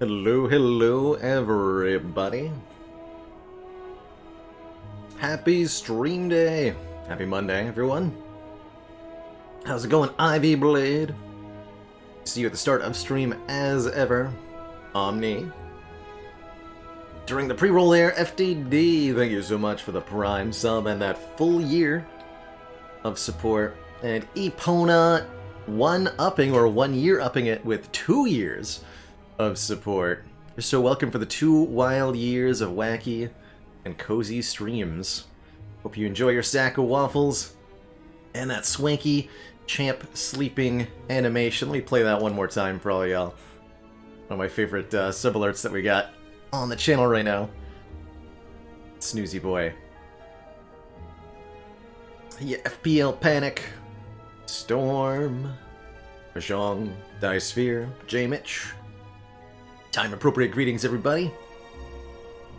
Hello, hello, everybody. Happy stream day. Happy Monday, everyone. How's it going, Ivy Blade? See you at the start of stream as ever. Omni. During the pre-roll there, FDD, thank you so much for the Prime sub and that full year of support. And Epona, 1 year upping it with 2 years of support. You're so welcome for the 2 wild years of wacky and cozy streams. Hope you enjoy your stack of waffles and that swanky champ sleeping animation. Let me play that one more time for all y'all. One of my favorite sub alerts that we got on the channel right now. Snoozy boy. Yeah, FPL Panic, Storm, Mahjong, Disphere, J-Mitch. Time-appropriate greetings, everybody.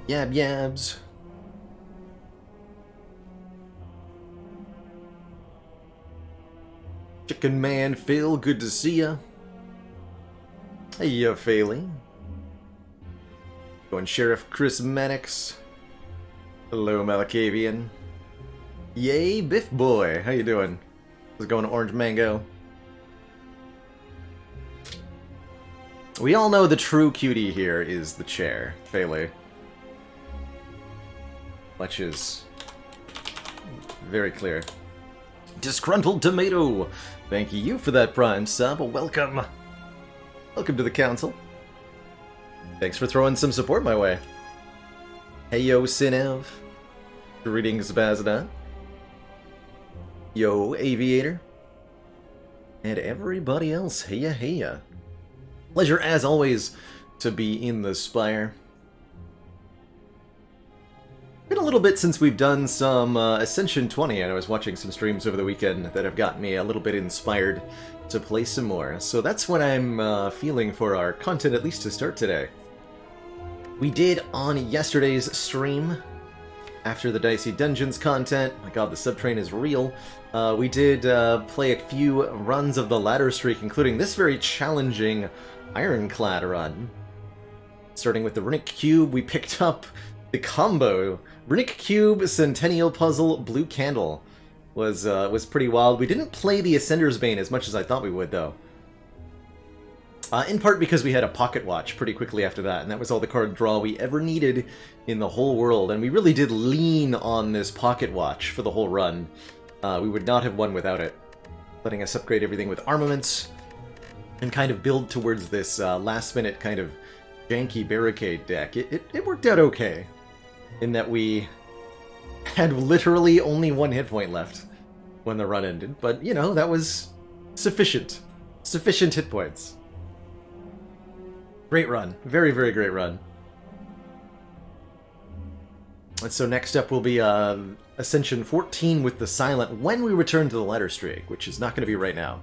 Yab yabs. Chicken Man Phil, good to see ya. Hey, ya, Fayley. Going Sheriff Chris Mannix. Hello, Malacavian. Yay, Biff Boy. How you doing? How's it going, Orange Mango? We all know the true cutie here is the chair, Fayley. Much is very clear. Disgruntled Tomato! Thank you for that Prime sub. Welcome! Welcome to the council. Thanks for throwing some support my way. Hey yo, Sinev. Greetings, Bazda. Yo, Aviator. And everybody else, heya heya. Pleasure, as always, to be in the Spire. Been a little bit since we've done some Ascension 20, and I was watching some streams over the weekend that have gotten me a little bit inspired to play some more. So that's what I'm feeling for our content, at least to start today. We did on yesterday's stream, after the Dicey Dungeons content, my god, the subtrain is real, we did play a few runs of the ladder streak, including this very challenging Ironclad run. Starting with the Runic Cube, we picked up the combo. Runic Cube, Centennial Puzzle, Blue Candle was pretty wild. We didn't play the Ascender's Bane as much as I thought we would, though. In part because we had a Pocket Watch pretty quickly after that, and that was all the card draw we ever needed in the whole world, and we really did lean on this Pocket Watch for the whole run. We would not have won without it, letting us upgrade everything with armaments, and kind of build towards this last-minute kind of janky barricade deck. It worked out okay, in that we had literally only 1 hit point left when the run ended, but, you know, that was sufficient. Sufficient hit points. Great run. Very, very great run. And so next up will be Ascension 14 with the Silent when we return to the ladder streak, which is not going to be right now.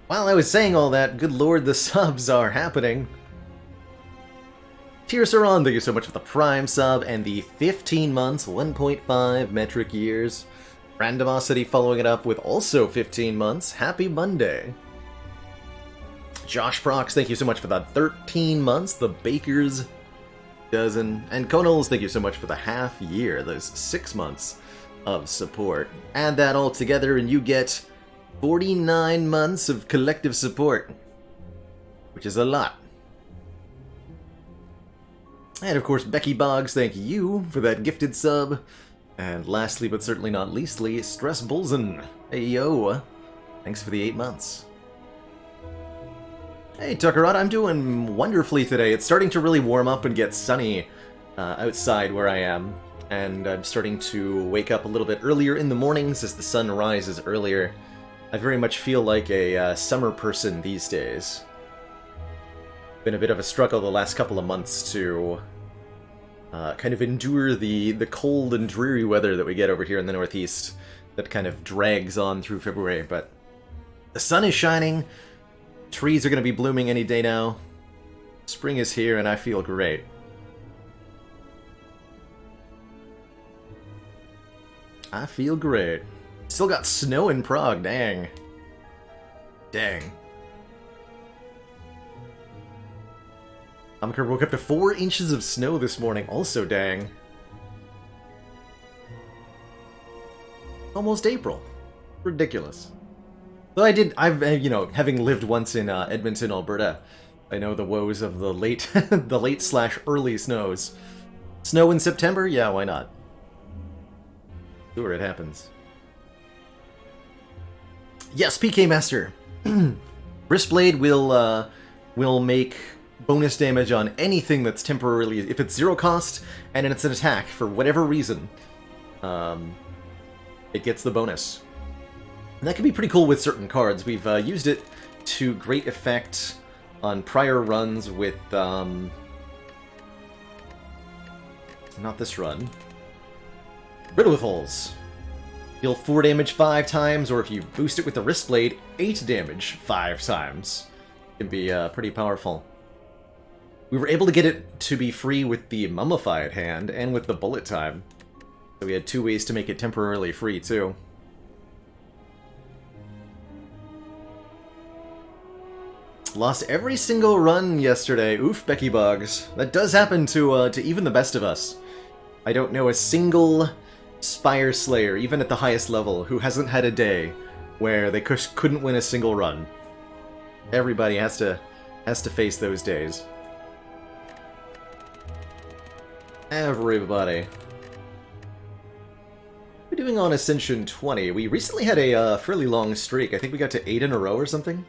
While I was saying all that, good lord, the subs are happening. Tears are on, thank you so much for the Prime sub and the 15 months, 1.5 metric years. Randomosity following it up with also 15 months. Happy Monday. Josh Prox, thank you so much for the 13 months, the Baker's dozen. And Conals, thank you so much for the half year, those 6 months of support. Add that all together and you get 49 months of collective support, which is a lot. And of course, Becky Boggs, thank you for that gifted sub. And lastly, but certainly not leastly, Stress Bulzen. Hey yo, thanks for the 8 months. Hey Tuckerot, I'm doing wonderfully today. It's starting to really warm up and get sunny outside where I am. And I'm starting to wake up a little bit earlier in the mornings as the sun rises earlier. I very much feel like a summer person these days. Been a bit of a struggle the last couple of months to kind of endure the cold and dreary weather that we get over here in the Northeast that kind of drags on through February, but the sun is shining, trees are going to be blooming any day now, spring is here, and I feel great. I feel great. Still got snow in Prague, dang. Dang. Amaker woke up to 4 inches of snow this morning, also dang. Almost April. Ridiculous. Though you know, having lived once in Edmonton, Alberta, I know the woes of the late, the late/early snows. Snow in September? Yeah, why not? Sure, it happens. Yes, PK Master. Wristblade will make bonus damage on anything that's temporarily, if it's 0 cost and it's an attack for whatever reason, it gets the bonus. And that can be pretty cool with certain cards. We've used it to great effect on prior runs with, not this run, Riddlewithals. Deal 4 damage 5 times, or if you boost it with the Wristblade, 8 damage 5 times. It can be pretty powerful. We were able to get it to be free with the Mummified Hand and with the Bullet Time. So we had 2 ways to make it temporarily free, too. Lost every single run yesterday. Oof, Becky Boggs. That does happen to even the best of us. I don't know a single Spire Slayer, even at the highest level, who hasn't had a day where they couldn't win a single run. Everybody has to face those days. Everybody. We're doing on Ascension 20. We recently had a fairly long streak. I think we got to 8 in a row or something.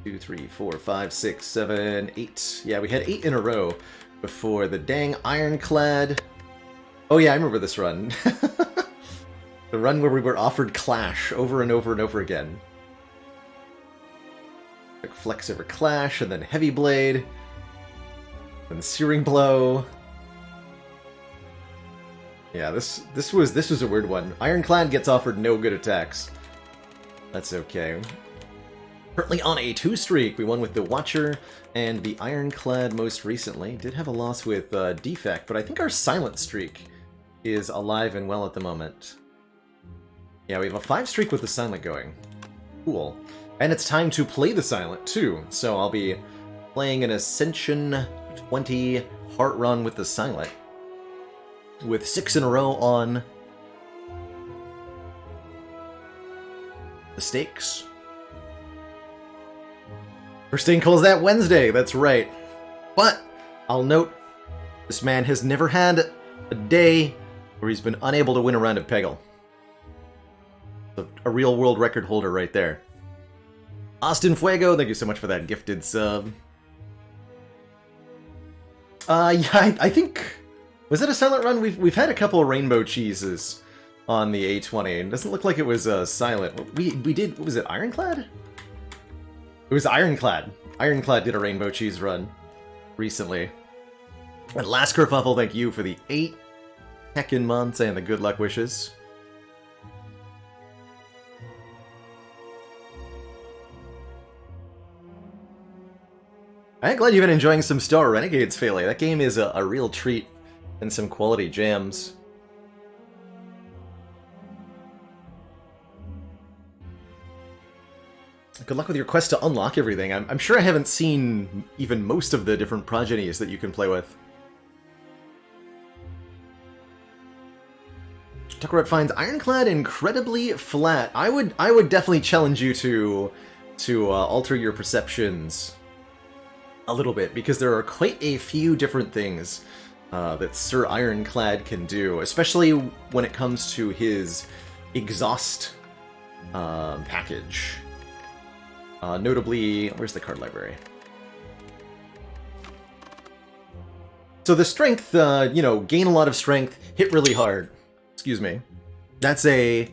2, 3, 4, 5, 6, 7, 8. Yeah, we had 8 in a row before the dang Ironclad. Oh yeah, I remember this run. The run where we were offered Clash over and over and over again. Like Flex over Clash, and then Heavy Blade. And Searing Blow. Yeah, this was a weird one. Ironclad gets offered no good attacks. That's okay. Currently on a 2 streak. We won with the Watcher and the Ironclad most recently. Did have a loss with Defect, but I think our Silent streak is alive and well at the moment. Yeah, we have a 5 streak with the Silent going. Cool. And it's time to play the Silent too, so I'll be playing an Ascension 20 Heart Run with the Silent, with 6 in a row on the stakes. First thing calls that Wednesday, that's right. But I'll note, this man has never had a day where he's been unable to win a round of Peggle. A real world record holder right there. Austin Fuego, thank you so much for that gifted sub. Yeah, I think... Was it a silent run? We've had a couple of rainbow cheeses on the A20. It doesn't look like it was silent. We did... What was it? Ironclad? It was Ironclad. Ironclad did a rainbow cheese run recently. And last kerfuffle, thank you for the 8 heckin' months and the good luck wishes. I'm glad you've been enjoying some Star Renegades, Phaley. That game is a real treat and some quality jams. Good luck with your quest to unlock everything. I'm sure I haven't seen even most of the different progenies that you can play with. Tuckerot finds Ironclad incredibly flat. I would definitely challenge you to alter your perceptions a little bit, because there are quite a few different things that Sir Ironclad can do, especially when it comes to his exhaust package. Notably, where's the card library? So the strength, you know, gain a lot of strength, hit really hard. Excuse me. That's a...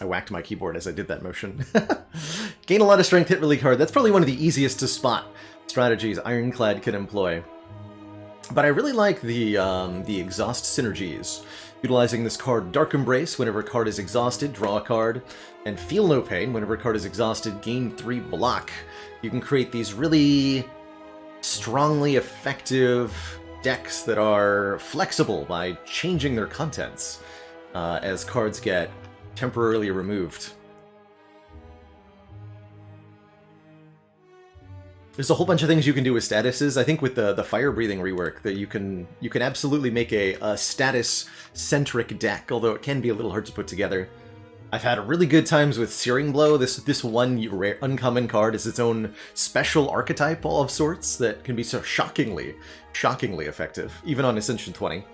I whacked my keyboard as I did that motion. Gain a lot of strength, hit really hard. That's probably one of the easiest to spot strategies Ironclad can employ. But I really like the exhaust synergies. Utilizing this card Dark Embrace, whenever a card is exhausted, draw a card. And Feel No Pain, whenever a card is exhausted, gain 3 block. You can create these really strongly effective decks that are flexible by changing their contents as cards get temporarily removed. There's a whole bunch of things you can do with statuses. I think with the fire breathing rework that you can absolutely make a status-centric deck, although it can be a little hard to put together. I've had really good times with Searing Blow. This one rare, uncommon card is its own special archetype of sorts that can be so shockingly effective, even on Ascension 20.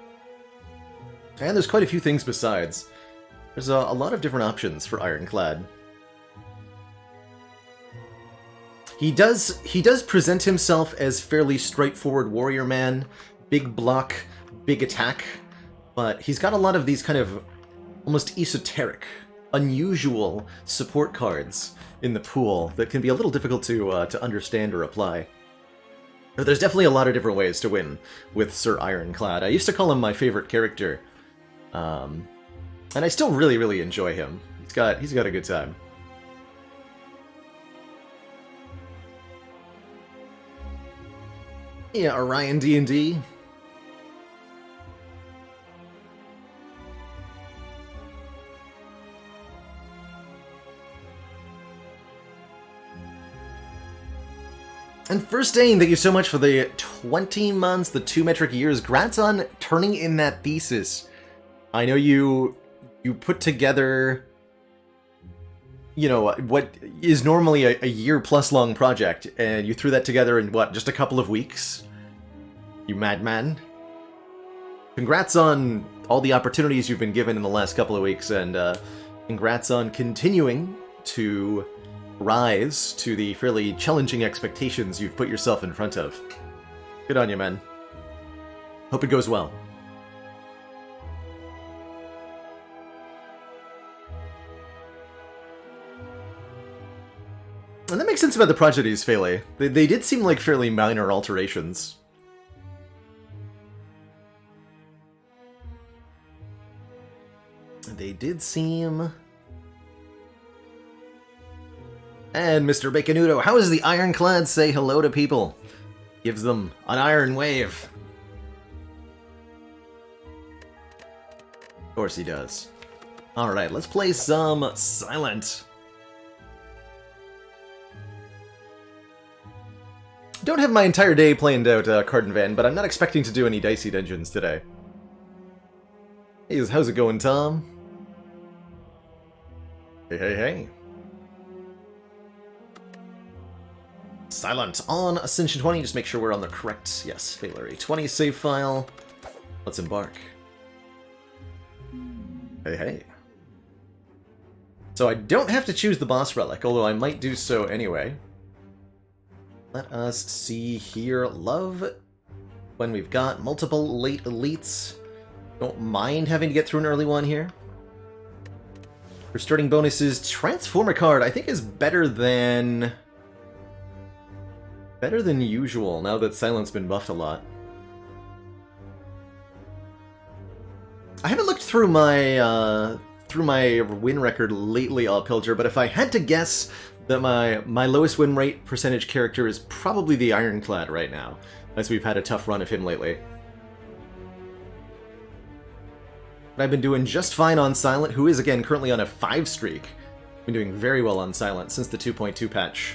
And there's quite a few things besides. There's a lot of different options for Ironclad. He does present himself as fairly straightforward warrior man, big block, big attack, but he's got a lot of these kind of almost esoteric, unusual support cards in the pool that can be a little difficult to understand or apply. But there's definitely a lot of different ways to win with Sir Ironclad. I used to call him my favorite character, and I still really enjoy him. He's got a good time. Yeah, Orion D&D. And First Dane, thank you so much for the 20 months, the 2 metric years. Grats on turning in that thesis. I know you put together, you know, what is normally a year-plus long project, and you threw that together in, what, just a couple of weeks? You madman. Congrats on all the opportunities you've been given in the last couple of weeks, and congrats on continuing to rise to the fairly challenging expectations you've put yourself in front of. Good on you, man. Hope it goes well. And that makes sense about the prodigies, Fele. They did seem like fairly minor alterations. They did seem... And Mr. Baconudo, how does the Ironclad say hello to people? Gives them an iron wave. Of course he does. Alright, let's play some Silent. Don't have my entire day planned out, Card and Van, but I'm not expecting to do any dicey dungeons today. Hey, how's it going, Tom? Hey. Silent on Ascension 20, just make sure we're on the correct, yes, Failery 20 save file. Let's embark. Hey. So I don't have to choose the boss relic, although I might do so anyway. Let us see here. Love when we've got multiple late elites. Don't mind having to get through an early one here. For starting bonuses, Transform a card I think is better than usual now that Silent's been buffed a lot. I haven't looked through my win record lately, Pilger, but if I had to guess that my lowest win rate percentage character is probably the Ironclad right now, as we've had a tough run of him lately. But I've been doing just fine on Silent, who is, again, currently on a 5 streak. Been doing very well on Silent since the 2.2 patch.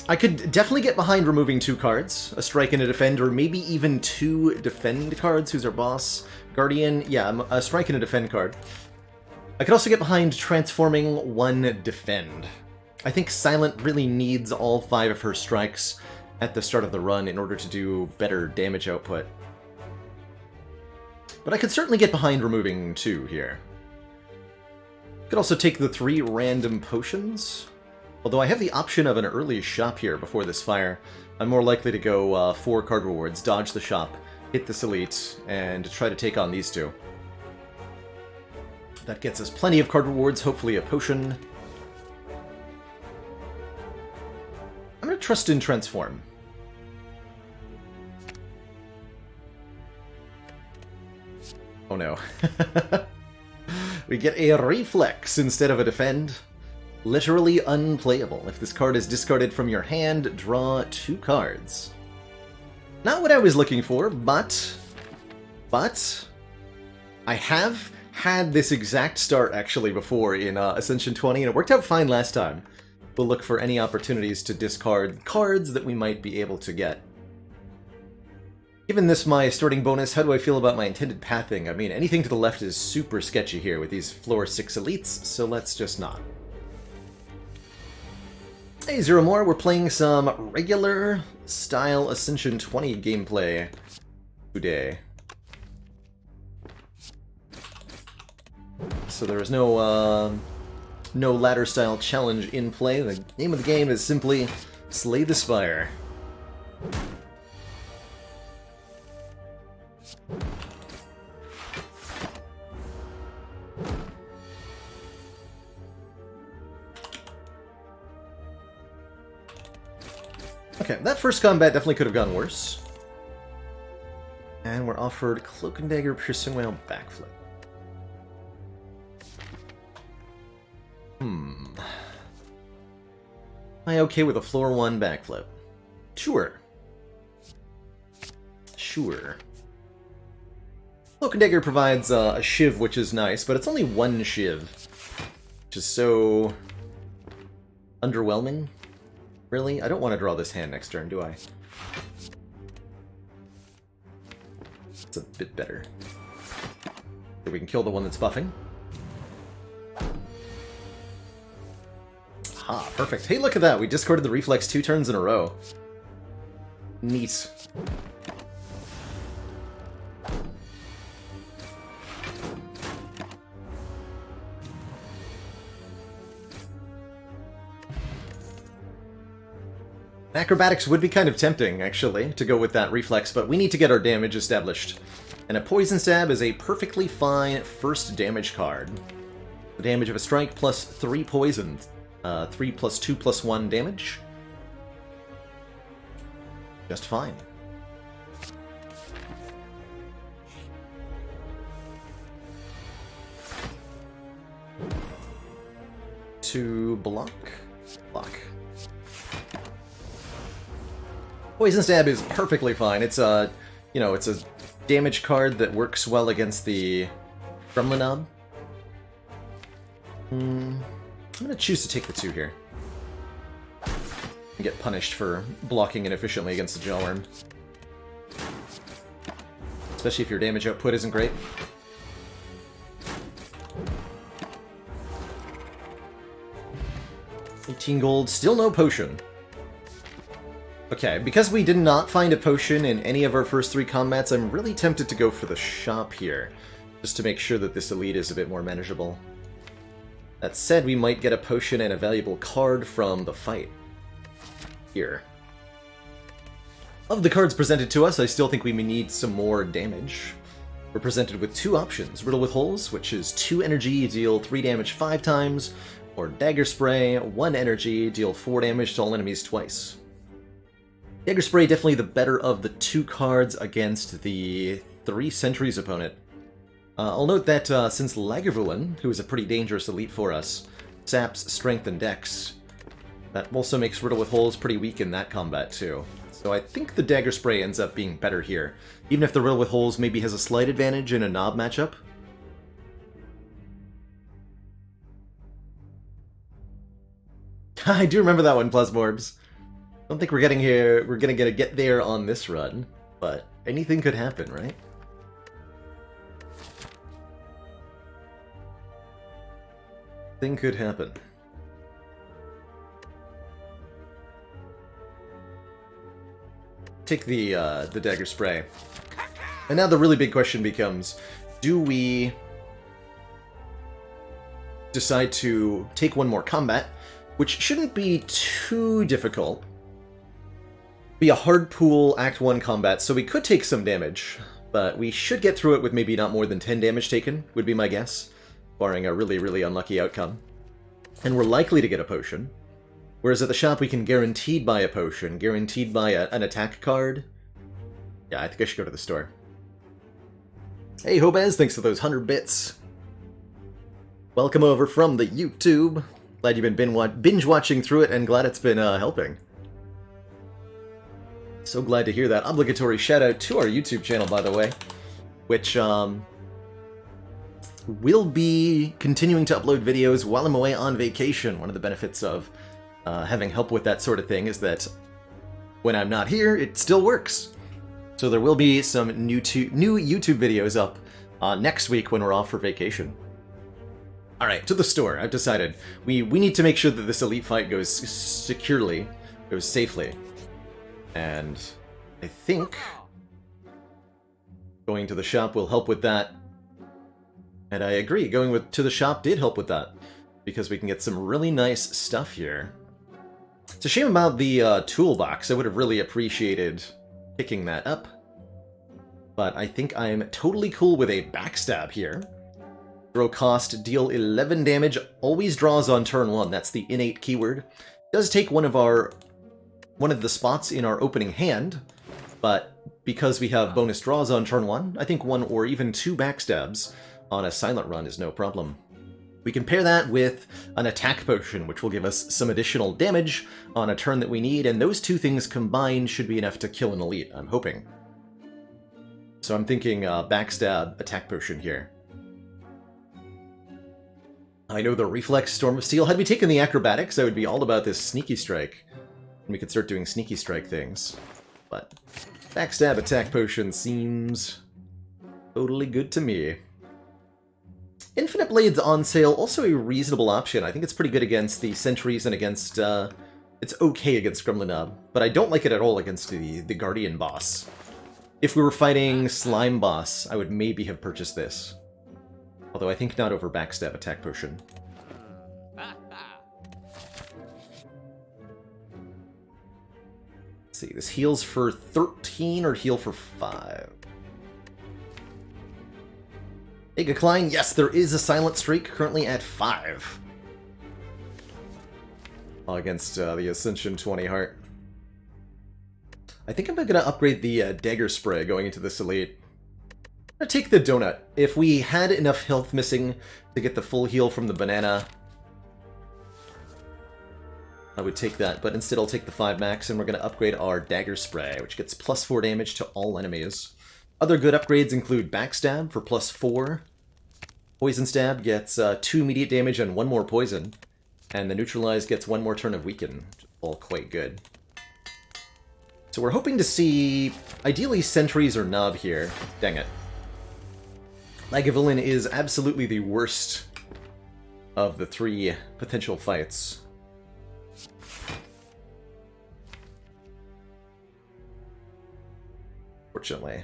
I could definitely get behind removing 2 cards, a strike and a defend, or maybe even 2 defend cards. Who's our boss? Guardian, yeah, a strike and a defend card. I could also get behind transforming 1 defend. I think Silent really needs all 5 of her strikes at the start of the run in order to do better damage output. But I could certainly get behind removing 2 here. Could also take the 3 random potions. Although I have the option of an early shop here before this fire, I'm more likely to go 4 card rewards, dodge the shop, hit this elite, and try to take on these 2. That gets us plenty of card rewards, hopefully a potion. I'm going to trust in Transform. Oh no. We get a Reflex instead of a Defend. Literally unplayable. If this card is discarded from your hand, draw 2 cards. Not what I was looking for, but I have had this exact start actually before in Ascension 20, and it worked out fine last time. We'll look for any opportunities to discard cards that we might be able to get. Given this my starting bonus, how do I feel about my intended pathing? I mean, anything to the left is super sketchy here with these floor 6 elites, so let's just not. Hey, Zero More, we're playing some regular style Ascension 20 gameplay today. So there is no ladder style challenge in play. The name of the game is simply Slay the Spire. Okay, that first combat definitely could have gone worse. And we're offered Cloak and Dagger, Piercing Whale, Backflip. Am I okay with a floor 1 backflip? Sure. Sure. Cloak and Dagger provides a shiv, which is nice, but it's only 1 shiv. Which is so underwhelming. Really? I don't want to draw this hand next turn, do I? It's a bit better. So we can kill the one that's buffing. Ah, perfect. Hey, look at that! We discarded the Reflex 2 turns in a row. Neat. Acrobatics would be kind of tempting, actually, to go with that Reflex, but we need to get our damage established. And a Poison Stab is a perfectly fine first damage card. The damage of a strike plus 3 poison. 3 plus 2 plus 1 damage. Just fine. To block. Block. Poison Stab is perfectly fine. It's a, you know, it's a damage card that works well against the Gremlinob. I'm gonna choose to take the 2 here. And get punished for blocking inefficiently against the Jawworm. Especially if your damage output isn't great. $18 gold, still no potion. Okay, because we did not find a potion in any of our first 3 combats, I'm really tempted to go for the shop here, just to make sure that this elite is a bit more manageable. That said, we might get a potion and a valuable card from the fight. Here. Of the cards presented to us, I still think we may need some more damage. We're presented with 2 options. Riddle with Holes, which is 2 energy, deal 3 damage 5 times, or Dagger Spray, 1 energy, deal 4 damage to all enemies twice. Dagger Spray definitely the better of the 2 cards against the 3 Sentries opponent. I'll note that since Lagavulin, who is a pretty dangerous elite for us, saps Strength and Dex, that also makes Riddle with Holes pretty weak in that combat too. So I think the Dagger Spray ends up being better here, even if the Riddle with Holes maybe has a slight advantage in a Knob matchup. I do remember that one, Plasmorbs. I don't think we're gonna get there on this run, but anything could happen, right? Thing could happen. take the dagger spray. And now the really big question becomes, do we decide to take one more combat, which shouldn't be too difficult. Be a hard pool Act 1 combat, so we could take some damage, but we should get through it with maybe not more than 10 damage taken, would be my guess, barring a really, really unlucky outcome. And we're likely to get a potion. Whereas at the shop we can guaranteed buy a potion, guaranteed buy an attack card. Yeah, I think I should go to the store. Hey Hobez, thanks for those 100 bits. Welcome over from the YouTube. Glad you've been binge watching through it and glad it's been helping. So glad to hear that. Obligatory shout out to our YouTube channel, by the way, which will be continuing to upload videos while I'm away on vacation. One of the benefits of having help with that sort of thing is that when I'm not here, it still works. So there will be some new YouTube videos up next week when we're off for vacation. Alright, to the store. I've decided. We need to make sure that this elite fight goes securely, goes safely. And I think going to the shop will help with that. And I agree, going to the shop did help with that, because we can get some really nice stuff here. It's a shame about the toolbox. I would have really appreciated picking that up. But I think I'm totally cool with a backstab here. Throw cost, deal 11 damage, always draws on turn 1. That's the innate keyword. Does take one of the spots in our opening hand, but because we have bonus draws on turn 1, I think 1 or even 2 backstabs on a silent run is no problem. We can pair that with an attack potion, which will give us some additional damage on a turn that we need, and those two things combined should be enough to kill an elite, I'm hoping. So I'm thinking backstab, attack potion here. I know the reflex, Storm of Steel. Had we taken the acrobatics, I would be all about this sneaky strike. And we could start doing sneaky strike things. But backstab, attack potion seems totally good to me. Infinite Blades on sale, also a reasonable option. I think it's pretty good against the sentries and against, it's okay against Gremlinob, but I don't like it at all against the Guardian boss. If we were fighting Slime boss, I would maybe have purchased this. Although I think not over backstab attack potion. Let's see, this heals for 13 or heal for 5? Mega Klein, yes, there is a silent streak currently at 5. Against the Ascension 20 heart. I think I'm going to upgrade the dagger spray going into this elite. I'm going to take the donut. If we had enough health missing to get the full heal from the banana, I would take that, but instead I'll take the 5 max, and we're going to upgrade our dagger spray, which gets plus 4 damage to all enemies. Other good upgrades include backstab for plus 4. Poison stab gets 2 immediate damage and 1 more poison. And the neutralize gets 1 more turn of weaken. All quite good. So we're hoping to see, ideally, sentries or Nob here. Dang it. Lagavulin is absolutely the worst of the 3 potential fights. Fortunately,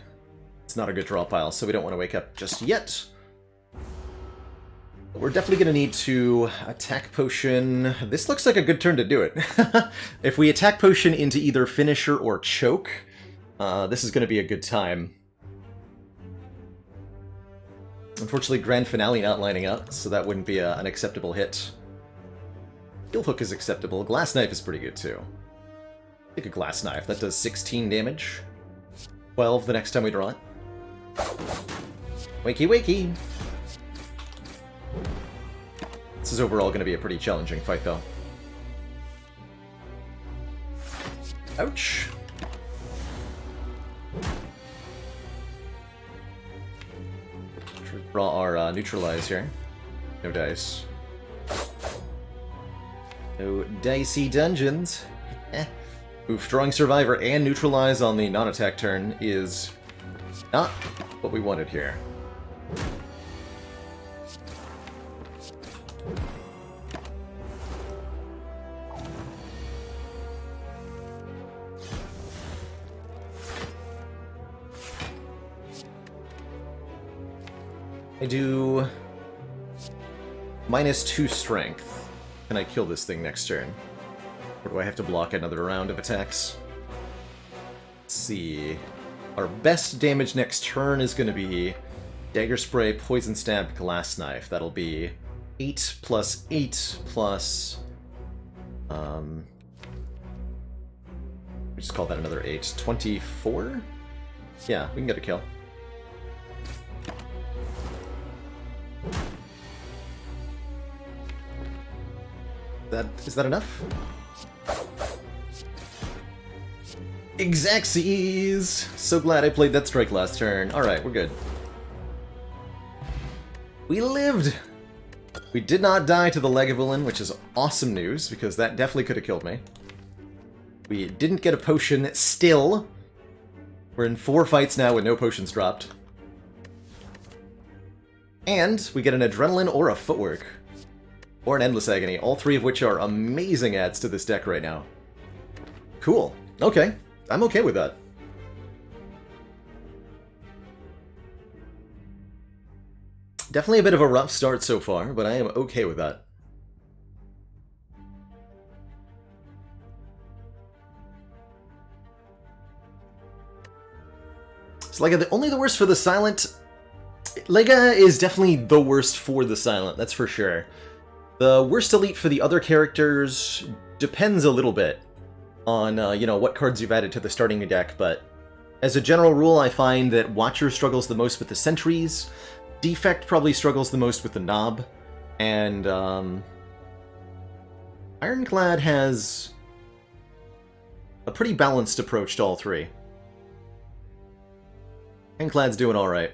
it's not a good draw pile, so we don't want to wake up just yet. We're definitely going to need to attack potion. This looks like a good turn to do it. If we attack potion into either finisher or choke, this is going to be a good time. Unfortunately, Grand Finale not lining up, so that wouldn't be an acceptable hit. Heel Hook is acceptable. Glass Knife is pretty good, too. Take a Glass Knife. That does 16 damage. 12 the next time we draw it. Wakey, wakey! This is overall going to be a pretty challenging fight, though. Ouch! Draw our neutralize here. No dice. No dicey dungeons. Oof, drawing Survivor and neutralize on the non-attack turn is not what we wanted here. I do -2 strength. Can I kill this thing next turn? Or do I have to block another round of attacks? Let's see. Our best damage next turn is going to be Dagger Spray, Poison Stab, Glass Knife. That'll be 8 plus 8 plus... we just call that another 8. 24? Yeah, we can get a kill. Is that enough? Exacxies! So glad I played that strike last turn. Alright, we're good. We lived! We did not die to the Lagavulin, which is awesome news, because that definitely could have killed me. We didn't get a potion still. We're in 4 fights now with no potions dropped. And we get an Adrenaline or a Footwork. Or an Endless Agony, all 3 of which are amazing adds to this deck right now. Cool. Okay. I'm okay with that. Definitely a bit of a rough start so far, but I am okay with that. It's like only the worst for the Silent. Lega is definitely the worst for the Silent, that's for sure. The worst elite for the other characters depends a little bit on, you know, what cards you've added to the starting deck, but as a general rule, I find that Watcher struggles the most with the Sentries, Defect probably struggles the most with the Knob, and, Ironclad has a pretty balanced approach to all 3. Ironclad's doing alright.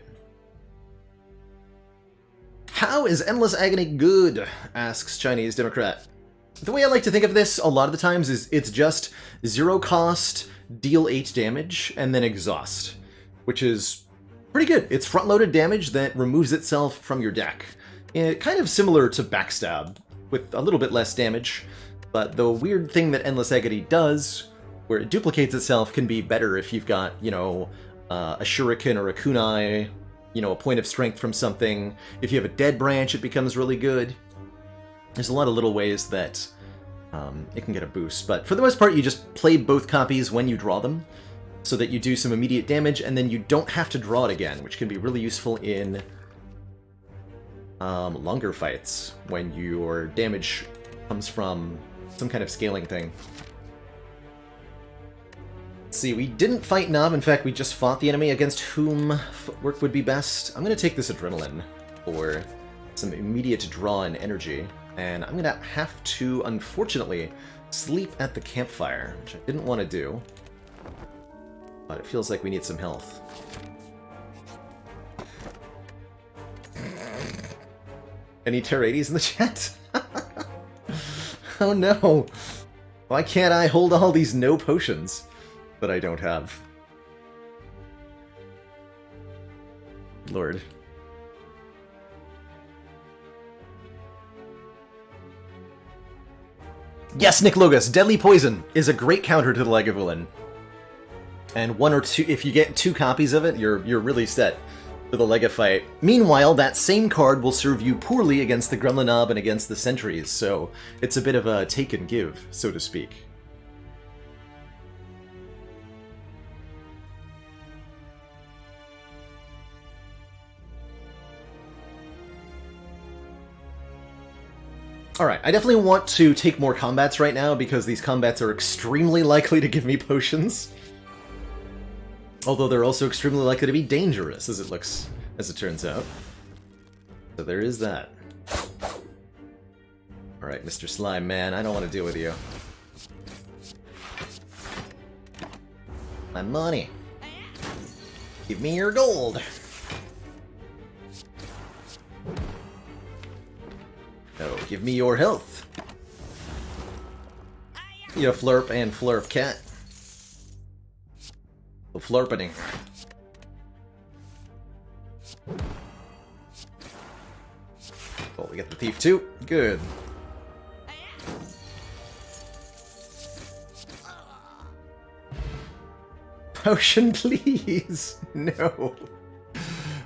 How is Endless Agony good? Asks Chinese Democrat. The way I like to think of this a lot of the times is it's just 0 cost, deal 8 damage, and then exhaust. Which is pretty good. It's front-loaded damage that removes itself from your deck. Kind of similar to Backstab, with a little bit less damage. But the weird thing that Endless Agony does, where it duplicates itself, can be better if you've got, you know, a Shuriken or a Kunai, you know, a point of strength from something. If you have a Dead Branch, it becomes really good. There's a lot of little ways that it can get a boost, but for the most part, you just play both copies when you draw them, so that you do some immediate damage, and then you don't have to draw it again, which can be really useful in longer fights, when your damage comes from some kind of scaling thing. Let's see, we didn't fight Knob, in fact, we just fought the enemy against whom Footwork would be best. I'm going to take this Adrenaline for some immediate draw and energy, and I'm going to have to, unfortunately, sleep at the campfire, which I didn't want to do, but it feels like we need some health. Any Terrades in the chat? Oh no! Why can't I hold all these no potions that I don't have? Lord. Yes, Nick Logus, Deadly Poison is a great counter to the Lagavulin. And 1 or 2, if you get 2 copies of it, you're really set for the Lega fight. Meanwhile, that same card will serve you poorly against the Gremlin Knob and against the Sentries, so it's a bit of a take and give, so to speak. Alright, I definitely want to take more combats right now, because these combats are extremely likely to give me potions. Although they're also extremely likely to be dangerous, as it turns out. So there is that. Alright, Mr. Slime Man, I don't want to deal with you. My money. Give me your gold. No, give me your health. You flurp and flurp cat. Flurpening. Oh, we got the thief too. Good. Potion, please. No.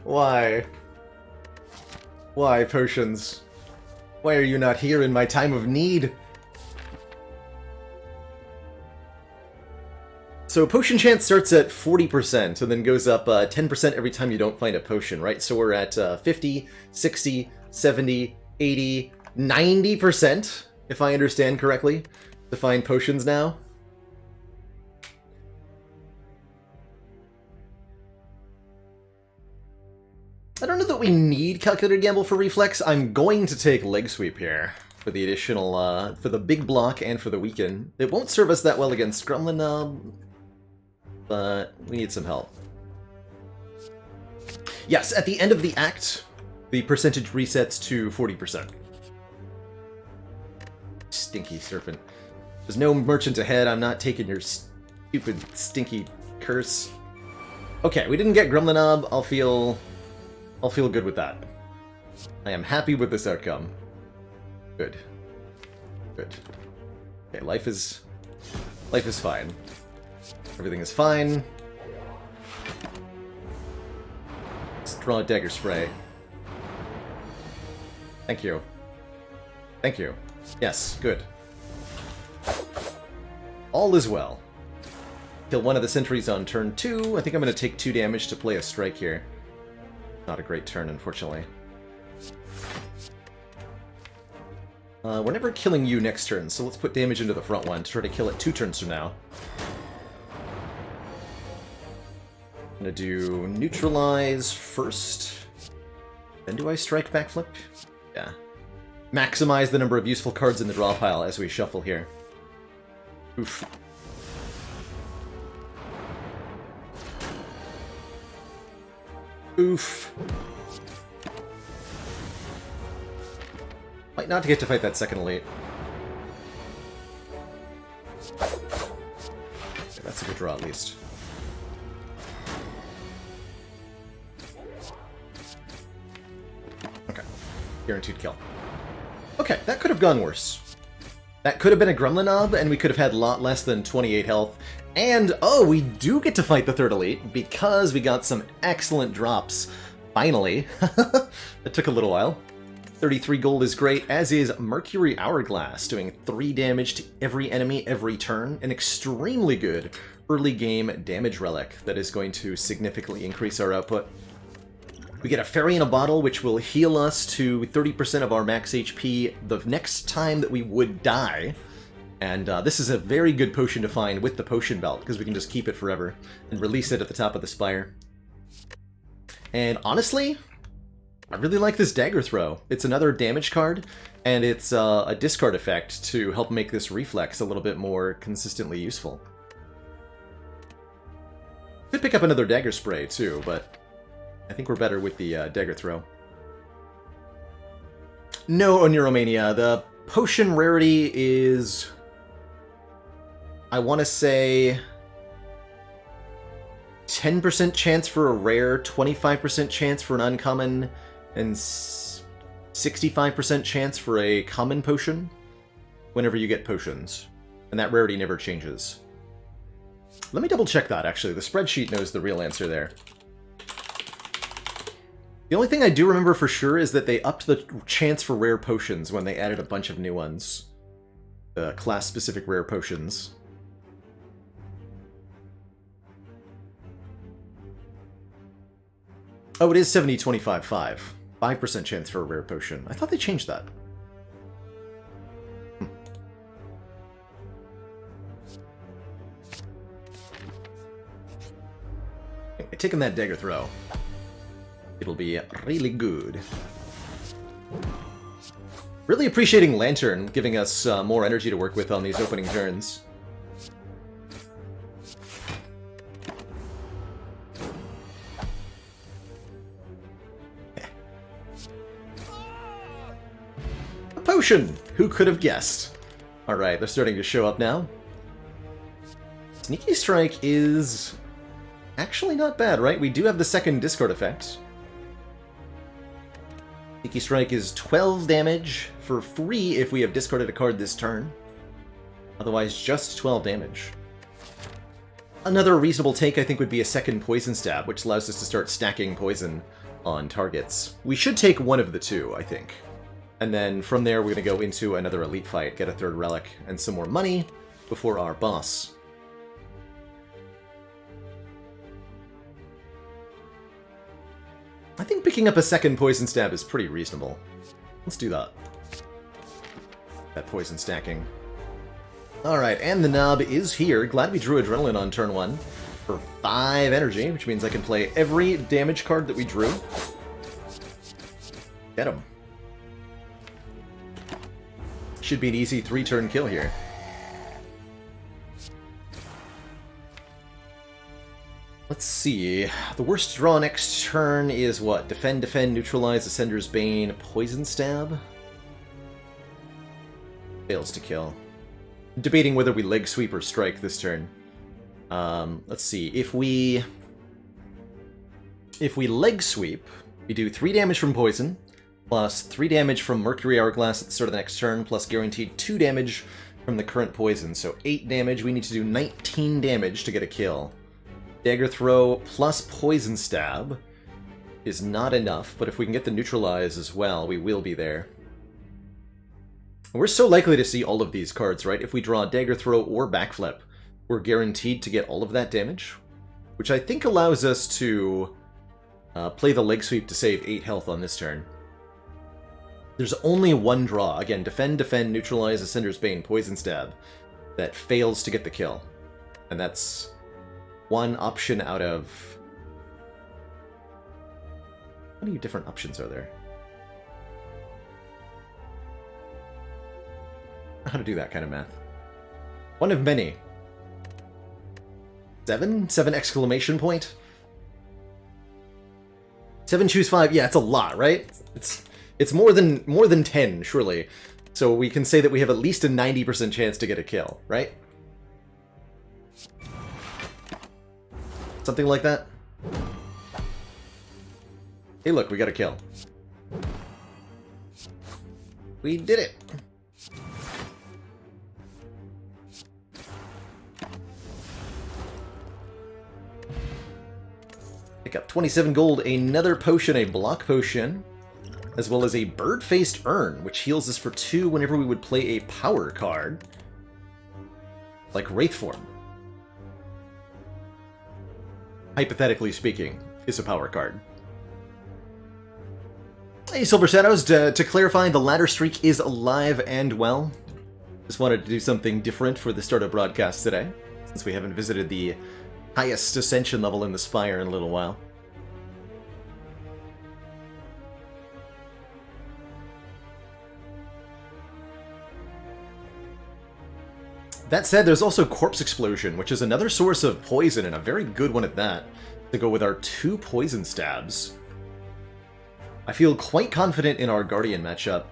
Why? Why, potions? Why are you not here in my time of need? So potion chance starts at 40% and then goes up 10% every time you don't find a potion, right? So we're at 50, 60, 70, 80, 90%, if I understand correctly, to find potions now. I don't know that we need Calculated Gamble for Reflex. I'm going to take Leg Sweep here for the additional, for the big block and for the weaken. It won't serve us that well against Gremlin, but we need some help. Yes, at the end of the act, the percentage resets to 40%. Stinky serpent. There's no merchant ahead. I'm not taking your stupid, stinky curse. Okay, we didn't get Gremlinob. I'll feel good with that. I am happy with this outcome. Good. Good. Okay, life is fine. Everything is fine. Let's draw a dagger spray. Thank you. Thank you. Yes, good. All is well. Kill one of the sentries on turn 2. I think I'm going to take 2 damage to play a strike here. Not a great turn, unfortunately. We're never killing you next turn, so let's put damage into the front one to try to kill it 2 turns from now. I'm gonna do neutralize first. Then do I strike backflip? Yeah. Maximize the number of useful cards in the draw pile as we shuffle here. Oof. Oof. Might not get to fight that second elite. Okay, that's a good draw at least. Okay. Guaranteed kill. Okay, that could have gone worse. That could have been a Gremlinob, and we could have had a lot less than 28 health. And, oh, we do get to fight the third elite, because we got some excellent drops. Finally. It took a little while. 33 gold is great, as is Mercury Hourglass, doing 3 damage to every enemy every turn. An extremely good early game damage relic that is going to significantly increase our output. We get a Fairy in a Bottle, which will heal us to 30% of our max HP the next time that we would die. And this is a very good potion to find with the Potion Belt, because we can just keep it forever and release it at the top of the Spire. And honestly, I really like this Dagger Throw. It's another damage card, and it's a discard effect to help make this reflex a little bit more consistently useful. Could pick up another Dagger Spray, too, but I think we're better with the Dagger Throw. No, Oniromania. The potion rarity is, I want to say, 10% chance for a rare, 25% chance for an uncommon, and 65% chance for a common potion whenever you get potions. And that rarity never changes. Let me double check that, actually. The spreadsheet knows the real answer there. The only thing I do remember for sure is that they upped the chance for rare potions when they added a bunch of new ones. The class-specific rare potions. Oh, it is 70-25-5. 5% chance for a rare potion. I thought they changed that. Anyway, taking that Dagger Throw. It'll be really good. Really appreciating Lantern giving us more energy to work with on these opening turns. A potion! Who could have guessed? Alright, they're starting to show up now. Sneaky Strike is actually not bad, right? We do have the second discard effect. Sneaky Strike is 12 damage for free if we have discarded a card this turn. Otherwise, just 12 damage. Another reasonable take, I think, would be a second Poison Stab, which allows us to start stacking poison on targets. We should take one of the two, I think. And then from there, we're going to go into another elite fight, get a third relic, and some more money before our boss. I think picking up a second poison stab is pretty reasonable. Let's do that. That poison stacking. Alright, and the knob is here. Glad we drew Adrenaline on turn 1 for 5 energy, which means I can play every damage card that we drew. Get him. Should be an easy 3-turn kill here. Let's see. The worst draw next turn is what? Defend, defend, neutralize, Ascender's Bane, poison stab? Fails to kill. Debating whether we leg sweep or strike this turn. Let's see. If we leg sweep, we do 3 damage from poison, plus 3 damage from Mercury Hourglass at the start of the next turn, plus guaranteed 2 damage from the current poison. So 8 damage. We need to do 19 damage to get a kill. Dagger Throw plus Poison Stab is not enough, but if we can get the Neutralize as well, we will be there. We're so likely to see all of these cards, right? If we draw Dagger Throw or Backflip, we're guaranteed to get all of that damage, which I think allows us to play the Leg Sweep to save 8 health on this turn. There's only one draw. Again, Defend, Defend, Neutralize, Ascender's Bane, Poison Stab, that fails to get the kill. And that's one option out of... How many different options are there? How to do that kind of math. One of many. 7? 7 exclamation point? 7 choose 5? Yeah, it's a lot, right? It's more than 10, surely. So we can say that we have at least a 90% chance to get a kill, right? Something like that. Hey look, we got a kill. We did it! Pick up 27 gold, another potion, a block potion, as well as a bird-faced urn, which heals us for 2 whenever we would play a power card, like Wraithform. Hypothetically speaking, is a power card. Hey, Silver Shadows, to clarify, the ladder streak is alive and well. Just wanted to do something different for the start of broadcast today, since we haven't visited the highest Ascension level in the Spire in a little while. That said, there's also Corpse Explosion, which is another source of poison, and a very good one at that, to go with our 2 poison stabs. I feel quite confident in our Guardian matchup.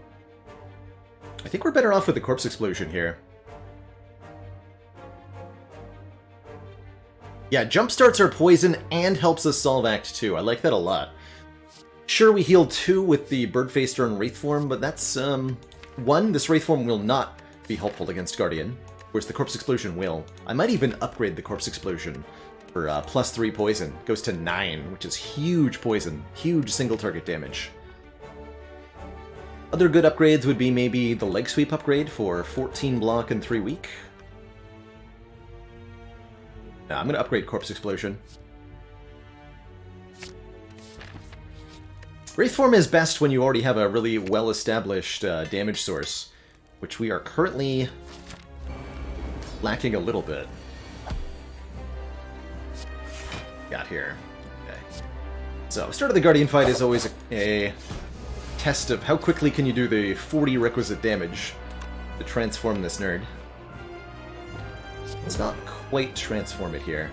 I think we're better off with the Corpse Explosion here. Yeah, jumpstarts our poison and helps us solve Act 2. I like that a lot. Sure, we heal 2 with the Bird-Faced Urn Wraithform, but that's, 1, this Wraithform will not be helpful against Guardian, whereas the Corpse Explosion will. I might even upgrade the Corpse Explosion for plus 3 poison. Goes to 9, which is huge poison. Huge single target damage. Other good upgrades would be maybe the Leg Sweep upgrade for 14 block and 3 weak. Nah, I'm going to upgrade Corpse Explosion. Wraithform is best when you already have a really well-established damage source, which we are currently lacking a little bit. Got here. Okay. So, start of the Guardian fight is always a test of how quickly can you do the 40 requisite damage to transform this nerd. Let's not quite transform it here.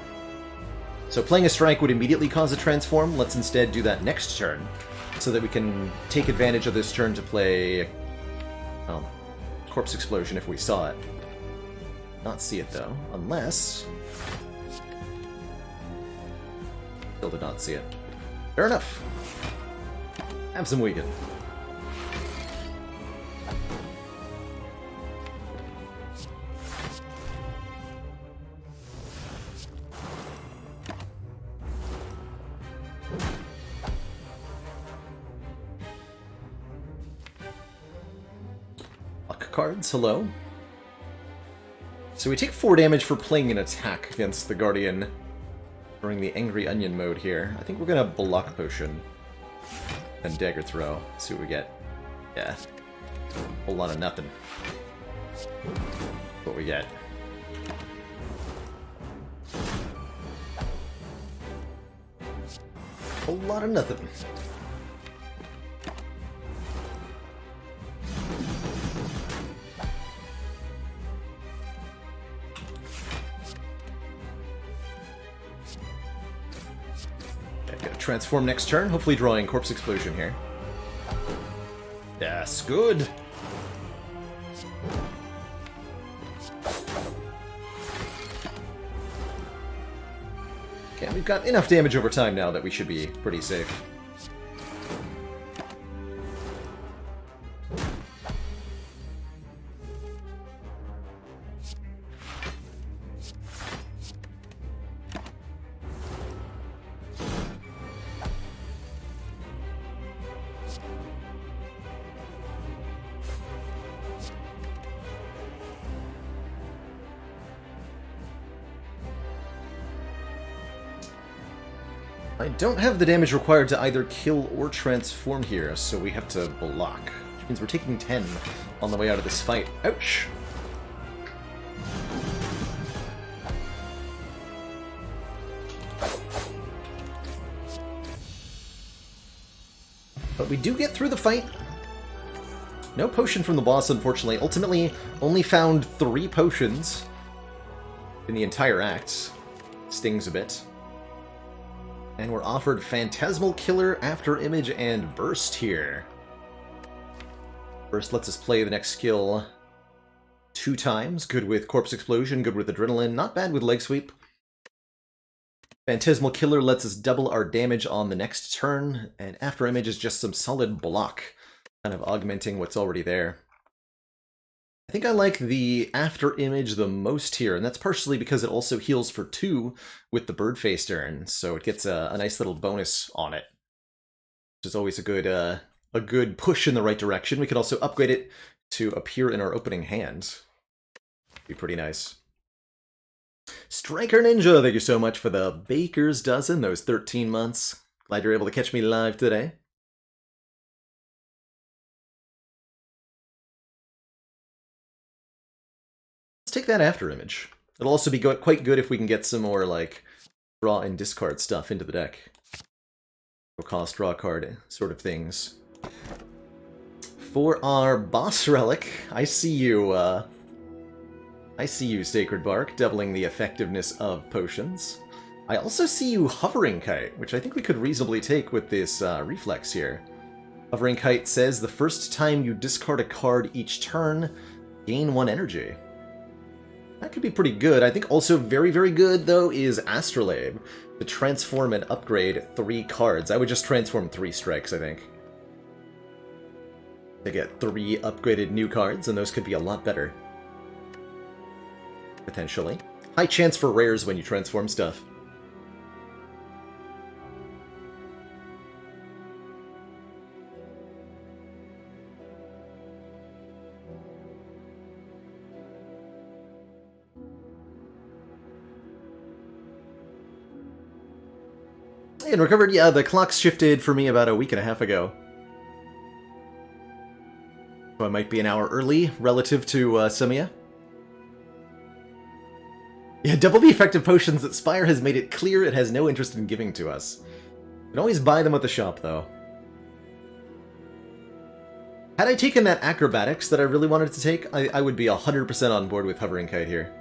So playing a strike would immediately cause a transform. Let's instead do that next turn, so that we can take advantage of this turn to play Corpse Explosion if we saw it. Not see it though, unless... Still did not see it. Fair enough. Have some weekend. block cards, hello. So we take 4 damage for playing an attack against the Guardian during the Angry Onion mode here. I think we're gonna Block Potion and Dagger Throw. Let's see what we get. Yeah. Whole lot of nothing. What we get. Whole lot of nothing. Transform next turn, hopefully drawing Corpse Explosion here. That's good. Okay, we've got enough damage over time now that we should be pretty safe. I don't have the damage required to either kill or transform here, so we have to block. Which means we're taking 10 on the way out of this fight. Ouch! But we do get through the fight. No potion from the boss, unfortunately. Ultimately, only found 3 potions in the entire act. Stings a bit. And we're offered Phantasmal Killer, After Image, and Burst here. Burst lets us play the next skill 2 times. Good with Corpse Explosion, good with Adrenaline, not bad with Leg Sweep. Phantasmal Killer lets us double our damage on the next turn, and After Image is just some solid block, kind of augmenting what's already there. I think I like the After Image the most here, and that's partially because it also heals for 2 with the Bird Face turn, so it gets a nice little bonus on it, which is always a good push in the right direction. We could also upgrade it to appear in our opening hand. Be pretty nice. Striker Ninja, thank you so much for the Baker's Dozen, those 13 months. Glad you're able to catch me live today. Let's take that After Image. It'll also be quite good if we can get some more, like, draw and discard stuff into the deck. No cost, draw a card sort of things. For our Boss Relic, I see you, Sacred Bark, doubling the effectiveness of potions. I also see you Hovering Kite, which I think we could reasonably take with this reflex here. Hovering Kite says the first time you discard a card each turn, gain 1 energy. That could be pretty good. I think also very, very good, though, is Astrolabe, to transform and upgrade 3 cards. I would just transform 3 strikes, I think. To get 3 upgraded new cards, and those could be a lot better. Potentially. High chance for rares when you transform stuff. And recovered, yeah, the clock's shifted for me about a week and a half ago. So I might be an hour early relative to Sumia. Yeah, double the effective potions that Spire has made it clear it has no interest in giving to us. You can always buy them at the shop, though. Had I taken that Acrobatics that I really wanted to take, I would be 100% on board with Hovering Kite here.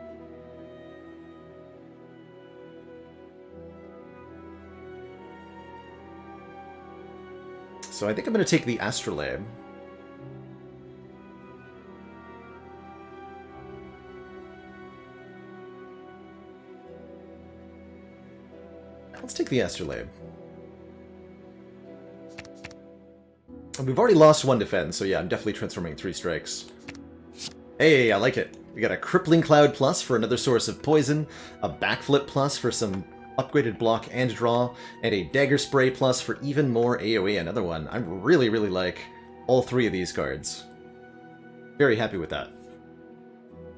So I think I'm going to take the Astrolabe. Let's take the Astrolabe. And we've already lost 1 defense, so yeah, I'm definitely transforming 3 strikes. Hey, I like it. We got a Crippling Cloud Plus for another source of poison, a Backflip Plus for some upgraded block and draw, and a Dagger Spray Plus for even more AoE, another one. I really, really like all 3 of these cards. Very happy with that.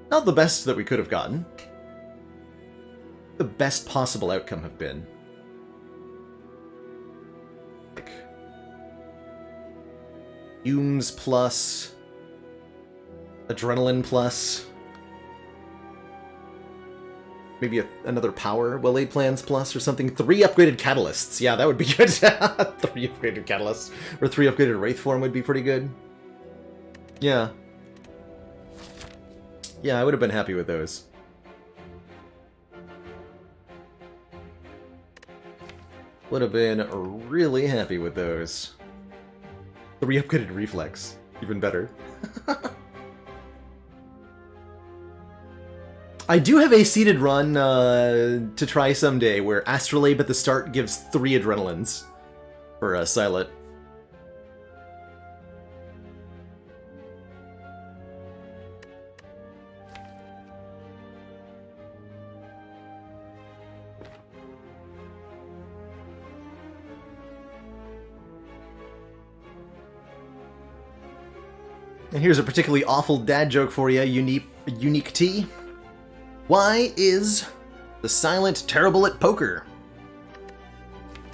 Not the best that we could have gotten. The best possible outcome have been. Like, fumes plus, adrenaline plus, maybe another power well-laid plans plus or something. 3 upgraded catalysts. Yeah, that would be good. 3 upgraded catalysts. Or 3 upgraded wraith form would be pretty good. Yeah. Yeah, I would have been happy with those. Would have been really happy with those. 3 upgraded reflex. Even better. I do have a seeded run to try someday where Astrolabe at the start gives 3 adrenalines for Silet. And here's a particularly awful dad joke for you, Unique T. Why is the Silent terrible at poker?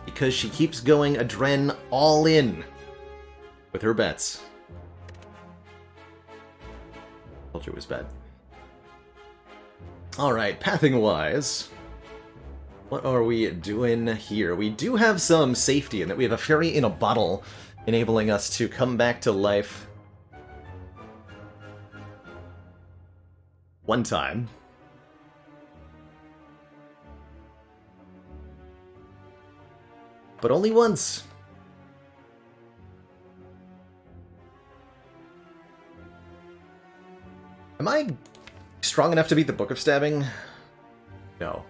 Because she keeps going Adren all in with her bets. Told you it was bad. Alright, pathing-wise, what are we doing here? We do have some safety in that we have a fairy in a bottle enabling us to come back to life one time. But only once. Am I strong enough to beat the Book of Stabbing? No.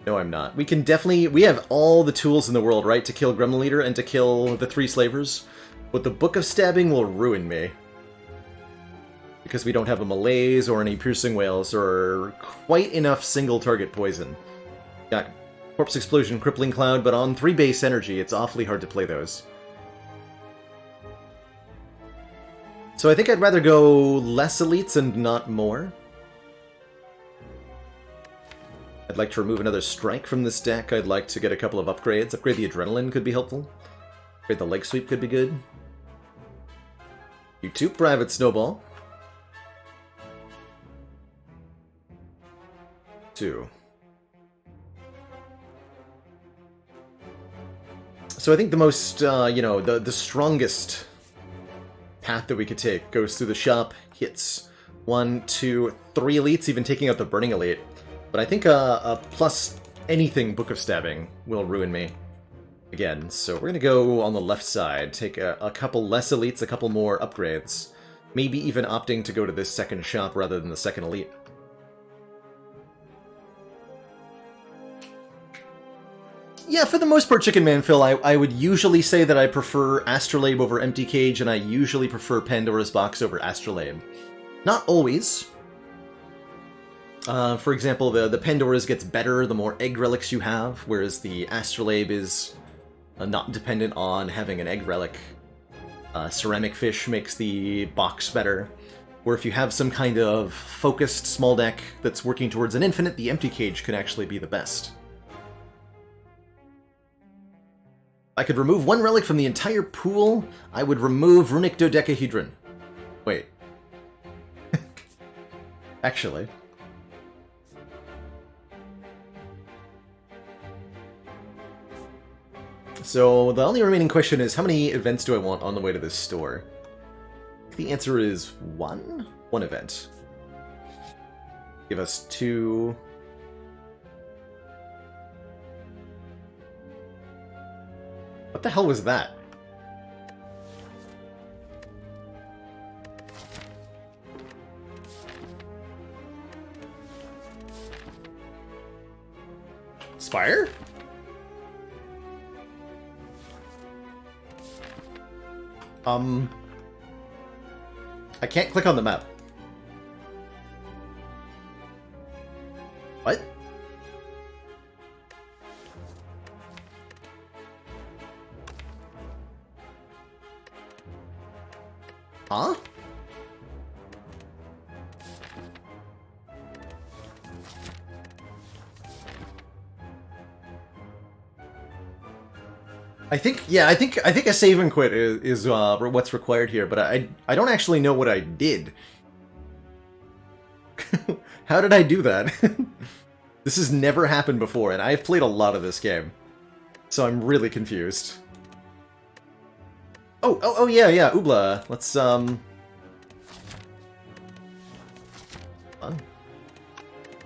No, I'm not. We can definitely... We have all the tools in the world, right? To kill Gremlin Leader and to kill the 3 slavers. But the Book of Stabbing will ruin me. Because we don't have a malaise or any piercing wails or quite enough single target poison. Got Corpse Explosion, Crippling Cloud, but on 3 base energy, it's awfully hard to play those. So I think I'd rather go less elites and not more. I'd like to remove another strike from this deck. I'd like to get a couple of upgrades. Upgrade the Adrenaline could be helpful. Upgrade the Leg Sweep could be good. YouTube Private Snowball. 2. So I think the most, you know, the strongest path that we could take goes through the shop, hits 1, 2, 3 elites, even taking out the Burning Elite. But I think a plus anything Book of Stabbing will ruin me again. So we're going to go on the left side, take a couple less elites, a couple more upgrades. Maybe even opting to go to this second shop rather than the second elite. Yeah, for the most part, Chicken Man Phil, I would usually say that I prefer Astrolabe over Empty Cage, and I usually prefer Pandora's Box over Astrolabe. Not always. For example, the Pandora's gets better the more egg relics you have, whereas the Astrolabe is not dependent on having an egg relic. Ceramic Fish makes the box better. Or if you have some kind of focused small deck that's working towards an infinite, the Empty Cage can actually be the best. I could remove 1 relic from the entire pool, I would remove Runic Dodecahedron. Wait. Actually. So, the only remaining question is, how many events do I want on the way to this store? The answer is 1? 1 event. Give us 2... What the hell was that? Spire? I can't click on the map. What? Huh? I think, yeah, I think a save and quit is what's required here, but I don't actually know what I did. How did I do that? This has never happened before, and I've played a lot of this game, so I'm really confused. Oh, yeah, Oobla. Let's,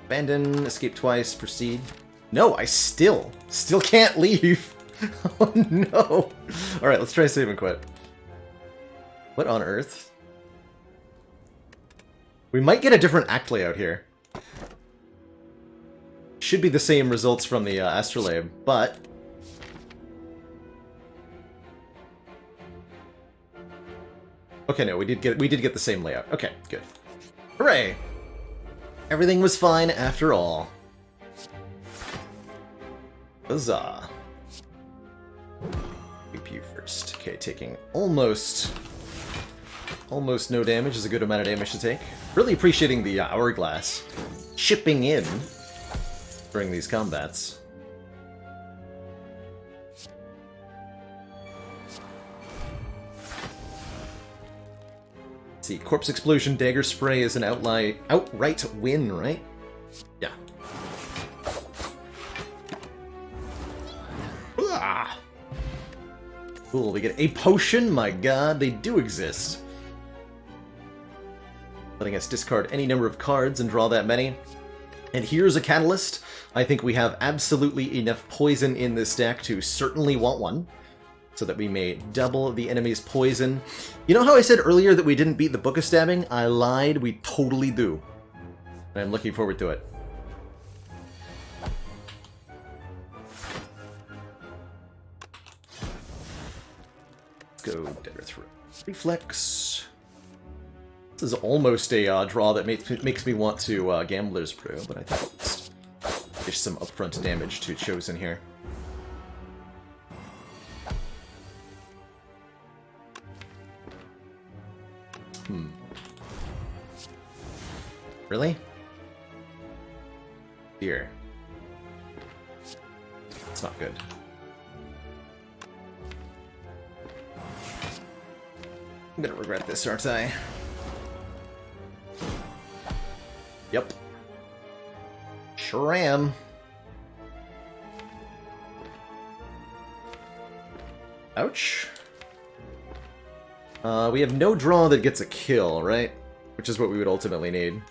abandon, escape twice, proceed. No, I still can't leave. Oh no. Alright, let's try save and quit. What on earth? We might get a different act layout here. Should be the same results from the Astrolabe, but... Okay, no, we did get the same layout. Okay, good. Hooray! Everything was fine after all. Huzzah. You first. Okay, taking almost no damage is a good amount of damage to take. Really appreciating the hourglass chipping in during these combats. Let's see, Corpse Explosion, Dagger Spray is an outright win, right? Yeah. Ah! Cool, we get a potion? My god, they do exist. Letting us discard any number of cards and draw that many. And here's a catalyst. I think we have absolutely enough poison in this deck to certainly want one, so that we may double the enemy's poison. You know how I said earlier that we didn't beat the Book of Stabbing? I lied, we totally do. And I'm looking forward to it. Let's go Dagger Throw. Reflex. This is almost a draw that makes me want to Gambler's Brew, but I think I'll just dish some upfront damage to Chosen here. Really? Here. It's not good. I'm gonna regret this, aren't I? Yep. Sure am. Ouch. We have no draw that gets a kill, right? Which is what we would ultimately need.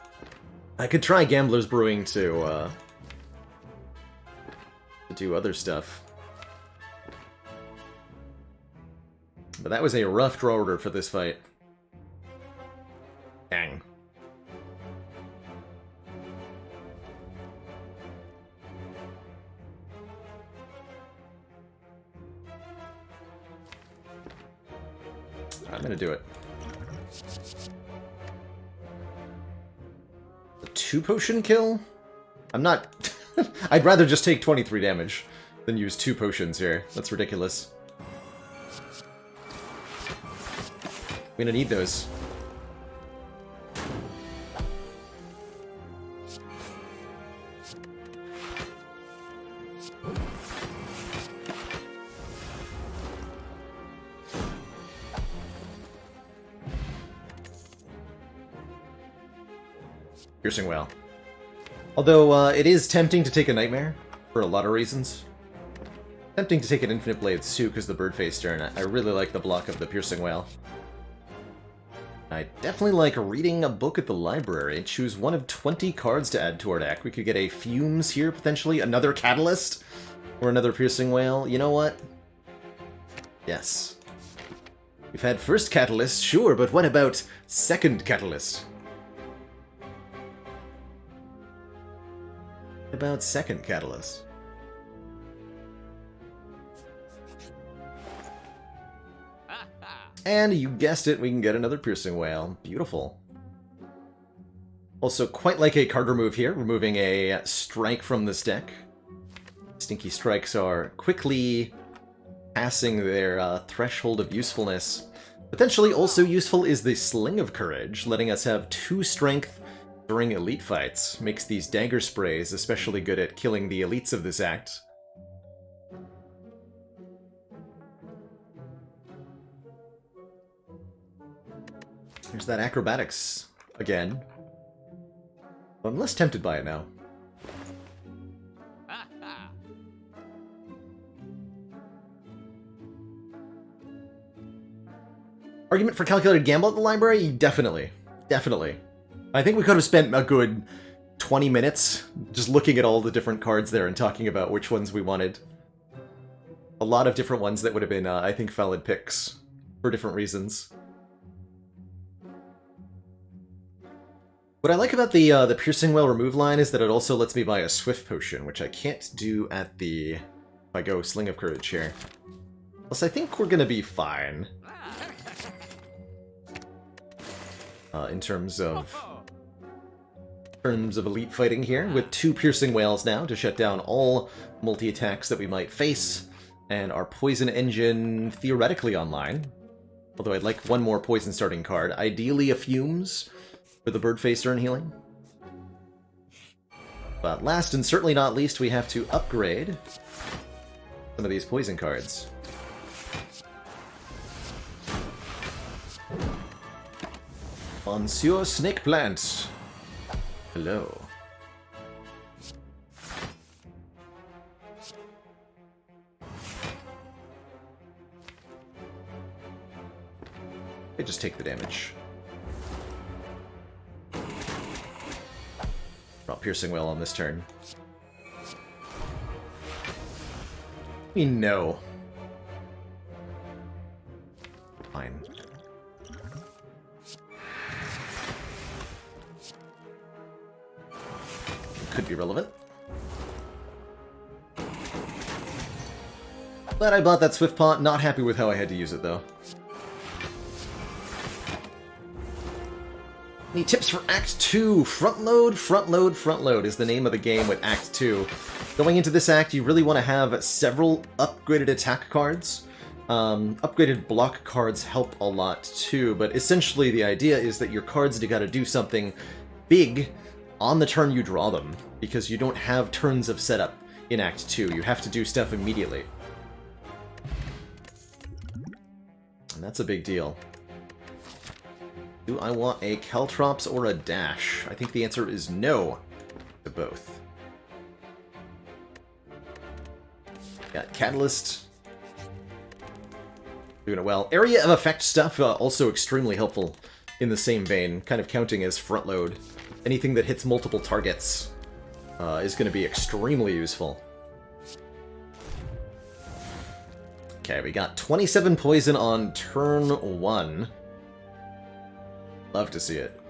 I could try Gambler's Brewing to do other stuff. But that was a rough draw order for this fight. Dang. I'm gonna do it. A 2-potion kill? I'm not... I'd rather just take 23 damage than use 2 potions here. That's ridiculous. We're gonna need those. Piercing Wail. Although, it is tempting to take a Nightmare, for a lot of reasons. Tempting to take an Infinite Blades too, because the Birdface turn. I really like the block of the Piercing Wail. I definitely like reading a book at the library. Choose one of 20 cards to add to our deck. We could get a Fumes here, potentially. Another Catalyst? Or another Piercing Wail. You know what? Yes. We've had first Catalyst, sure, but what about second Catalyst? What about second Catalyst? And you guessed it, we can get another Piercing Wail. Beautiful. Also, quite like a card remove here, removing a strike from this deck. Stinky Strikes are quickly passing their threshold of usefulness. Potentially also useful is the Sling of Courage, letting us have 2 strength during elite fights. Makes these Dagger Sprays especially good at killing the elites of this act. There's that acrobatics again. I'm less tempted by it now. Argument for calculated gamble at the library? Definitely. Definitely. I think we could have spent a good 20 minutes just looking at all the different cards there and talking about which ones we wanted. A lot of different ones that would have been, I think, valid picks for different reasons. What I like about the Piercing Well remove line is that it also lets me buy a Swift Potion, which I can't do at the... if I go Sling of Courage here. Plus, I think we're gonna be fine. In terms of elite fighting here, with 2 Piercing Whales now to shut down all multi-attacks that we might face, and our Poison Engine theoretically online. Although I'd like one more Poison starting card. Ideally a Fumes for the Birdface Urn Healing. But last and certainly not least, we have to upgrade some of these Poison cards. Monsieur Snake Plant. Hello. I just take the damage. Not Piercing Well on this turn. We know. Fine. Could be relevant. But I bought that Swift Pot, not happy with how I had to use it though. Any tips for Act 2? Front load, front load, front load is the name of the game with Act 2. Going into this act, you really want to have several upgraded attack cards. Upgraded block cards help a lot too, but essentially the idea is that your cards gotta do something big on the turn you draw them, because you don't have turns of setup in Act 2. You have to do stuff immediately. And that's a big deal. Do I want a Caltrops or a Dash? I think the answer is no to both. Got Catalyst. Doing it well. Area of Effect stuff, also extremely helpful in the same vein, kind of counting as front load. Anything that hits multiple targets is going to be extremely useful. Okay, we got 27 poison on turn 1. Love to see it.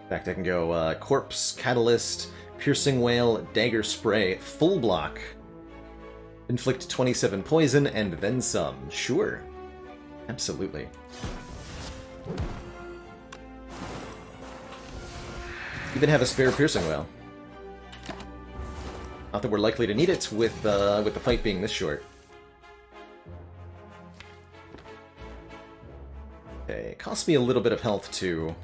In fact, I can go Corpse, Catalyst, Piercing Whale, Dagger Spray, full block. Inflict 27 poison, and then some. Sure. Absolutely. Even have a spare Piercing Whale. Not that we're likely to need it with the fight being this short. Okay, it costs me a little bit of health too.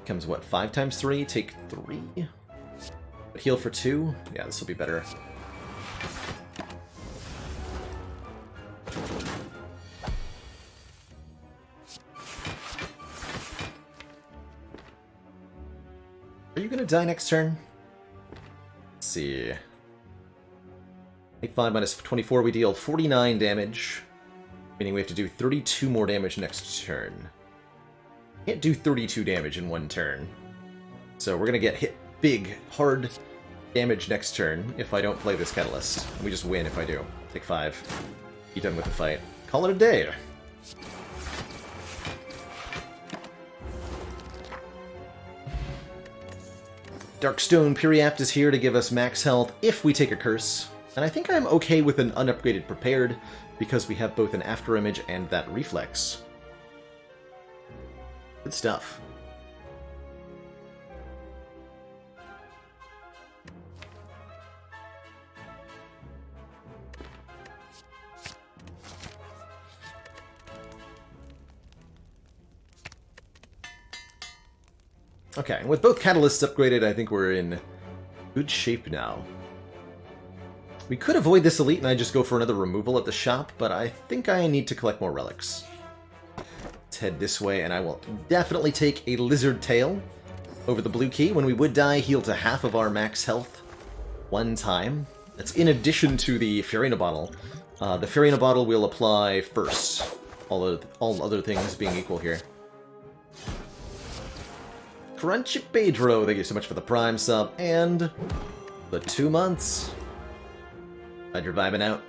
Becomes what, 5 times 3? Take 3? But heal for 2? Yeah, this will be better. Are you gonna die next turn? Let's see. 85 minus 24, we deal 49 damage. Meaning we have to do 32 more damage next turn. Can't do 32 damage in one turn. So we're gonna get hit big, hard damage next turn if I don't play this Catalyst. We just win if I do. Take 5. Be done with the fight. Call it a day. Darkstone Periapt is here to give us max health if we take a curse. And I think I'm okay with an unupgraded Prepared, because we have both an After Image and that Reflex. Good stuff. Okay, with both Catalysts upgraded, I think we're in good shape now. We could avoid this elite and I just go for another removal at the shop, but I think I need to collect more relics. head this way, and I will definitely take a Lizard Tail over the blue key. When we would die, heal to half of our max health one time. That's in addition to the Farina Bottle. The Farina Bottle will apply first, all other things being equal here. Crunchy Pedro, thank you so much for the Prime sub, and the 2 months. Glad you're vibing out.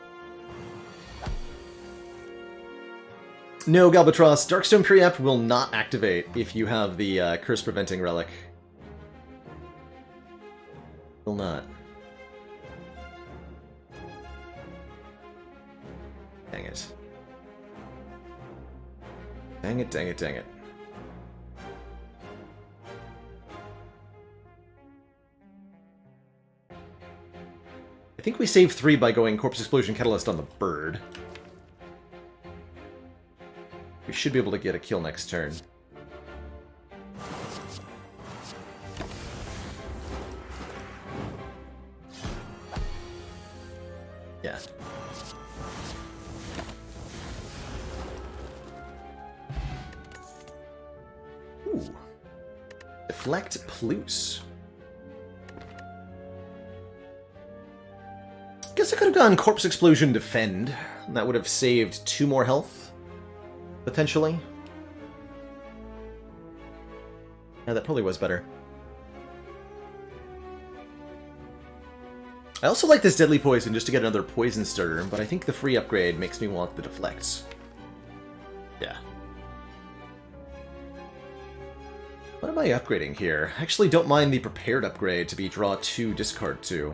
No, Galbatros, Darkstone Preempt will not activate if you have the Curse Preventing Relic. Will not. Dang it. Dang it, dang it, dang it. I think we saved 3 by going Corpse Explosion Catalyst on the bird. We should be able to get a kill next turn. Yeah. Ooh. Deflect Plus. Guess I could have gone Corpse Explosion Defend. That would have saved 2 more health. Potentially. Yeah, that probably was better. I also like this Deadly Poison just to get another Poison starter, but I think the free upgrade makes me want the Deflects. Yeah. What am I upgrading here? I actually don't mind the Prepared upgrade to be draw 2, discard 2.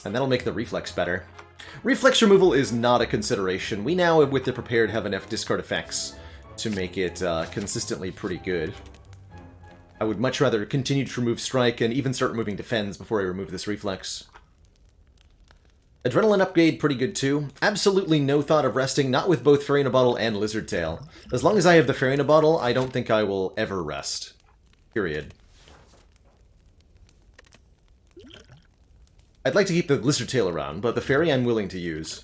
And that'll make the Reflex better. Reflex removal is not a consideration. We now, with the Prepared, have enough discard effects to make it consistently pretty good. I would much rather continue to remove Strike and even start removing Defense before I remove this Reflex. Adrenaline upgrade, pretty good too. Absolutely no thought of resting, not with both Farina Bottle and Lizard Tail. As long as I have the Farina Bottle, I don't think I will ever rest. Period. I'd like to keep the Lizard Tail around, but the Fairy I'm willing to use.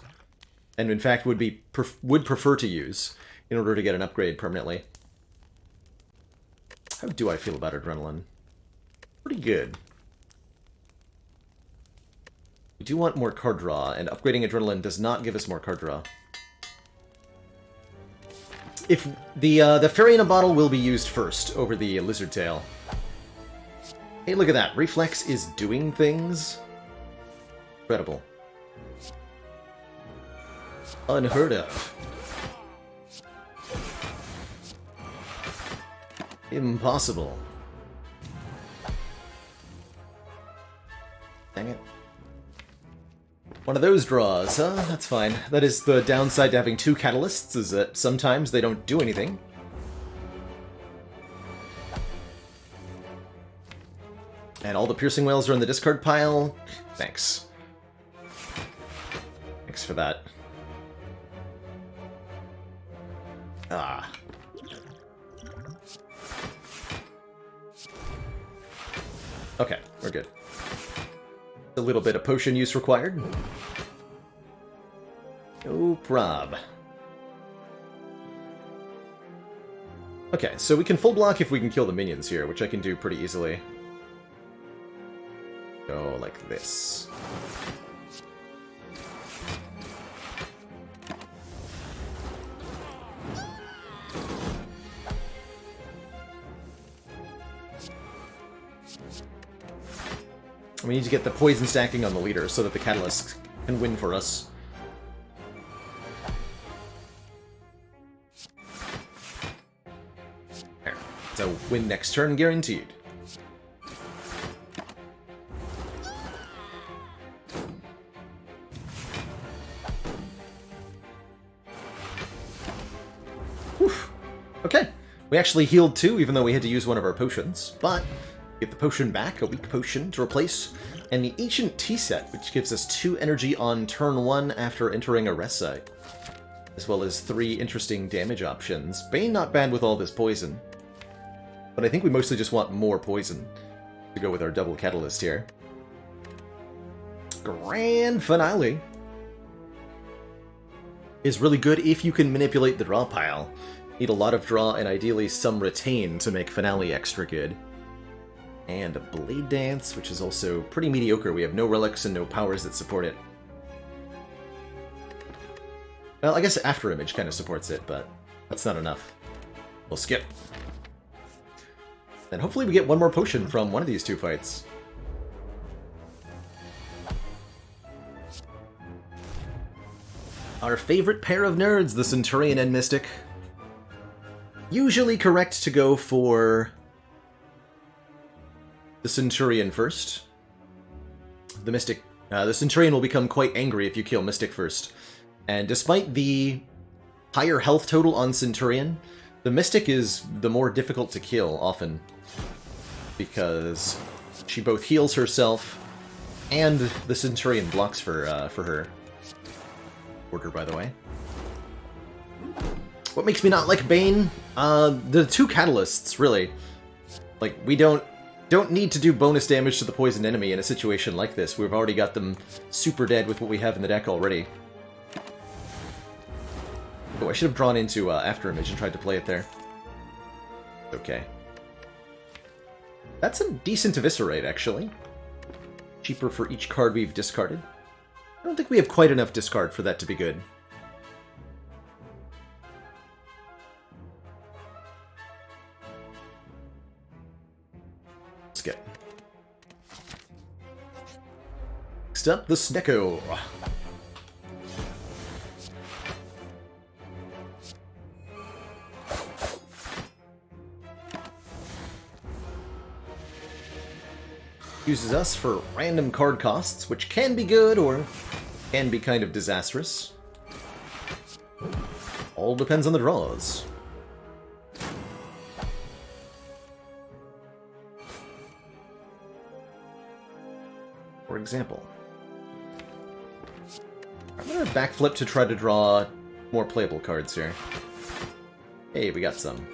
And in fact would prefer to use in order to get an upgrade permanently. How do I feel about Adrenaline? Pretty good. We do want more card draw, and upgrading Adrenaline does not give us more card draw. If the Farina Bottle will be used first over the Lizard Tail. Hey, look at that. Reflex is doing things. Incredible. Unheard of. Impossible. Dang it. One of those draws, huh? That's fine. That is the downside to having 2 catalysts, is that sometimes they don't do anything. And all the Piercing Whales are in the discard pile. Thanks. Thanks for that. Ah. Okay, we're good. A little bit of potion use required. No prob. Okay, so we can full block if we can kill the minions here, which I can do pretty easily. Go like this. We need to get the poison stacking on the leader so that the catalyst can win for us. There. So win next turn guaranteed. Whew. Okay. We actually healed 2, even though we had to use one of our potions, but get the potion back, a weak potion to replace, and the Ancient Tea Set, which gives us 2 energy on turn 1 after entering a rest site, as well as 3 interesting damage options. Bane not bad with all this poison, but I think we mostly just want more poison to go with our double catalyst here. Grand finale. is really good if you can manipulate the draw pile. Need a lot of draw and ideally some retain to make Finale extra good. And a Blade Dance, which is also pretty mediocre. We have no relics and no powers that support it. Well, I guess After Image kind of supports it, but that's not enough. We'll skip. Then hopefully we get one more potion from one of these two fights. Our favorite pair of nerds, the Centurion and Mystic. Usually correct to go for the Centurion first. The Centurion will become quite angry if you kill Mystic first. And despite the higher health total on Centurion, the Mystic is the more difficult to kill often. Because she both heals herself and the Centurion blocks for her. Order, by the way. What makes me not like Bane? The two catalysts, really. Like, we don't need to do bonus damage to the poisoned enemy in a situation like this. We've already got them super dead with what we have in the deck already. Oh, I should have drawn into After Image and tried to play it there. Okay. That's a decent Eviscerate, actually. Cheaper for each card we've discarded. I don't think we have quite enough discard for that to be good. Skip. Next up, the Snecko. Uses us for random card costs, which can be good or can be kind of disastrous. All depends on the draws. For example, I'm gonna backflip to try to draw more playable cards here. Hey, we got some.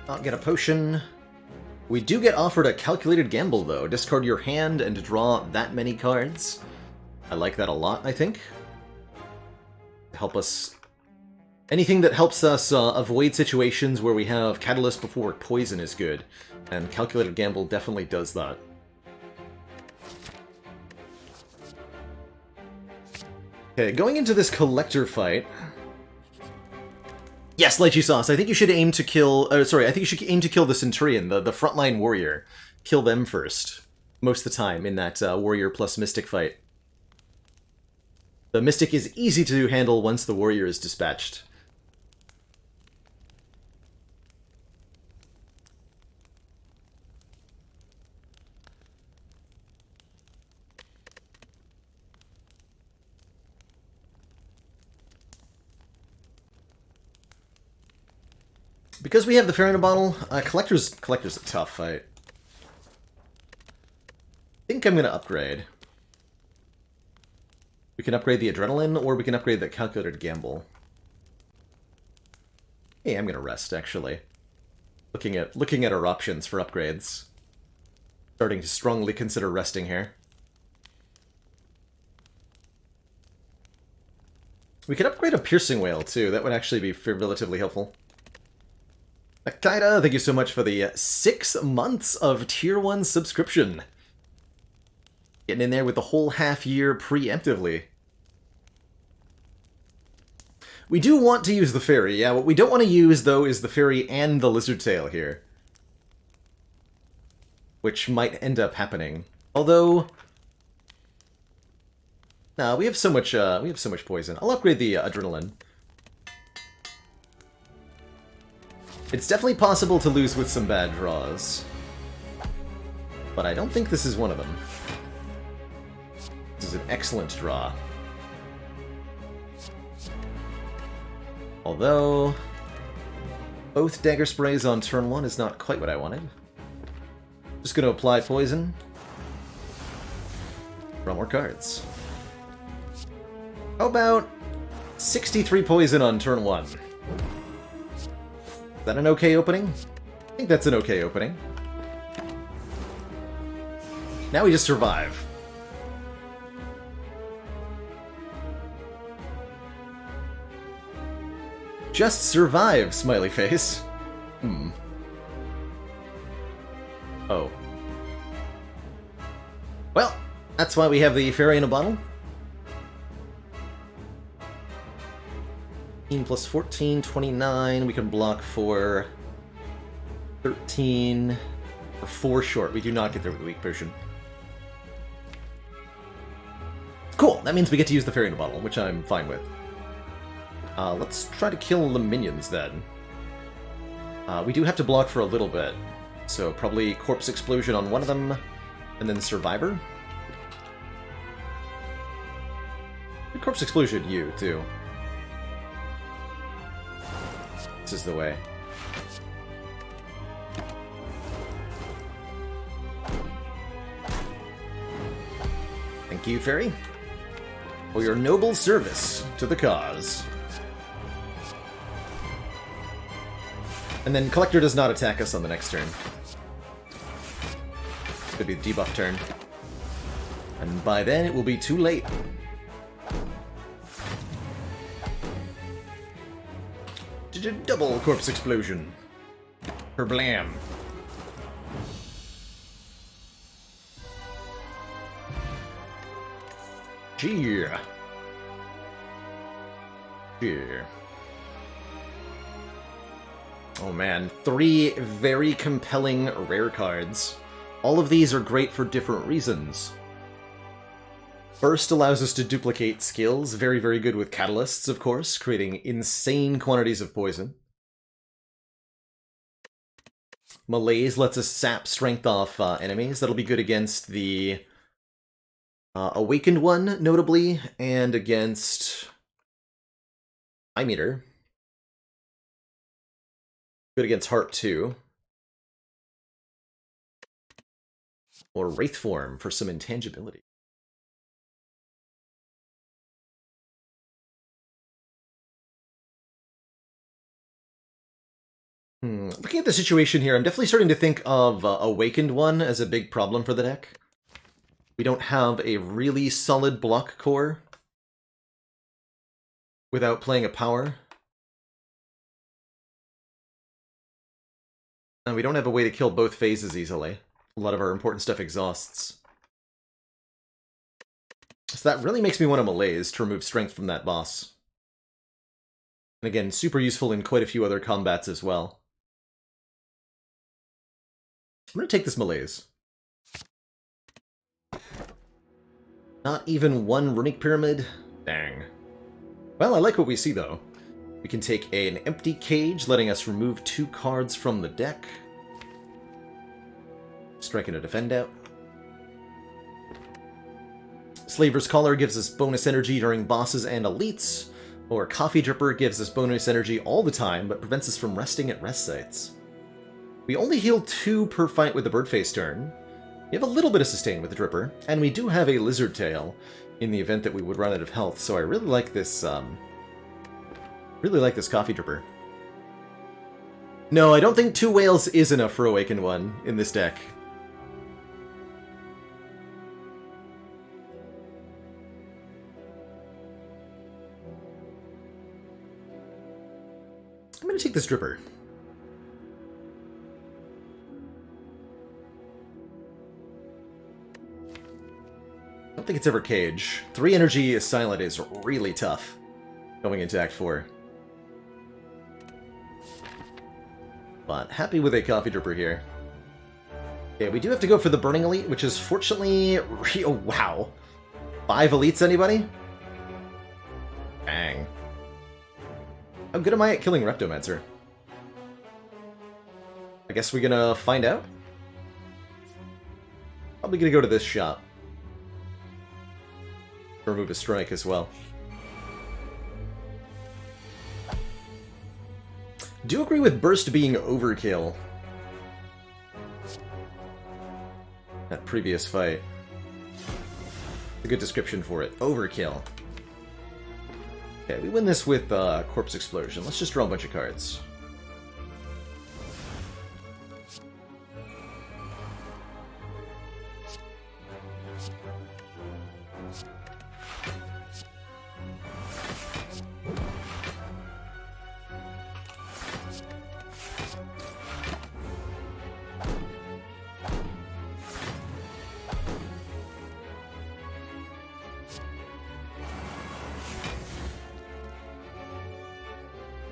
Not get a potion. We do get offered a calculated gamble, though. Discard your hand and draw that many cards. I like that a lot, I think. Help us... Anything that helps us avoid situations where we have Catalyst before Poison is good. And Calculated Gamble definitely does that. Okay, going into this Collector fight... Yes, Lychee Sauce, I think you should aim to kill... I think you should aim to kill the Centurion, the frontline warrior. Kill them first. Most of the time in that warrior plus Mystic fight. The Mystic is easy to handle once the warrior is dispatched. Because we have the Fairy in a Bottle, Collector's a tough fight. I think I'm going to upgrade. We can upgrade the Adrenaline, or we can upgrade the Calculated Gamble. Hey, I'm going to rest, actually. Looking at our options for upgrades. Starting to strongly consider resting here. We could upgrade a Piercing Whale, too. That would actually be relatively helpful. Akaida, thank you so much for the 6 months of Tier 1 subscription. Getting in there with the whole half year preemptively. We do want to use the Fairy, yeah. What we don't want to use, though, is the Fairy and the Lizard Tail here. Which might end up happening. Although... Nah, we have so much poison. I'll upgrade the Adrenaline. It's definitely possible to lose with some bad draws. But I don't think this is one of them. This is an excellent draw. Although... both Dagger Sprays on turn 1 is not quite what I wanted. Just gonna apply poison. Draw more cards. How about 63 poison on turn 1? Is that an okay opening? I think that's an okay opening. Now we just survive. Just survive, smiley face. Oh. Well, that's why we have the fairy in a bottle. 15 plus 14, 29. We can block for 13 or 4 short. We do not get there with the weak potion. Cool, that means we get to use the fairy in a bottle, which I'm fine with. Let's try to kill the minions then. We do have to block for a little bit, so probably Corpse Explosion on one of them, and then Survivor. Corpse Explosion, you, too. This is the way. Thank you, Fairy, for your noble service to the cause. And then Collector does not attack us on the next turn. Could be the debuff turn. And by then it will be too late. Double Corpse Explosion. Herblam. Cheer. Cheer. Oh man, 3 very compelling rare cards. All of these are great for different reasons. First allows us to duplicate skills, very, very good with catalysts, of course, creating insane quantities of poison. Malaise lets us sap strength off enemies. That'll be good against the Awakened one, notably, and against Eye Meter. Good against Heart 2. Or Wraith Form for some intangibility. Looking at the situation here, I'm definitely starting to think of Awakened one as a big problem for the deck. We don't have a really solid block core without playing a power. And we don't have a way to kill both phases easily. A lot of our important stuff exhausts. So that really makes me want to Malaise to remove strength from that boss. And again, super useful in quite a few other combats as well. I'm going to take this Malaise. Not even one Runic Pyramid? Dang. Well, I like what we see, though. We can take an empty cage, letting us remove 2 cards from the deck. Strike and a defend out. Slaver's Collar gives us bonus energy during bosses and elites, or Coffee Dripper gives us bonus energy all the time, but prevents us from resting at rest sites. We only heal 2 per fight with the Birdface turn. We have a little bit of sustain with the Dripper, and we do have a Lizard Tail in the event that we would run out of health, so I really like this, Coffee Dripper. No, I don't think 2 Whales is enough for Awakened one in this deck. I'm going to take this Dripper. I don't think it's ever Cage. 3 energy silent is really tough going into Act 4. But happy with a Coffee Dripper here. Okay, we do have to go for the Burning Elite, which is fortunately... Oh, wow. 5 elites, anybody? Bang. How good am I at killing Reptomancer? I guess we're gonna find out? Probably gonna go to this shop. Remove a strike as well. Do agree with Burst being overkill. That previous fight. A good description for it. Overkill. Okay, we win this with Corpse Explosion. Let's just draw a bunch of cards.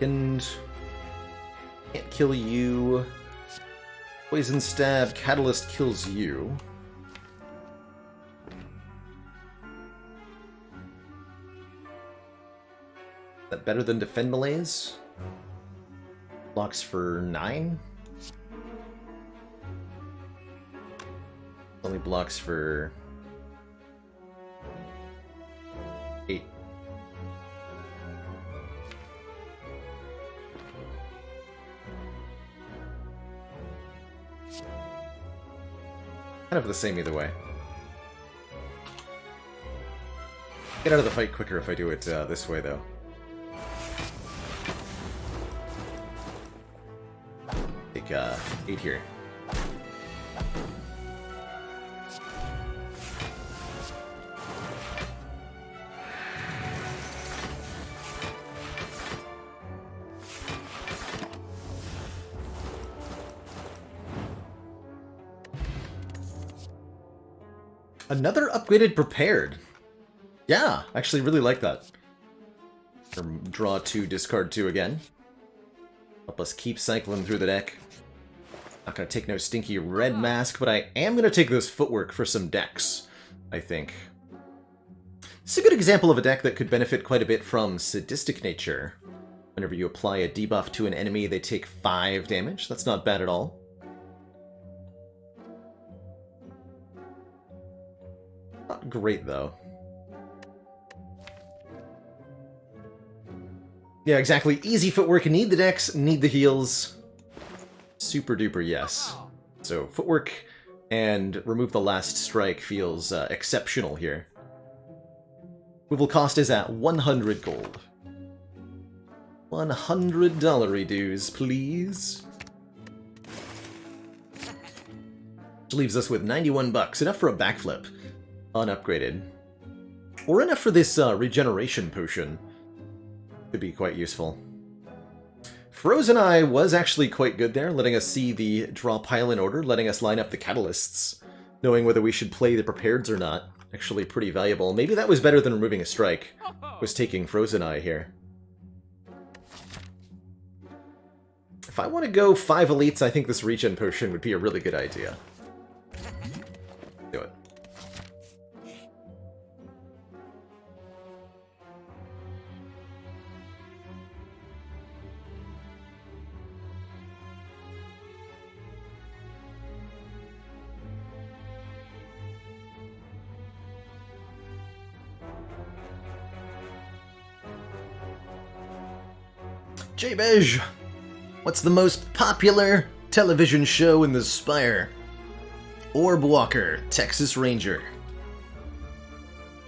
second. Can't kill you. Poison Stab, Catalyst kills you. Is that better than Defend Malaise? Blocks for 9? Only blocks for 8. Kind of the same either way. Get out of the fight quicker if I do it this way, though. Take 8 here. Another upgraded Prepared. Yeah, actually really like that. Draw 2, discard 2 again. Help us keep cycling through the deck. Not gonna take no stinky red mask, but I am gonna take this Footwork for some decks, I think. This is a good example of a deck that could benefit quite a bit from Sadistic Nature. Whenever you apply a debuff to an enemy, they take 5 damage. That's not bad at all. Not great, though. Yeah, exactly. Easy Footwork. Need the decks, need the heals. Super duper yes. So, Footwork and remove the last strike feels exceptional here. Removal cost is at 100 gold. $100 dues, please. Which leaves us with 91 bucks. Enough for a backflip. Unupgraded. Or enough for this regeneration potion. Could be quite useful. Frozen Eye was actually quite good there, letting us see the draw pile in order, letting us line up the catalysts, knowing whether we should play the prepareds or not. Actually pretty valuable. Maybe that was better than removing a strike, was taking Frozen Eye here. If I want to go 5 elites, I think this regen potion would be a really good idea. Do it. J-Beige! What's the most popular television show in the Spire? Orb Walker, Texas Ranger.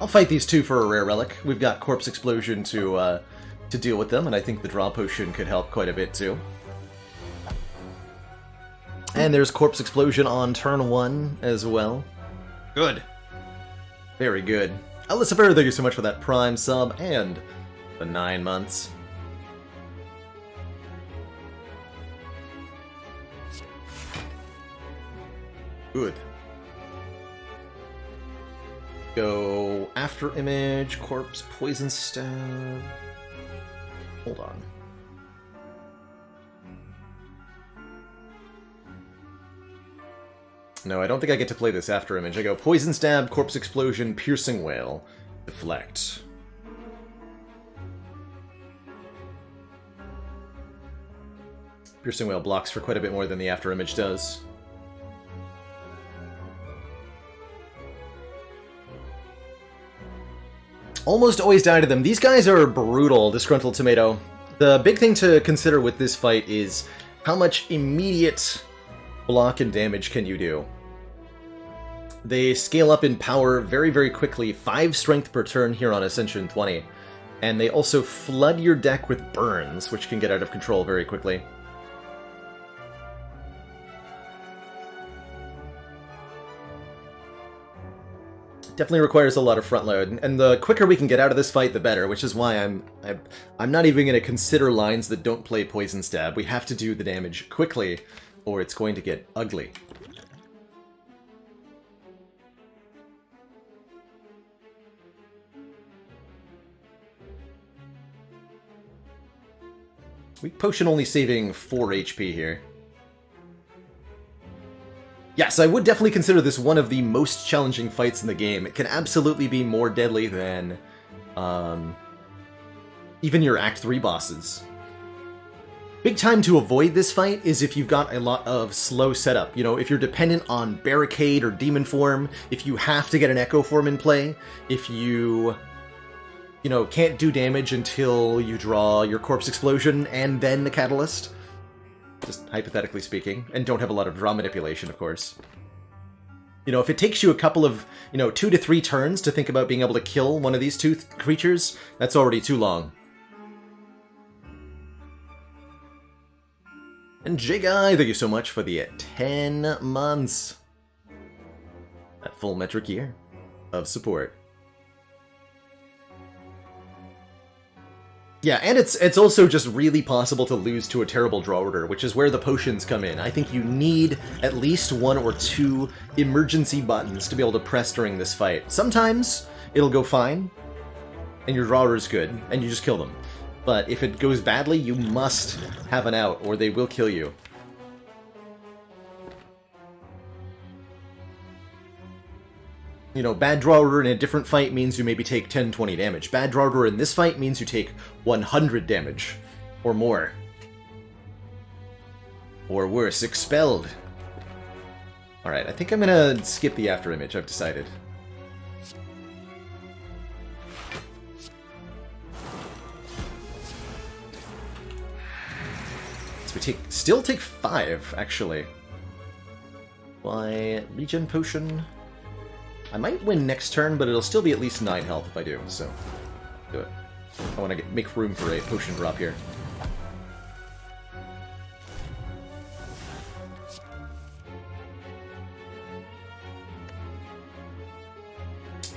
I'll fight these two for a rare relic. We've got Corpse Explosion to deal with them, and I think the draw potion could help quite a bit too. And there's Corpse Explosion on turn 1 as well. Good. Very good. Alyssa Fair, thank you so much for that Prime sub and the 9 months. Good. Go After Image, Corpse, Poison Stab. Hold on. No, I don't think I get to play this After Image. I go Poison Stab, Corpse Explosion, Piercing Wail, Deflect. Piercing Wail blocks for quite a bit more than the After Image does. Almost always die to them. These guys are brutal, Disgruntled Tomato. The big thing to consider with this fight is how much immediate block and damage can you do. They scale up in power very, very quickly. 5 strength per turn here on Ascension 20. And they also flood your deck with burns, which can get out of control very quickly. Definitely requires a lot of front load, and the quicker we can get out of this fight, the better, which is why I'm not even going to consider lines that don't play Poison Stab. We have to do the damage quickly, or it's going to get ugly. Weak potion only saving 4 HP here. Yes, I would definitely consider this one of the most challenging fights in the game. It can absolutely be more deadly than even your Act 3 bosses. Big time to avoid this fight is if you've got a lot of slow setup. You know, if you're dependent on Barricade or Demon Form, if you have to get an Echo Form in play, if you can't do damage until you draw your Corpse Explosion and then the Catalyst, just hypothetically speaking, and don't have a lot of draw manipulation, of course. You know, if it takes you a couple of, 2 to 3 turns to think about being able to kill one of these two creatures, that's already too long. And J-Guy, thank you so much for the 10 months. That full metric year of support. Yeah, and it's also just really possible to lose to a terrible draw order, which is where the potions come in. I think you need at least 1 or 2 emergency buttons to be able to press during this fight. Sometimes it'll go fine, and your draw order is good, and you just kill them. But if it goes badly, you must have an out, or they will kill you. You know, bad draw order in a different fight means you maybe take 10-20 damage. Bad draw order in this fight means you take 100 damage. Or more. Or worse, expelled. Alright, I think I'm gonna skip the after image, I've decided. So we still take 5, actually. By regen potion. I might win next turn, but it'll still be at least 9 health if I do, so do it. I want to make room for a potion drop here.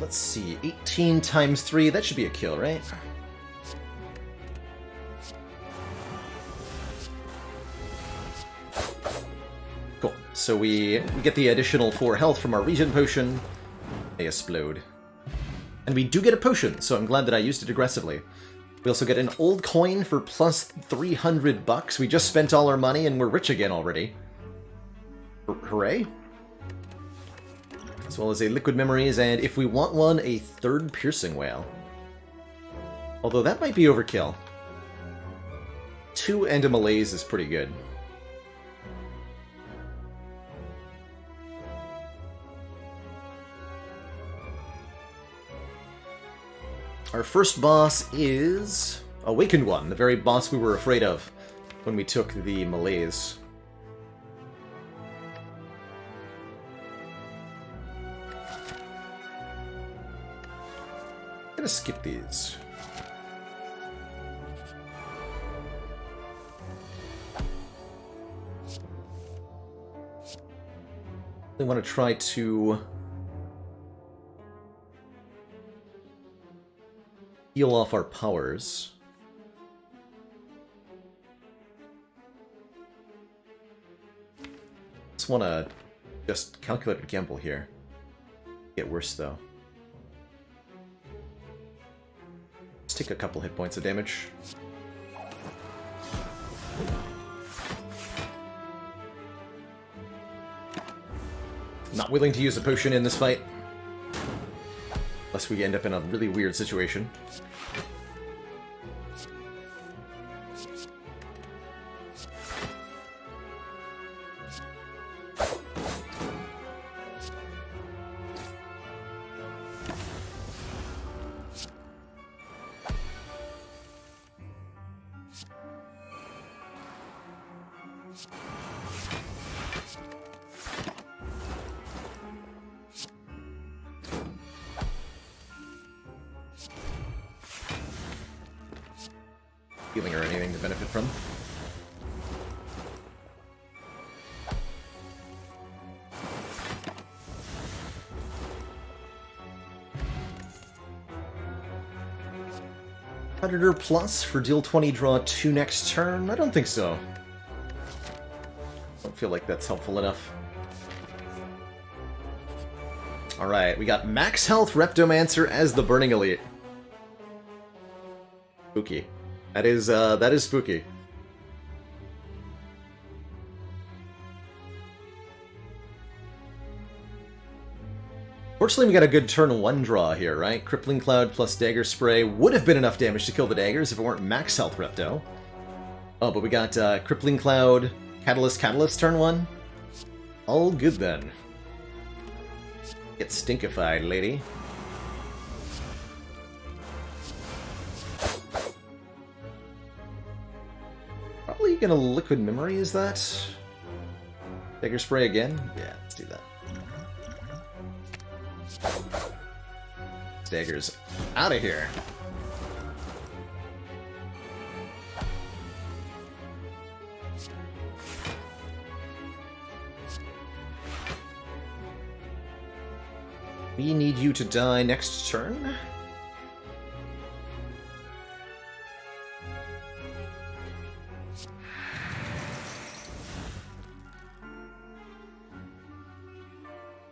Let's see, 18 times 3, that should be a kill, right? Cool, so we get the additional 4 health from our regen potion. They explode. And we do get a potion, so I'm glad that I used it aggressively. We also get an old coin for plus 300 bucks. We just spent all our money and we're rich again already. Hooray. As well as a liquid memories, and if we want one, a 3rd piercing whale. Although that might be overkill. 2 and a malaise is pretty good. Our first boss is Awakened One, the very boss we were afraid of when we took the malaise. I'm gonna skip these. I want to try to heal off our powers. Just want to just calculate a gamble here. Get worse though. Let's take a couple hit points of damage. Not willing to use a potion in this fight. Unless we end up in a really weird situation. Healing or anything to benefit from. Predator Plus for deal 20, draw 2 next turn? I don't think so. Don't feel like that's helpful enough. Alright, we got Max Health Reptomancer as the Burning Elite. Spooky. That is spooky. Fortunately, we got a good turn 1 draw here, right? Crippling Cloud plus Dagger Spray would have been enough damage to kill the daggers if it weren't max health Repto. Oh, but we got Crippling Cloud, Catalyst turn 1. All good then. Get stinkified, lady. Probably gonna Liquid Memory, is that? Dagger Spray again? Yeah, let's do that. Daggers out of here. We need you to die next turn.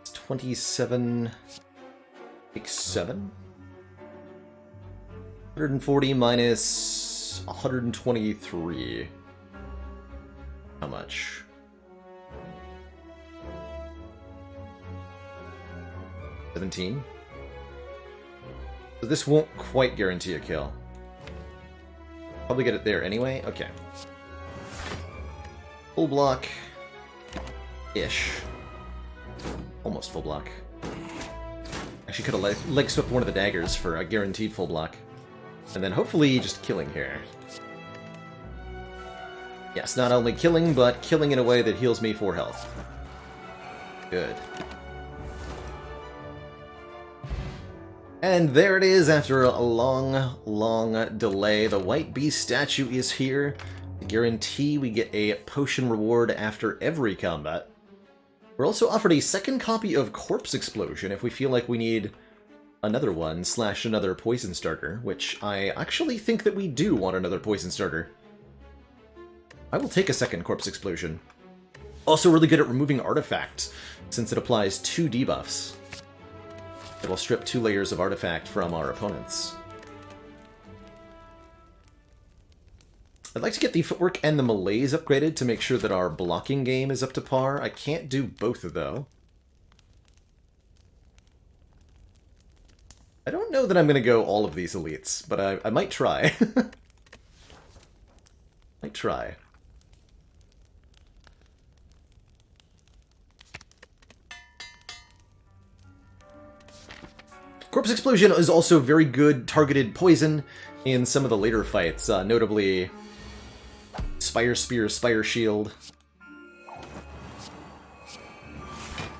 It's 27. 7? 140 minus 123. How much? 17? So this won't quite guarantee a kill. Probably get it there anyway? Okay. Full block. Ish. Almost full block. Actually could have leg swept one of the daggers for a guaranteed full block. And then hopefully just killing here. Yes, not only killing, but killing in a way that heals me 4 health. Good. And there it is, after a long, long delay. The White Beast statue is here. To guarantee we get a potion reward after every combat. We're also offered a second copy of Corpse Explosion if we feel like we need another one, / another poison starter, which I actually think that we do want another poison starter. I will take a second Corpse Explosion. Also really good at removing Artifact, since it applies 2 debuffs. It will strip 2 layers of Artifact from our opponents. I'd like to get the Footwork and the Malaise upgraded to make sure that our blocking game is up to par. I can't do both, though. I don't know that I'm going to go all of these elites, but I might try. Might try. Corpse Explosion is also very good targeted poison in some of the later fights, notably Spire Spear, Spire Shield.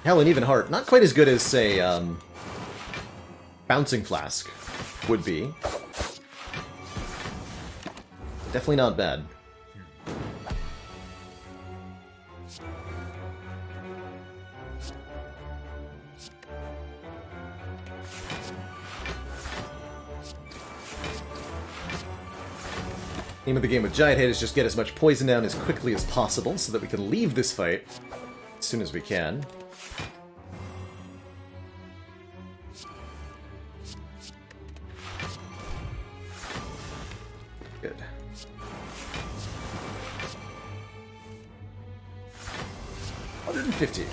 Hell, and even Heart. Not quite as good as, say, Bouncing Flask would be. Definitely not bad. Name of the game with Giant Head is just get as much poison down as quickly as possible so that we can leave this fight as soon as we can. Good. $150.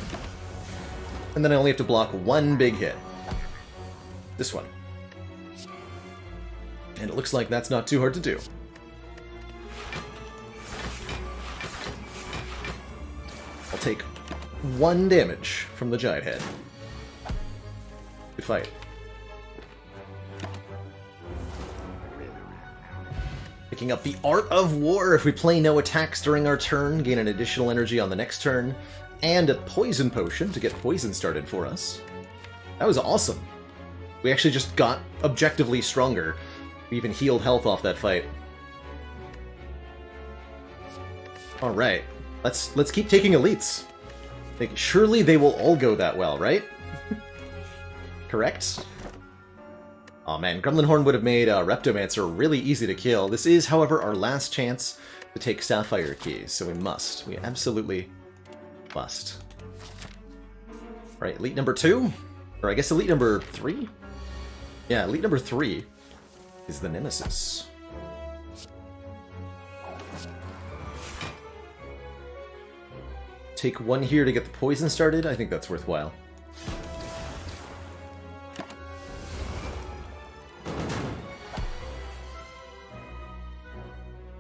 And then I only have to block 1 big hit. This one. And it looks like that's not too hard to do. I'll take 1 damage from the Giant Head. Good fight. Picking up the Art of War. If we play no attacks during our turn, gain an additional energy on the next turn, and a poison potion to get poison started for us. That was awesome. We actually just got objectively stronger. We even healed health off that fight. Alright. Let's keep taking elites. Like, surely they will all go that well, right? Correct? Aw man, Gremlin Horn would have made Reptomancer really easy to kill. This is, however, our last chance to take Sapphire Keys, so we must. We absolutely must. Alright, elite number 2? Or I guess elite number 3? Yeah, elite number 3 is the Nemesis. Take 1 here to get the poison started. I think that's worthwhile.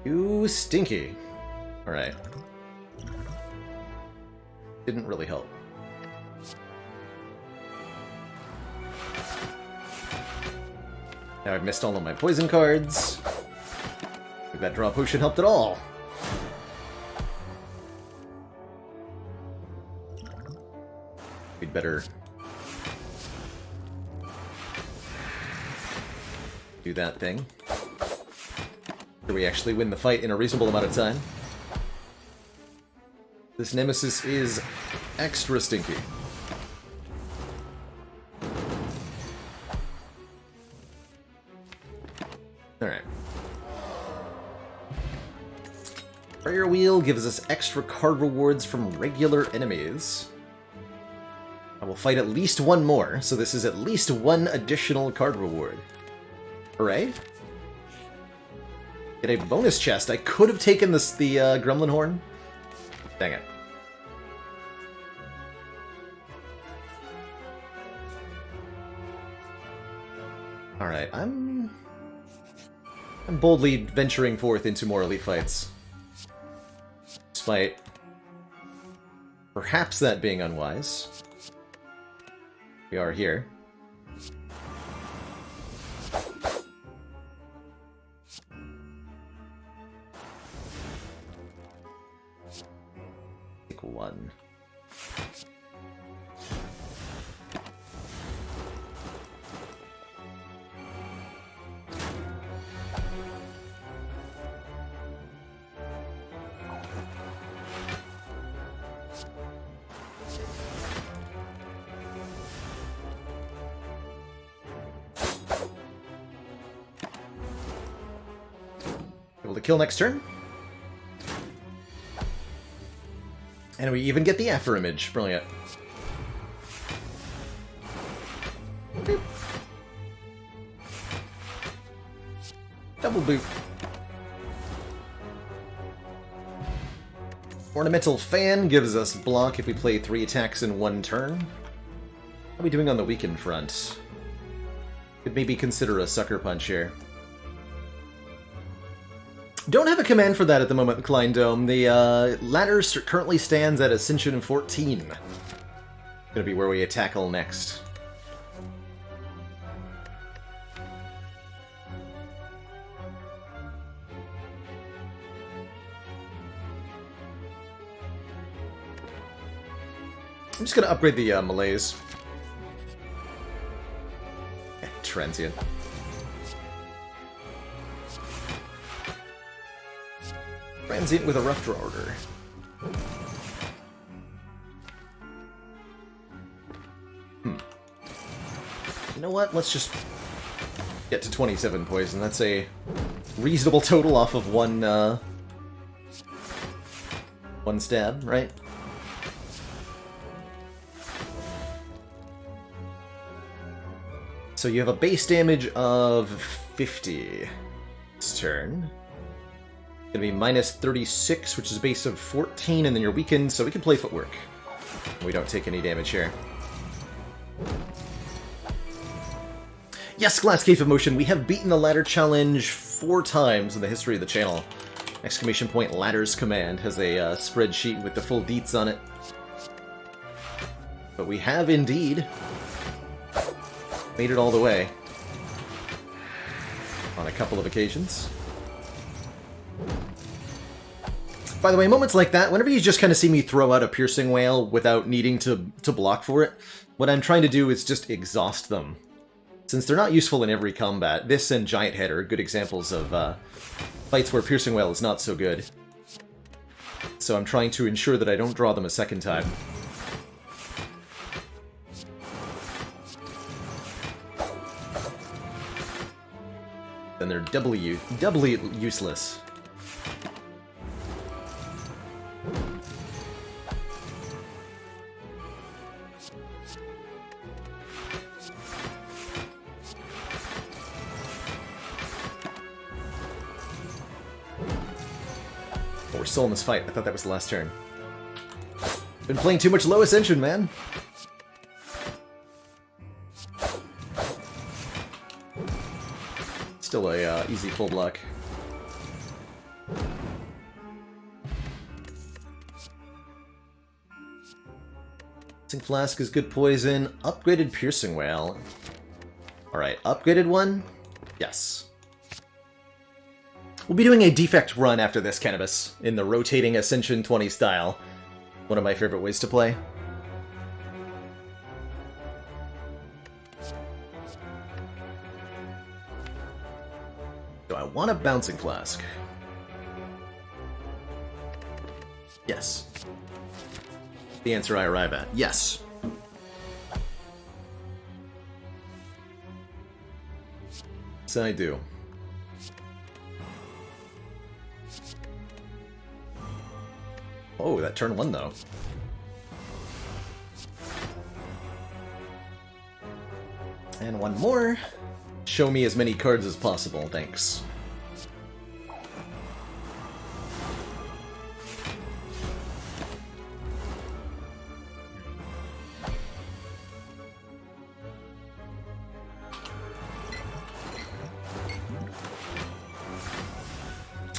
You stinky. Alright. Didn't really help. Now I've missed all of my poison cards. Think that draw potion helped at all. We'd better do that thing. Sure we actually win the fight in a reasonable amount of time. This nemesis is extra stinky. Alright. Prayer Wheel gives us extra card rewards from regular enemies. I will fight at least one more, so this is at least one additional card reward. Hooray. Get a bonus chest. I could have taken the Gremlin Horn. Dang it. Alright, I'm boldly venturing forth into more elite fights. Despite perhaps that being unwise. We are here. Take one. Able to kill next turn. And we even get the after image. Brilliant. Boop. Double boop. Ornamental Fan gives us block if we play 3 attacks in 1 turn. How are we doing on the weakened front? Could maybe consider a Sucker Punch here. Don't have a command for that at the moment, Klein Dome. The ladder currently stands at Ascension 14. Gonna be where we tackle next. I'm just gonna upgrade the Malaise. Transient. Transient with a rough draw order. You know what? Let's just get to 27 poison. That's a reasonable total off of one stab, right? So you have a base damage of 50 this turn. Gonna be minus 36, which is a base of 14, and then you're weakened, so we can play Footwork. We don't take any damage here. Yes, Glass Cave of Motion, we have beaten the ladder challenge 4 times in the history of the channel. Exclamation point Ladders Command has a spreadsheet with the full deets on it. But we have indeed made it all the way on a couple of occasions. By the way, moments like that, whenever you just kind of see me throw out a Piercing Wail without needing to block for it, what I'm trying to do is just exhaust them. Since they're not useful in every combat, this and Giant Head are good examples of fights where Piercing Wail is not so good. So I'm trying to ensure that I don't draw them a second time. Then they're doubly useless. Oh, we're still in this fight. I thought that was the last turn. Been playing too much low Ascension, man. Still a easy full block. Bouncing Flask is good poison. Upgraded Piercing Whale. Alright, upgraded one? Yes. We'll be doing a defect run after this, Cannabis, in the rotating Ascension 20 style. One of my favorite ways to play. Do I want a Bouncing Flask? Yes. The answer I arrive at. Yes. Yes, I do. Oh, that turn one, though. And one more. Show me as many cards as possible, thanks.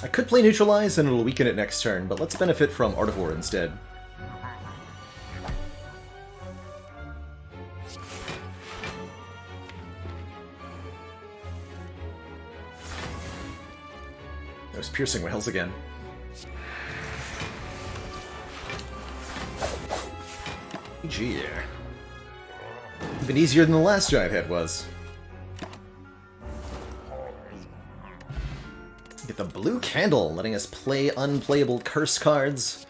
I could play Neutralize and it'll weaken it next turn, but let's benefit from Artivore instead. Those Piercing Whales again. GG. Even easier than the last Giant Head was. Get the blue candle, letting us play unplayable curse cards.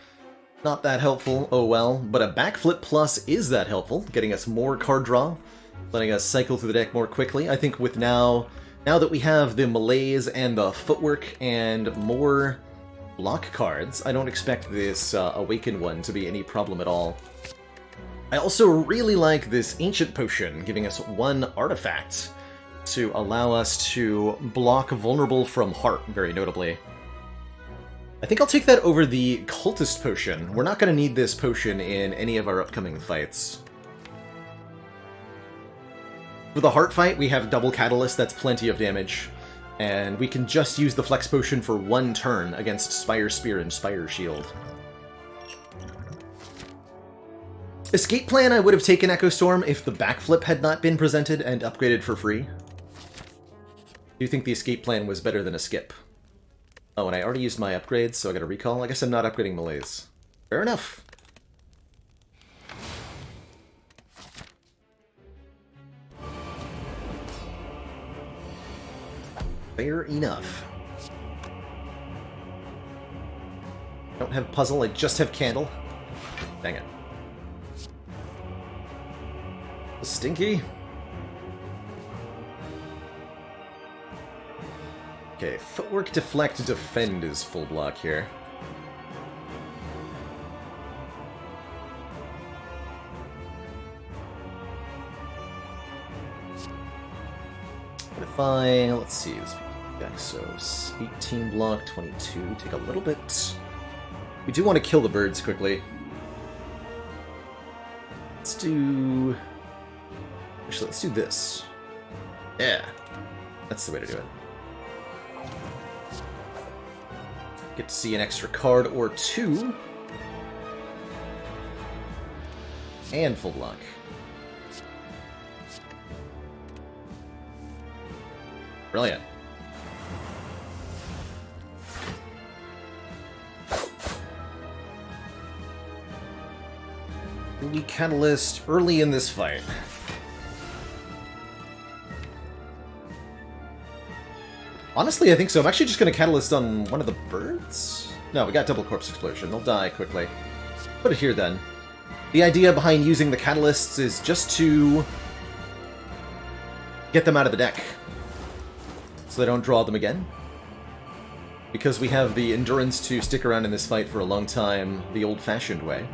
Not that helpful, oh well, but a backflip plus is that helpful, getting us more card draw, letting us cycle through the deck more quickly. I think with now that we have the malaise and the footwork and more block cards, I don't expect this Awakened one to be any problem at all. I also really like this Ancient Potion, giving us one artifact to allow us to block Vulnerable from Heart, very notably. I think I'll take that over the Cultist Potion. We're not going to need this potion in any of our upcoming fights. For the Heart fight, we have double Catalyst, that's plenty of damage. And we can just use the Flex Potion for one turn against Spire Spear and Spire Shield. Escape Plan, I would have taken Echo Storm if the backflip had not been presented and upgraded for free. Do you think the Escape Plan was better than a skip? Oh, and I already used my upgrades, so I got a recall. I guess I'm not upgrading Malaise. Fair enough. Fair enough. Don't have Puzzle, I just have Candle. Dang it. Stinky. Okay, Footwork, Deflect, Defend is full block here. But if I, let's see, this deck, so 18 block, 22, take a little bit. We do want to kill the birds quickly. Let's do... Actually, let's do this. Yeah, that's the way to do it. Get to see an extra card or two. And full block. Brilliant. Early Catalyst early in this fight. Honestly, I think so. I'm actually just going to Catalyst on one of the birds? No, we got Double Corpse Explosion. They'll die quickly. Put it here, then. The idea behind using the Catalysts is just to get them out of the deck, so they don't draw them again. Because we have the endurance to stick around in this fight for a long time, the old-fashioned way.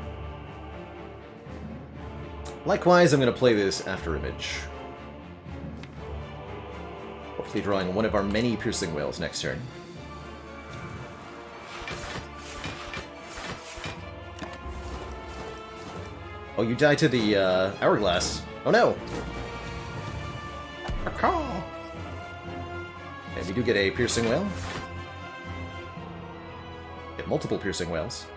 Likewise, I'm going to play this After Image. Hopefully drawing one of our many Piercing Whales next turn. Oh, you died to the Hourglass. Oh no! And we do get a Piercing Whale. Get multiple Piercing Whales.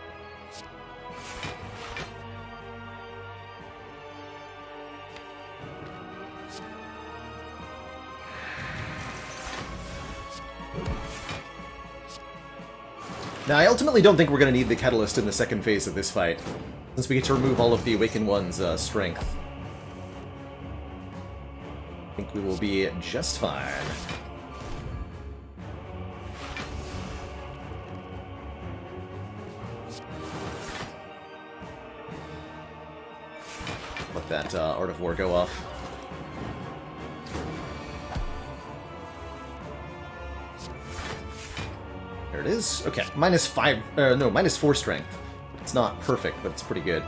Now, I ultimately don't think we're going to need the Catalyst in the second phase of this fight, since we get to remove all of the Awakened One's strength. I think we will be just fine. Let that Art of War go off. There it is. Okay, minus 4 strength. It's not perfect, but it's pretty good.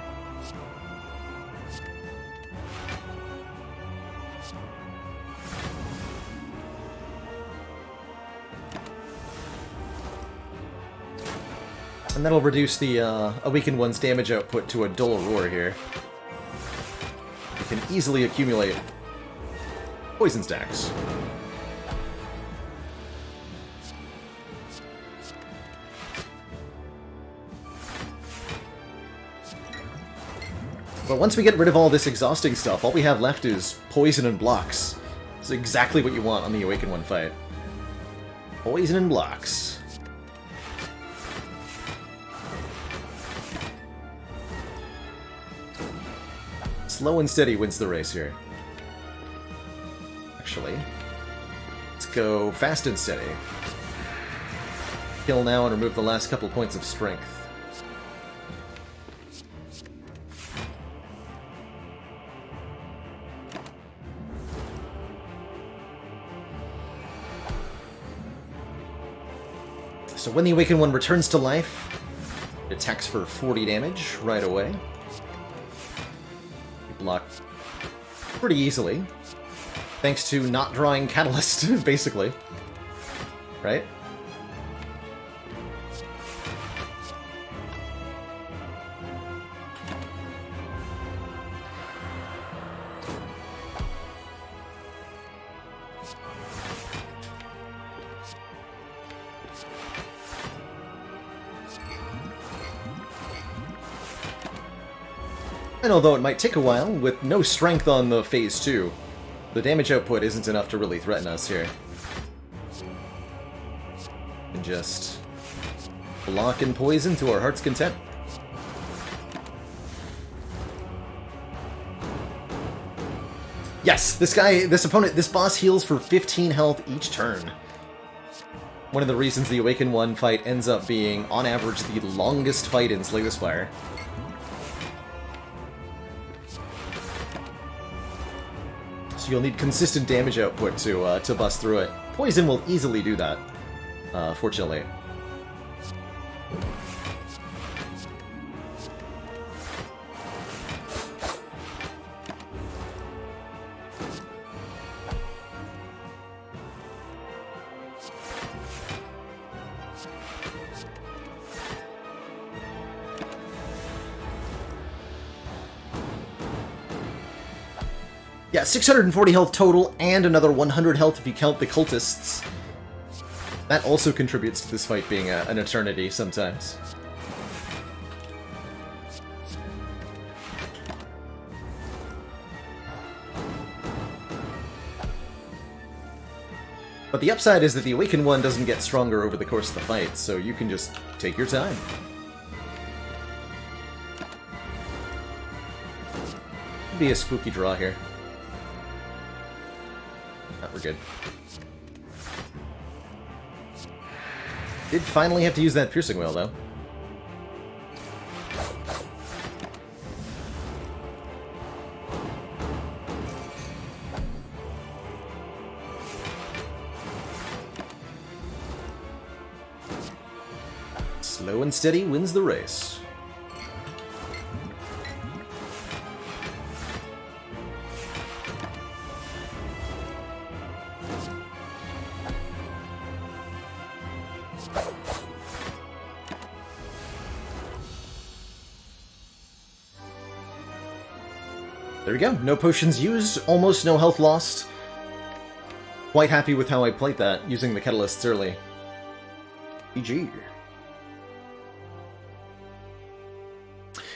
And that'll reduce the Awakened One's damage output to a dull roar here. You can easily accumulate poison stacks. But once we get rid of all this exhausting stuff, all we have left is poison and blocks. It's exactly what you want on the Awakened One fight. Poison and blocks. Slow and steady wins the race here. Actually, let's go fast and steady. Kill now and remove the last couple points of strength. So when the Awakened One returns to life, it attacks for 40 damage right away. Block pretty easily, thanks to not drawing Catalyst, basically. Right? And although it might take a while, with no strength on the Phase 2, the damage output isn't enough to really threaten us here. And just block and poison to our heart's content. Yes, this boss heals for 15 health each turn. One of the reasons the Awakened One fight ends up being, on average, the longest fight in Slay the Spire. So you'll need consistent damage output to bust through it. Poison will easily do that, fortunately. Yeah, 640 health total, and another 100 health if you count the cultists. That also contributes to this fight being an eternity sometimes. But the upside is that the Awakened One doesn't get stronger over the course of the fight, so you can just take your time. Could be a spooky draw here. We're good. Did finally have to use that piercing whale, though. Slow and steady wins the race. There we go. No potions used, almost no health lost. Quite happy with how I played that, using the Catalysts early. GG.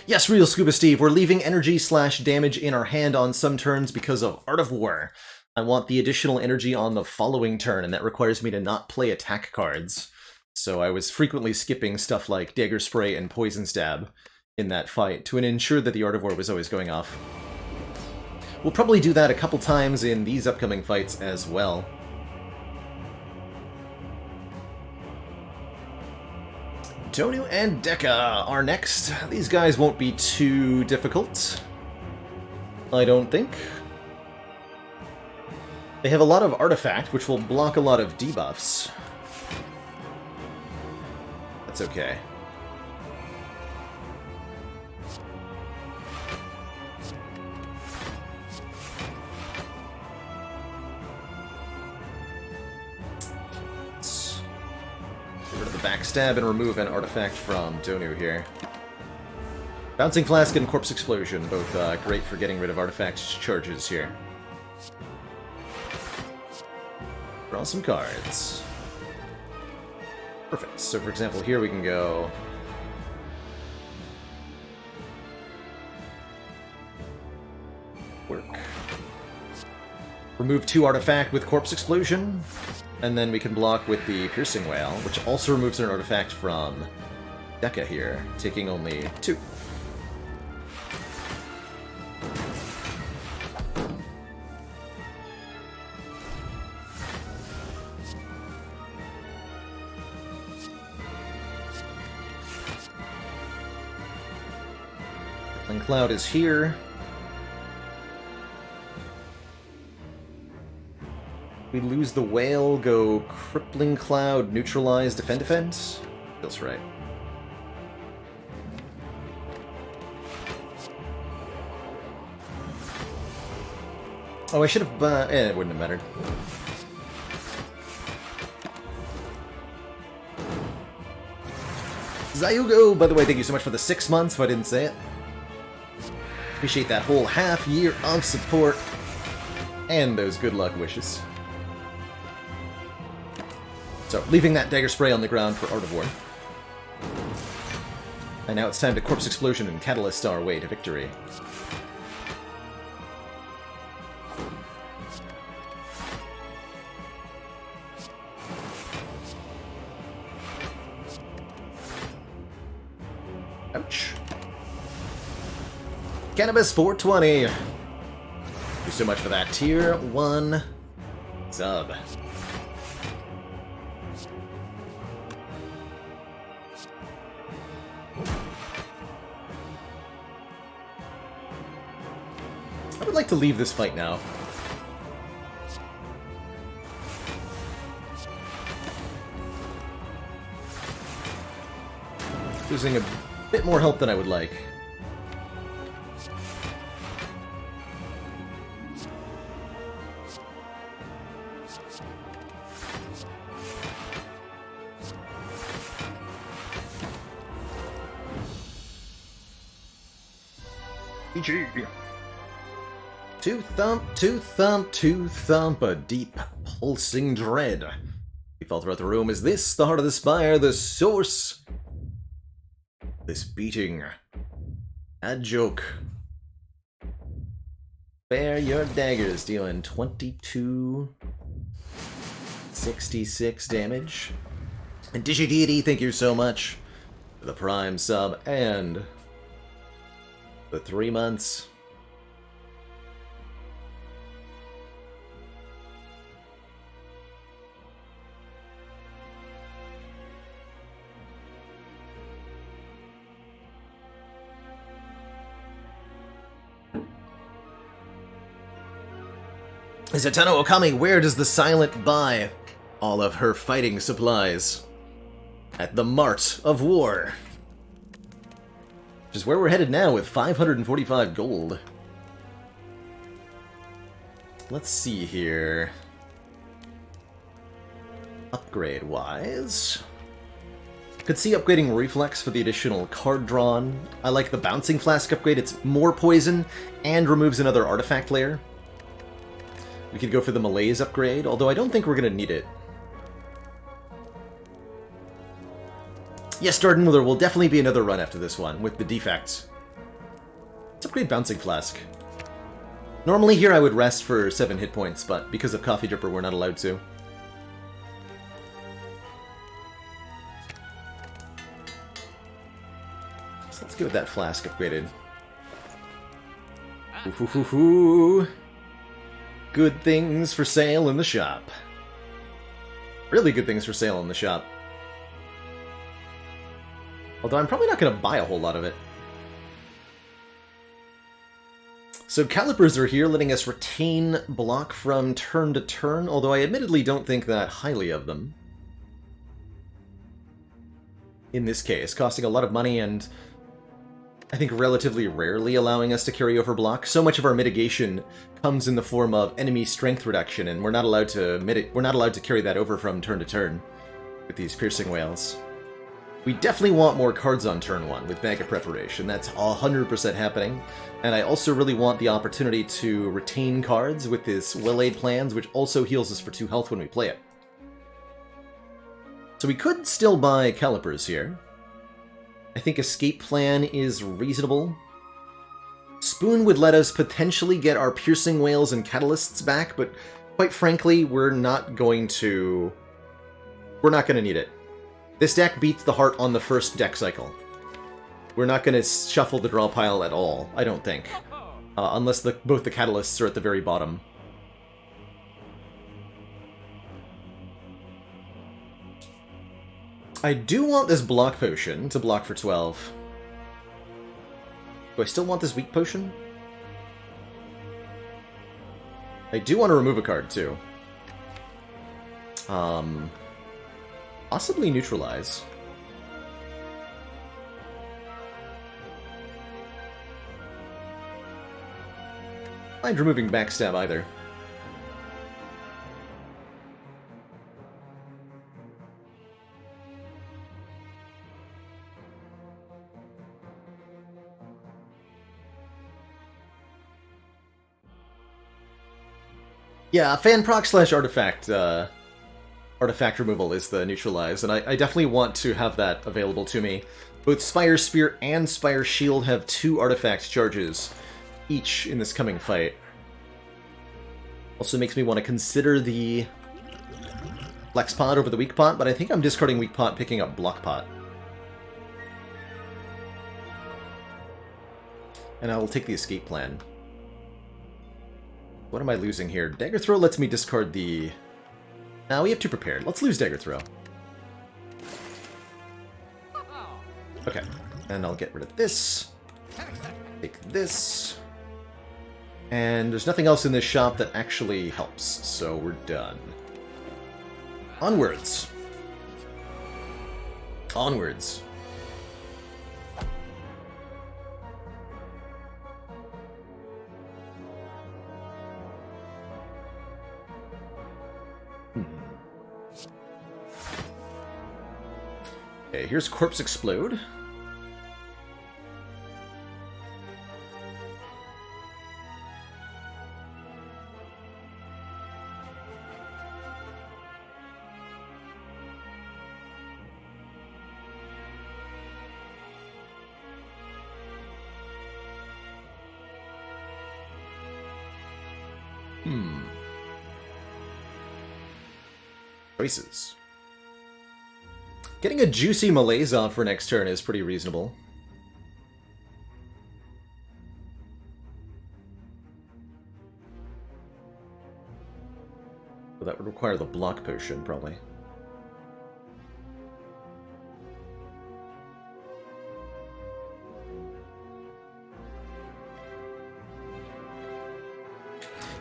Yes, Real Scuba Steve, we're leaving energy/damage in our hand on some turns because of Art of War. I want the additional energy on the following turn, and that requires me to not play attack cards. So I was frequently skipping stuff like Dagger Spray and Poison Stab in that fight to ensure that the Art of War was always going off. We'll probably do that a couple times in these upcoming fights as well. Donu and Deka are next. These guys won't be too difficult, I don't think. They have a lot of Artifact, which will block a lot of debuffs. That's okay. Backstab and remove an artifact from Donu here. Bouncing Flask and Corpse Explosion, both great for getting rid of artifact charges here. Draw some cards. Perfect. So for example, here we can go... Work. Remove 2 artifact with Corpse Explosion. And then we can block with the Piercing Wail, which also removes an artifact from Deka here, taking only 2. Crippling Cloud is here. We lose the Whale, go Crippling Cloud, Neutralize, Defend. Feels right. Oh, I should have... it wouldn't have mattered. Zayugo, by the way, thank you so much for the 6 months, if I didn't say it. Appreciate that whole half year of support. And those good luck wishes. So, leaving that Dagger Spray on the ground for Art of War. And now it's time to Corpse Explosion and Catalyst our way to victory. Ouch. Cannabis 420. Thank you so much for that tier 1 sub. I would like to leave this fight now. Losing a bit more health than I would like. GG. To thump, to thump, to thump, a deep, pulsing dread. We fall throughout the room. Is this the heart of the Spire, the source? This beating. A joke. Bear your daggers, dealing 2266 damage. And DigiDeity, thank you so much for the Prime sub and the 3 months. Zatanna Okami, where does the Silent buy all of her fighting supplies? At the Mart of War. Which is where we're headed now with 545 gold. Let's see here. Upgrade-wise, could see upgrading Reflex for the additional card drawn. I like the Bouncing Flask upgrade. It's more poison and removes another artifact layer. We could go for the Malaise upgrade, although I don't think we're going to need it. Yes, Darden, there will definitely be another run after this one, with the defects. Let's upgrade Bouncing Flask. Normally here I would rest for 7 hit points, but because of Coffee Dripper we're not allowed to. get that flask upgraded. Ooh. Good things for sale in the shop. Really good things for sale in the shop. Although I'm probably not going to buy a whole lot of it. So calipers are here, letting us retain block from turn to turn, although I admittedly don't think that highly of them. In this case, costing a lot of money and I think relatively rarely allowing us to carry over block. So much of our mitigation comes in the form of enemy strength reduction, and we're not allowed to carry that over from turn to turn with these piercing whales. We definitely want more cards on turn 1 with Bag of Preparation. That's 100% happening. And I also really want the opportunity to retain cards with this Well-Laid Plans, which also heals us for 2 health when we play it. So we could still buy calipers here. I think Escape Plan is reasonable. Spoon would let us potentially get our Piercing Whales and Catalysts back, but quite frankly, we're not going to need it. This deck beats the heart on the first deck cycle. We're not going to shuffle the draw pile at all, I don't think. Unless both the Catalysts are at the very bottom. I do want this Block Potion to block for 12. Do I still want this Weak Potion? I do want to remove a card, too. Possibly Neutralize. Mind removing Backstab either. Yeah, fan proc / artifact, artifact removal is the Neutralize, and I definitely want to have that available to me. Both Spire Spear and Spire Shield have 2 artifact charges each in this coming fight. Also makes me want to consider the Flex Pot over the Weak Pot, but I think I'm discarding Weak Pot, picking up Block Pot. And I will take the Escape Plan. What am I losing here? Dagger Throw lets me discard the... Now we have 2 prepared. Let's lose Dagger Throw. Okay, and I'll get rid of this. Take this. And there's nothing else in this shop that actually helps, so we're done. Onwards. Onwards. Okay, here's Corpse Explode. Choices. Getting a juicy Malaise off for next turn is pretty reasonable. But that would require the Block Potion, probably.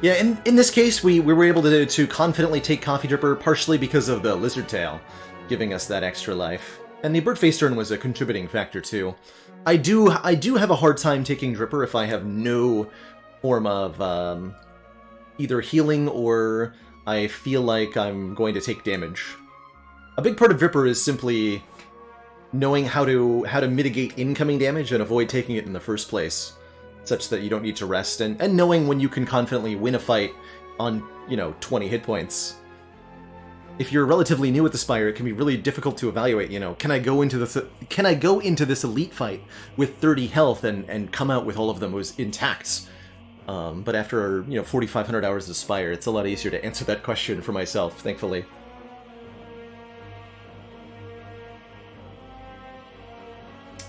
Yeah, in this case, we were able to confidently take Coffee Dripper, partially because of the Lizard Tail, giving us that extra life. And the Birdface turn was a contributing factor, too. I do have a hard time taking Dripper if I have no form of either healing or I feel like I'm going to take damage. A big part of Dripper is simply knowing how to mitigate incoming damage and avoid taking it in the first place, such that you don't need to rest, and knowing when you can confidently win a fight on, 20 hit points. If you're relatively new at the Spire, it can be really difficult to evaluate, can I go into this elite fight with 30 health and come out with all of them intact? But after, 4,500 hours of Spire, it's a lot easier to answer that question for myself, thankfully.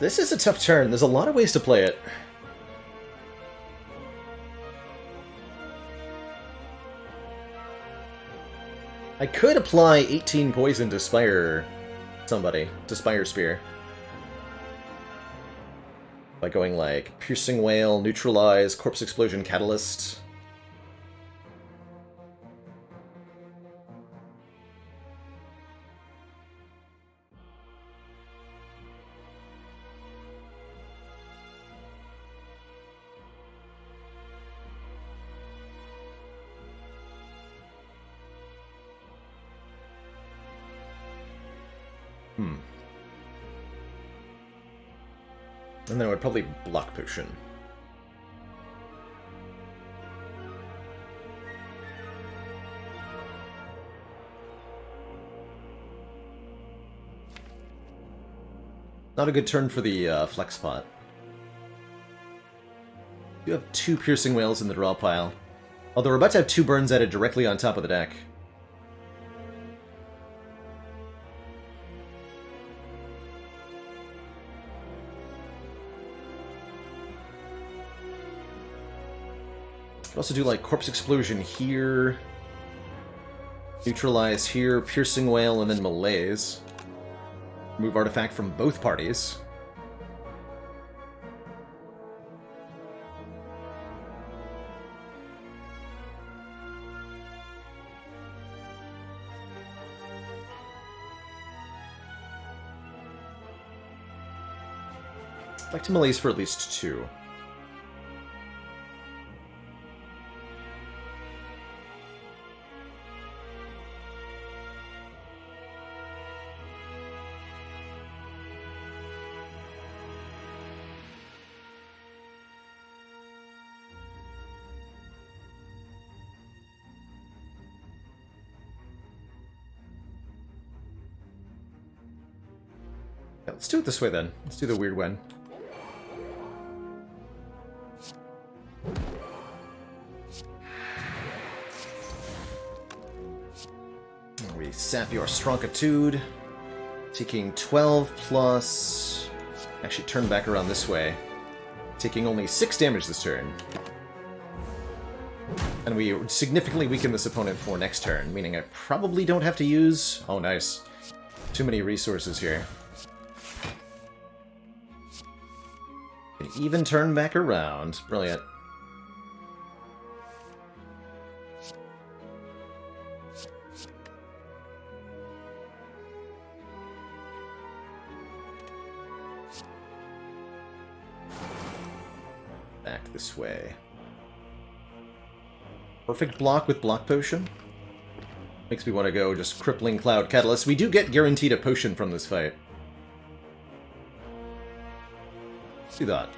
This is a tough turn. There's a lot of ways to play it. I could apply 18 poison to Spire somebody, to Spire Spear. By going like Piercing Whale, Neutralize, Corpse Explosion, Catalyst. And then I would probably Block Potion. Not a good turn for the Flex Pot. You have 2 Piercing Whales in the draw pile. Although we're about to have 2 burns added directly on top of the deck. Could also do like Corpse Explosion here, Neutralize here, Piercing Whale, and then Malaise. Move artifact from both parties. I'd like to Malaise for at least 2. Let's do it this way then. Let's do the weird one. We sap your Stronkitude, taking 12 plus... Actually, turn back around this way. Taking only 6 damage this turn. And we significantly weaken this opponent for next turn, meaning I probably don't have to use... Oh, nice. Too many resources here. An even turn back around. Brilliant. Back this way. Perfect block with Block Potion. Makes me want to go just Crippling Cloud Catalyst. We do get guaranteed a potion from this fight. Do that.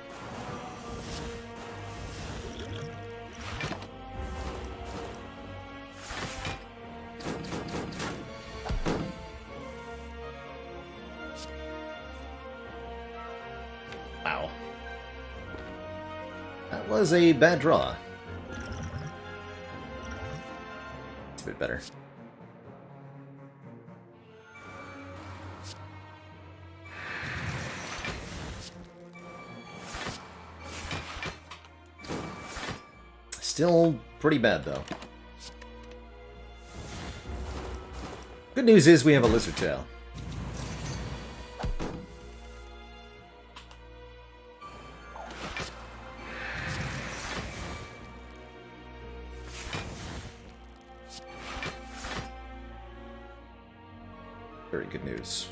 Wow. That was a bad draw. It's a bit better. Still pretty bad, though. Good news is we have a Lizard Tail. Very good news.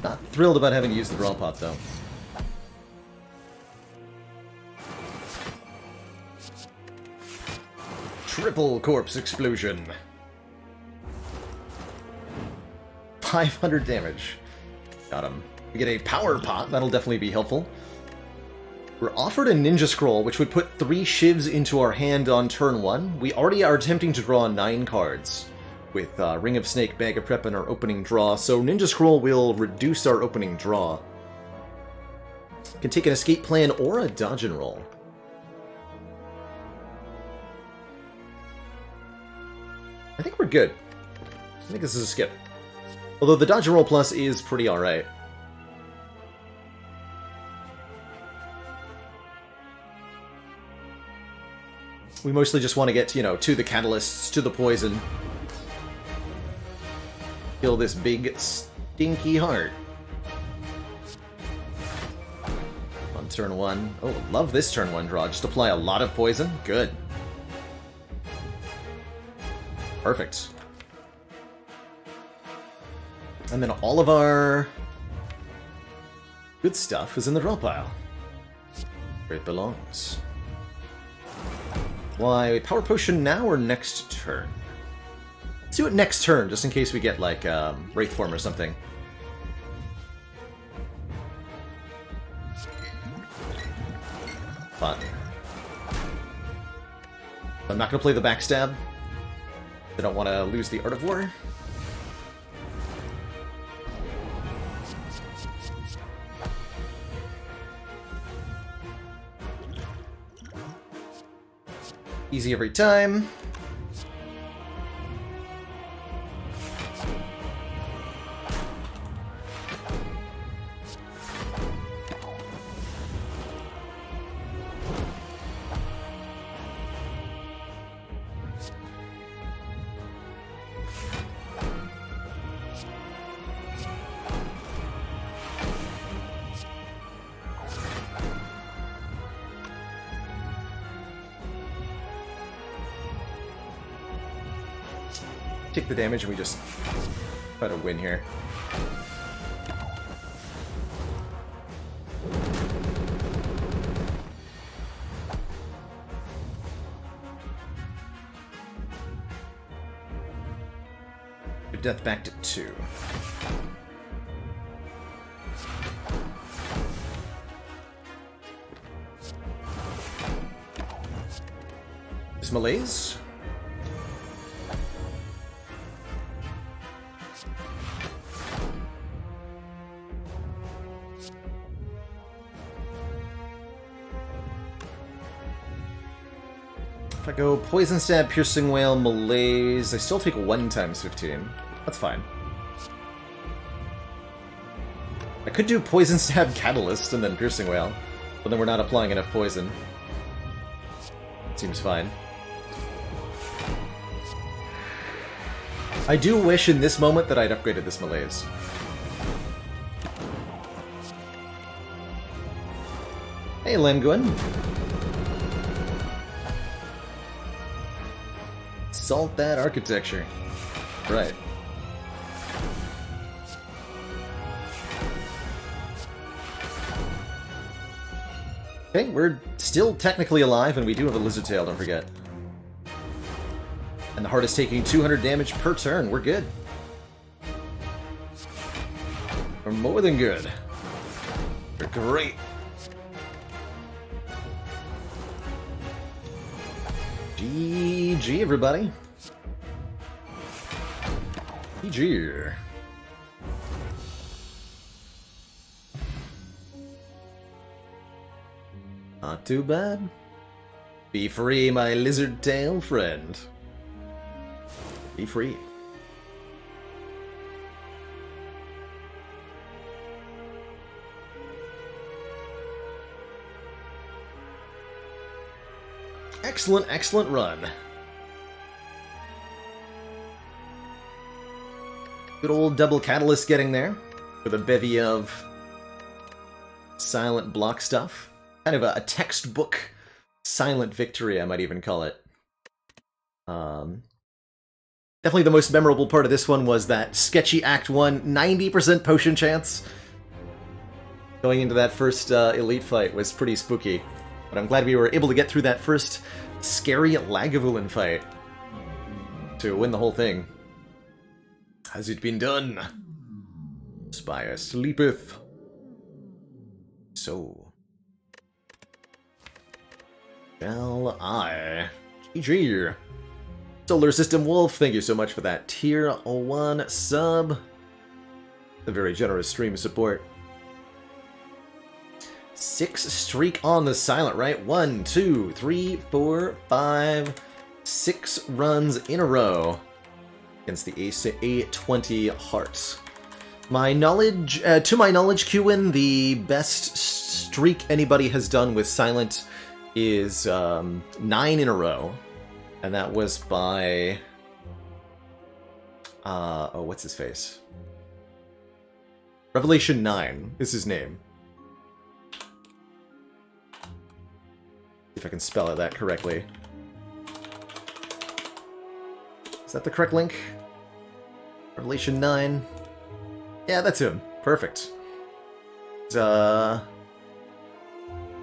Not thrilled about having to use the draw pot, though. Triple Corpse Explosion. 500 damage. Got him. We get a Power Pot. That'll definitely be helpful. We're offered a Ninja Scroll, which would put 3 Shivs into our hand on turn 1. We already are attempting to draw 9 cards with Ring of Snake, Bag of Prep, and our opening draw, so Ninja Scroll will reduce our opening draw. Can take an escape plan or a dodge and roll. I I think we're good. I think this is a skip. Although the dodge and roll plus is pretty alright. We mostly just want to get, you know, to the catalysts, to the poison. Kill this big, stinky heart. On turn 1. Oh, love this turn 1 draw. Just apply a lot of poison. Good. Perfect. And then all of our good stuff is in the draw pile. Where it belongs. Why, power potion now or next turn? Let's do it next turn, just in case we get, like, Wraith Form or something. Fun. I'm not going to play the backstab. I don't want to lose the Art of War. Easy every time. Take the damage and we just try to win here. Your death back to 2. Is malaise? If I go Poison Stab, Piercing Wail, Malaise, I still take 1 times 15. That's fine. I could do Poison Stab, Catalyst, and then Piercing Wail, but then we're not applying enough poison. Seems fine. I do wish in this moment that I'd upgraded this Malaise. Hey, Lemguin. Salt that architecture. Right. Okay, we're still technically alive, and we do have a Lizard Tail, don't forget. And the heart is taking 200 damage per turn. We're good. We're more than good. We're great. GG, everybody. GG. Not too bad. Be free, my lizard tail friend. Be free. Excellent, excellent run. Good old double catalyst getting there with a bevy of silent block stuff. Kind of a textbook silent victory, I might even call it. Definitely the most memorable part of this one was that sketchy Act 1 90% potion chance. Going into that first elite fight was pretty spooky. But I'm glad we were able to get through that first scary Lagavulin fight to win the whole thing. Has it been done? Spire sleepeth. So shall I. GG. Solar System Wolf, thank you so much for that Tier 1 sub. A very generous stream support. 6 streak on the silent, right? 1, 2, 3, 4, 5, 6 runs in a row. against the A20 Hearts. My knowledge, to my knowledge, Qin, the best streak anybody has done with Silent is 9 in a row, and that was by oh, what's his face? Revelation 9 is his name. See if I can spell it that correctly. Is that the correct link? Revelation 9. Yeah, that's him. Perfect.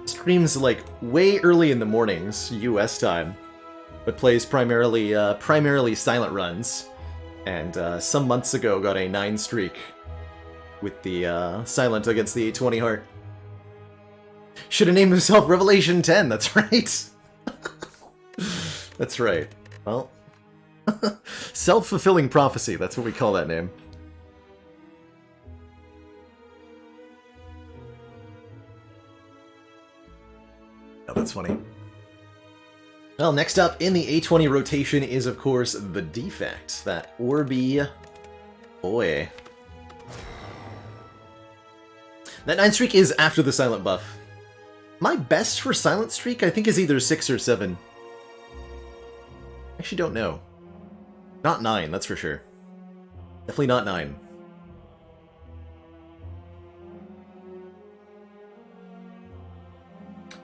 Streams like way early in the mornings, US time, but plays primarily silent runs. And some months ago got a 9 streak with the Silent against the A20 Heart. Should have named himself Revelation 10, that's right. That's right. Well, self-fulfilling prophecy, that's what we call that name. Oh, that's funny. Well, next up in the A20 rotation is, of course, the Defect. That Orby boy. That 9 streak is after the Silent buff. My best for Silent streak, I think, is either 6 or 7. Actually, don't know. Not 9, that's for sure. Definitely not 9.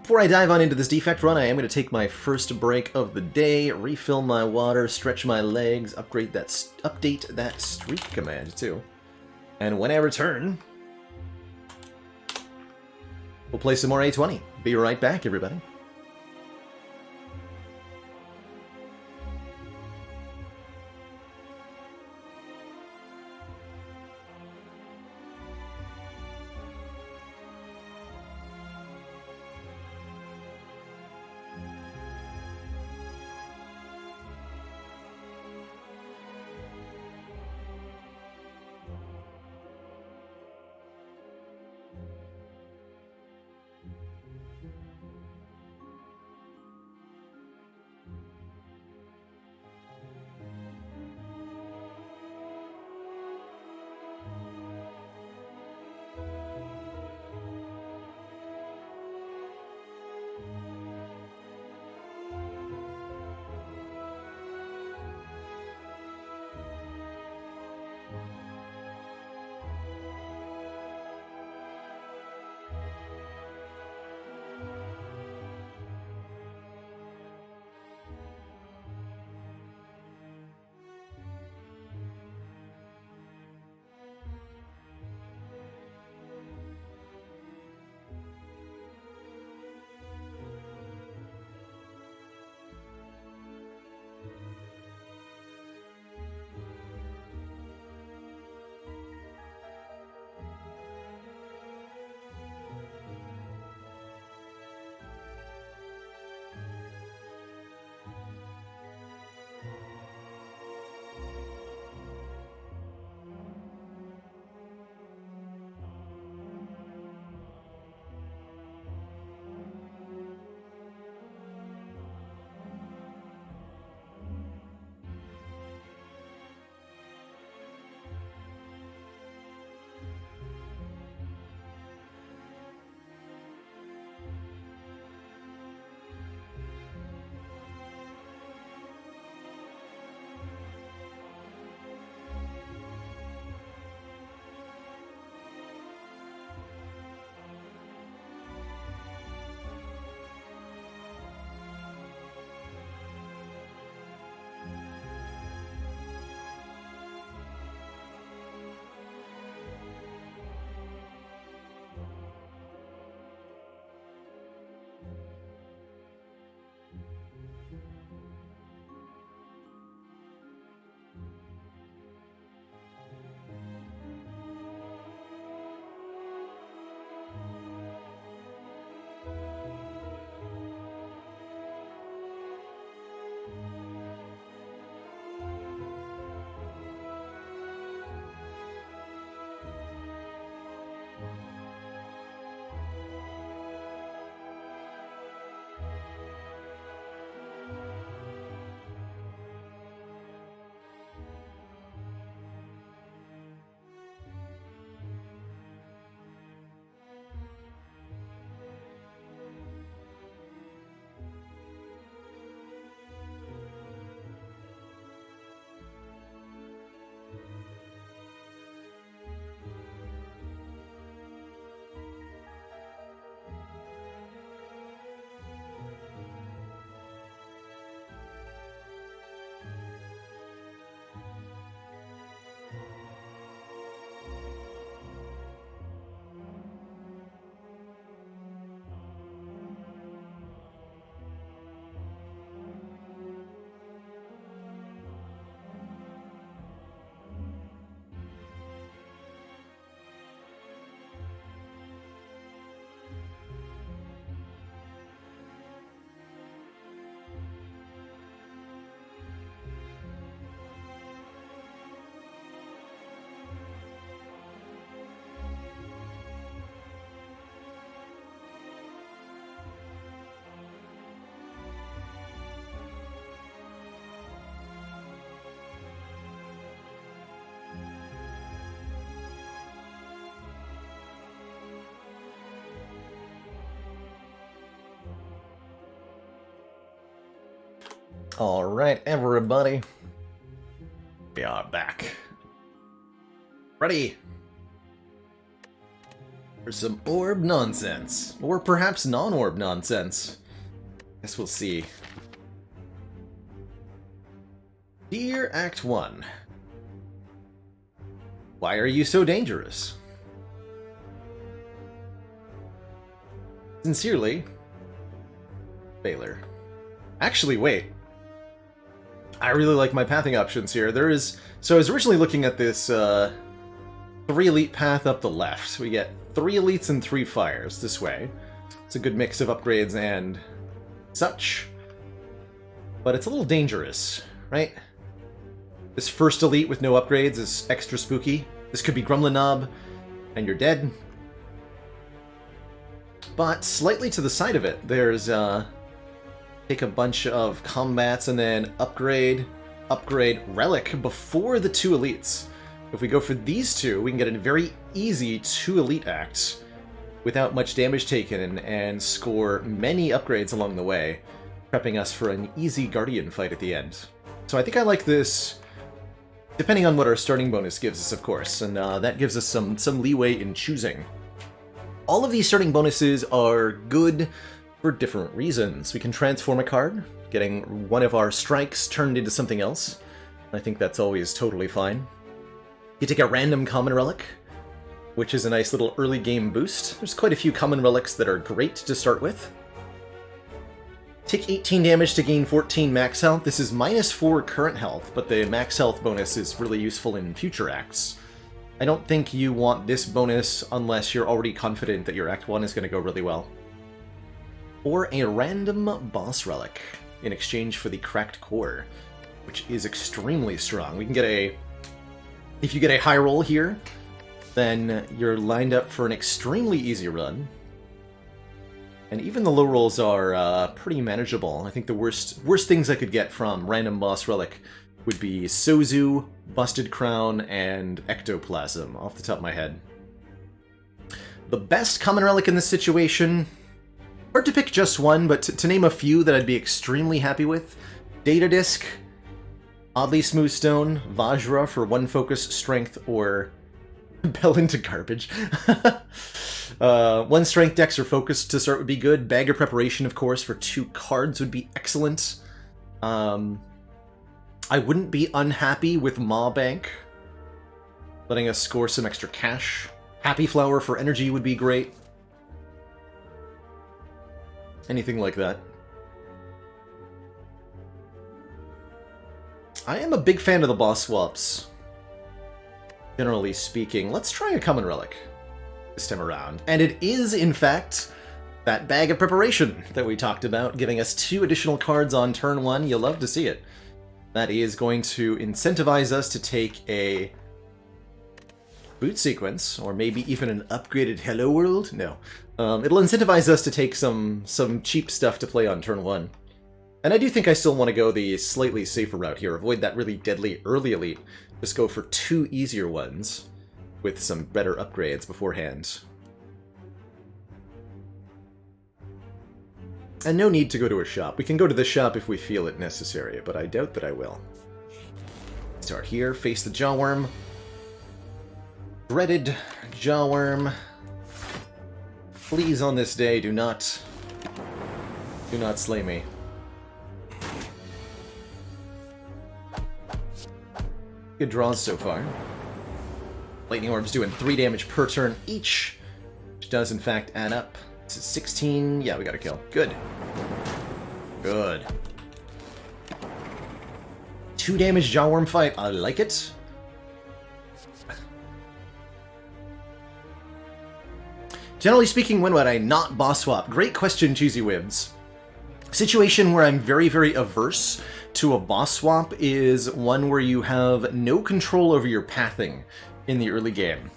Before I dive on into this Defect run, I am going to take my first break of the day, refill my water, stretch my legs, update that streak command too. And when I return, we'll play some more A20. Be right back, everybody. Alright, everybody. We are back. Ready for some orb nonsense. Or perhaps non-orb nonsense. Guess we'll see. Dear Act 1. Why are you so dangerous? Sincerely, Baylor. Actually, wait. I really like my pathing options here. So I was originally looking at this 3 elite path up the left. We get 3 elites and 3 fires this way. It's a good mix of upgrades and such. But it's a little dangerous, right? This first elite with no upgrades is extra spooky. This could be Gremlin Knob, and you're dead. But slightly to the side of it, there's take a bunch of combats and then upgrade relic before the 2 elites. If we go for these 2, we can get a very easy 2 elite acts without much damage taken and score many upgrades along the way, prepping us for an easy Guardian fight at the end. So I think I like this, depending on what our starting bonus gives us, of course, and that gives us some leeway in choosing. All of these starting bonuses are good for different reasons. We can transform a card, getting one of our strikes turned into something else. I think that's always totally fine. You take a random common relic, which is a nice little early game boost. There's quite a few common relics that are great to start with. Take 18 damage to gain 14 max health. This is -4 current health, but the max health bonus is really useful in future acts. I don't think you want this bonus unless you're already confident that your Act 1 is going to go really well. Or a random boss relic in exchange for the Cracked Core, which is extremely strong. We can get a... If you get a high roll here, then you're lined up for an extremely easy run. And even the low rolls are pretty manageable. I think the worst things I could get from random boss relic would be Sozu, Busted Crown, and Ectoplasm, off the top of my head. The best common relic in this situation... Hard to pick just one, but to name a few that I'd be extremely happy with. Data Disc, Oddly Smooth Stone, Vajra for 1 focus, strength, or Bell into Garbage. 1 strength, dex, or focus to start would be good. Bag of Preparation, of course, for 2 cards would be excellent. I wouldn't be unhappy with Maw Bank, letting us score some extra cash. Happy Flower for energy would be great. Anything like that. I am a big fan of the boss swaps, generally speaking. Let's try a common relic this time around. And it is, in fact, that Bag of Preparation that we talked about, giving us 2 additional cards on turn 1. You'll love to see it. That is going to incentivize us to take a boot sequence, or maybe even an upgraded Hello World? No. It'll incentivize us to take some cheap stuff to play on turn 1. And I do think I still want to go the slightly safer route here. Avoid that really deadly early elite. Just go for 2 easier ones with some better upgrades beforehand. And no need to go to a shop. We can go to the shop if we feel it necessary, but I doubt that I will. Start here, face the Jawworm. Dreaded Jawworm. Please, on this day, do not slay me. Good draws so far. Lightning Orbs doing 3 damage per turn each, which does in fact add up to 16. Yeah, we got a kill. Good. Good. 2 damage Jawworm fight. I like it. Generally speaking, when would I not boss swap? Great question, Cheesy Wibs. Situation where I'm very, very averse to a boss swap is one where you have no control over your pathing in the early game.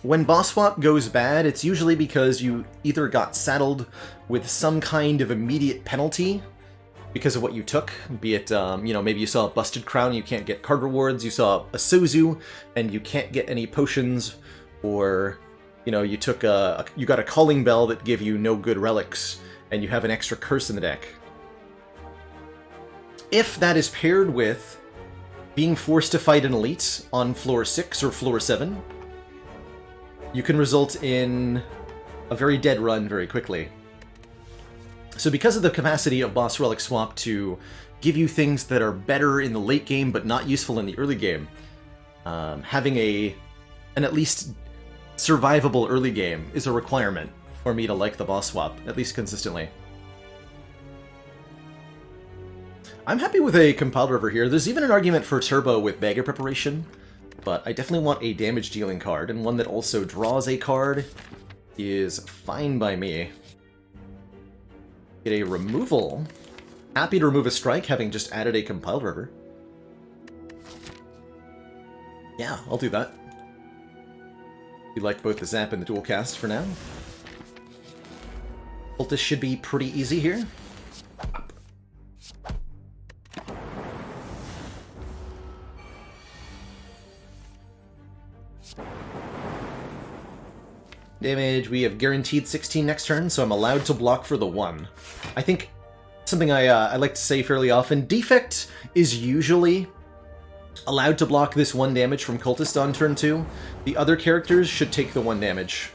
When boss swap goes bad, it's usually because you either got saddled with some kind of immediate penalty because of what you took, be it, maybe you saw a Busted Crown, you can't get card rewards, you saw a Sozu, and you can't get any potions, or... you got a Calling Bell that give you no good relics, and you have an extra curse in the deck. If that is paired with being forced to fight an elite on floor 6 or floor 7, you can result in a very dead run very quickly. So because of the capacity of Boss Relic Swap to give you things that are better in the late game but not useful in the early game, having an at least survivable early game is a requirement for me to like the Boss Swap, at least consistently. I'm happy with a compiled river here. There's even an argument for turbo with Bagger Preparation, but I definitely want a damage-dealing card, and one that also draws a card is fine by me. Get a removal. Happy to remove a strike, having just added a compiled river. Yeah, I'll do that. We like both the zap and the dual cast for now. Cultist should be pretty easy here. Damage, we have guaranteed 16 next turn, so I'm allowed to block for the 1. I think something I like to say fairly often, Defect is usually allowed to block this 1 damage from Cultist on turn 2. The other characters should take the 1 damage.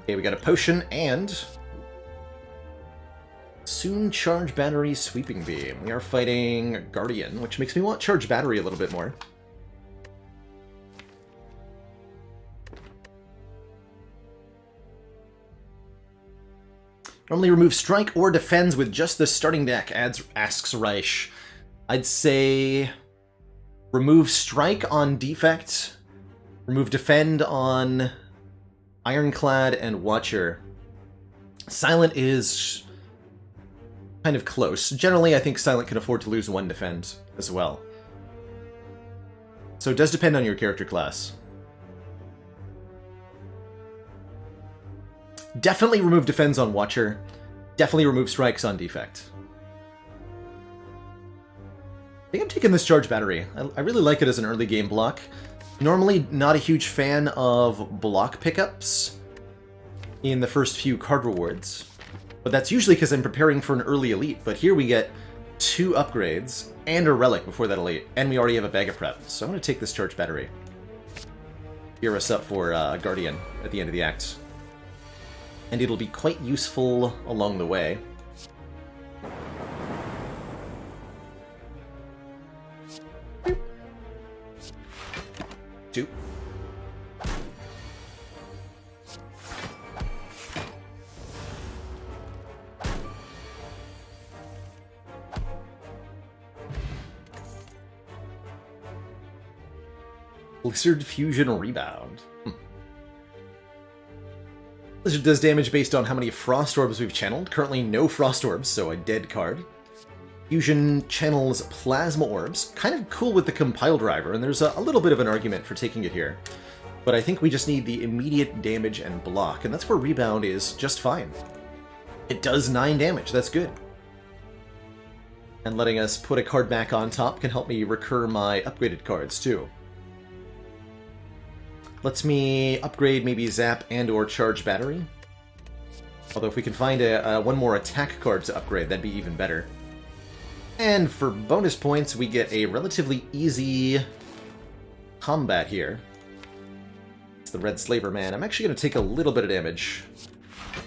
Okay, we got a potion and soon Charge Battery Sweeping Beam. We are fighting Guardian, which makes me want Charge Battery a little bit more. Normally remove Strike or Defends with just the starting deck, asks Reich. I'd say remove Strike on Defect, remove Defend on Ironclad and Watcher. Silent is kind of close. Generally, I think Silent can afford to lose 1 Defend as well. So it does depend on your character class. Definitely remove Defends on Watcher. Definitely remove Strikes on Defect. I think I'm taking this Charge Battery. I really like it as an early game block. Normally not a huge fan of block pickups in the first few card rewards, but that's usually because I'm preparing for an early elite. But here we get 2 upgrades and a relic before that elite, and we already have a bag of prep. So I'm going to take this Charge Battery. Gear us up for Guardian at the end of the act. And it'll be quite useful along the way. Two. Blizzard Fusion Rebound. Blizzard does damage based on how many Frost Orbs we've channeled. Currently no Frost Orbs, so a dead card. Fusion channels Plasma Orbs. Kind of cool with the Compile Driver, and there's a little bit of an argument for taking it here. But I think we just need the immediate damage and block, and that's where Rebound is just fine. It does 9 damage, that's good. And letting us put a card back on top can help me recur my upgraded cards, too. Lets me upgrade maybe Zap and or Charge Battery. Although if we can find one more attack card to upgrade, that'd be even better. And for bonus points, we get a relatively easy combat here. It's the Red Slaver Man. I'm actually going to take a little bit of damage,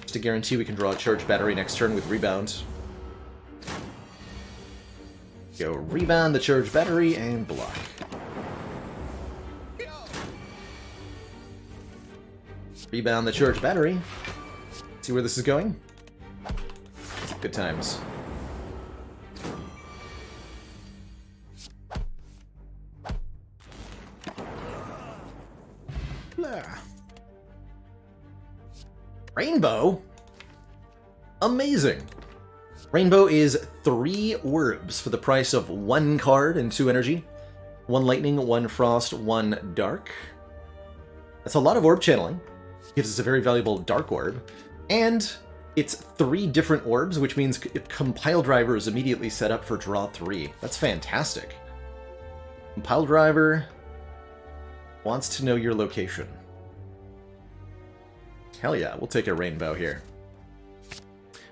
just to guarantee we can draw a Charge Battery next turn with Rebound. Go Rebound the Charge Battery and block. Rebound the Charge Battery. See where this is going? Good times. Rainbow? Amazing! Rainbow is 3 orbs for the price of 1 card and 2 energy. 1 lightning, 1 frost, 1 dark. That's a lot of orb channeling. Gives us a very valuable dark orb. And it's 3 different orbs, which means Compile Driver is immediately set up for draw 3. That's fantastic. Compile Driver wants to know your location. Hell yeah, we'll take a Rainbow here.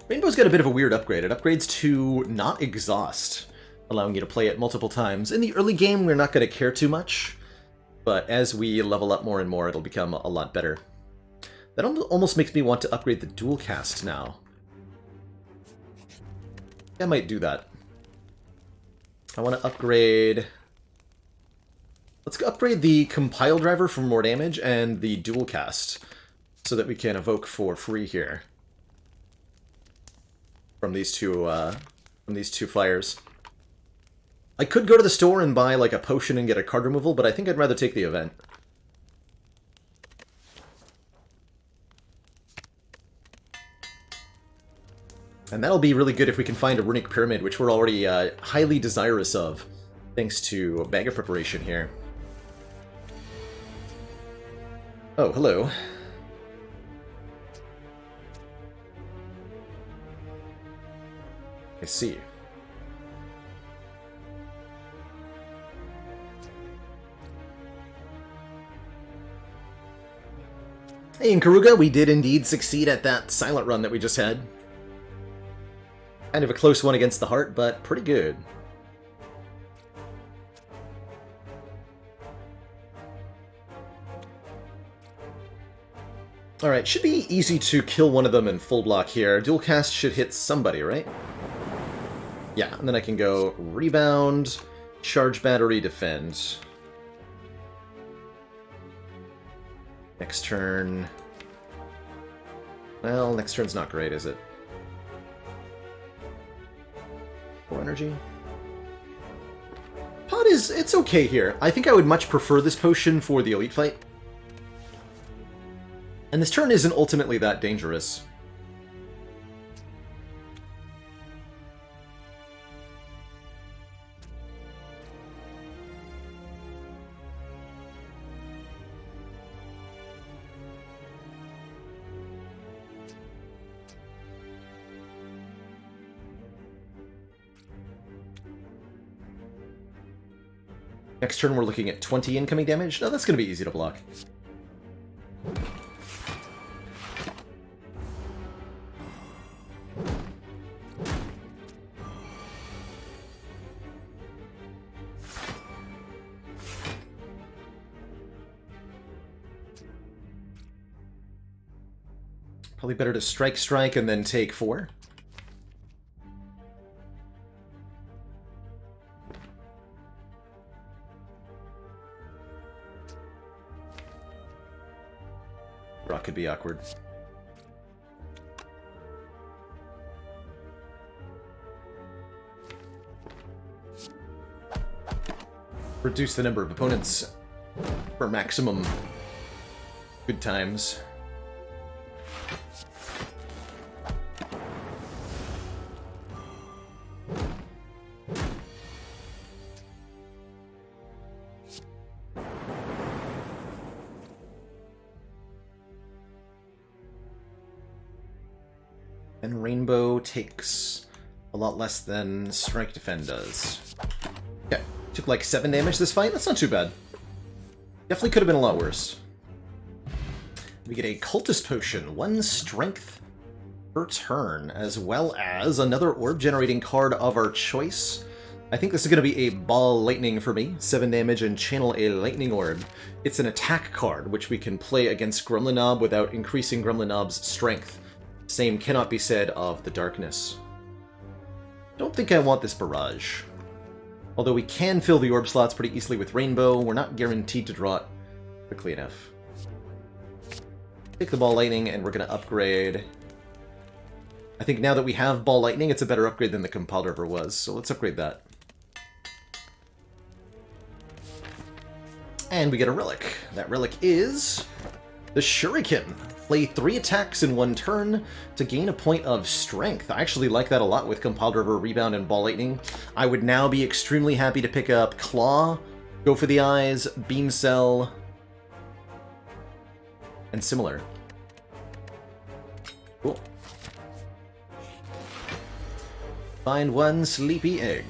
Rainbow's got a bit of a weird upgrade. It upgrades to not exhaust, allowing you to play it multiple times. In the early game, we're not going to care too much, but as we level up more and more, it'll become a lot better. That almost makes me want to upgrade the dual cast now. I might do that. I want to upgrade... Let's upgrade the compile driver for more damage and the dual cast, so that we can evoke for free here from these two fires. I could go to the store and buy like a potion and get a card removal, but I think I'd rather take the event. And that'll be really good if we can find a runic pyramid, which we're already highly desirous of, thanks to a bag of preparation here. Oh, hello. I see. Hey, in Karuga, we did indeed succeed at that silent run that we just had. Kind of a close one against the heart, but pretty good. Alright, should be easy to kill one of them in full block here. Dual cast should hit somebody, right? Yeah, and then I can go rebound, charge battery, defend. Next turn... Well, next turn's not great, is it? 4 energy. Pod is... it's okay here. I think I would much prefer this potion for the elite fight. And this turn isn't ultimately that dangerous. Next turn we're looking at 20 incoming damage. No, that's going to be easy to block. Probably better to strike and then take 4. Rock could be awkward. Reduce the number of opponents for maximum good times. And Rainbow takes a lot less than Strike Defend does. Okay, took like 7 damage this fight. That's not too bad. Definitely could have been a lot worse. We get a Cultist Potion, 1 Strength per turn, as well as another orb generating card of our choice. I think this is going to be a Ball Lightning for me, 7 damage, and channel a Lightning Orb. It's an attack card, which we can play against Gremlinob without increasing Gremlinob's strength. Same cannot be said of the Darkness. Don't think I want this Barrage. Although we can fill the orb slots pretty easily with Rainbow, we're not guaranteed to draw it quickly enough. Take the Ball Lightning, and we're going to upgrade. I think now that we have Ball Lightning, it's a better upgrade than the Compile Driver was, so let's upgrade that. And we get a relic. That relic is the Shuriken. Play 3 attacks in 1 turn to gain a point of strength. I actually like that a lot with Compile Driver, Rebound, and Ball Lightning. I would now be extremely happy to pick up Claw, Go for the Eyes, Beam Cell, and similar. Cool. Find 1 sleepy egg.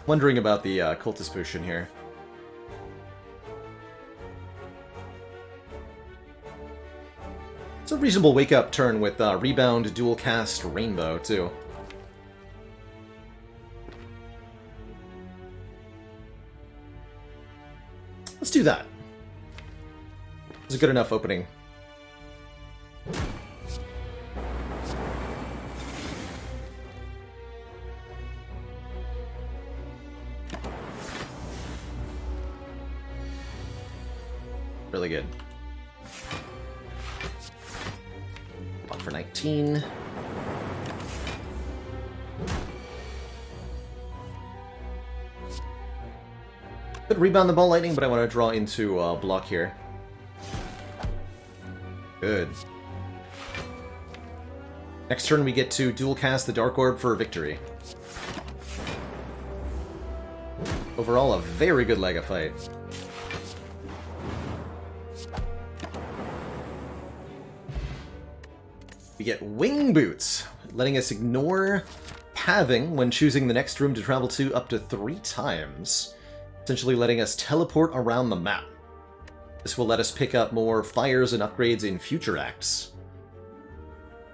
Wondering about the cultist potion here. It's a reasonable wake-up turn with Rebound, Dual Cast, Rainbow, too. Let's do that. It's a good enough opening. Really good. Block for 19. Could rebound the ball lightning, but I want to draw into block here. Good. Next turn we get to dual cast the Dark Orb for victory. Overall, a very good leg of fight. We get Wing Boots, letting us ignore pathing when choosing the next room to travel to up to 3 times. Essentially letting us teleport around the map. This will let us pick up more fires and upgrades in future acts.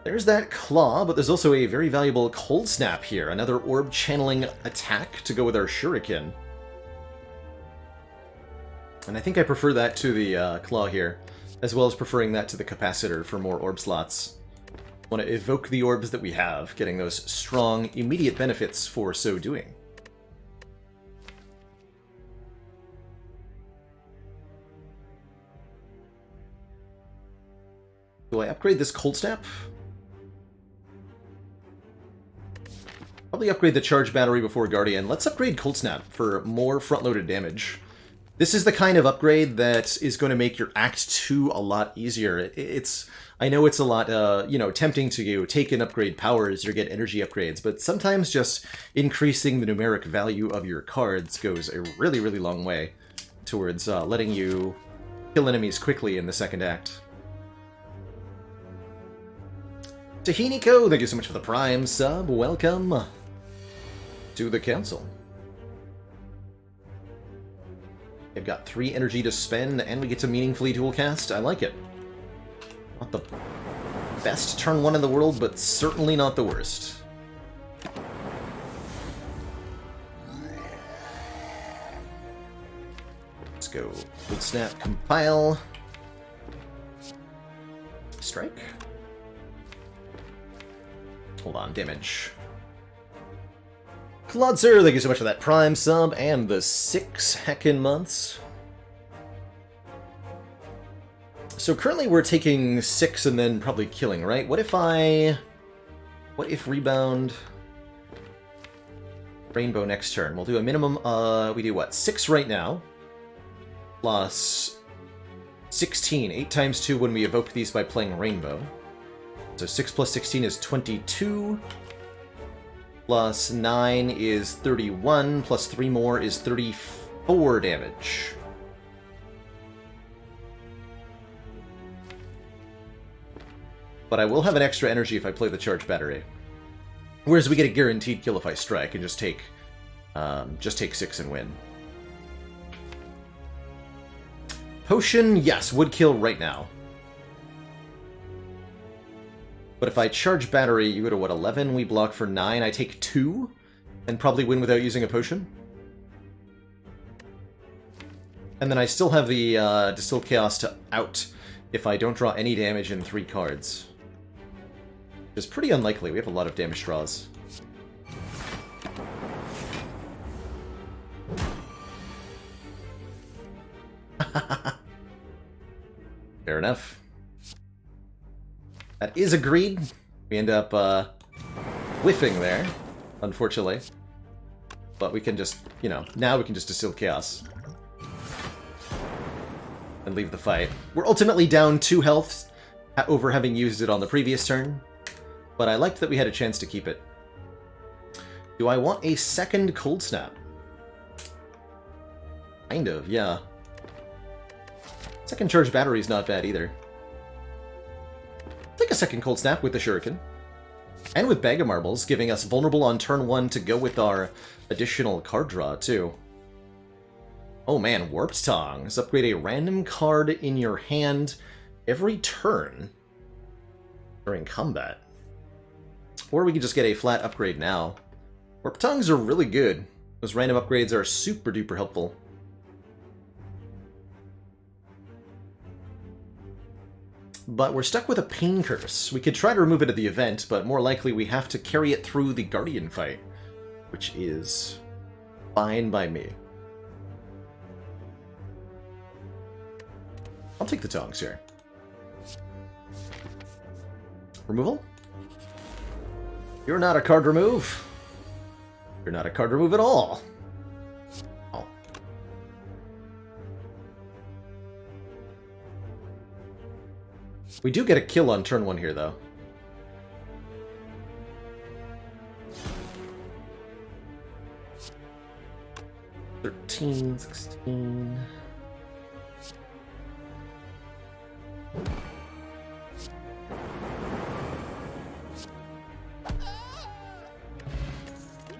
There's that Claw, but there's also a very valuable Cold Snap here, another orb channeling attack to go with our Shuriken. And I think I prefer that to the Claw here, as well as preferring that to the Capacitor for more orb slots. I want to evoke the orbs that we have, getting those strong, immediate benefits for so doing. Do I upgrade this Cold Snap? Probably upgrade the Charge Battery before Guardian. Let's upgrade Cold Snap for more front-loaded damage. This is the kind of upgrade that is going to make your Act 2 a lot easier. I know it's a lot, tempting to take and upgrade powers or get energy upgrades, but sometimes just increasing the numeric value of your cards goes a really, really long way towards letting you kill enemies quickly in the second act. Tahiniko, thank you so much for the Prime sub. Welcome to the Council. They've got 3 energy to spend, and we get to meaningfully dual cast. I like it. Not the best turn 1 in the world, but certainly not the worst. Let's go. Cold Snap, compile. Strike. Hold on, damage. Klodzer, thank you so much for that Prime sub and the 6 heckin' months. So currently we're taking 6 and then probably killing, right? What if Rebound Rainbow next turn? We'll do a minimum, we do what? 6 right now. Plus 16, 8 times 2 when we evoke these by playing Rainbow. So 6 plus 16 is 22, plus 9 is 31, plus 3 more is 34 damage. But I will have an extra energy if I play the Charge Battery. Whereas we get a guaranteed kill if I strike and just take 6 and win. Potion, yes, would kill right now. But if I Charge Battery, you go to, what, 11? We block for 9. I take 2, and probably win without using a potion. And then I still have the Distilled Chaos to out if I don't draw any damage in 3 cards. Which is pretty unlikely. We have a lot of damage draws. Fair enough. That is agreed. We end up whiffing there, unfortunately. But we can just, now we can just Distill Chaos. And leave the fight. We're ultimately down 2 health over having used it on the previous turn. But I liked that we had a chance to keep it. Do I want a second Cold Snap? Kind of, yeah. Second Charge Battery is not bad either. Take a second Cold Snap with the Shuriken. And with Bag of Marbles, giving us vulnerable on turn 1 to go with our additional card draw, too. Oh man, Warped Tongs. Upgrade a random card in your hand every turn during combat. Or we could just get a flat upgrade now. Warped Tongs are really good. Those random upgrades are super duper helpful. But we're stuck with a Pain Curse. We could try to remove it at the event, but more likely we have to carry it through the Guardian fight, which is fine by me. I'll take the Tongs here. Removal? You're not a card remove. You're not a card remove at all. Oh. We do get a kill on turn 1 here, though. $13, $16...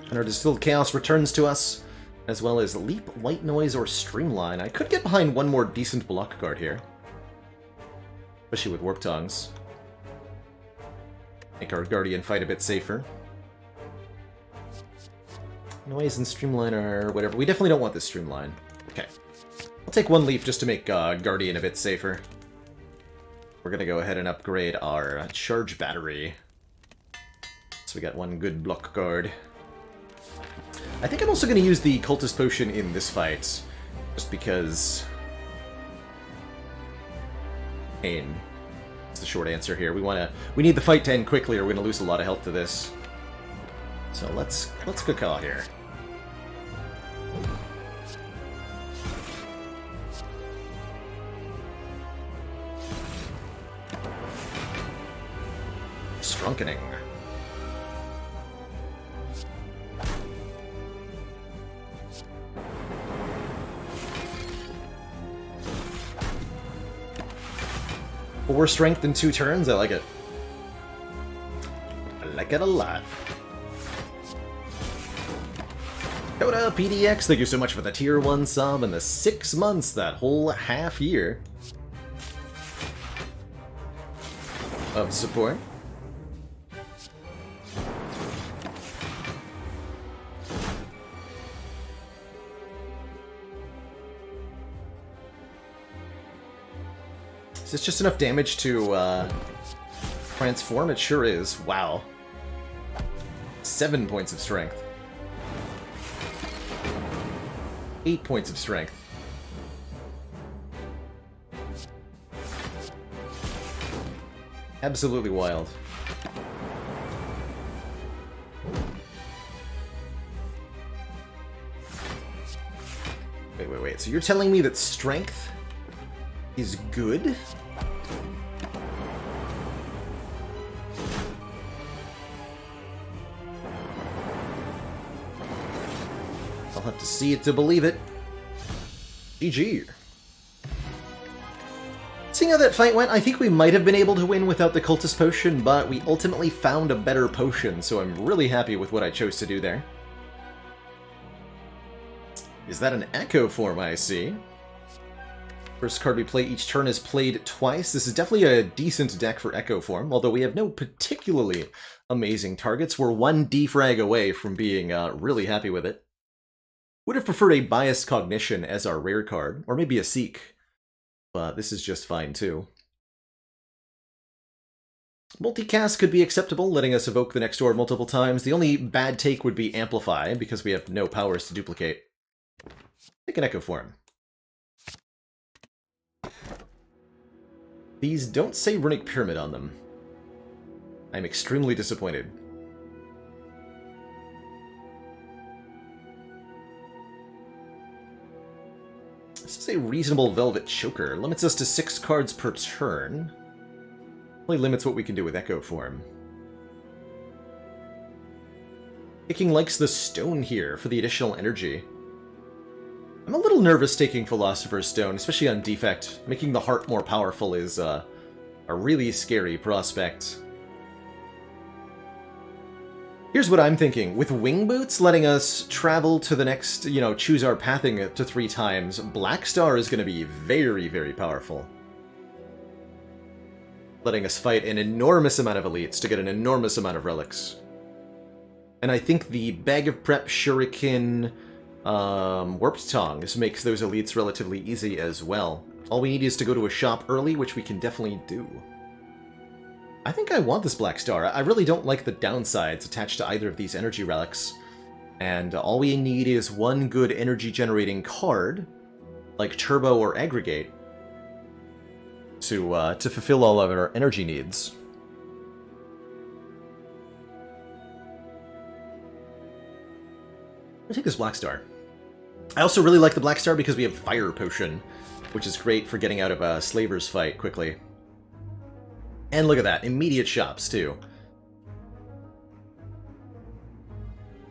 And our Distilled Chaos returns to us, as well as Leap, White Noise, or Streamline. I could get behind one more decent block card here. Especially with Warp Tongs. Make our Guardian fight a bit safer. Noise and Streamline are whatever. We definitely don't want this Streamline. Okay. I'll take one Leap just to make Guardian a bit safer. We're gonna go ahead and upgrade our Charge Battery. So we got one good block card. I think I'm also going to use the Cultist Potion in this fight, just because... Pain. That's the short answer here. We need the fight to end quickly, or we're going to lose a lot of health to this. So let's cook out here. Strunkening. Four strength in 2 turns? I like it. I like it a lot. Coda PDX, thank you so much for the tier 1 sub and the 6 months, that whole half year of support. Is this just enough damage to transform? It sure is. Wow. 7 points of strength. 8 points of strength. Absolutely wild. Wait. So you're telling me that strength is good? I'll have to see it to believe it. GG. Seeing how that fight went, I think we might have been able to win without the Cultist Potion, but we ultimately found a better potion, so I'm really happy with what I chose to do there. Is that an Echo form I see? First card we play each turn is played twice. This is definitely a decent deck for Echo form, although we have no particularly amazing targets. We're 1 defrag away from being really happy with it. Would have preferred a Biased Cognition as our rare card, or maybe a Seek, but this is just fine too. Multicast could be acceptable, letting us evoke the next orb multiple times. The only bad take would be Amplify, because we have no powers to duplicate. Take an Echo form. These don't say Runic Pyramid on them. I'm extremely disappointed. This is a reasonable Velvet Choker. Limits us to 6 cards per turn. Only limits what we can do with Echo form. Picking likes the stone here for the additional energy. I'm a little nervous taking Philosopher's Stone, especially on Defect. Making the heart more powerful is a really scary prospect. Here's what I'm thinking. With Wing Boots letting us travel to the next, choose our pathing up to 3 times, Black Star is going to be very, very powerful. Letting us fight an enormous amount of elites to get an enormous amount of relics. And I think the Bag of Prep, Shuriken, Warped Tongs makes those elites relatively easy as well. All we need is to go to a shop early, which we can definitely do. I think I want this Black Star. I really don't like the downsides attached to either of these energy relics. And all we need is one good energy-generating card, like Turbo or Aggregate, to fulfill all of our energy needs. I'll take this Black Star. I also really like the Black Star because we have Fire Potion, which is great for getting out of a Slaver's fight quickly. And look at that, immediate shops, too.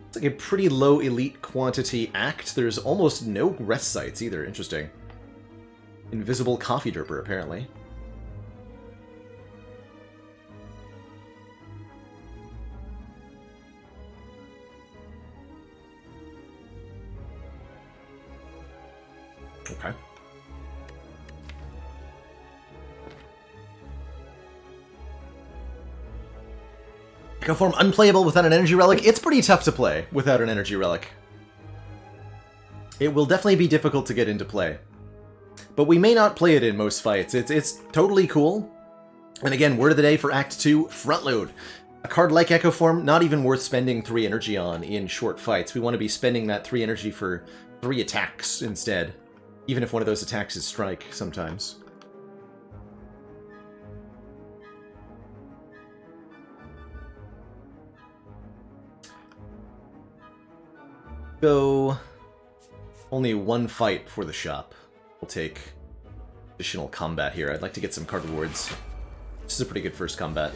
It's like a pretty low elite quantity act. There's almost no rest sites either, interesting. Invisible Coffee Dripper, apparently. Okay. Echo Form unplayable without an energy relic? It's pretty tough to play without an energy relic. It will definitely be difficult to get into play. But we may not play it in most fights. It's totally cool. And again, word of the day for Act 2, Front Load. A card like Echo Form, not even worth spending 3 energy on in short fights. We want to be spending that 3 energy for 3 attacks instead. Even if one of those attacks is Strike, sometimes. Go only 1 fight for the shop. We'll take additional combat here. I'd like to get some card rewards. This is a pretty good first combat.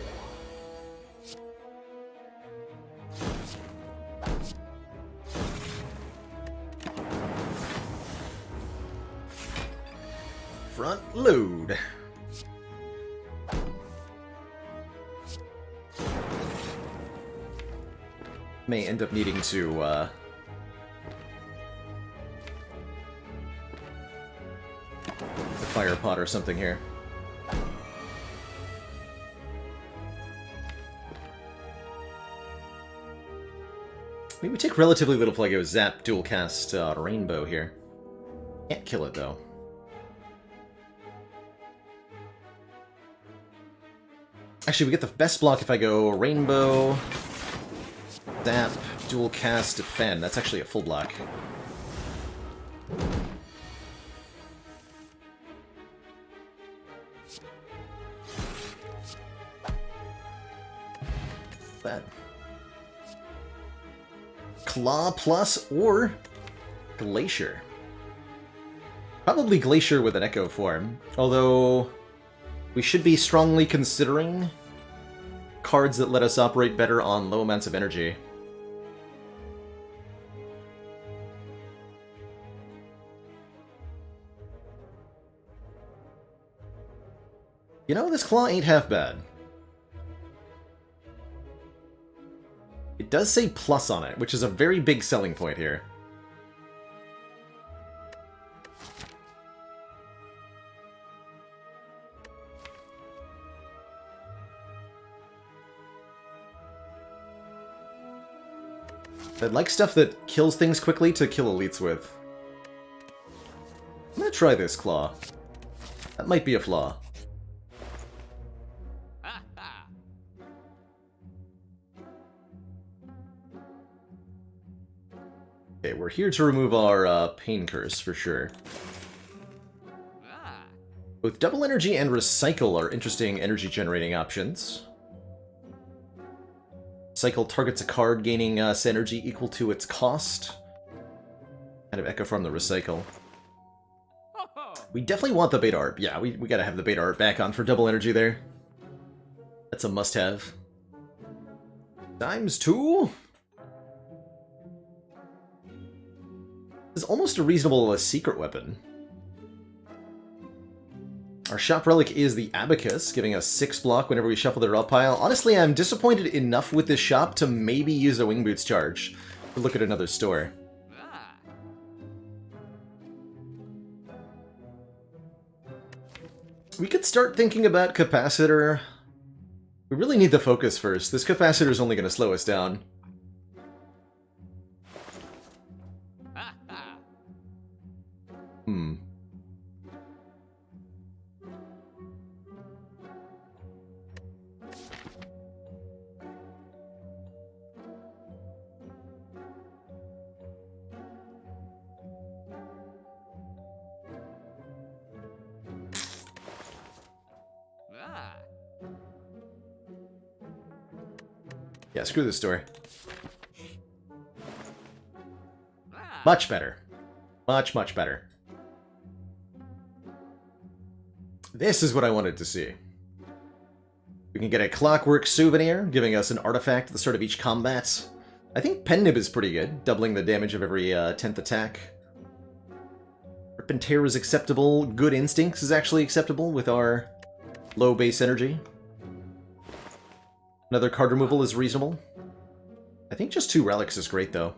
Front load. May end up needing to a fire pot or something here. I mean, we take relatively little Plego Zap dual cast Rainbow here. Can't kill it though. Actually, we get the best block if I go Rainbow, Zap, dual cast, Defend. That's actually a full block. Bad. Claw plus or Glacier. Probably Glacier with an Echo Form, although we should be strongly considering cards that let us operate better on low amounts of energy. You know, this Claw ain't half bad. It does say plus on it, which is a very big selling point here. I'd like stuff that kills things quickly to kill elites with. I'm gonna try this Claw. That might be a flaw. Okay, we're here to remove our Pain Curse for sure. Both Double Energy and Recycle are interesting energy-generating options. Cycle targets a card, gaining us energy equal to its cost. Kind of Echo from the Recycle. We definitely want the Beta Art. Yeah, we gotta have the Beta Art back on for double energy there. That's a must-have. ×2? Is almost a reasonable secret weapon. Our shop relic is the Abacus, giving us 6 block whenever we shuffle the draw pile. Honestly, I'm disappointed enough with this shop to maybe use a Wing Boots charge. Look at another store. We could start thinking about Capacitor. We really need the focus first. This Capacitor is only going to slow us down. Yeah, screw this door. Much better. Much, much better. This is what I wanted to see. We can get a Clockwork Souvenir, giving us an artifact at the start of each combat. I think Pen Nib is pretty good, doubling the damage of every 10th attack. Rip and Tear is acceptable. Good Instincts is actually acceptable with our low base energy. Another card removal is reasonable. I think just 2 relics is great, though.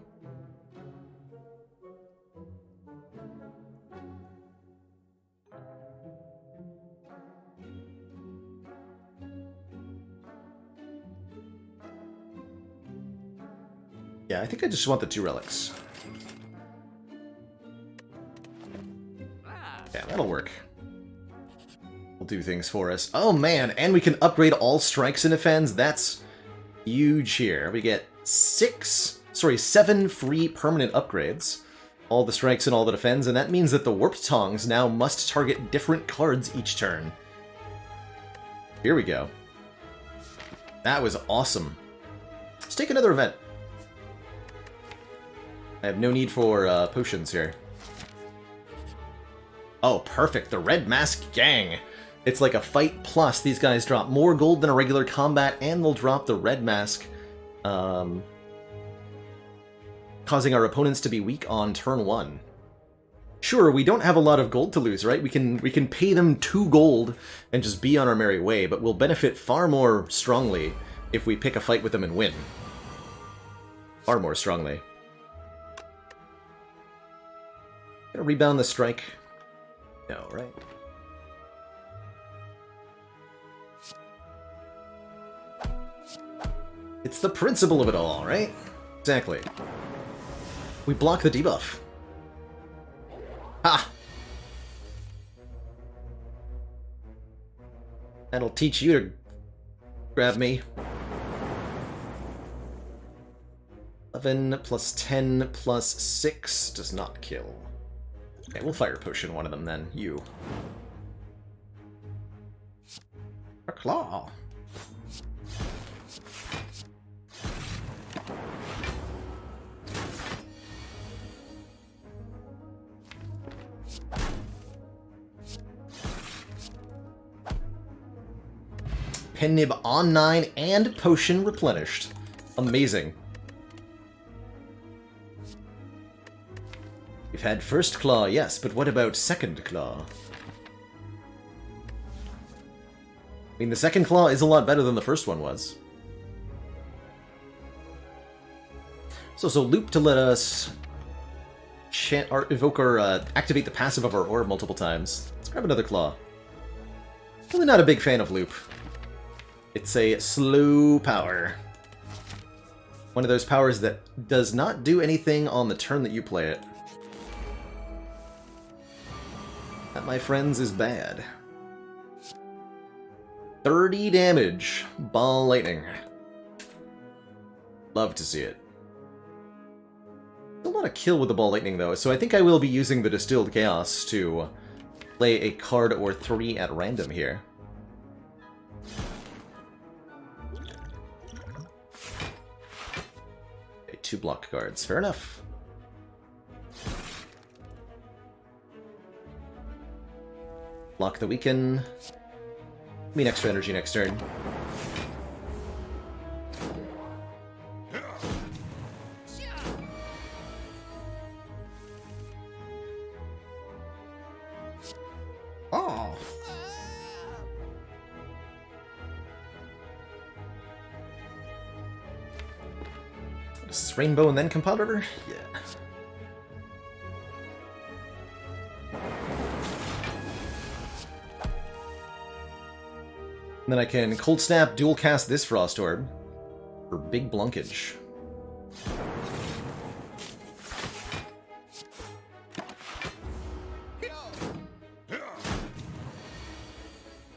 Yeah, I think I just want the 2 relics. Yeah, that'll work. Will do things for us. Oh man, and we can upgrade all strikes and defends. That's huge here. We get 7 free permanent upgrades. All the strikes and all the defends, and that means that the Warped Tongs now must target different cards each turn. Here we go. That was awesome. Let's take another event. I have no need for potions here. Oh, perfect. The Red Mask Gang. It's like a fight plus. These guys drop more gold than a regular combat, and they'll drop the Red Mask, causing our opponents to be weak on turn 1. Sure, we don't have a lot of gold to lose, right? We can pay them 2 gold and just be on our merry way, but we'll benefit far more strongly if we pick a fight with them and win. Far more strongly. Gonna rebound the strike. No, right? It's the principle of it all, right? Exactly. We block the debuff. Ha! That'll teach you to grab me. 11 plus 10 plus 6 does not kill. Okay, we'll Fire Potion one of them then. You. A claw. Pen Nib on 9 and Potion replenished. Amazing. We've had First Claw, yes, but what about Second Claw? I mean, the Second Claw is a lot better than the first one was. So loop to let us chant or evoke or activate the passive of our orb multiple times. Let's grab another Claw. Really not a big fan of loop. It's a slow power. One of those powers that does not do anything on the turn that you play it. That, my friends, is bad. 30 damage. Ball Lightning. Love to see it. A lot of kill with the Ball Lightning, though, so I think I will be using the Distilled Chaos to play a card or 3 at random here. Okay, 2 block cards. Fair enough. Block the Weaken. Give me an extra energy next turn. Oh! Is this rainbow and then compounder? Yeah. And then I can Cold Snap, dual cast this Frost Orb for big blunkage.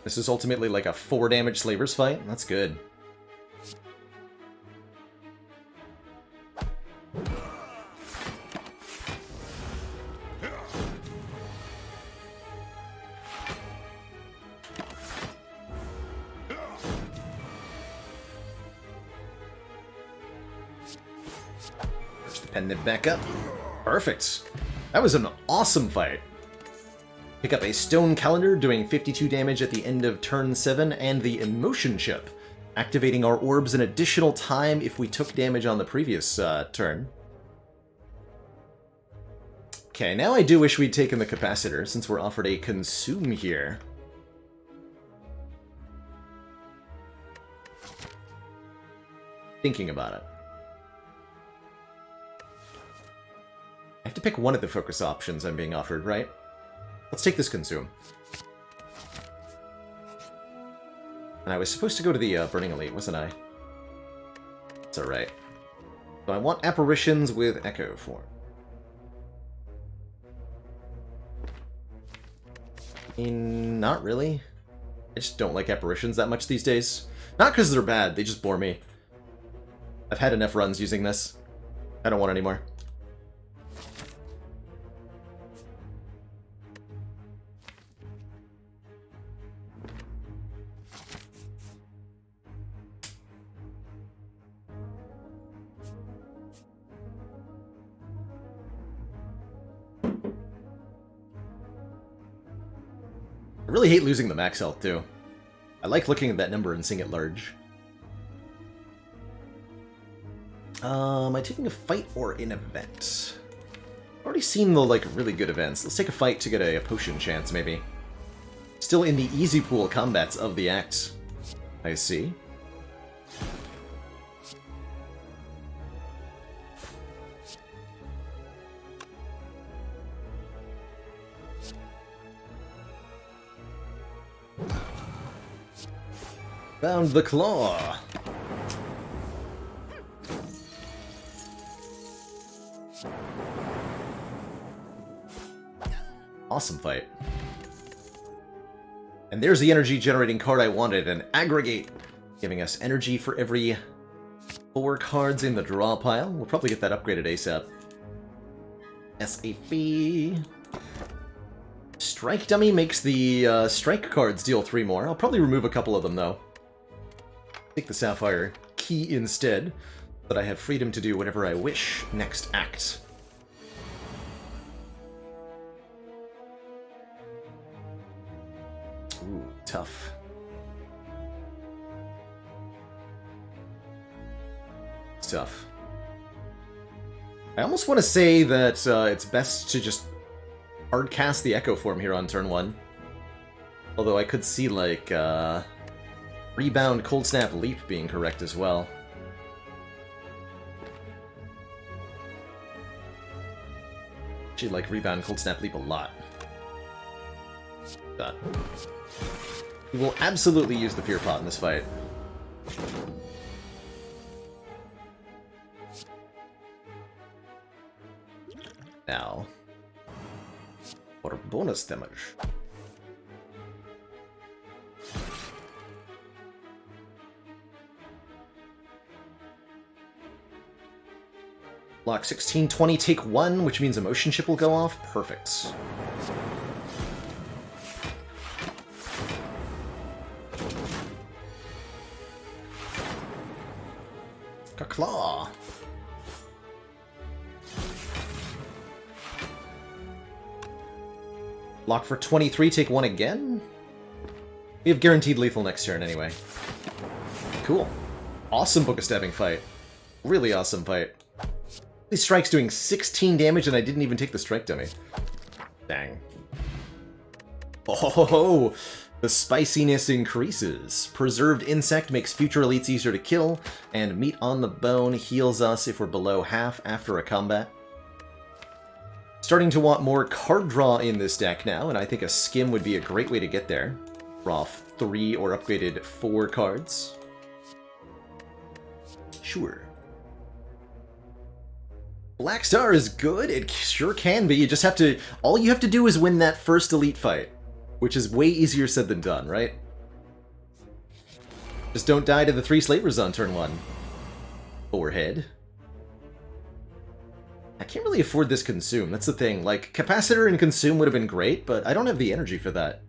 This is ultimately like a 4 damage Slaver's fight. That's good. Pendant back up. Perfect. That was an awesome fight. Pick up a Stone Calendar, doing 52 damage at the end of turn 7, and the Emotion Chip, activating our orbs an additional time if we took damage on the previous turn. Okay, now I do wish we'd taken the Capacitor, since we're offered a Consume here. Thinking about it. I have to pick one of the focus options I'm being offered, right? Let's take this Consume. And I was supposed to go to the Burning Elite, wasn't I? It's alright. So I want Apparitions with Echo form. Not really. I just don't like Apparitions that much these days. Not because they're bad, they just bore me. I've had enough runs using this. I don't want any more. I really hate losing the max health, too. I like looking at that number and seeing it large. Am I taking a fight or an event? I've already seen the, like, really good events. Let's take a fight to get a potion chance, maybe. Still in the easy pool combats of the act. I see. Found the claw. Awesome fight. And there's the energy generating card I wanted, an aggregate, giving us energy for every 4 cards in the draw pile. We'll probably get that upgraded ASAP. SAP. Strike Dummy makes the strike cards deal 3 more. I'll probably remove a couple of them, though. Take the Sapphire Key instead, but I have freedom to do whatever I wish next act. Ooh, tough. It's tough. I almost want to say that it's best to just hardcast the Echo Form here on turn 1. Although I could see, like, Rebound, Cold Snap, Leap being correct as well. Actually like Rebound, Cold Snap, Leap a lot. But we will absolutely use the Fear Pot in this fight. Now, for bonus damage. Block 16, 20, take 1, which means Emotion Chip will go off. Perfect. Claw. Block for 23, take 1 again? We have guaranteed lethal next turn anyway. Cool. Awesome Book of Stabbing fight. Really awesome fight. These strikes doing 16 damage and I didn't even take the strike dummy. Dang. Oh, The spiciness increases. Preserved insect makes future elites easier to kill, and meat on the bone heals us if we're below half after a combat. Starting to want more card draw in this deck now, and I think a skim would be a great way to get there. Draw 3 or upgraded 4 cards. Sure. Black Star is good, it sure can be. You just have to... All you have to do is win that first elite fight, which is way easier said than done, right? Just don't die to the 3 slavers on turn 1. Forehead. I can't really afford this consume, that's the thing. Like, capacitor and consume would have been great, but I don't have the energy for that.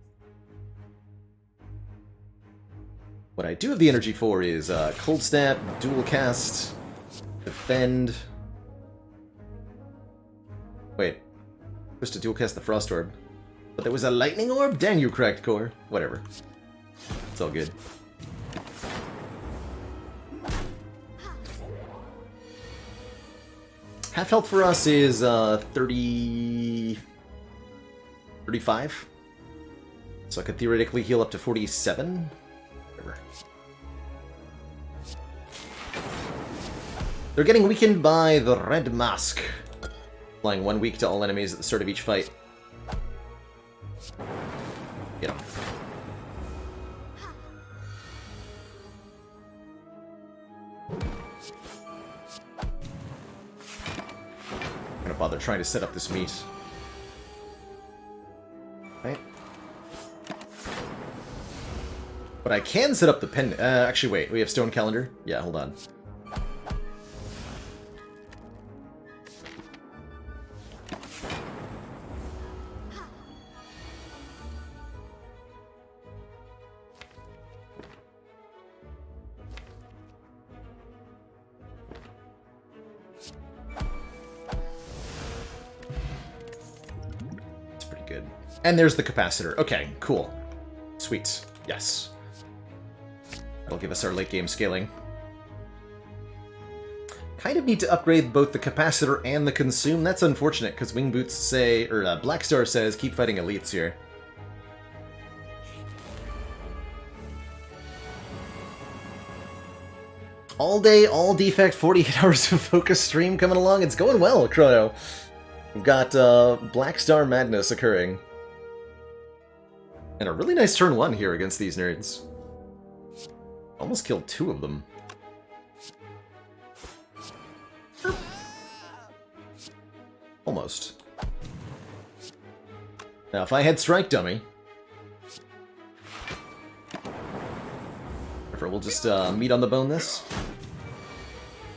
What I do have the energy for is cold snap, dual cast, defend. Wait, just to dual cast the frost orb. But there was a lightning orb? Dang you, cracked core. Whatever. It's all good. Half health for us is 30... 35? So I could theoretically heal up to 47? Whatever. They're getting weakened by the Red Mask. Applying 1 week to all enemies at the start of each fight. Get him. I'm gonna bother trying to set up this meat. Right? But I can set up the pen. Actually, wait. We have Stone Calendar? Yeah, hold on. And there's the capacitor. Okay, cool. Sweet. Yes. That'll give us our late game scaling. Kind of need to upgrade both the capacitor and the consume. That's unfortunate, because Wing Boots say, or Black Star says, keep fighting elites here. All day, all defect, 48 hours of focus stream coming along. It's going well, Chrono. We've got Black Star madness occurring. And a really nice turn 1 here against these nerds. Almost killed 2 of them. Almost. Now, if I had Strike Dummy... We'll just meat on the bone this.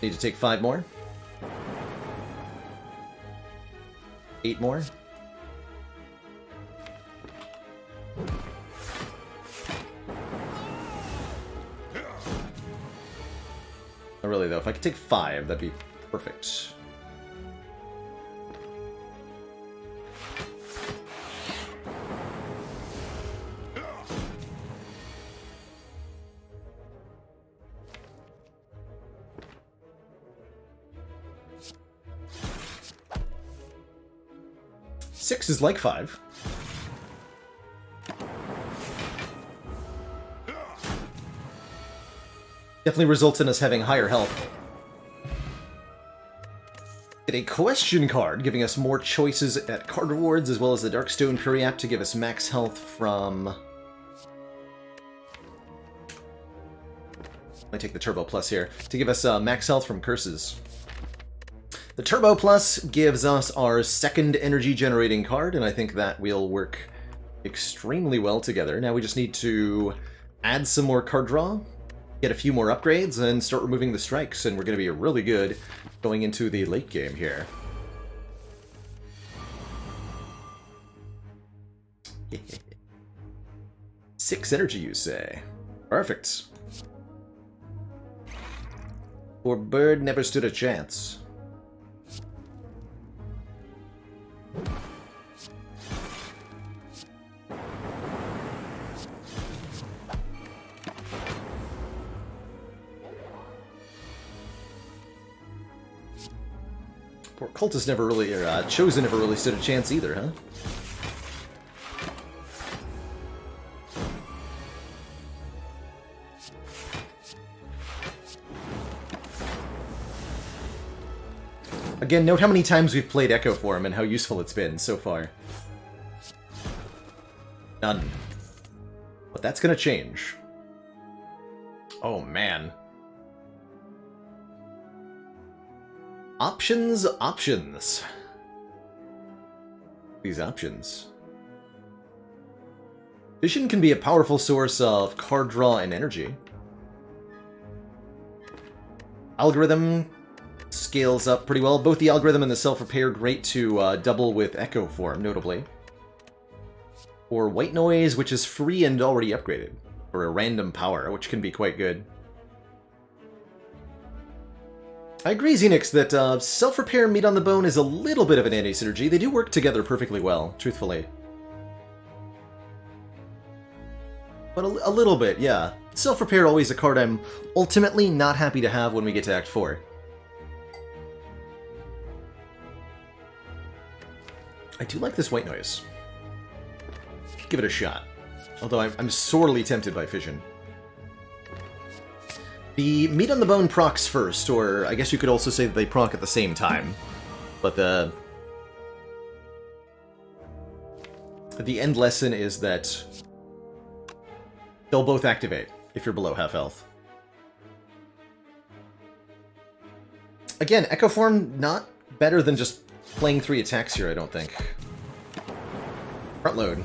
Need to take 5 more. 8 more. Not really, though. If I could take 5, that'd be perfect. Six is like 5. Definitely results in us having higher health. Get a question card, giving us more choices at card rewards, as well as the Darkstone Fury app to give us max health from... Let me take the Turbo Plus here. To give us max health from curses. The Turbo Plus gives us our second energy generating card, and I think that will work extremely well together. Now we just need to add some more card draw, get a few more upgrades, and start removing the strikes, and we're going to be really good going into the late game here. Six energy, you say? Perfect. Poor bird never stood a chance. Poor Cultist never really, or Chosen never really stood a chance either, huh? Again, note how many times we've played Echo Form and how useful it's been so far. None. But that's gonna change. Oh, man. Options, options. These options. Vision can be a powerful source of card draw and energy. Algorithm scales up pretty well. Both the algorithm and the self-repair great to double with Echo Form, notably. Or White Noise, which is free and already upgraded. Or a random power, which can be quite good. I agree, Xenix, that self-repair and meat on the bone is a little bit of an anti-synergy. They do work together perfectly well, truthfully. But a little bit, yeah. Self-repair always a card I'm ultimately not happy to have when we get to Act 4. I do like this White Noise. Give it a shot. Although I'm sorely tempted by Fission. The meat on the bone procs first, or I guess you could also say that they proc at the same time. But the end lesson is that they'll both activate if you're below half health. Again, Echo Form not better than just playing 3 attacks here, I don't think. Front load.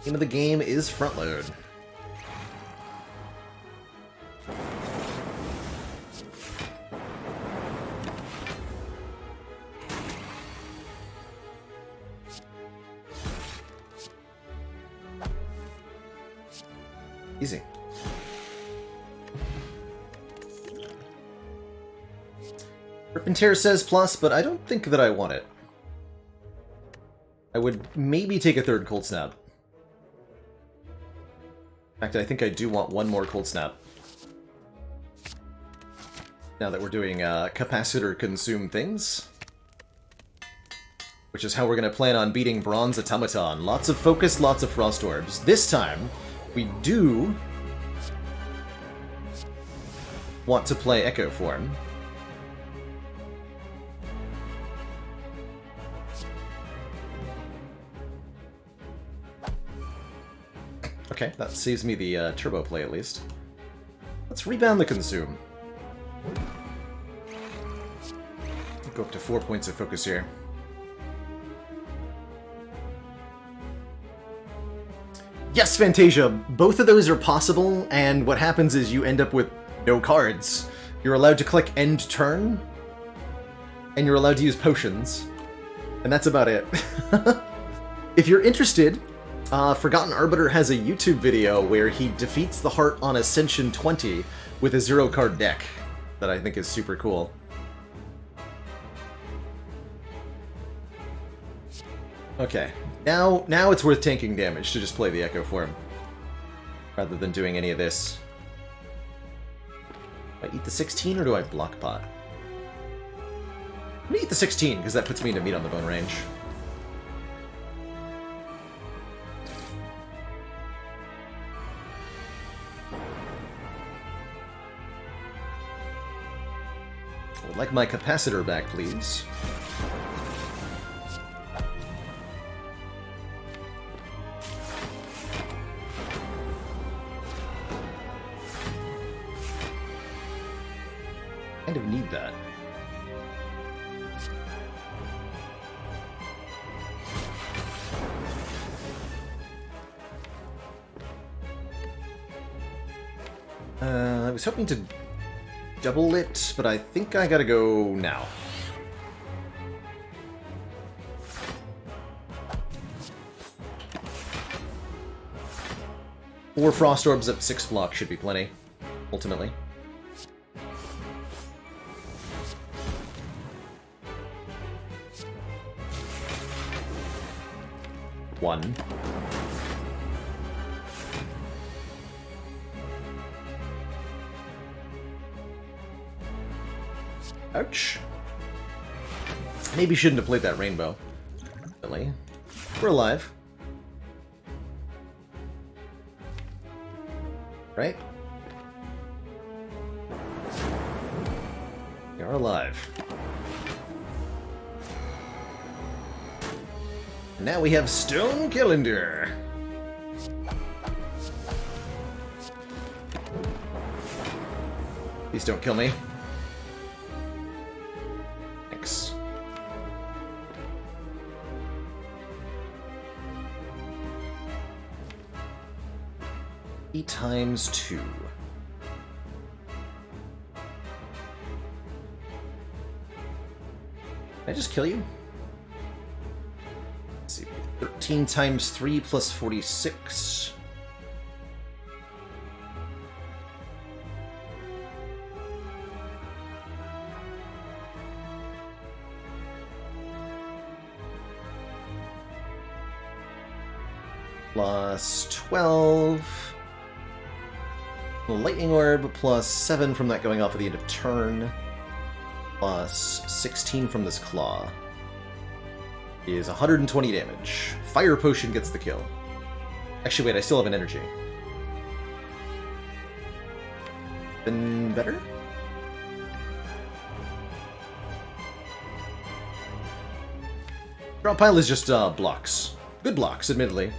Name of the game is front load. Easy. Rippentear says plus, but I don't think that I want it. I would maybe take a 3rd Cold Snap. In fact, I think I do want 1 more Cold Snap. Now that we're doing capacitor consume things. Which is how we're going to plan on beating Bronze Automaton. Lots of focus, lots of Frost Orbs. This time, we do want to play Echo Form. Okay, that saves me the turbo play at least. Let's rebound the consume. Go up to 4 points of focus here. Yes, Fantasia! Both of those are possible, and what happens is you end up with no cards. You're allowed to click end turn, and you're allowed to use potions. And that's about it. If you're interested, Forgotten Arbiter has a YouTube video where he defeats the heart on Ascension 20 with a 0-card deck that I think is super cool. Okay, now it's worth tanking damage to just play the Echo Form, rather than doing any of this. Do I eat the 16 or do I block pot? I'm gonna eat the 16 because that puts me into meat on the bone range. Would like my capacitor back, please. Kind of need that. I was hoping to double it, but I think I gotta go now. Four Frost Orbs at 6 block should be plenty, ultimately. One. Ouch. Maybe shouldn't have played that rainbow. Really? We're alive. Right? are alive. Now we have Stone Calendar. Please don't kill me. Thanks. E times 2. Can I just kill you? Let's see. 13 times 3 plus 46. Plus 12. The lightning orb plus 7 from that going off at the end of turn. Plus 16 from this claw. Is 120 damage. Fire potion gets the kill. Actually, wait, I still have an energy. Been better? Drop pile is just blocks. Good blocks, admittedly.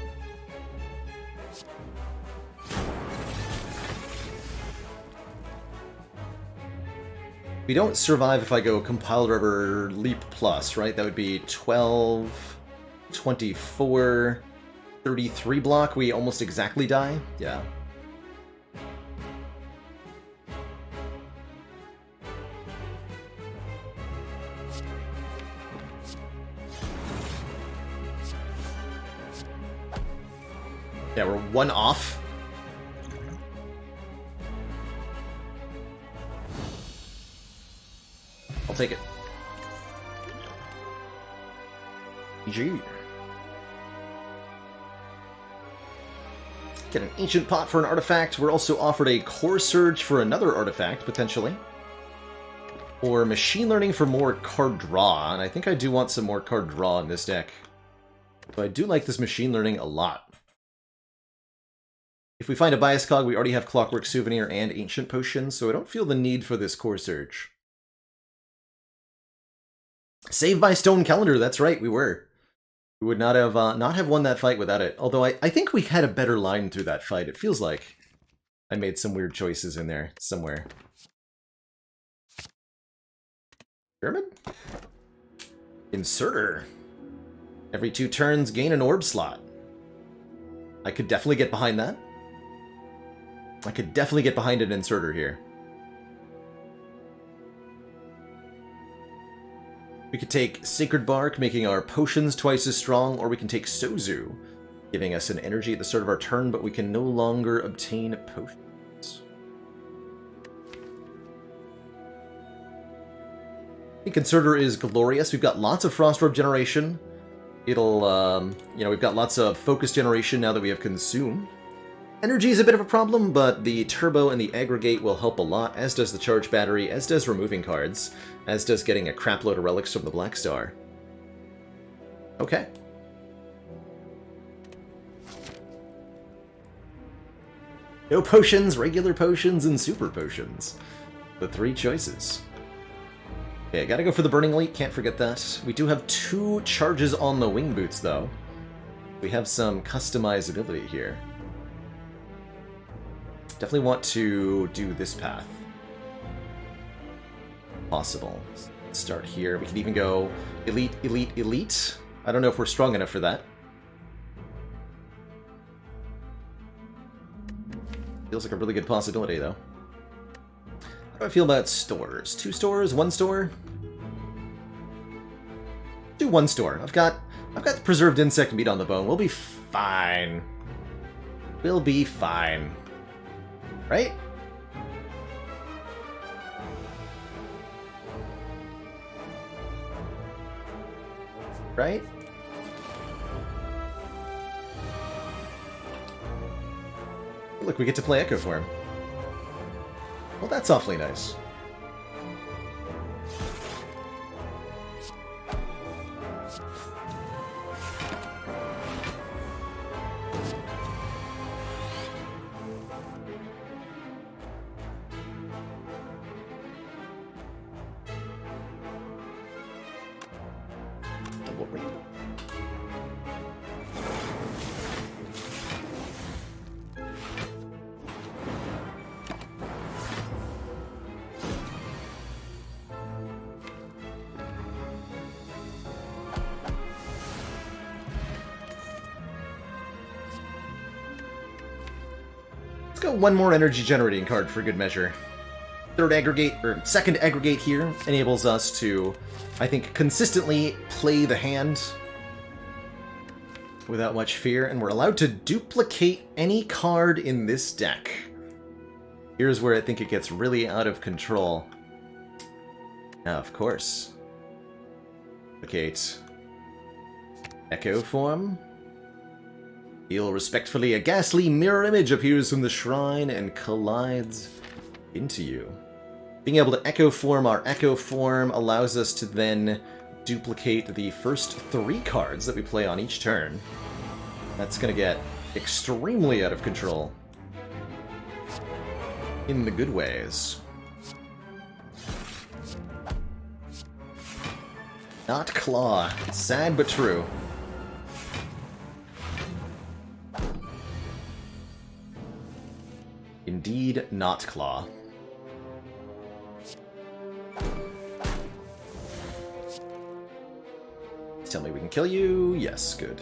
We don't survive if I go Compile River Leap Plus, right? That would be 12, 24, 33 block. We almost exactly die? Yeah. Yeah, we're 1 off. I'll take it. GG. Get an Ancient Pot for an artifact. We're also offered a Core Surge for another artifact, potentially. Or Machine Learning for more card draw, and I think I do want some more card draw in this deck. So I do like this Machine Learning a lot. If we find a Bias Cog, we already have Clockwork Souvenir and Ancient Potion, so I don't feel the need for this Core Surge. Saved by Stone Calendar, that's right, we were. We would not have won that fight without it. Although I think we had a better line through that fight. It feels like I made some weird choices in there somewhere. Pyramid? Inserter. Every 2 turns, gain an orb slot. I could definitely get behind that. I could definitely get behind an inserter here. We could take Sacred Bark, making our potions twice as strong, or we can take Sozu, giving us an energy at the start of our turn, but we can no longer obtain potions. I think Inserter is glorious. We've got lots of Frost Orb generation. It'll, you know, we've got lots of focus generation now that we have Consume. Energy is a bit of a problem, but the Turbo and the Aggregate will help a lot, as does the Charge Battery, as does removing cards, as does getting a crapload of relics from the Black Star. Okay. No potions, regular potions, and super potions. The 3 choices. Okay, I gotta go for the Burning Leak, can't forget that. We do have 2 charges on the Wing Boots, though. We have some customizability here. Definitely want to do this path. Possible. Let's start here. We can even go Elite, Elite, Elite. I don't know if we're strong enough for that. Feels like a really good possibility, though. How do I feel about stores? 2 stores? 1 store? Do 1 store. I've got the preserved insect meat on the bone. We'll be fine. We'll be fine. Right? Right? Look, we get to play Echo Form. Well, that's awfully nice. Double ring. Let's go one more energy generating card for good measure. Second aggregate here enables us to, I think, consistently play the hand without much fear, and we're allowed to duplicate any card in this deck. Here's where I think it gets really out of control. Now, of course, duplicate Echo Form. Feel respectfully, a ghastly mirror image appears from the shrine and collides into you. Being able to Echo Form our Echo Form allows us to then duplicate the first 3 cards that we play on each turn. That's going to get extremely out of control. In the good ways. Not Claw. Sad but true. Indeed, not Claw. Tell me we can kill you. Yes, good.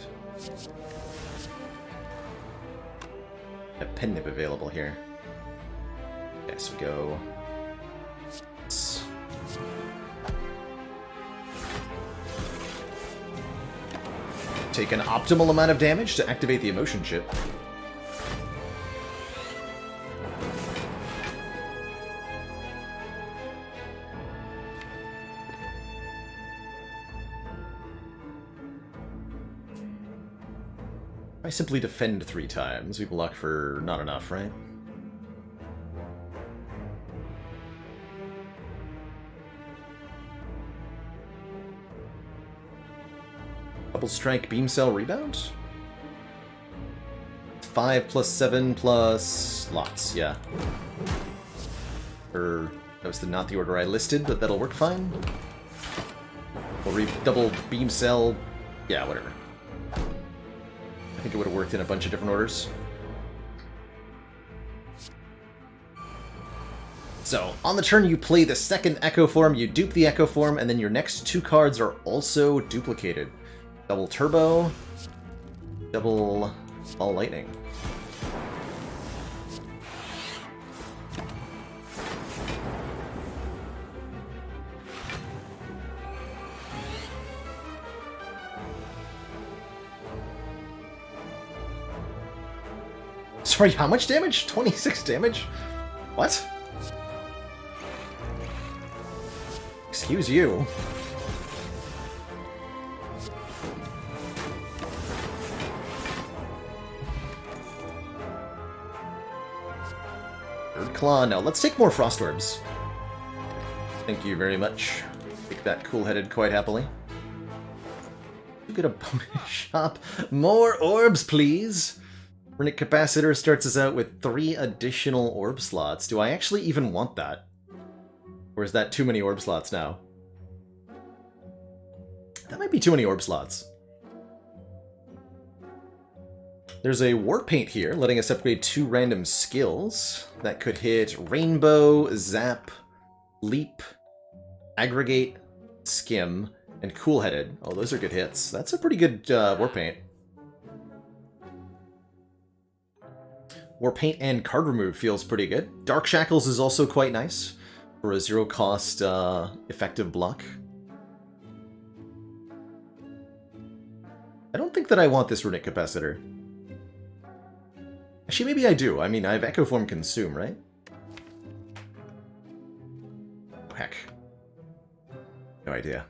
A pen nib available here. Okay, so we go. Take an optimal amount of damage to activate the emotion chip. I simply defend 3 times. We block for not enough, right? Double strike, beam cell, rebound? 5 plus 7 plus lots, yeah. That was not the order I listed, but that'll work fine. We'll double beam cell, yeah, whatever. I think it would have worked in a bunch of different orders. So, on the turn you play the second Echo Form, you dupe the Echo Form, and then your next 2 cards are also duplicated. Double Turbo, double Ball Lightning. Sorry, how much damage? 26 damage? What? Excuse you. Third Claw. Now, let's take more Frost Orbs. Thank you very much. Take that cool-headed quite happily. You get a bonus shop. More orbs, please! Runic Capacitor starts us out with 3 additional orb slots. Do I actually even want that? Or is that too many orb slots now? That might be too many orb slots. There's a War Paint here, letting us upgrade 2 random skills. That could hit Rainbow, Zap, Leap, Aggregate, Skim, and Cool-Headed. Oh, those are good hits. That's a pretty good War Paint. War Paint and Card Remove feels pretty good. Dark Shackles is also quite nice for a 0-cost effective block. I don't think that I want this Runic Capacitor. Actually, maybe I do. I mean, I have Echo Form Consume, right? Oh, heck. No idea.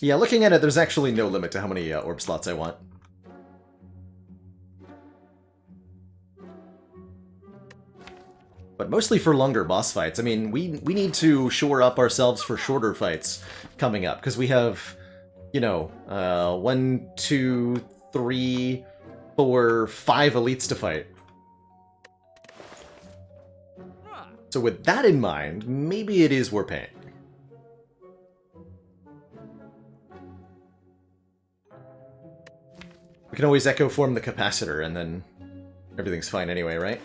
Yeah, looking at it, there's actually no limit to how many orb slots I want. But mostly for longer boss fights. I mean, we need to shore up ourselves for shorter fights coming up, because we have, you know, 1, 2, 3, 4, 5 elites to fight. So with that in mind, maybe it is War Paint. We can always echo form the capacitor, and then everything's fine anyway, right?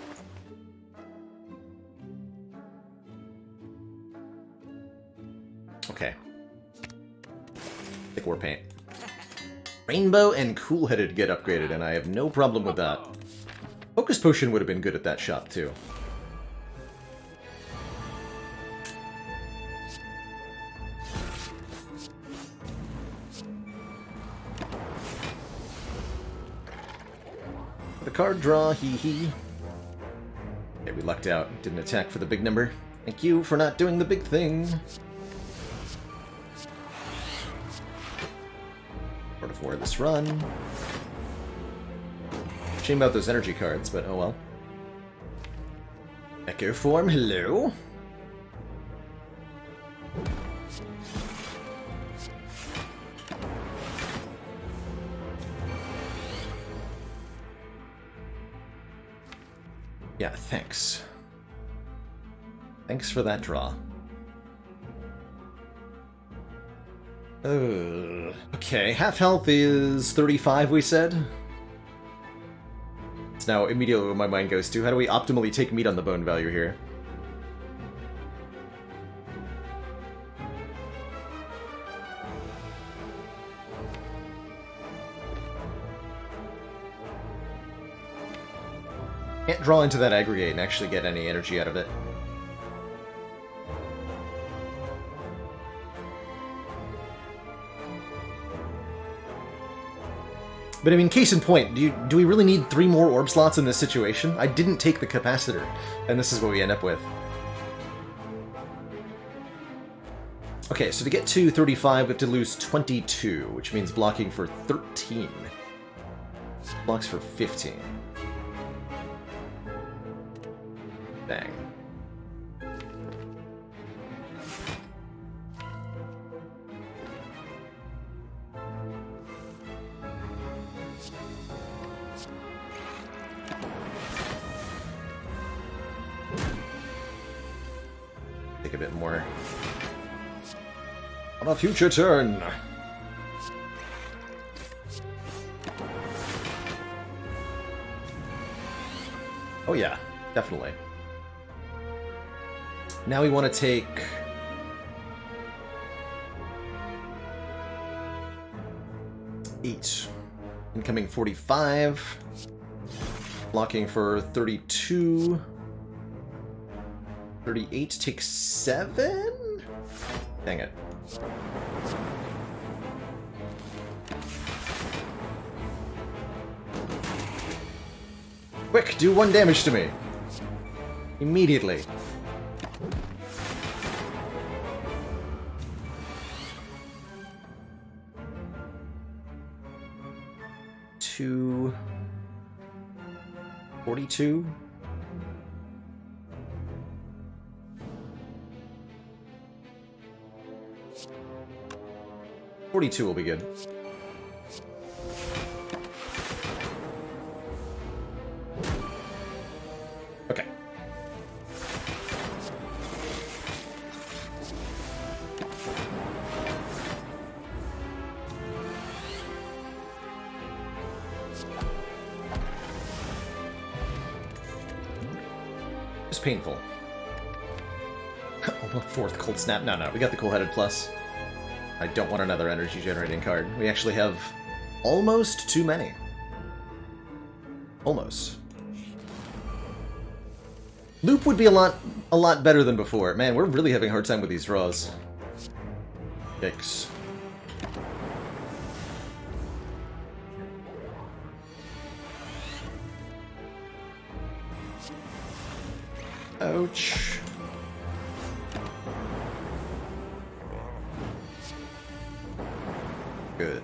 Okay. Thick War Paint. Rainbow and Cool-Headed get upgraded, and I have no problem with that. Focus Potion would have been good at that shop, too. The card draw, hee. Okay, we lucked out. Didn't attack for the big number. Thank you for not doing the big thing. Sort of for this run. Shame about those energy cards, but oh well. Echo form, hello. Yeah, thanks. Thanks for that draw. Okay, half health is 35, we said. It's now immediately what my mind goes to. How do we optimally take meat on the bone value here? Can't draw into that aggregate and actually get any energy out of it. But I mean, case in point, do we really need 3 more orb slots in this situation? I didn't take the capacitor, and this is what we end up with. Okay, so to get to 35, we have to lose 22, which means blocking for 13. Blocks for 15. Bang. Take a bit more. On a future turn. Oh yeah, definitely. Now we want to take... Eight. Incoming 45. Blocking for 32. 38 takes 7? Dang it. Quick, do 1 damage to me. Immediately. To 42. Will be good. Okay. Just painful. Oh, 4th Cold Snap. No, we got the Cool-Headed Plus. I don't want another energy generating card. We actually have almost too many. Almost. Loop would be a lot better than before. Man, we're really having a hard time with these draws. Yikes. Ouch. Good.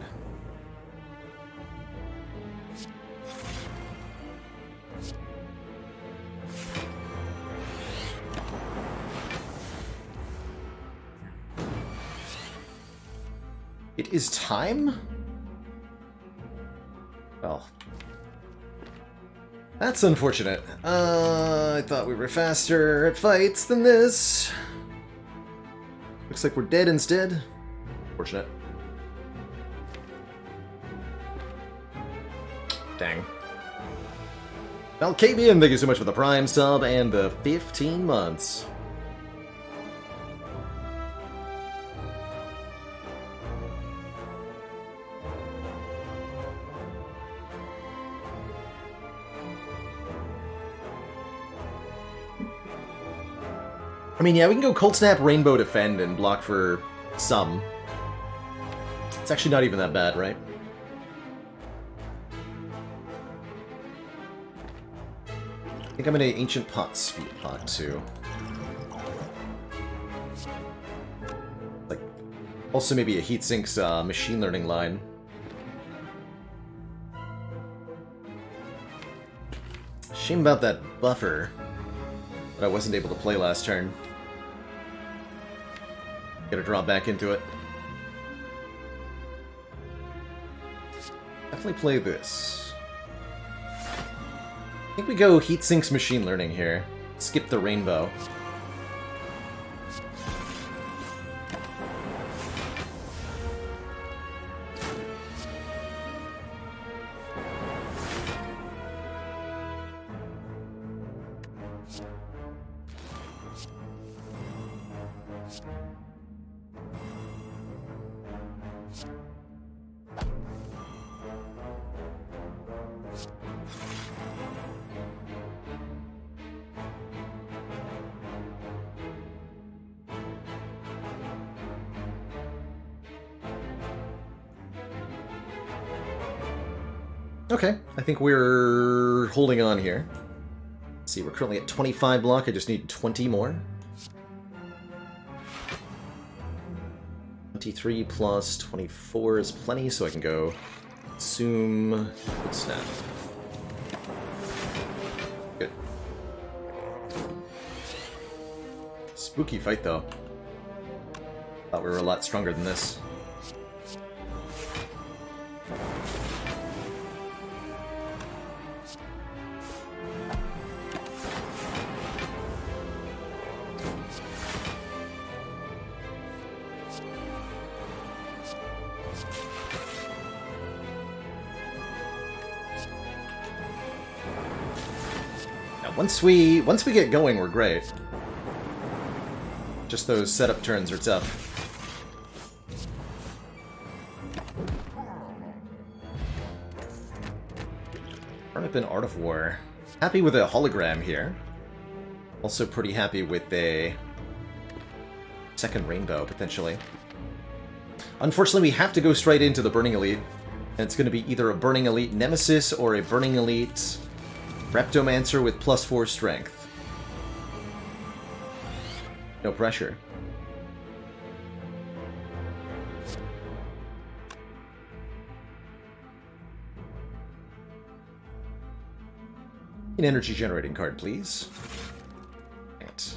It is time? Well, That's unfortunate. I thought we were faster at fights than this. Looks like we're dead instead. Fortunate. Dang. Valkabian, thank you so much for the Prime sub and the 15 months. I mean, yeah, we can go Cold Snap, Rainbow Defend, and block for some. It's actually not even that bad, right? I think I'm gonna Ancient Pot Speed Pot, too. Like, also maybe a Heatsink's Machine Learning line. Shame about that buffer that I wasn't able to play last turn. Gotta drop back into it. Definitely play this. I think we go Heatsink's Machine Learning here. Skip the Rainbow. Okay, I think we're holding on here. Let's see, we're currently at 25 block, I just need 20 more. 23 plus 24 is plenty, so I can go Zoom, Cold Snap. Good. Spooky fight, though. Thought we were a lot stronger than this. Once we get going, we're great. Just those setup turns are tough. Run up in Art of War. Happy with a hologram here. Also pretty happy with a second rainbow, potentially. Unfortunately, we have to go straight into the Burning Elite. And it's going to be either a Burning Elite Nemesis or a Burning Elite Reptomancer with +4 strength. No pressure. An energy generating card, please. Right.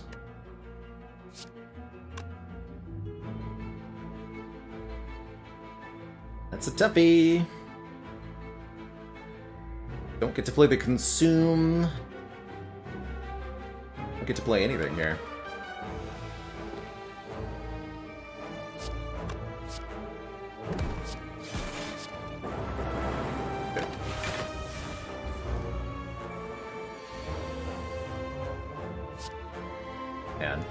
That's a toughie. Don't get to play the Consume. Don't get to play anything here. Good. And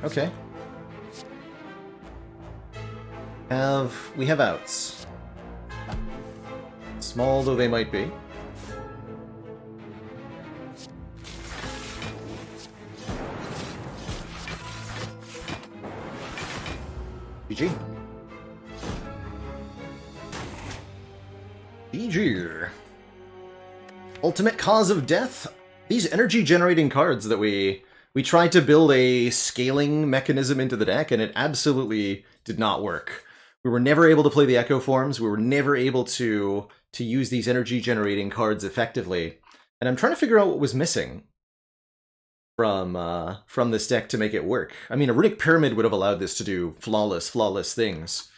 okay. We have outs. Small though they might be. GG. GG. Ultimate Cause of Death. These energy generating cards that we tried to build a scaling mechanism into the deck, and it absolutely did not work. We were never able to play the Echo Forms. We were never able to use these energy generating cards effectively. And I'm trying to figure out what was missing. from this deck to make it work. I mean, a Runic Pyramid would have allowed this to do flawless things.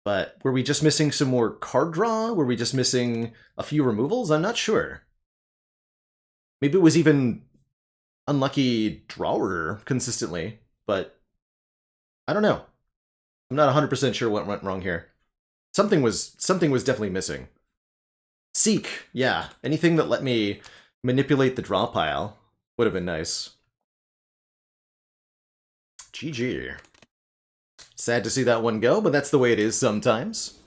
But were we just missing some more card draw? Were we just missing a few removals? I'm not sure. Maybe it was even unlucky drawer consistently, but I don't know. I'm not 100% sure what went wrong here. Something was definitely missing. Seek, yeah. Anything that let me manipulate the draw pile would have been nice. GG. Sad to see that one go, but that's the way it is sometimes.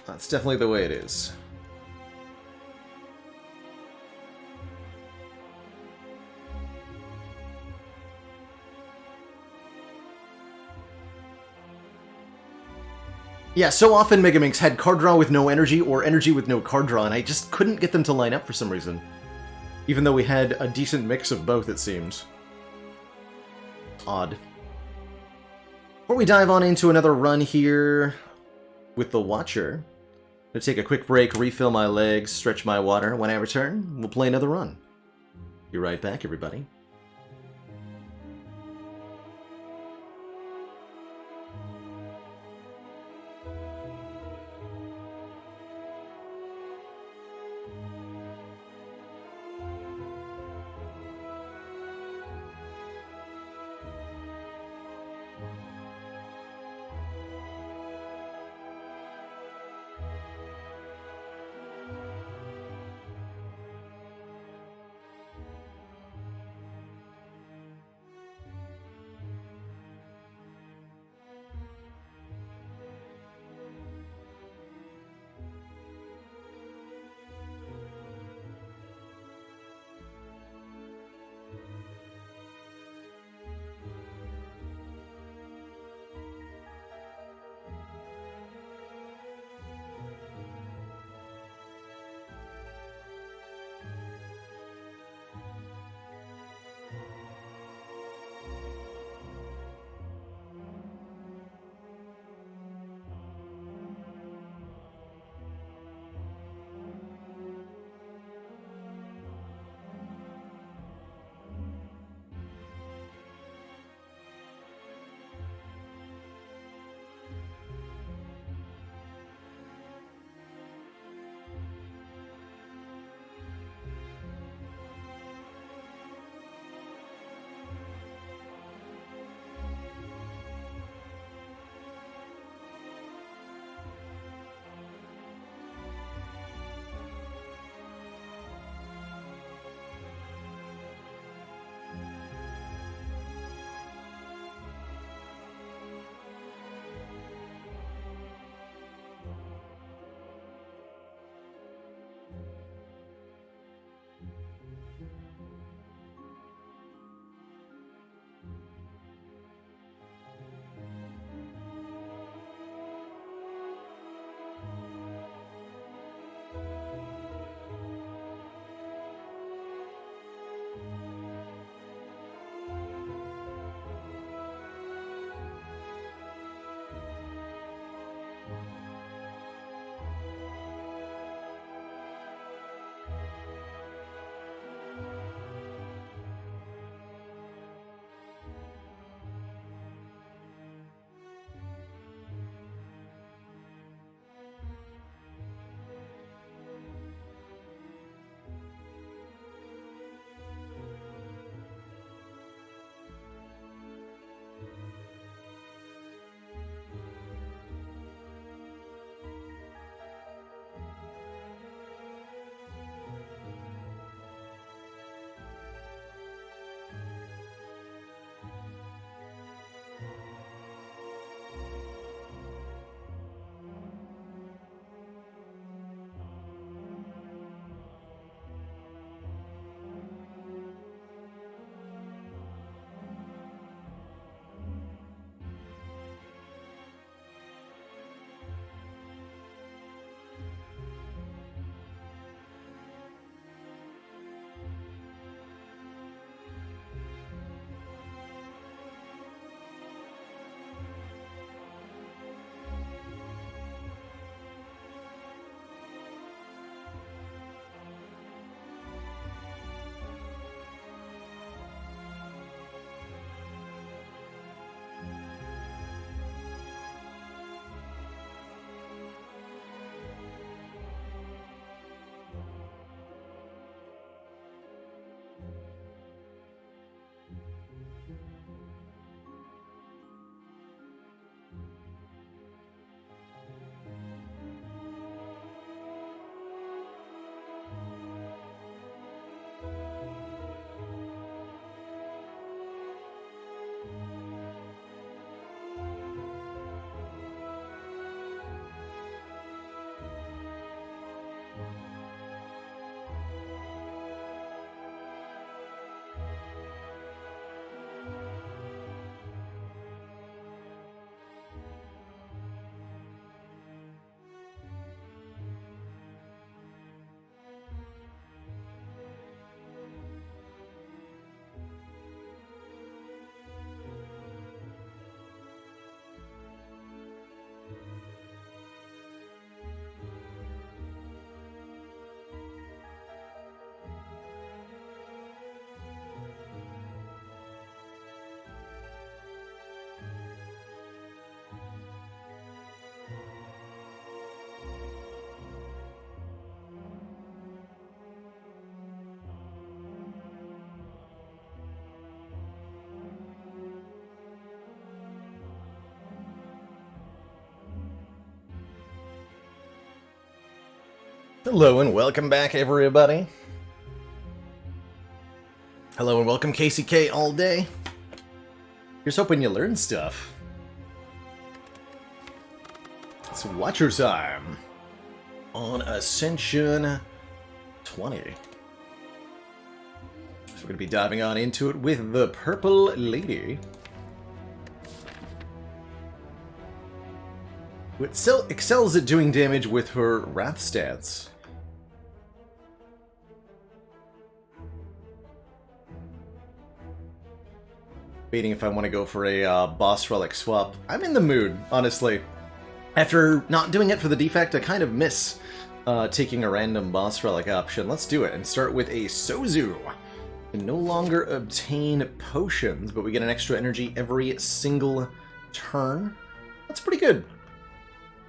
That's definitely the way it is. Yeah, so often Megaminx had card draw with no energy or energy with no card draw, and I just couldn't get them to line up for some reason. Even though we had a decent mix of both, it seems. Odd. Before we dive on into another run here with the Watcher, I'm gonna take a quick break, refill my legs, stretch my water. When I return, we'll play another run. Be right back, everybody. Hello and welcome back, everybody. Hello and welcome, KCK all day. Here's hoping you learn stuff. It's Watcher time on Ascension 20. So we're going to be diving on into it with the Purple Lady, who excels at doing damage with her Wrath stance. Debating if I want to go for a boss relic swap. I'm in the mood, honestly. After not doing it for the defect, I kind of miss taking a random boss relic option. Let's do it and start with a Sozu. We can no longer obtain potions, but we get an extra energy every single turn. That's pretty good.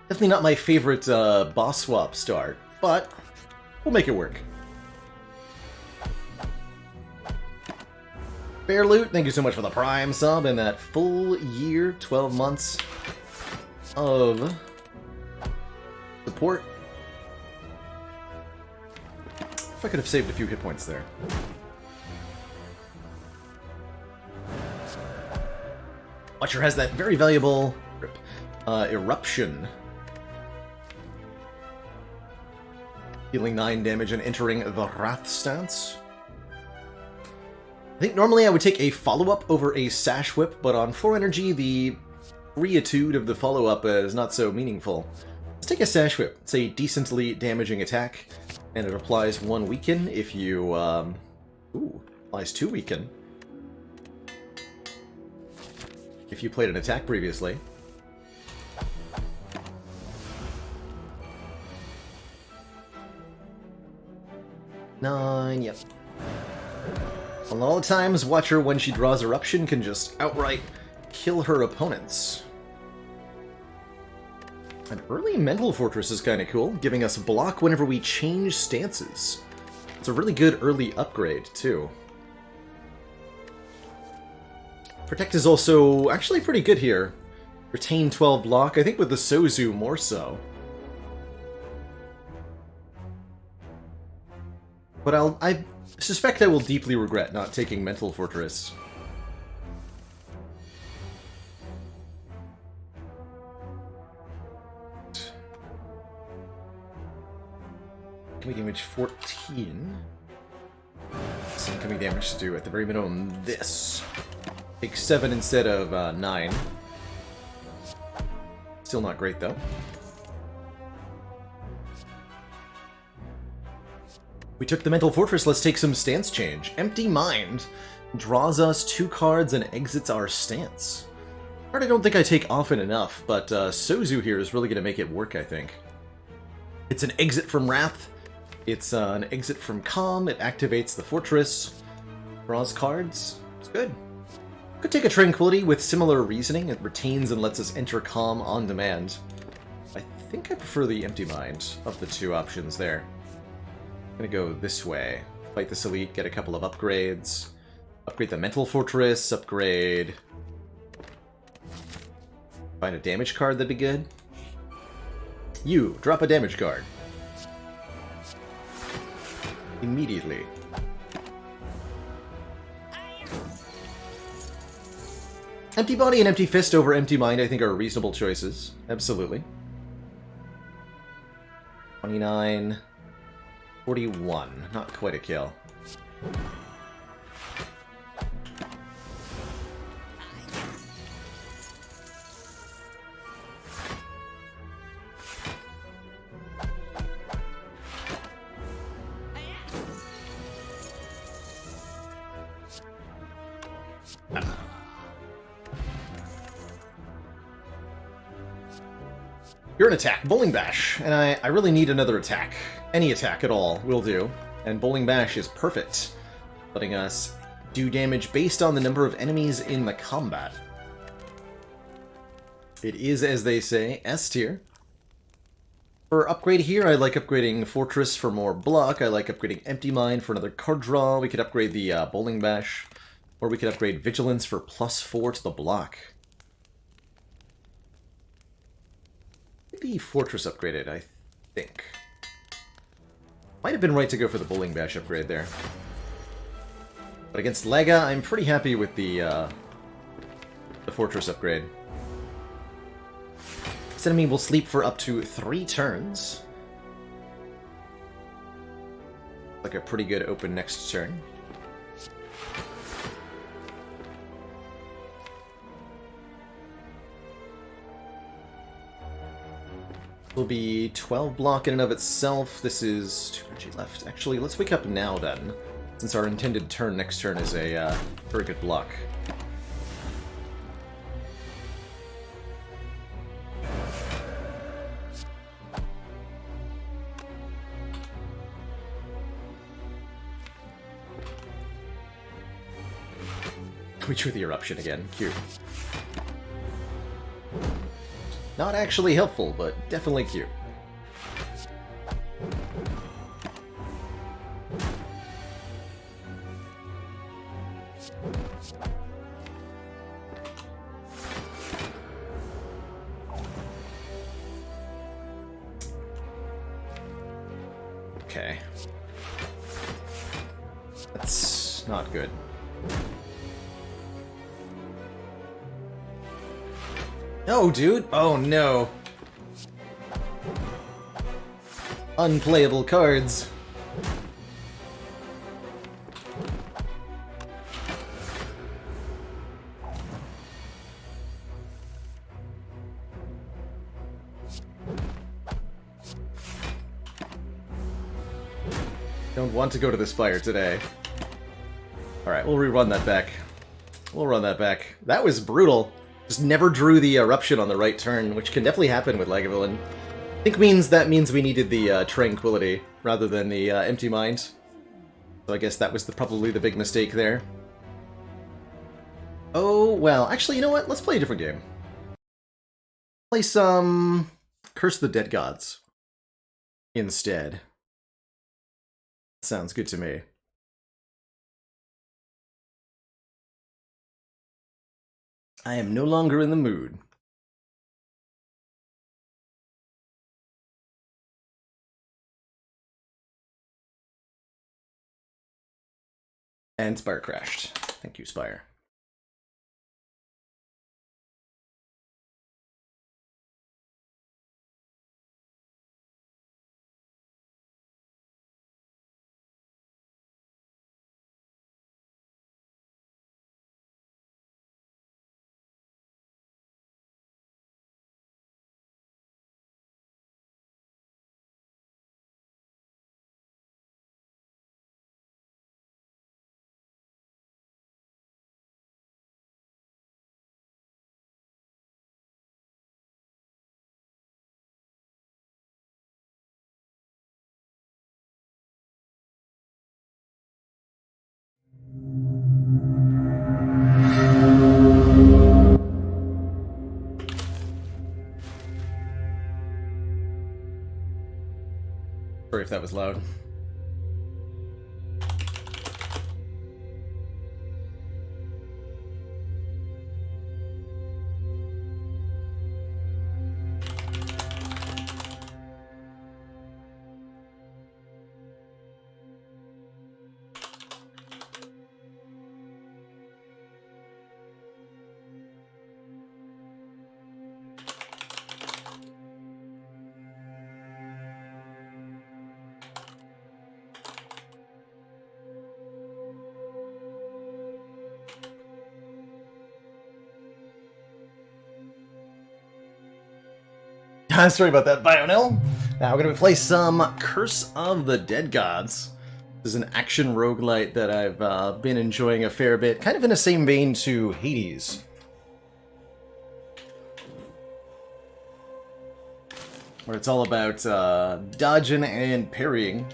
Definitely not my favorite boss swap start, but we'll make it work. Bear Loot, thank you so much for the Prime sub and that full year, 12 months of support. If I could have saved a few hit points there. Watcher has that very valuable Eruption. Dealing 9 damage and entering the Wrath stance. I think normally I would take a follow-up over a Sash Whip, but on 4 energy, the Creatude of the follow-up is not so meaningful. Let's take a Sash Whip. It's a decently damaging attack, and it applies 1 weaken if you, applies 2 weaken if you played an attack previously. Nine, yep. A lot of times, Watcher, when she draws Eruption, can just outright kill her opponents. An early Mental Fortress is kind of cool, giving us block whenever we change stances. It's a really good early upgrade, too. Protect is also actually pretty good here. Retain 12 block, I think with the Sozu more so. But I suspect I will deeply regret not taking Mental Fortress. Incoming damage 14. Some incoming damage to do at the very minimum this. Take 7 instead of 9. Still not great though. We took the Mental Fortress, let's take some stance change. Empty Mind draws us 2 cards and exits our stance. Card I don't think I take often enough, but Sozu here is really going to make it work, I think. It's an exit from Wrath, it's an exit from Calm, it activates the Fortress, draws cards, it's good. Could take a Tranquility with similar reasoning, it retains and lets us enter Calm on demand. I think I prefer the Empty Mind of the 2 options there. I'm gonna go this way. Fight this elite, get a couple of upgrades. Upgrade the Mental Fortress, upgrade... Find a damage card, that'd be good. You, drop a damage card. Immediately. Empty Body and Empty Fist over Empty Mind I think are reasonable choices. Absolutely. 29... 41. Not quite a kill. You're an attack. Bowling Bash. And I really need another attack. Any attack at all will do. And Bowling Bash is perfect, letting us do damage based on the number of enemies in the combat. It is, as they say, S tier. For upgrade here, I like upgrading Fortress for more block. I like upgrading Empty Mind for another card draw. We could upgrade the Bowling Bash. Or we could upgrade Vigilance for +4 to the block. The Fortress upgraded, I think. Might have been right to go for the Bowling Bash upgrade there. But against Lega, I'm pretty happy with the Fortress upgrade. This enemy will sleep for up to 3 turns. Like a pretty good open next turn. Will be 12 block in and of itself. This is 2 energy left. Actually, let's wake up now then, since our intended turn next turn is a very good block. We drew the eruption again. Cute. Not actually helpful, but definitely cute. Okay. That's not good. No, dude! Oh no! Unplayable cards. Don't want to go to the Spire today. Alright, we'll rerun that back. We'll run that back. That was brutal. Just never drew the eruption on the right turn, which can definitely happen with Lagavulin. I think that means we needed the Tranquility rather than the Empty Mind. So I guess that was probably the big mistake there. Oh, well, actually, you know what? Let's play a different game. Play some Curse the Dead Gods instead. Sounds good to me. I am no longer in the mood. And Spire crashed. Thank you, Spire. Sorry if that was loud. Sorry about that, Bionel. Now we're going to play some Curse of the Dead Gods. This is an action roguelite that I've been enjoying a fair bit, kind of in the same vein to Hades. Where it's all about dodging and parrying,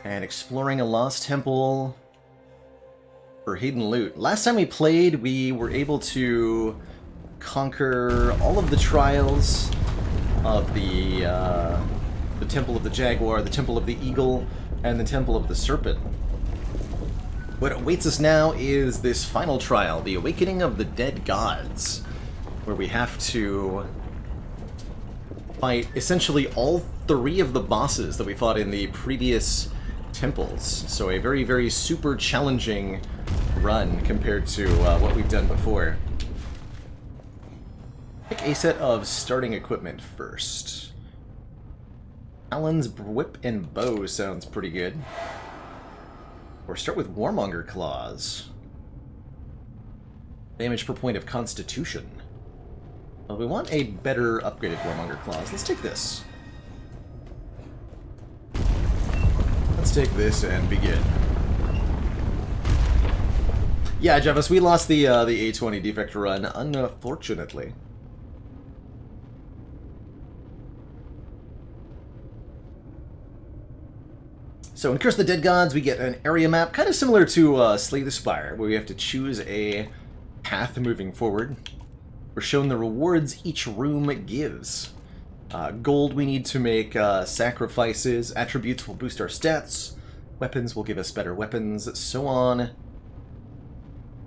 and exploring a lost temple for hidden loot. Last time we played, we were able to conquer all of the trials of the Temple of the Jaguar, the Temple of the Eagle, and the Temple of the Serpent. What awaits us now is this final trial, the Awakening of the Dead Gods, where we have to fight essentially all 3 of the bosses that we fought in the previous temples. So a very, very super challenging run compared to what we've done before. Pick a set of starting equipment first. Talon's whip and bow sounds pretty good. Or start with Warmonger Claws. Damage per point of Constitution. Well, we want a better upgraded Warmonger Claws. Let's take this. Let's take this and begin. Yeah, Jevis, we lost the A20 defect run, unfortunately. So in Curse of the Dead Gods, we get an area map, kind of similar to Slay the Spire, where we have to choose a path moving forward. We're shown the rewards each room gives. Gold we need to make sacrifices, attributes will boost our stats, weapons will give us better weapons, so on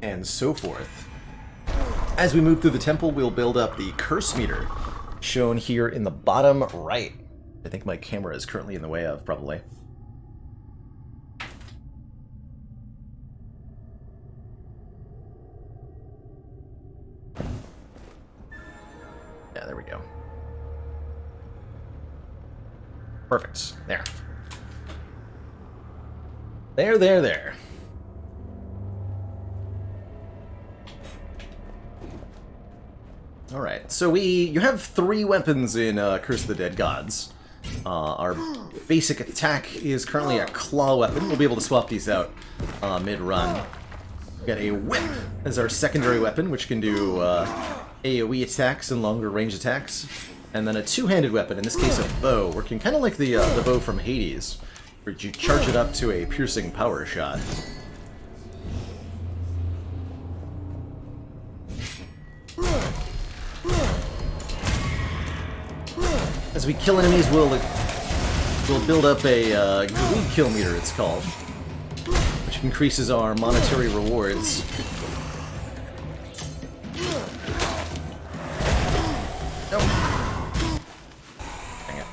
and so forth. As we move through the temple, we'll build up the curse meter, shown here in the bottom right. I think my camera is currently in the way of, probably. Yeah, there we go. Perfect. There. There. Alright, so you have 3 weapons in Curse of the Dead Gods. Our basic attack is currently a claw weapon. We'll be able to swap these out mid-run. We've got a whip as our secondary weapon, which can do AoE attacks and longer range attacks. And then a 2-handed weapon, in this case a bow, working kind of like the bow from Hades, where you charge it up to a piercing power shot. As we kill enemies, we'll build up a greed kill meter, it's called, which increases our monetary rewards. Nope. Dang it.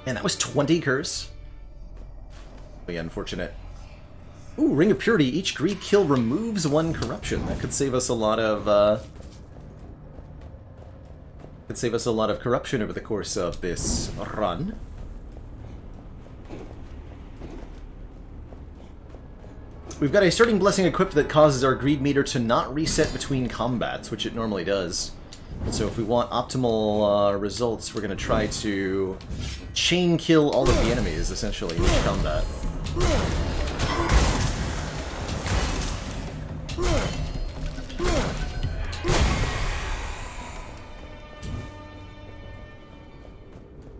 And that was 20 curse. Really unfortunate. Ooh, Ring of Purity. Each greed kill removes 1 corruption. That could save us a lot of corruption over the course of this run. We've got a starting blessing equipped that causes our greed meter to not reset between combats, which it normally does. So if we want optimal results, we're going to try to chain kill all of the enemies, essentially, in each combat.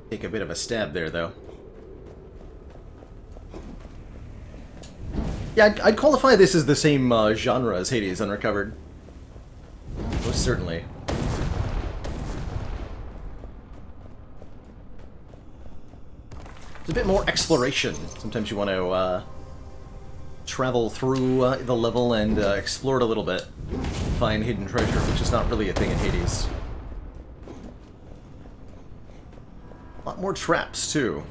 Take a bit of a stab there, though. Yeah, I'd qualify this as the same genre as Hades Unrecovered. Most certainly. It's a bit more exploration. Sometimes you want to travel through the level and explore it a little bit. Find hidden treasure, which is not really a thing in Hades. A lot more traps, too.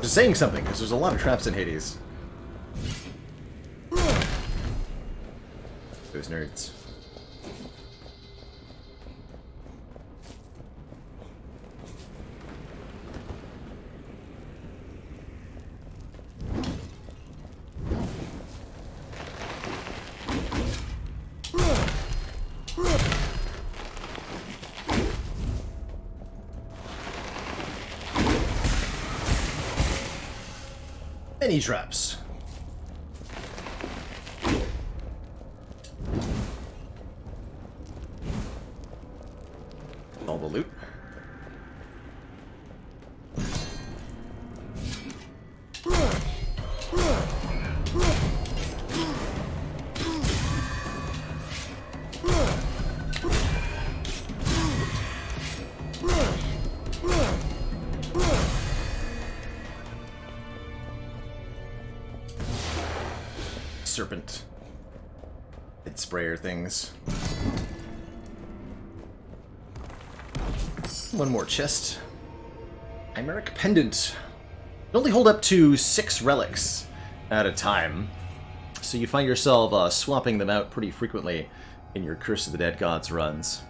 Just saying something, because there's a lot of traps in Hades. Those nerds. Many traps. All the loot. Serpent. It sprayer things. One more chest. Chimeric Pendant. You only hold up to 6 relics at a time, so you find yourself swapping them out pretty frequently in your Curse of the Dead Gods runs.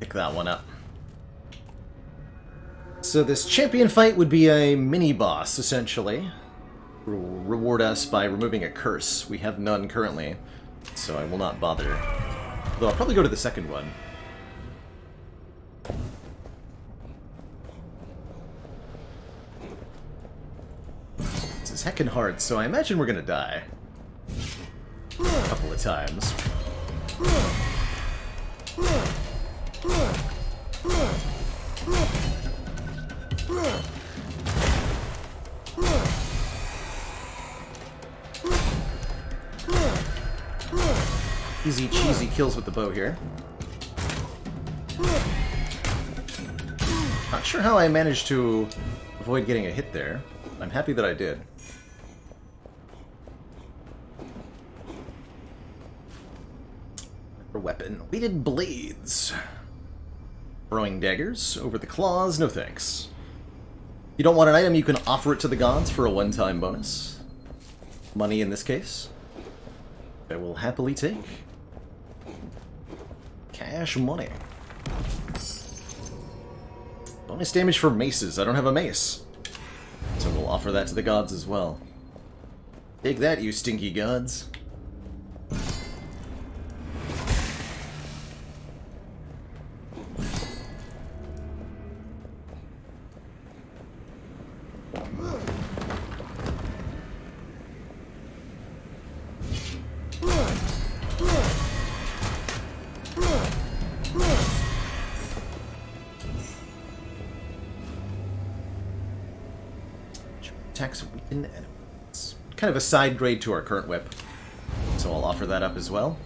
Pick that one up. So this champion fight would be a mini-boss, essentially. Will reward us by removing a curse. We have none currently, so I will not bother. Though I'll probably go to the second one. This is heckin' hard, so I imagine we're gonna die. A couple of times. Easy cheesy kills with the bow here. Not sure how I managed to avoid getting a hit there. I'm happy that I did. For weapon, weighted blades. Throwing daggers over the claws, no thanks. You don't want an item, you can offer it to the gods for a one-time bonus. Money in this case. I will happily take. Cash money. Bonus damage for maces. I don't have a mace. So we'll offer that to the gods as well. Take that, you stinky gods. Attacks weaken enemies. Kind of a side grade to our current whip, so I'll offer that up as well.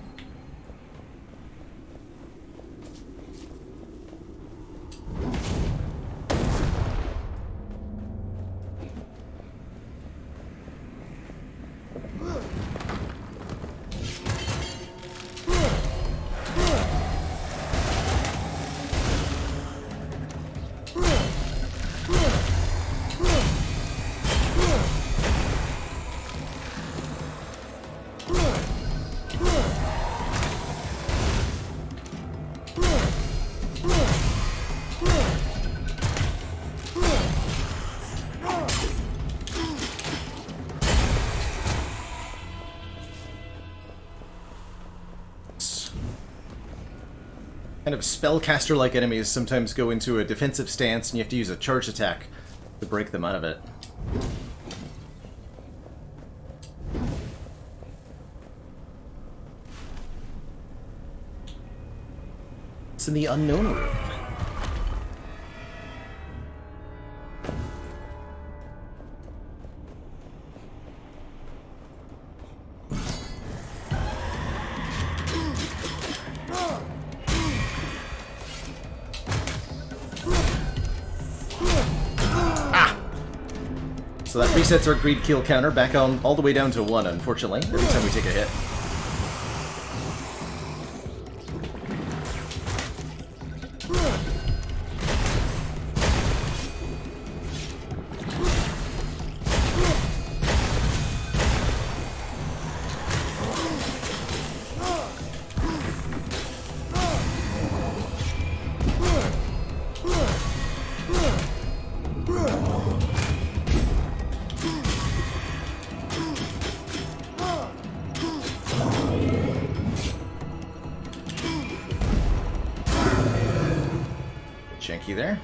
Kind of spellcaster-like enemies sometimes go into a defensive stance and you have to use a charge attack to break them out of it. It's in the unknown room. So that resets our greed kill counter back on all the way down to 1, unfortunately, every time we take a hit. Janky there.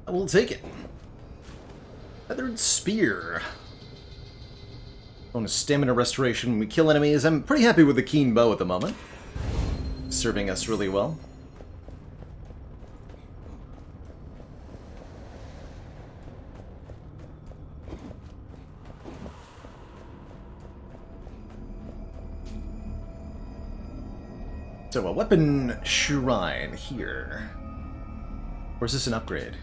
I will take it. Feathered Spear. Bonus stamina restoration when we kill enemies. I'm pretty happy with the keen bow at the moment. Serving us really well. So a weapon shrine here. Or is this an upgrade?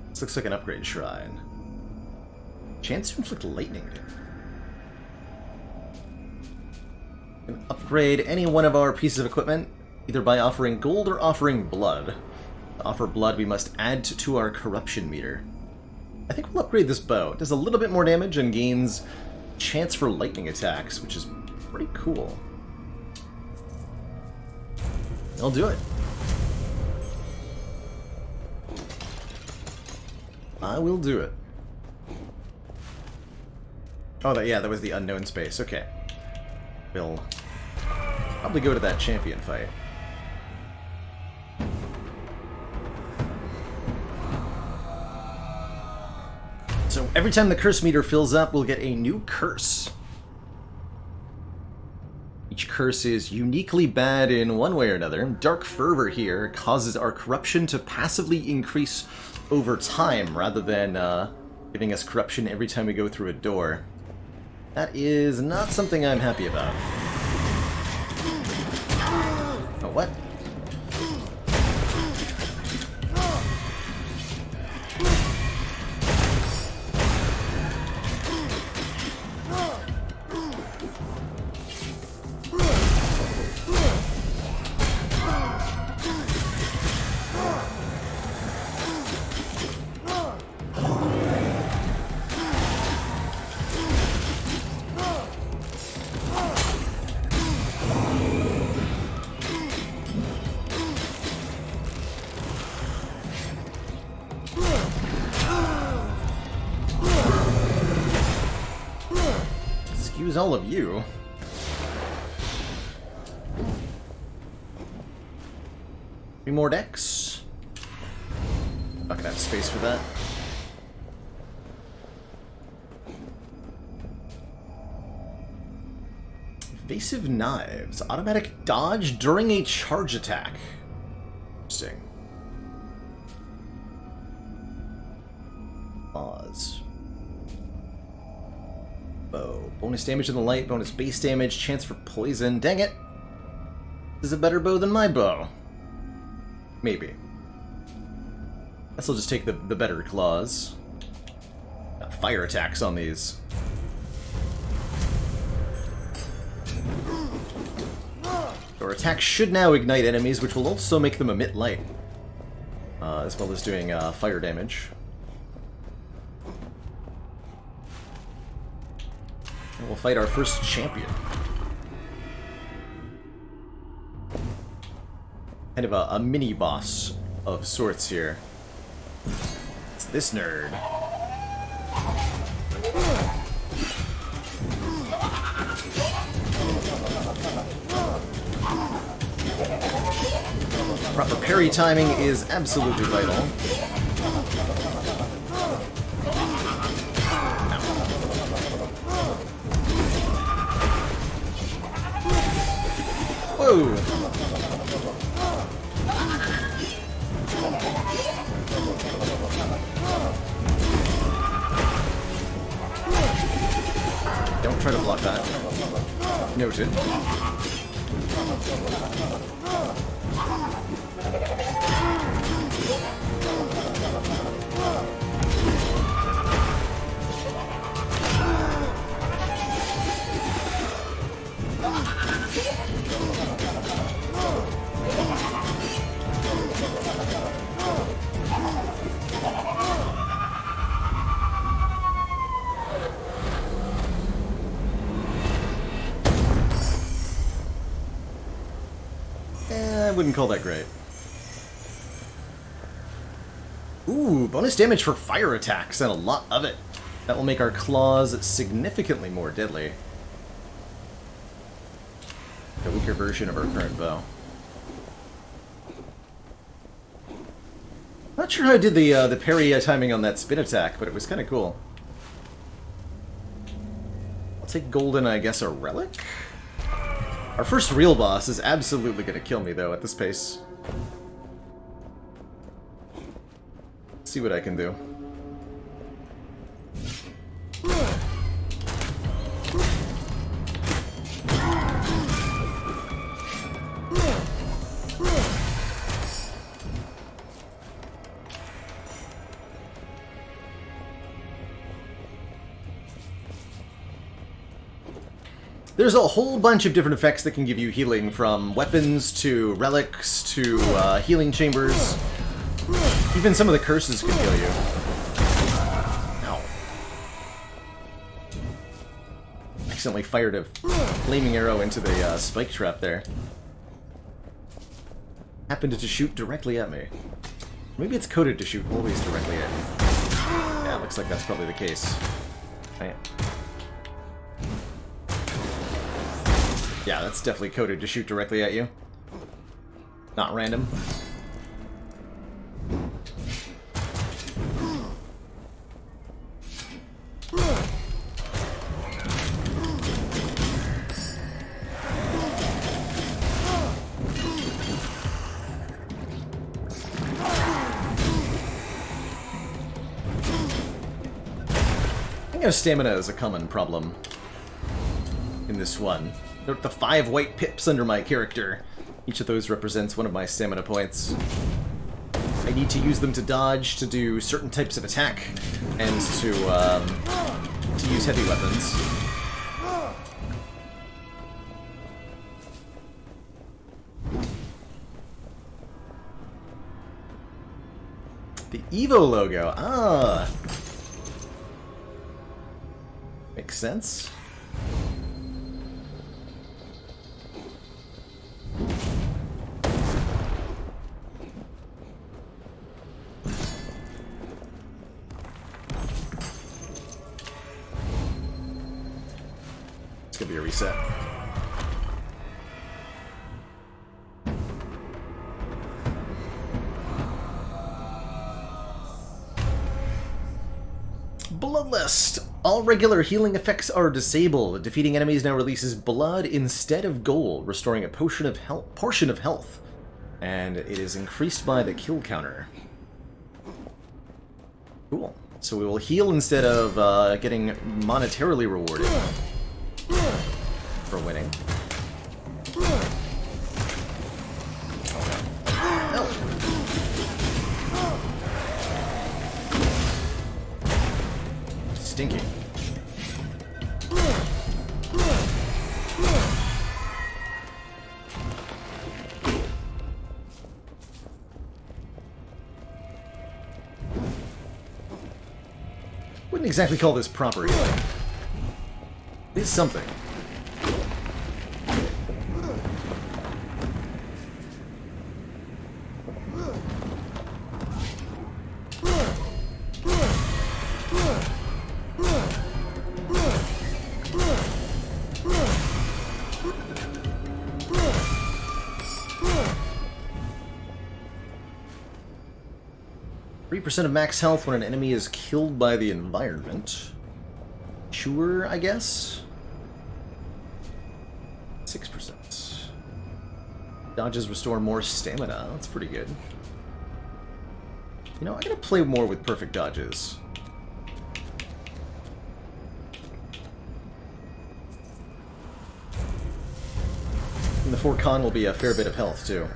This looks like an upgrade shrine. Chance to inflict lightning damage. Can upgrade any one of our pieces of equipment, either by offering gold or offering blood. To offer blood, we must add to our corruption meter. I think we'll upgrade this bow. It does a little bit more damage and gains chance for lightning attacks, which is pretty cool. I'll do it. I will do it. Oh, that was the unknown space. Okay. We'll probably go to that champion fight. So every time the curse meter fills up, we'll get a new curse. Each curse is uniquely bad in one way or another. Dark Fervor here causes our corruption to passively increase over time, rather than giving us corruption every time we go through a door. That is not something I'm happy about. Oh, what? Excuse all of you. Three more decks. Not gonna have space for that. Evasive Knives. Automatic dodge during a charge attack. Interesting. Pause. Bow. Bonus damage in the light, bonus base damage, chance for poison. Dang it! This is a better bow than my bow. Maybe. Guess I'll just take the better claws. Got fire attacks on these. Our attacks should now ignite enemies, which will also make them emit light. As well as doing fire damage. And we'll fight our first champion. Kind of a mini-boss of sorts here. It's this nerd. Proper parry timing is absolutely vital. Whoa! Don't try to block that. Noted. I wouldn't call that great. Ooh, bonus damage for fire attacks, and a lot of it. That will make our claws significantly more deadly. A weaker version of our current bow. Not sure how I did the parry timing on that spin attack, but it was kind of cool. I'll take golden, I guess, a relic? Our first real boss is absolutely going to kill me, though, at this pace. Let's see what I can do. There's a whole bunch of different effects that can give you healing, from weapons to relics to healing chambers. Even some of the curses can heal you. Ow. Accidentally fired a flaming arrow into the spike trap there. Happened to shoot directly at me. Maybe it's coded to shoot always directly at me. Yeah, looks like that's probably the case. Right. Yeah, that's definitely coded to shoot directly at you. Not random. I think stamina is a common problem in this one. The 5 white pips under my character. Each of those represents one of my stamina points. I need to use them to dodge, to do certain types of attack, and to use heavy weapons. The Evo logo. Ah! Makes sense. It's gonna be a reset. Bloodlust. All regular healing effects are disabled. Defeating enemies now releases blood instead of gold, restoring a portion of health. And it is increased by the kill counter. Cool. So we will heal instead of getting monetarily rewarded for winning. Stinky. Wouldn't exactly call this proper healing. It is something. 3% of max health when an enemy is killed by the environment. Sure, I guess? 6%. Dodges restore more stamina. That's pretty good. You know, I gotta play more with perfect dodges. And the 4 con will be a fair bit of health, too.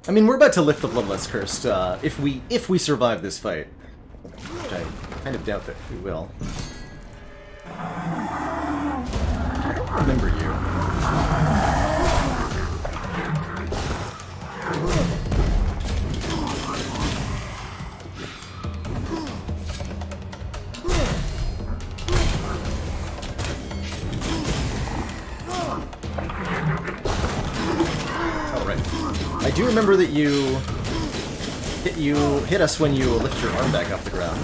I mean, we're about to lift the Bloodlust Curse, if we survive this fight. Which I kind of doubt that we will. I don't remember you. I do remember that you hit us when you lift your arm back off the ground.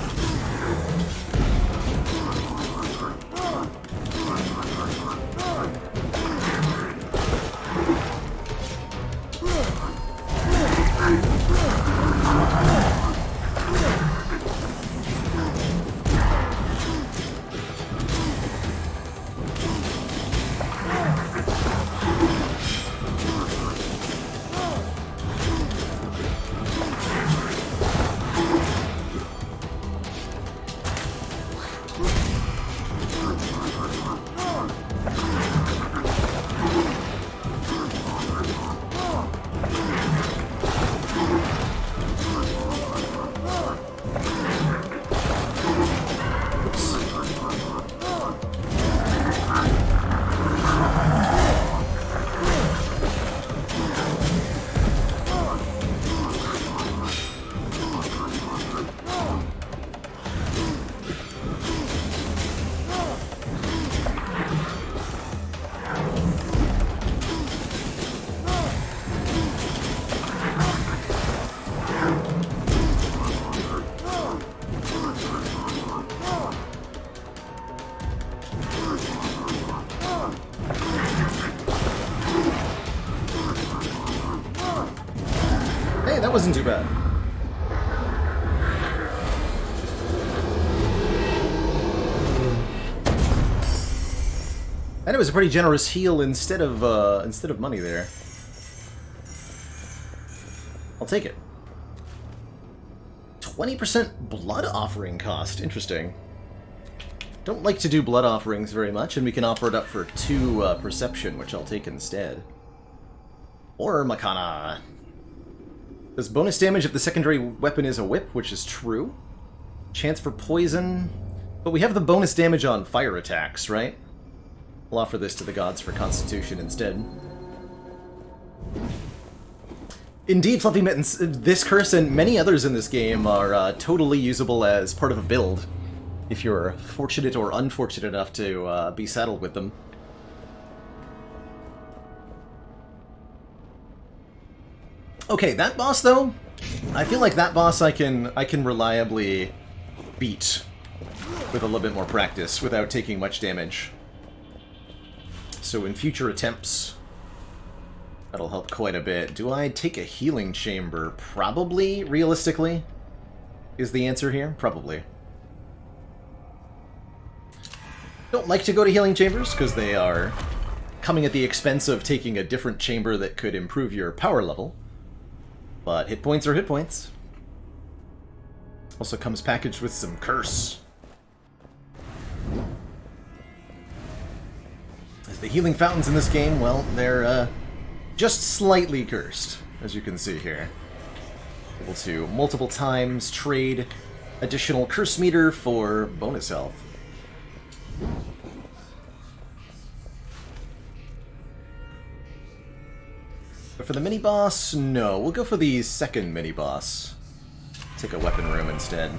That wasn't too bad. And it was a pretty generous heal instead of money there. I'll take it. 20% blood offering cost. Interesting. Don't like to do blood offerings very much, and we can offer it up for 2 perception, which I'll take instead. Or Makana. Does bonus damage if the secondary weapon is a whip, which is true. Chance for poison. But we have the bonus damage on fire attacks, right? We'll offer this to the gods for Constitution instead. Indeed, Fluffy Mittens, this curse and many others in this game are totally usable as part of a build, if you're fortunate or unfortunate enough to be saddled with them. Okay, that boss though, I feel like that boss I can reliably beat with a little bit more practice without taking much damage. So in future attempts, that'll help quite a bit. Do I take a healing chamber? Probably, realistically, is the answer here. Probably. Don't like to go to healing chambers, because they are coming at the expense of taking a different chamber that could improve your power level. But hit points are hit points. Also comes packaged with some curse. The healing fountains in this game, well, they're just slightly cursed, as you can see here. Able to multiple times trade additional curse meter for bonus health. But for the mini-boss, no. We'll go for the second mini-boss. Take a weapon room instead.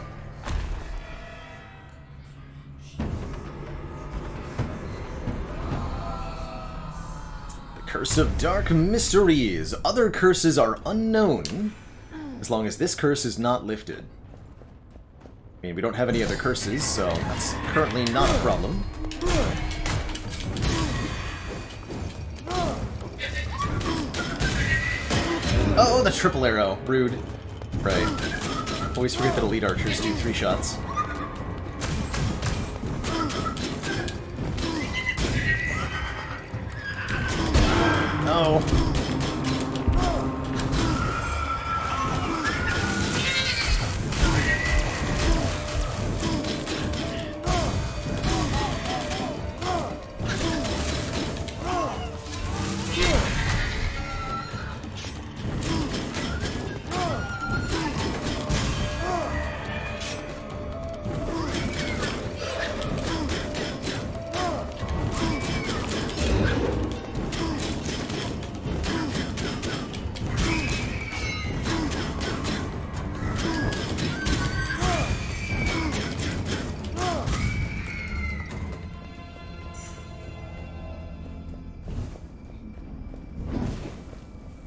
Curse of Dark Mysteries. Other curses are unknown, as long as this curse is not lifted. I mean, we don't have any other curses, so that's currently not a problem. Oh, the triple arrow. Rude. Right. Always forget that elite archers do 3 shots. No.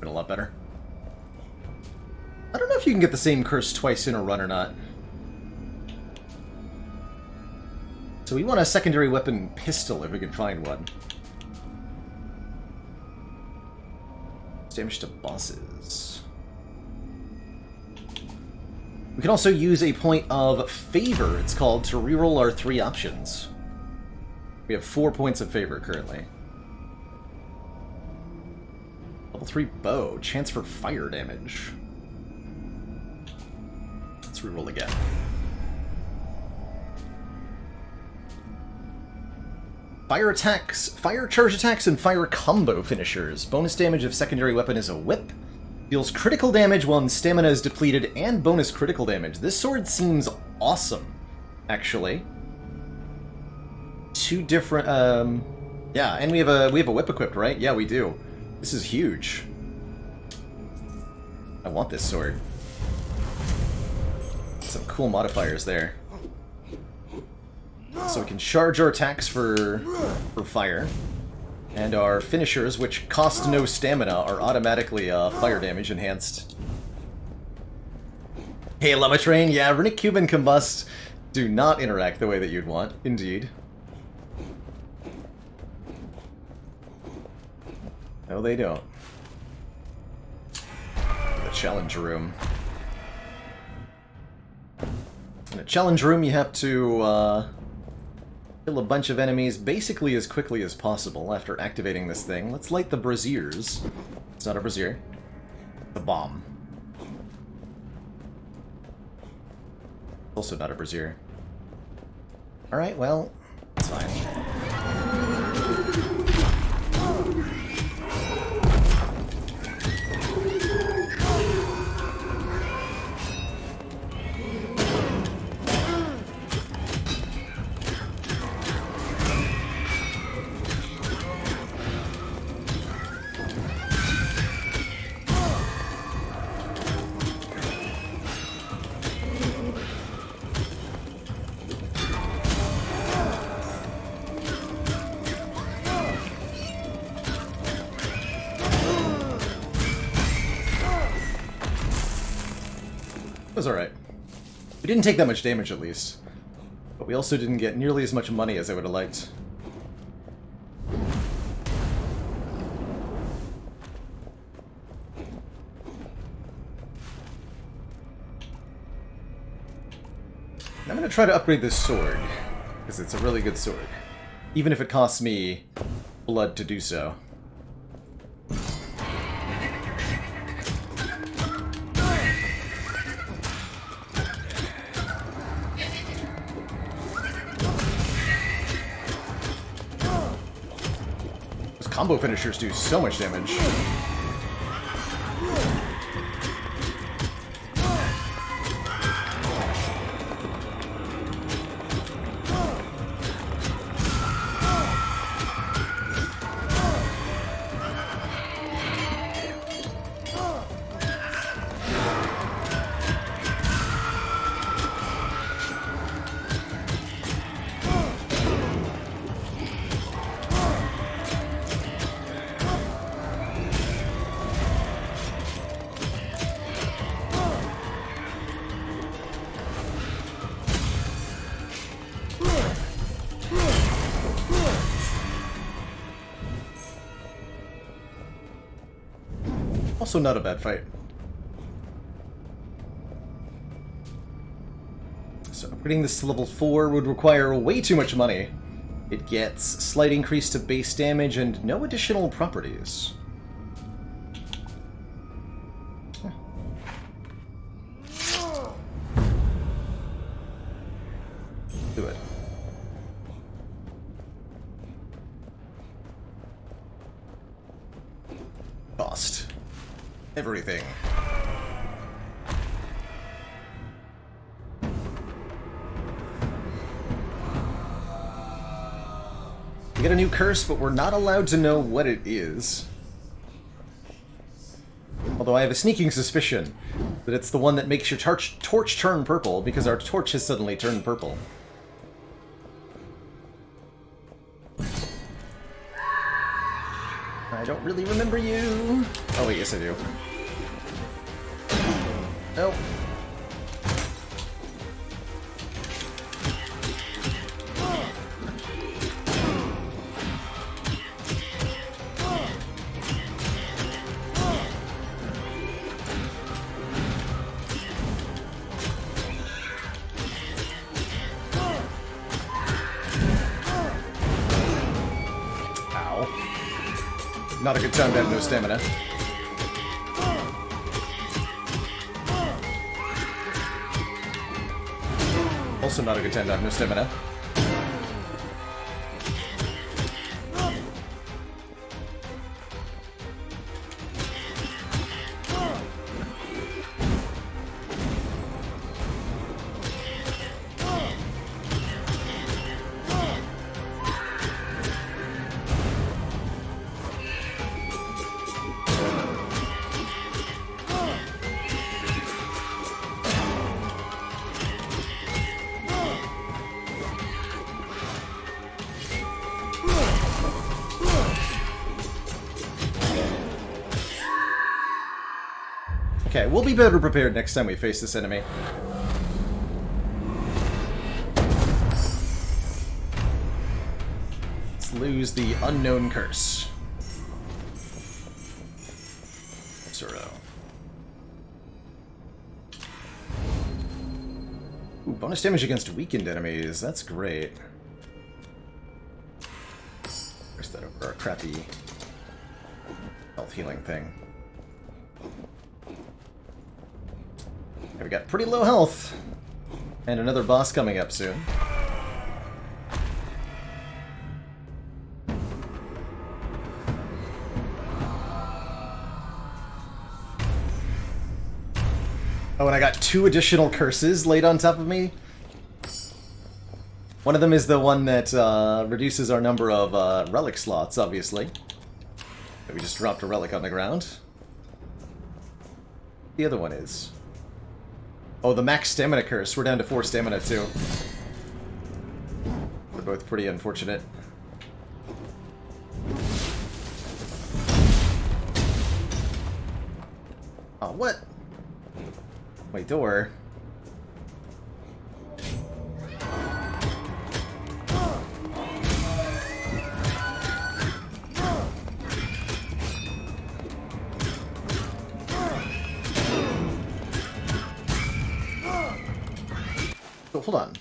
A lot better. I don't know if you can get the same curse twice in a run or not. So we want a secondary weapon pistol if we can find one. Damage to bosses. We can also use a point of favor, it's called, to reroll our 3 options. We have 4 points of favor currently. Level 3 bow, chance for fire damage. Let's reroll again. Fire attacks, fire charge attacks, and fire combo finishers. Bonus damage if secondary weapon is a whip. Deals critical damage when stamina is depleted, and bonus critical damage. This sword seems awesome, actually. 2 different, yeah, and we have a whip equipped, right? Yeah, we do. This is huge. I want this sword. Some cool modifiers there. So we can charge our attacks for fire. And our finishers, which cost no stamina, are automatically fire damage enhanced. Hey, Lava Train, yeah, Runic Cube and Combust do not interact the way that you'd want, indeed. No, they don't. The challenge room. In a challenge room, you have to kill a bunch of enemies basically as quickly as possible after activating this thing. Let's light the braziers. It's not a brazier. The bomb. Also not a brazier. Alright, well, it's fine. It was alright. We didn't take that much damage, at least. But we also didn't get nearly as much money as I would have liked. I'm going to try to upgrade this sword, because it's a really good sword. Even if it costs me blood to do so. Combo finishers do so much damage. Also not a bad fight. So upgrading this to level 4 would require way too much money. It gets slight increase to base damage and no additional properties. Do it. Cost. Everything. We get a new curse, but we're not allowed to know what it is. Although I have a sneaking suspicion that it's the one that makes your torch turn purple, because our torch has suddenly turned purple. I don't really remember you. Oh wait, yes I do. Nope. Not a good time to have no stamina. Also not a good time to have no stamina. Okay, we'll be better prepared next time we face this enemy. Let's lose the unknown curse. Zero. bonus damage against weakened enemies. That's great. Where's that over our crappy health healing thing? Okay, we got pretty low health. And another boss coming up soon. Oh, and I got 2 additional curses laid on top of me. One of them is the one that reduces our number of relic slots, obviously. We just dropped a relic on the ground. The other one is... Oh, the max stamina curse. We're down to 4 stamina, too. They're both pretty unfortunate. Oh, what? Wait, door. Oh, hold on.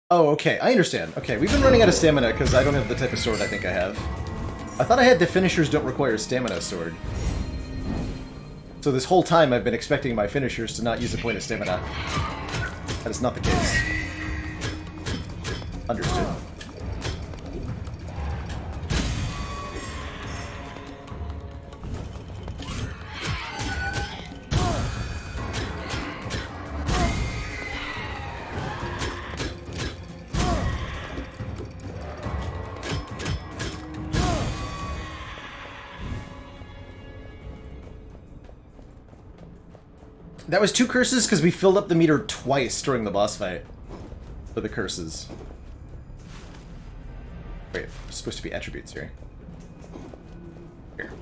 Oh, okay, I understand. Okay, we've been running out of stamina because I don't have the type of sword I think I have. I thought I had the finishers don't require stamina sword. So this whole time I've been expecting my finishers to not use a point of stamina. That is not the case. Understood. That was 2 curses because we filled up the meter twice during the boss fight for the curses. Wait, there's supposed to be attributes here. Here.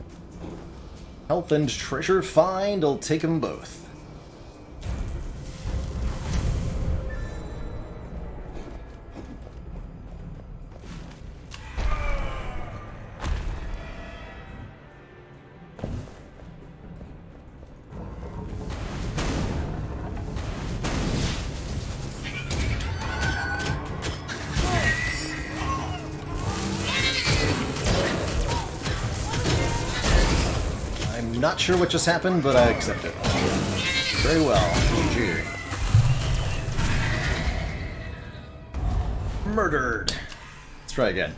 Health and treasure find, I'll take them both. Not sure what just happened, but I accept it. Very well. GG. Murdered. Let's try again.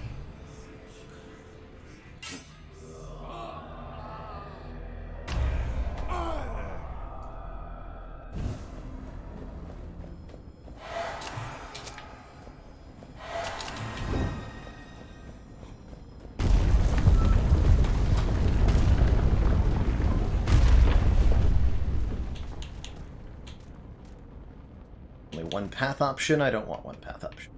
One path option? I don't want one path option.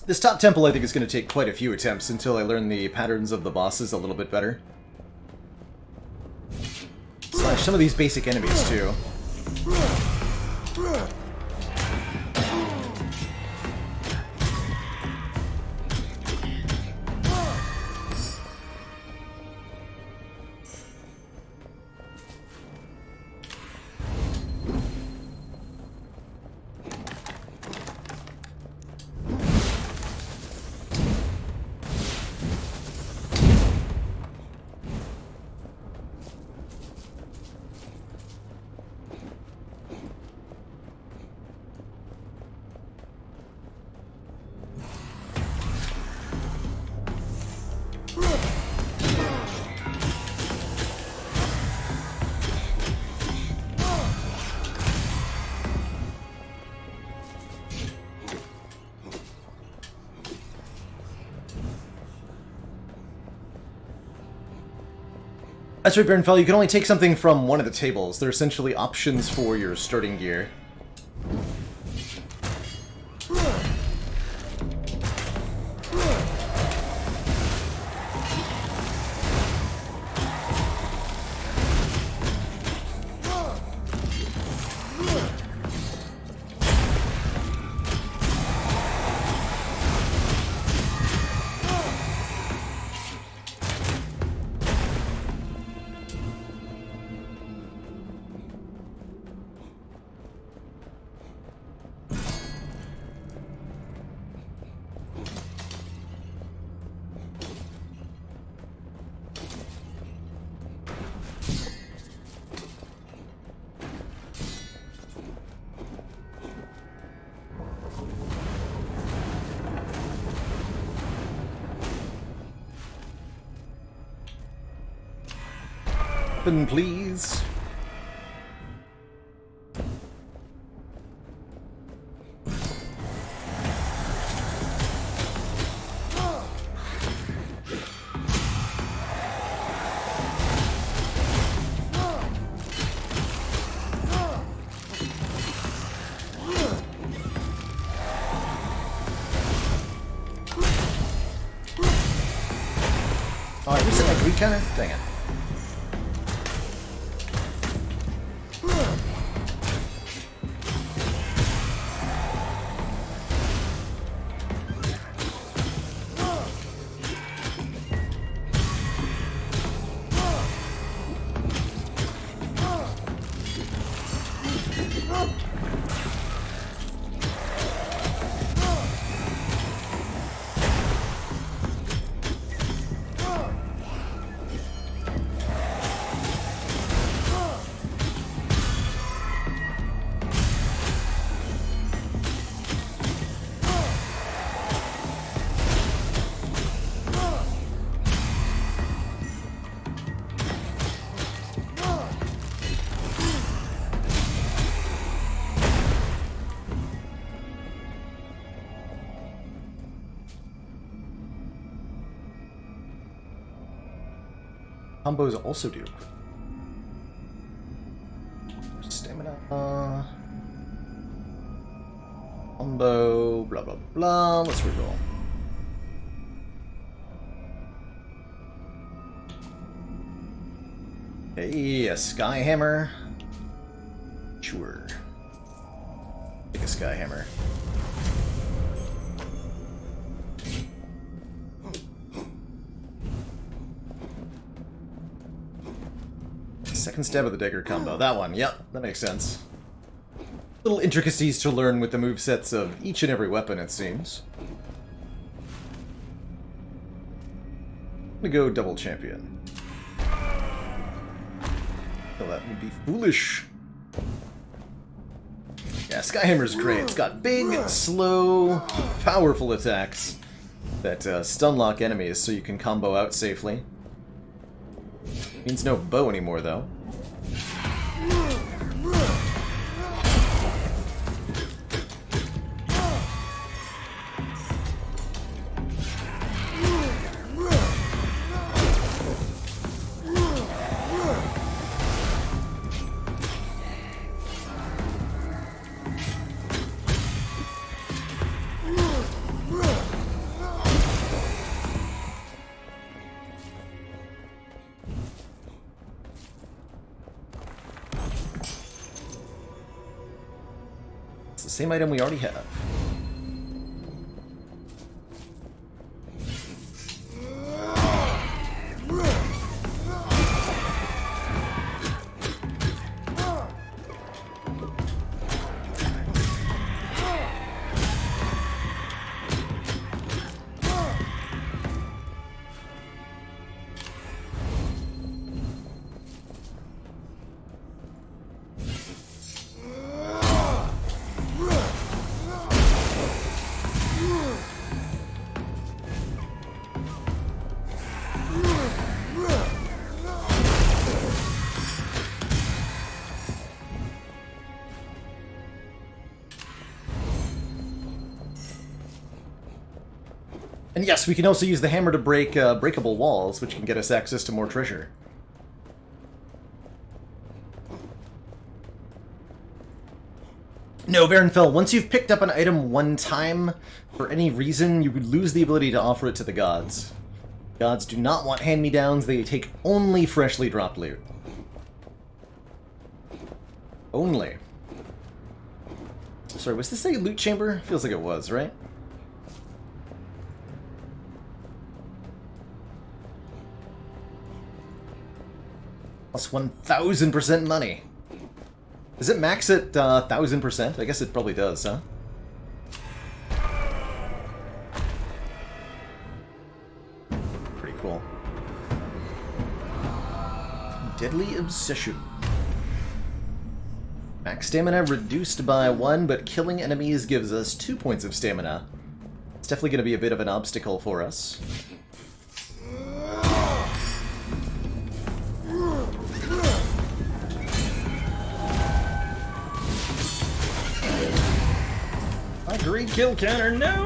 This top temple I think is going to take quite a few attempts until I learn the patterns of the bosses a little bit better. Slash some of these basic enemies too. That's right, Baronfell, you can only take something from one of the tables. They're essentially options for your starting gear. weapon, please. Oh, I reset my greed counter? Dang it. Combos also do. Stamina. Combo. Blah, blah, blah. Let's reroll. Hey, a Sky Hammer. Sure. Take a Sky Hammer. Second stab of the dagger combo. That one. Yep, that makes sense. Little intricacies to learn with the movesets of each and every weapon, it seems. I'm gonna go double champion. Well, that would be foolish. Yeah, Skyhammer's great. It's got big, slow, powerful attacks that stun lock enemies so you can combo out safely. Means no bow anymore, though. Same item we already have. And yes, we can also use the hammer to break breakable walls, which can get us access to more treasure. No, Varenfell, once you've picked up an item one time, for any reason, you would lose the ability to offer it to the gods. Gods do not want hand-me-downs, they take only freshly dropped loot. Only. Sorry, was this a loot chamber? Feels like it was, right? Plus 1,000% money. Does it max at 1,000%? I guess it probably does, huh? Pretty cool. Deadly Obsession. Max stamina reduced by 1, but killing enemies gives us 2 points of stamina. It's definitely going to be a bit of an obstacle for us. My greed kill counter, no!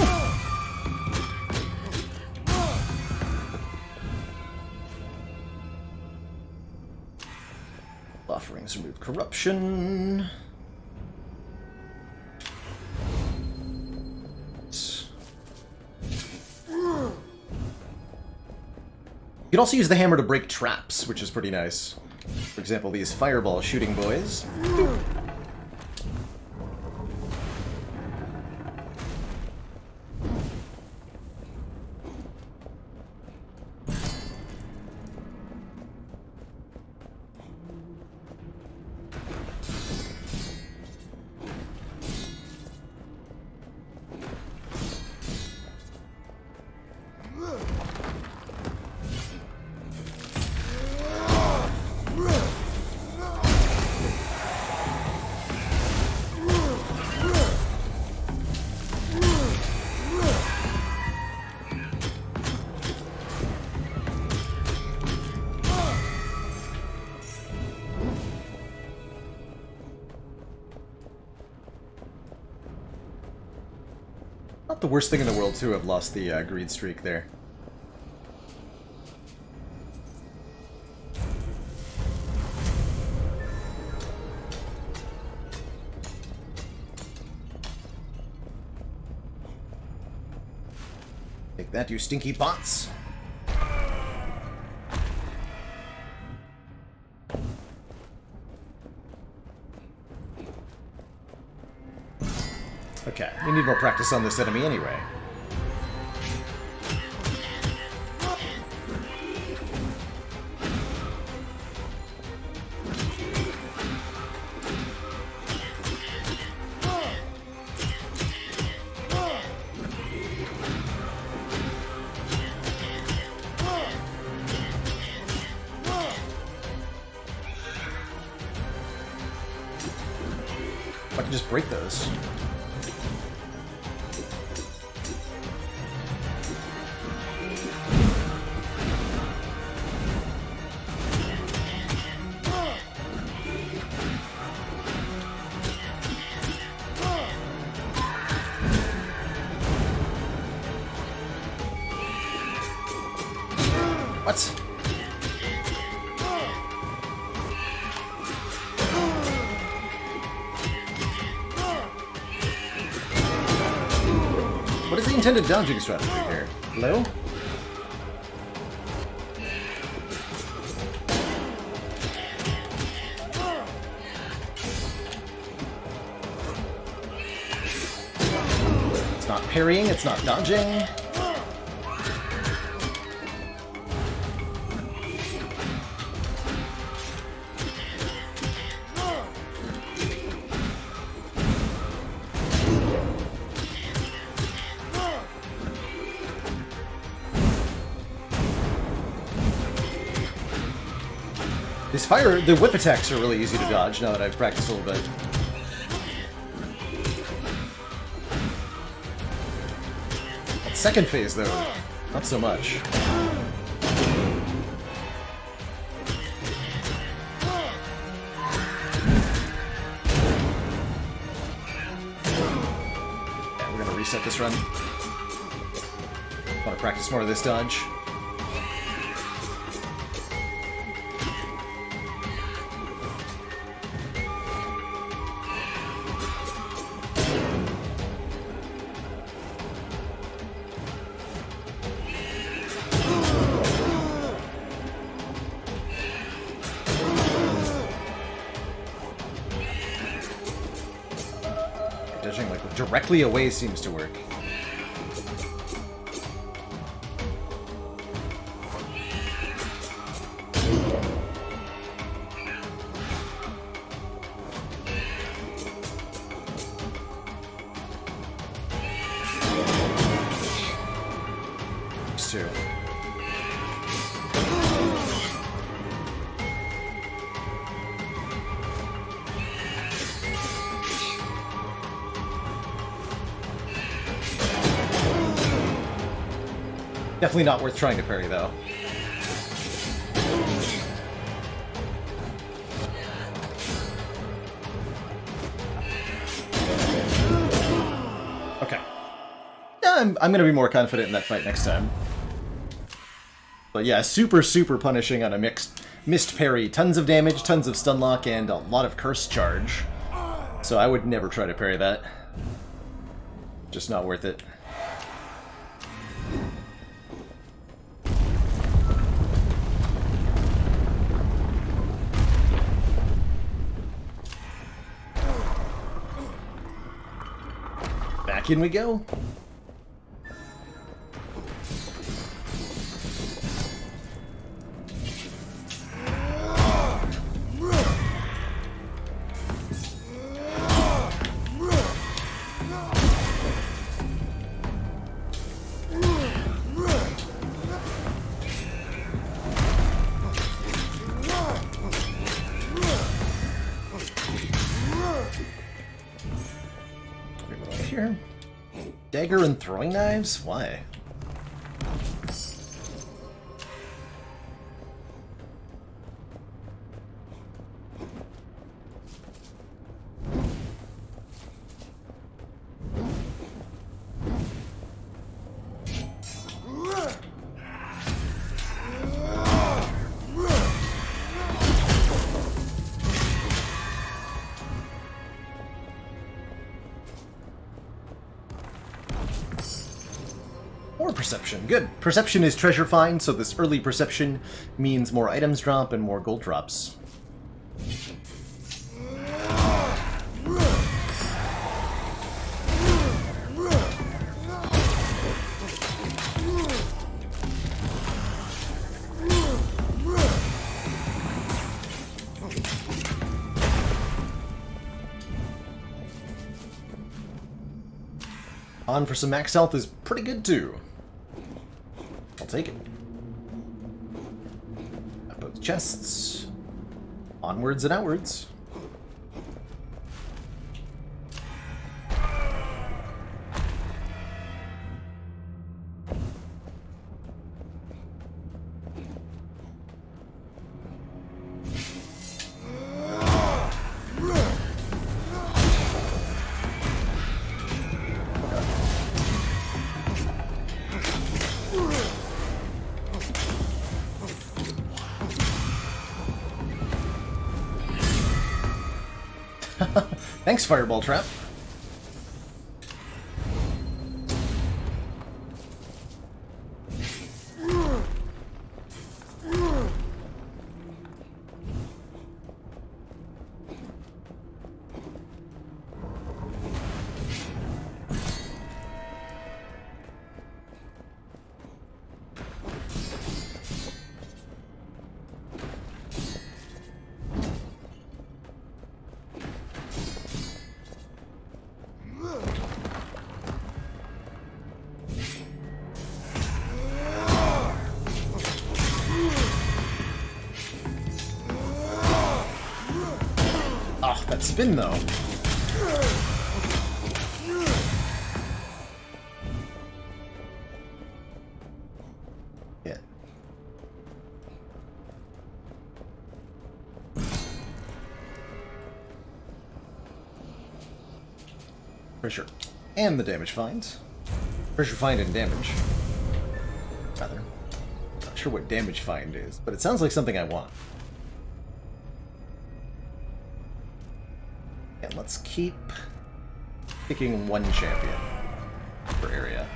Offerings remove corruption. You can also use the hammer to break traps, which is pretty nice. For example, these fireball shooting boys. Not the worst thing in the world to have lost the greed streak there. Take that, you stinky bots! Okay, we need more practice on this enemy anyway. I can just break those. What? What is the intended dodging strategy here? Hello? It's not parrying, it's not dodging. The whip attacks are really easy to dodge now that I've practiced a little bit. That second phase, though, not so much. Yeah, we're gonna reset this run. Want to practice more of this dodge. Dodging like directly away seems to work. These two. Definitely not worth trying to parry, though. I'm gonna be more confident in that fight next time. But yeah, super punishing on a missed parry. Tons of damage, tons of stun lock, and a lot of curse charge. So I would never try to parry that. Just not worth it. Back in we go. Here. Dagger and throwing knives? Why? More perception. Good. Perception is treasure find, so this early perception means more items drop and more gold drops. On for some max health is pretty good too. I'll take it. Got both chests. Onwards and outwards. Thanks, Fireball Trap. Oh, that spin though. Yeah. Pressure. And the damage find. Pressure find and damage. Rather. Not sure what damage find is, but it sounds like something I want. And let's keep picking one champion per area.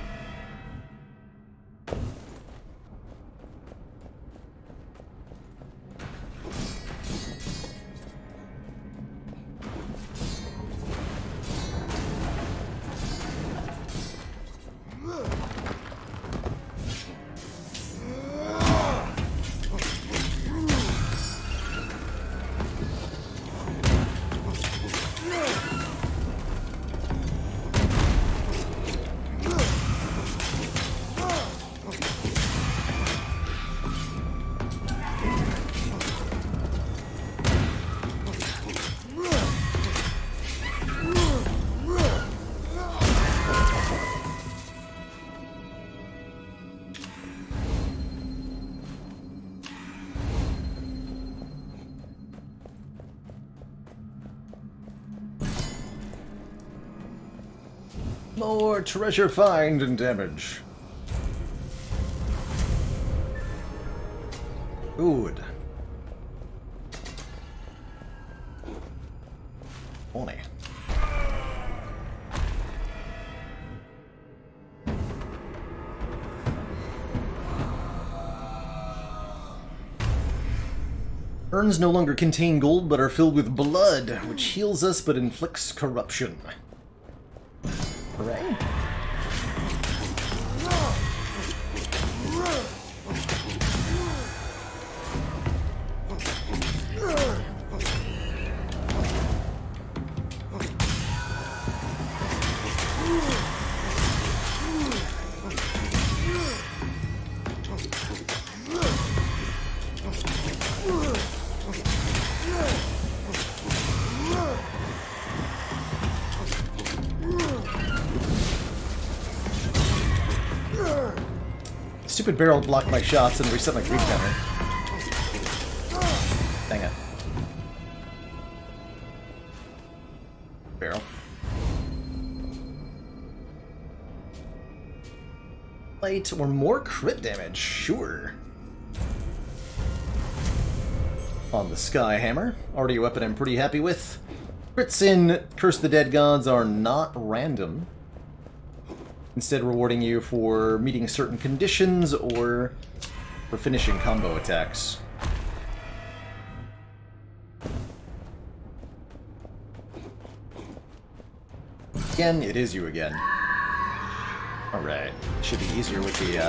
More treasure find and damage. Good. Money. Urns no longer contain gold, but are filled with blood, which heals us but inflicts corruption. Hooray. Stupid barrel blocked my shots and reset my creep counter. Dang it. Barrel. Light or more crit damage, sure. On the Sky Hammer, already a weapon I'm pretty happy with. Crits in Curse the Dead Gods are not random. Instead rewarding you for meeting certain conditions or for finishing combo attacks. Again, it is you again. Alright, should be easier with the,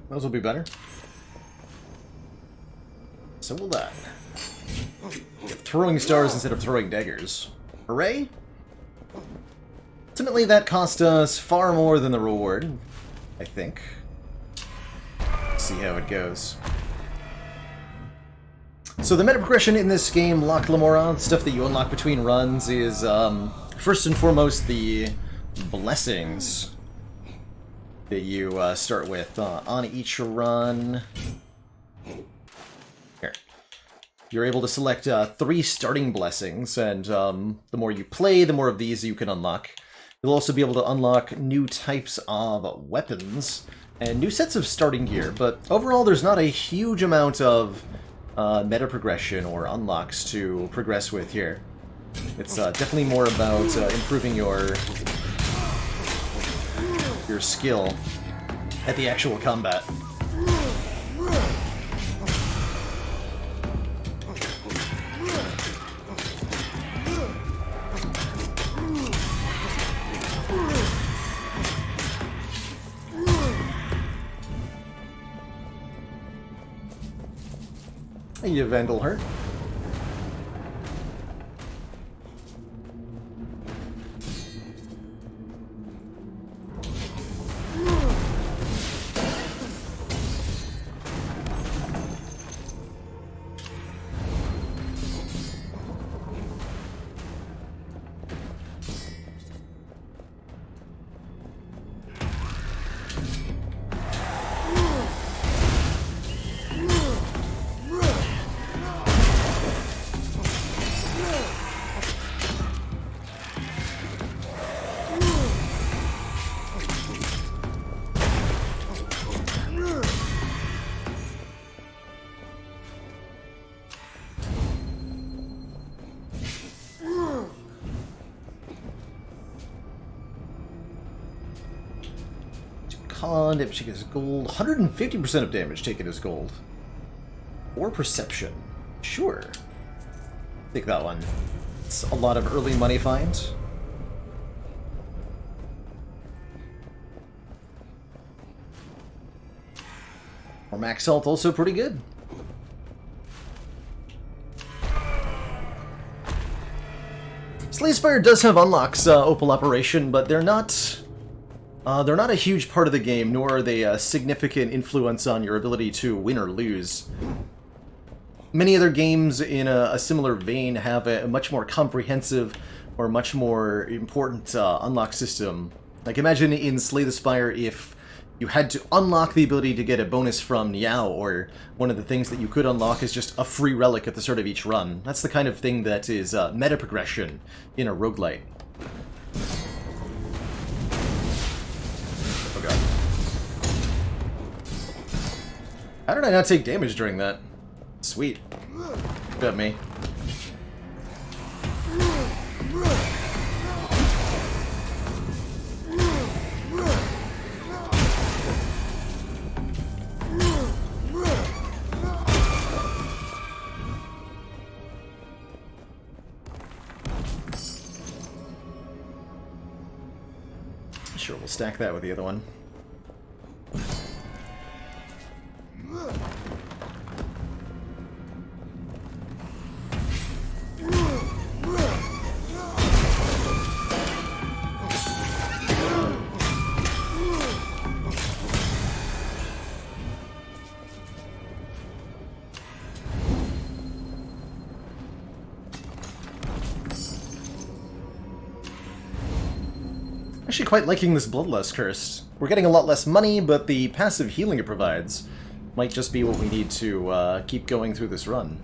those will be better. So will that. Throwing stars instead of throwing daggers. Hooray! Ultimately, that cost us far more than the reward, I think. Let's see how it goes. So the meta progression in this game, Loch Lamora, stuff that you unlock between runs, is first and foremost the blessings that you start with on each run. Here. You're able to select 3 starting blessings, and the more you play, the more of these you can unlock. You'll also be able to unlock new types of weapons and new sets of starting gear, but overall there's not a huge amount of meta progression or unlocks to progress with here. It's definitely more about improving your skill at the actual combat. You vandal her. Con, damage taken as gold. 150% of damage taken as gold. Or perception. Sure. Take that one. It's a lot of early money finds. Or max health, also pretty good. Spire does have unlocks, Opal Operation, but they're not a huge part of the game, nor are they a significant influence on your ability to win or lose. Many other games in a similar vein have a much more comprehensive or much more important unlock system. Like, imagine in Slay the Spire if you had to unlock the ability to get a bonus from Niao, or one of the things that you could unlock is just a free relic at the start of each run. That's the kind of thing that is meta progression in a roguelite. Oh god. How did I not take damage during that? Sweet. Got me. Sure, we'll stack that with the other one. Actually quite liking this Bloodlust Curse. We're getting a lot less money, but the passive healing it provides might just be what we need to keep going through this run.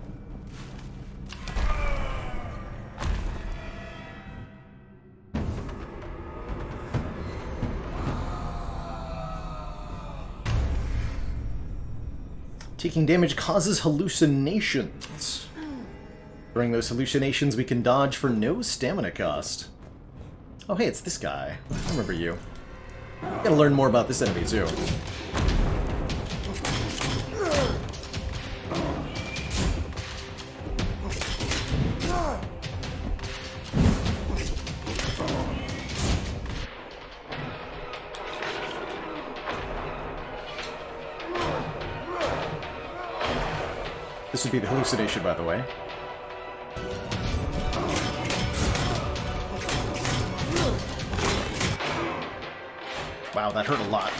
Taking damage causes hallucinations. During those hallucinations, we can dodge for no stamina cost. Oh hey, it's this guy. I remember you. Gotta learn more about this enemy, too. This would be the hallucination, by the way. Wow, that hurt a lot.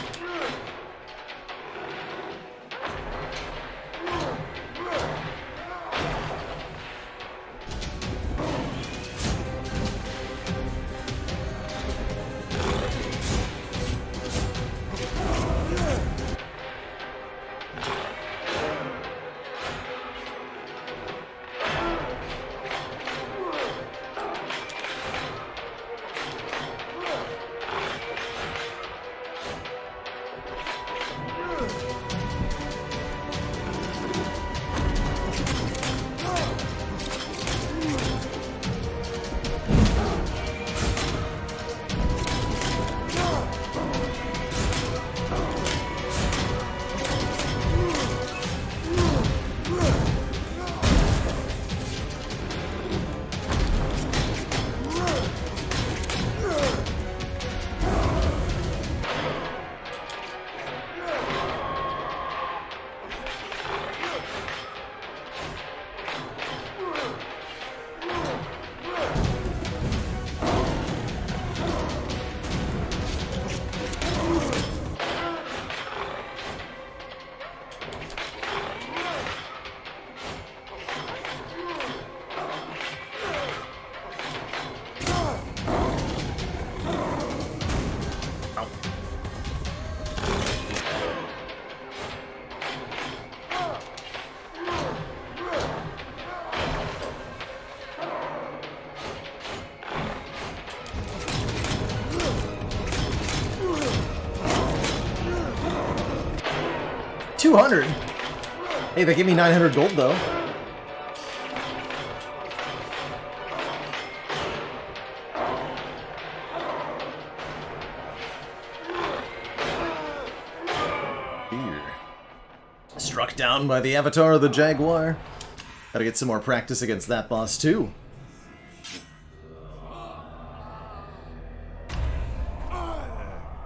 200! Hey, they give me 900 gold, though. Here. Struck down by the avatar of the Jaguar. Gotta get some more practice against that boss, too.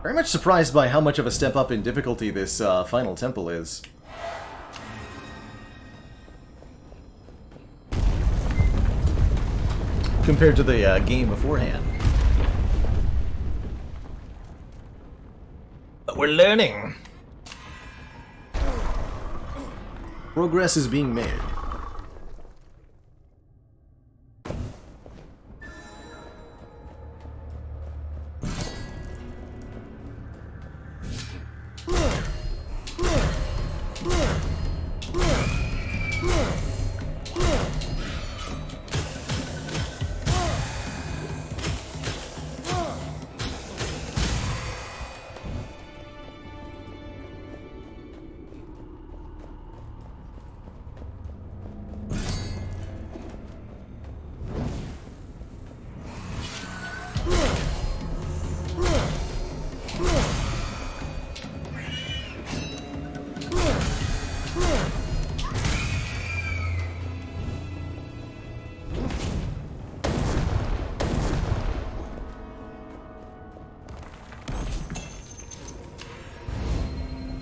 Very much surprised by how much of a step up in difficulty this final temple is. Compared to the game beforehand. But we're learning. Progress is being made.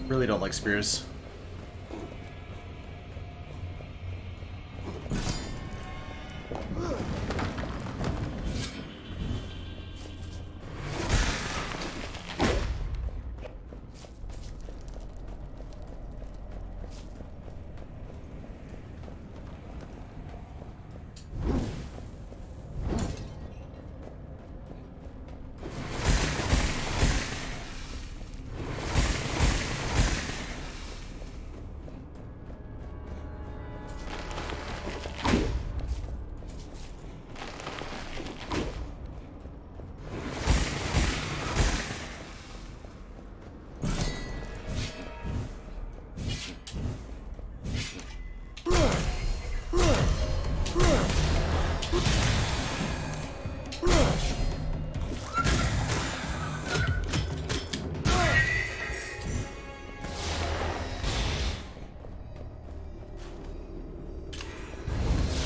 Really don't like spears.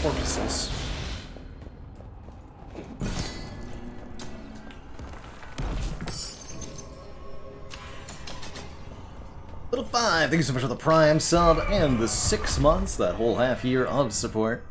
Purposes. Little 5, thank you so much for the Prime sub and the 6 months, that whole half year of support.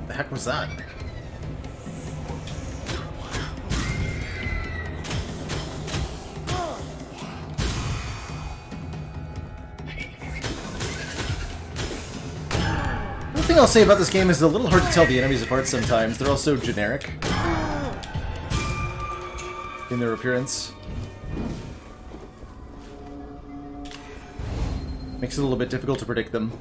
The heck was that? One thing I'll say about this game is it's a little hard to tell the enemies apart sometimes. They're all so generic in their appearance. Makes it a little bit difficult to predict them.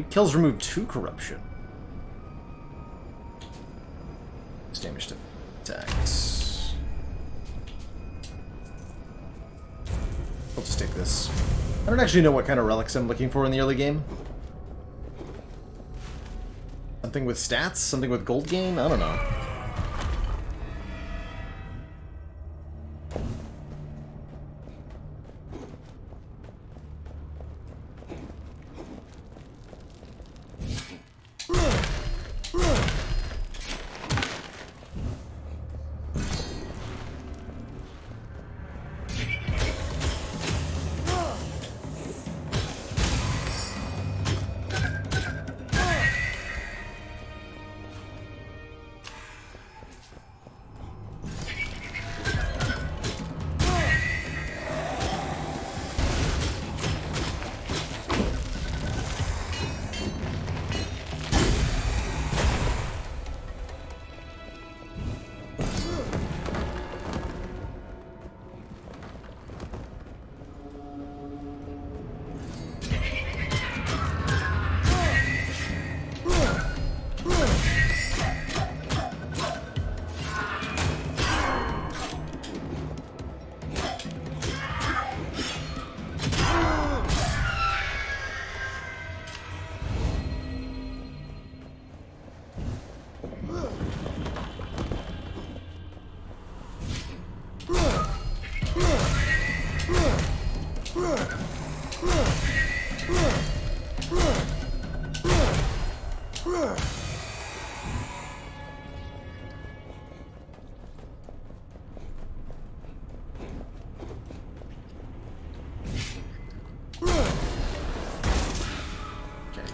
Weak kills remove 2 corruption. It's damage to attacks. I'll just take this. I don't actually know what kind of relics I'm looking for in the early game. Something with stats? Something with gold gain? I don't know.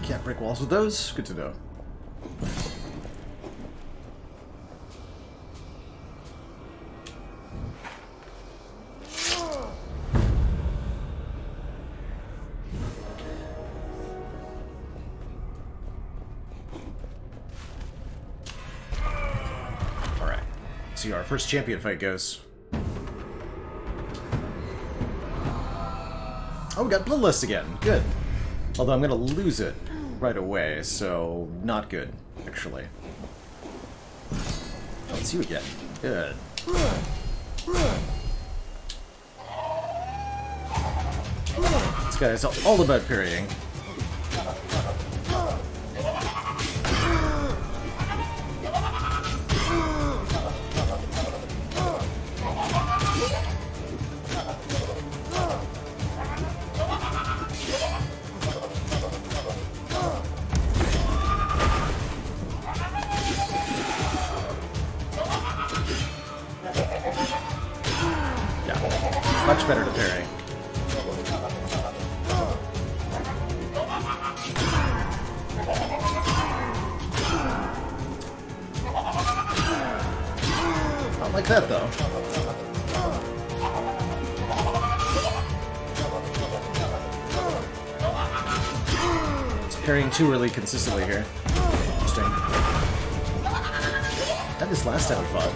Can't break walls with those? Good to know. Alright. See how our first champion fight goes. Oh, we got Bloodlust again. Good. Although I'm gonna lose it right away, so not good, actually. Oh, it's you again. Good. This guy is all about parrying. Much better to parry. Not like that, though. It's parrying too really consistently here. Interesting. That is last time we fought.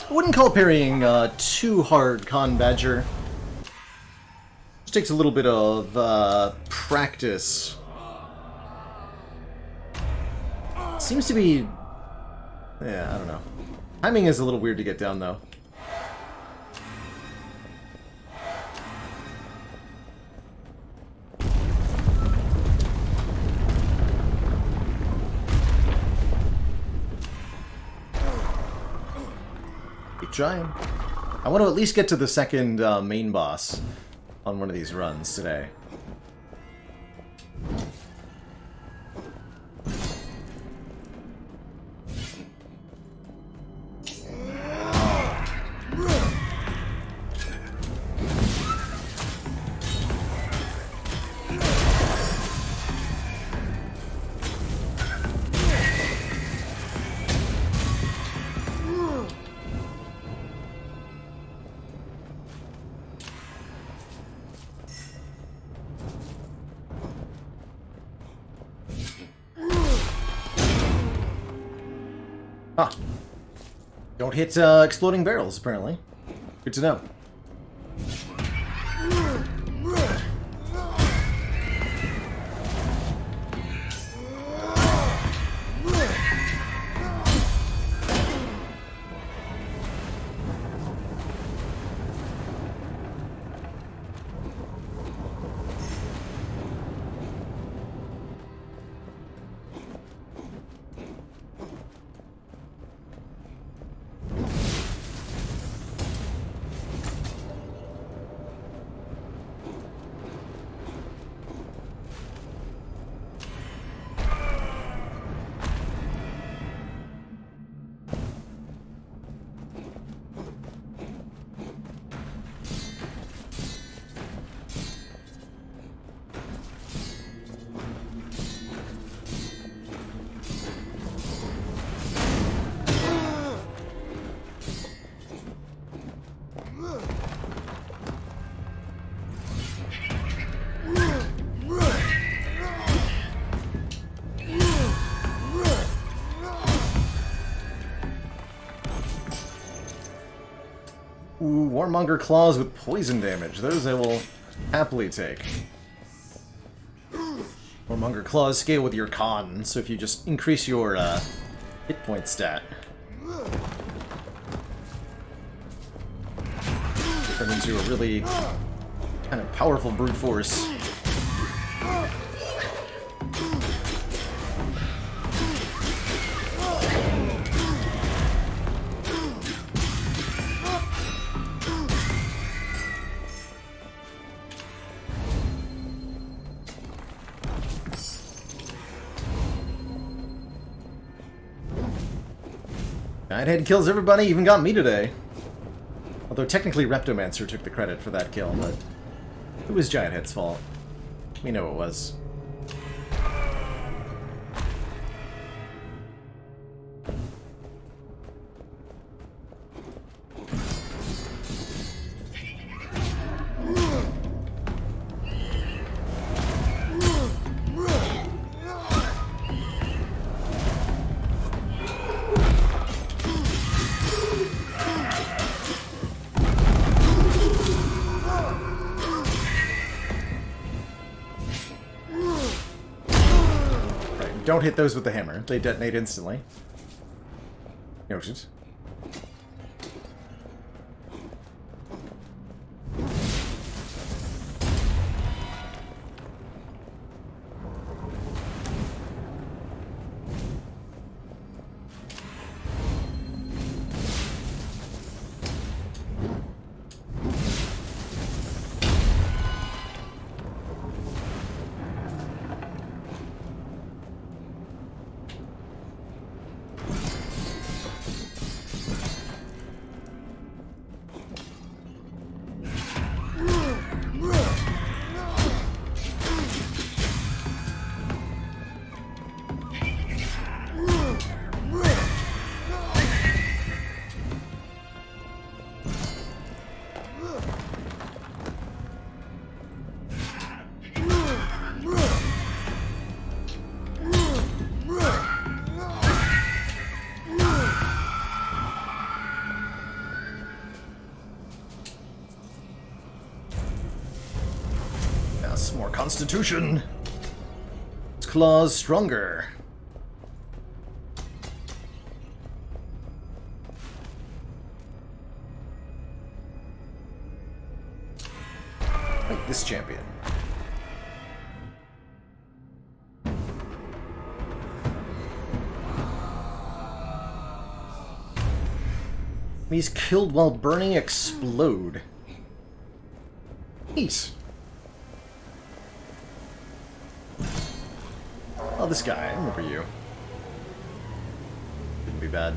I wouldn't call parrying too hard, Con Badger. Just takes a little bit of practice. Seems to be... yeah, I don't know. Timing is a little weird to get down, though. Trying. I want to at least get to the second main boss on one of these runs today. Ah. Don't hit exploding barrels, apparently. Good to know. Ooh, Warmonger Claws with poison damage. Those I will happily take. Warmonger Claws scale with your con, so if you just increase your hit point stat. Turn into a really kind of powerful brute force. Giant kills everybody, even got me today. Although technically Reptomancer took the credit for that kill, but it was Giant Head's fault. We know it was. Don't hit those with the hammer. They detonate instantly. Noted. More constitution. Its claws stronger. Like this champion. He's killed while burning explode. Neat. Oh, this guy. I remember you. Didn't be bad.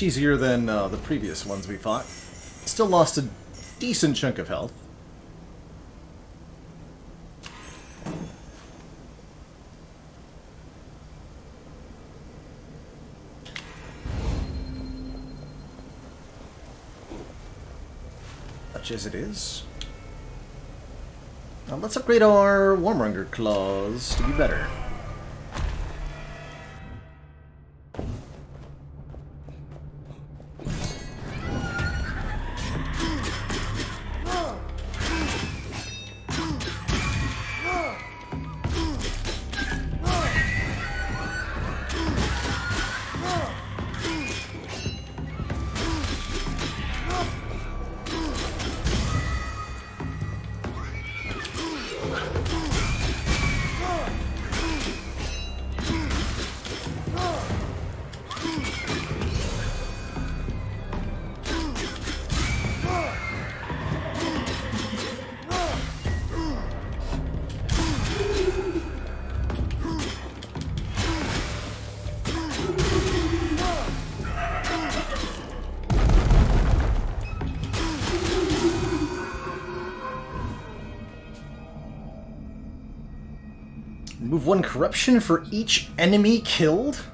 easier than the previous ones we fought. Still lost a decent chunk of health. Such as it is. Now let's upgrade our Warmonger Claws to be better. Remove 1 corruption for each enemy killed?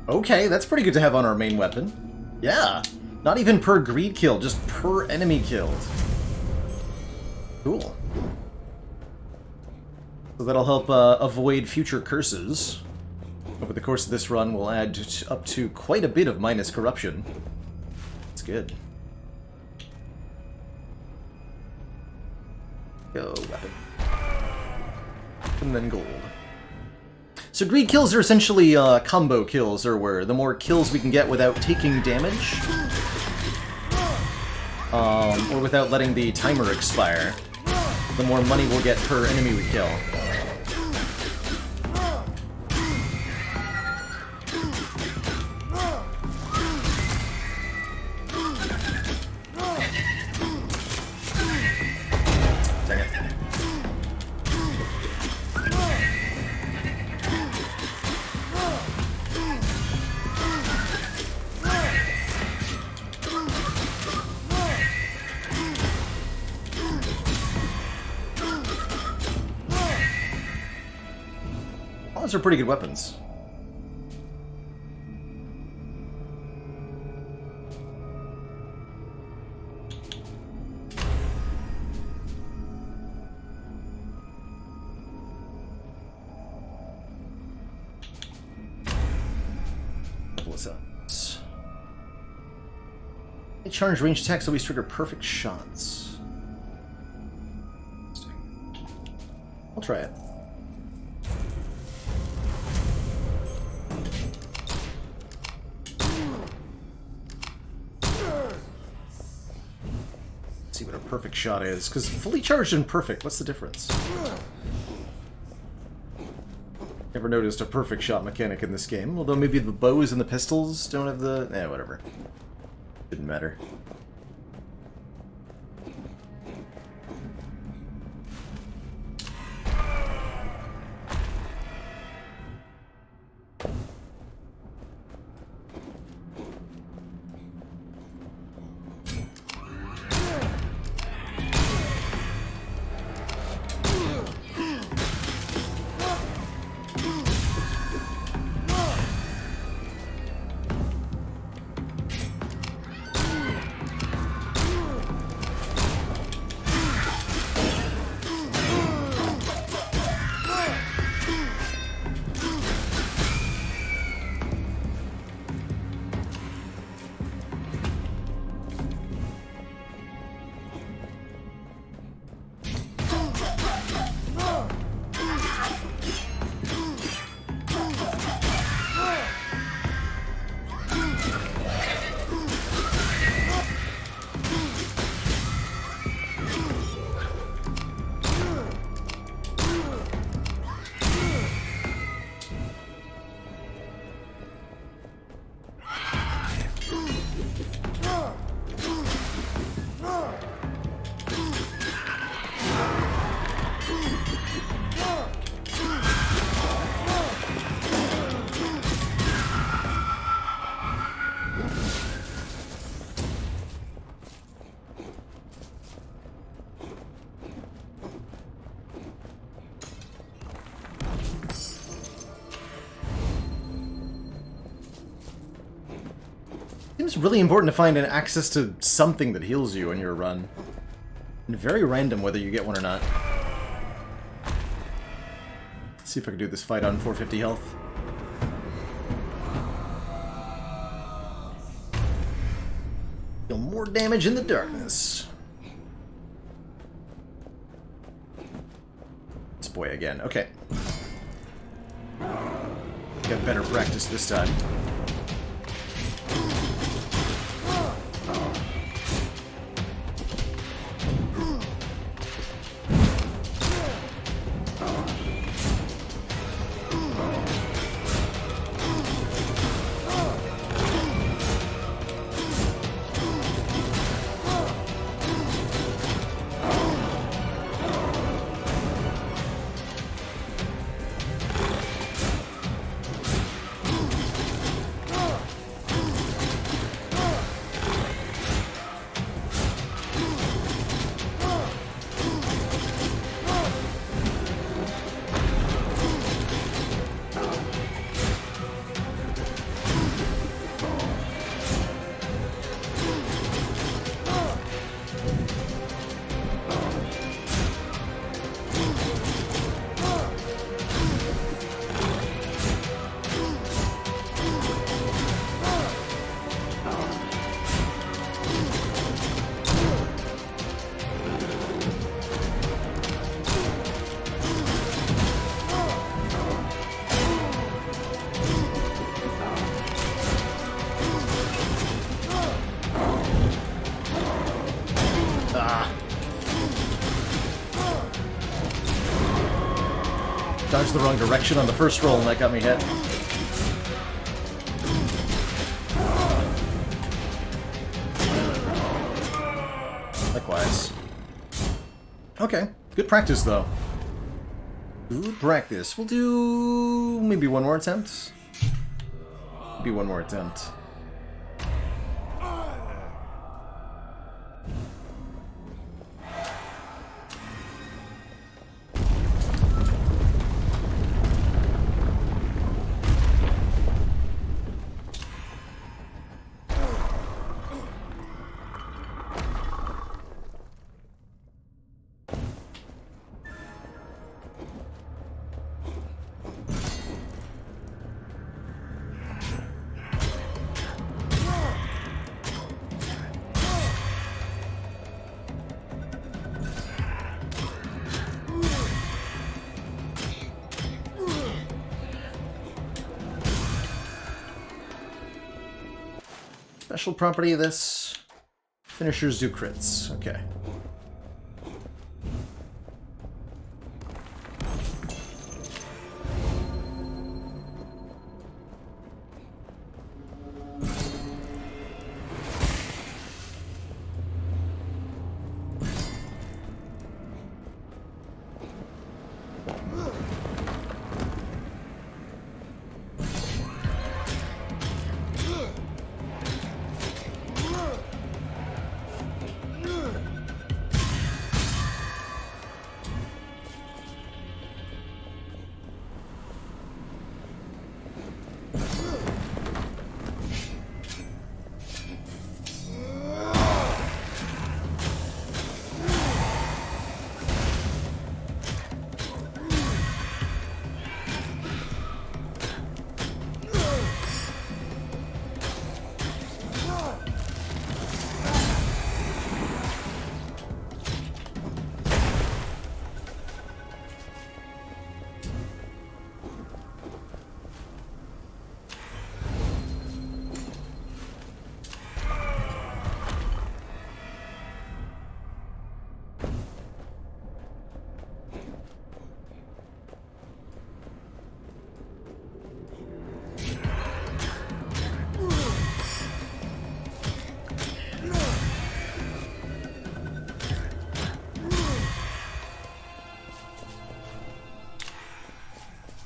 Okay, that's pretty good to have on our main weapon. Yeah, not even per greed kill, just per enemy killed. Cool. So that'll help avoid future curses. Over the course of this run, we'll add up to quite a bit of minus corruption. That's good. Go, weapon. And then gold. So greed kills are essentially combo kills, or where the more kills we can get without taking damage, or without letting the timer expire, the more money we'll get per enemy we kill. Those are pretty good weapons. Couple of shots. Charge range attacks always trigger perfect shots. I'll try it. See what a perfect shot is, because fully charged and perfect, what's the difference? Never noticed a perfect shot mechanic in this game, although maybe the bows and the pistols don't have the... whatever. Didn't matter. Seems really important to find an access to something that heals you in your run. And very random whether you get one or not. Let's see if I can do this fight on 450 health. Deal more damage in the darkness. This boy again. Okay. Get better practice this time. Dodged the wrong direction on the first roll and that got me hit. Likewise. Okay, good practice though. Good practice. We'll do maybe one more attempt. Maybe one more attempt. Special property of this. Finishers do crits. Okay.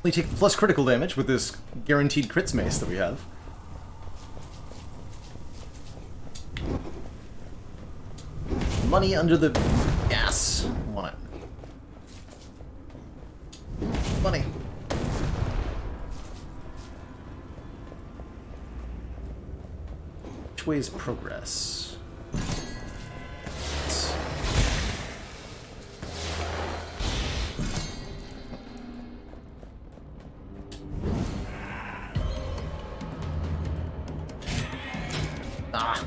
We take plus critical damage with this guaranteed crits mace that we have. Money under the gas. Want it. Money. Which way is progress? Ah!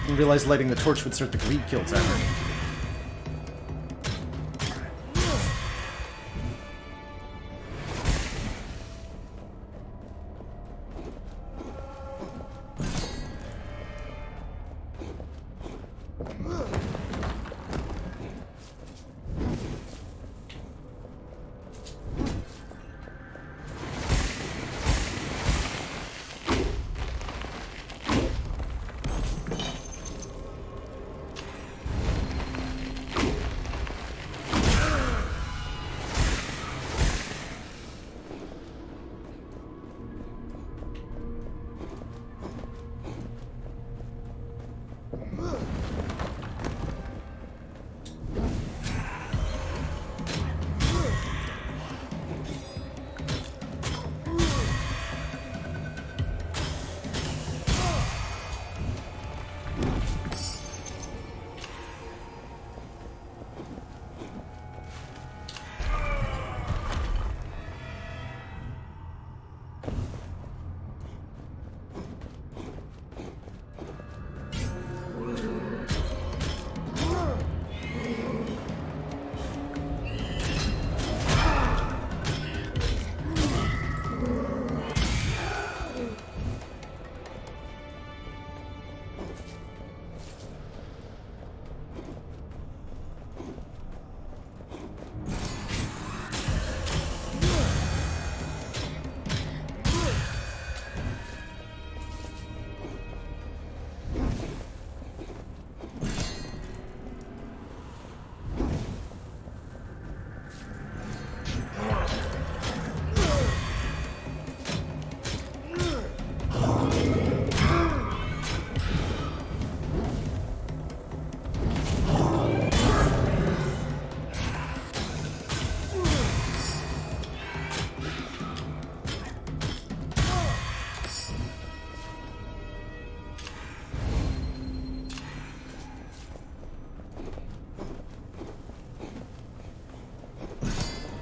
Didn't realize lighting the torch would start the greed kill timer.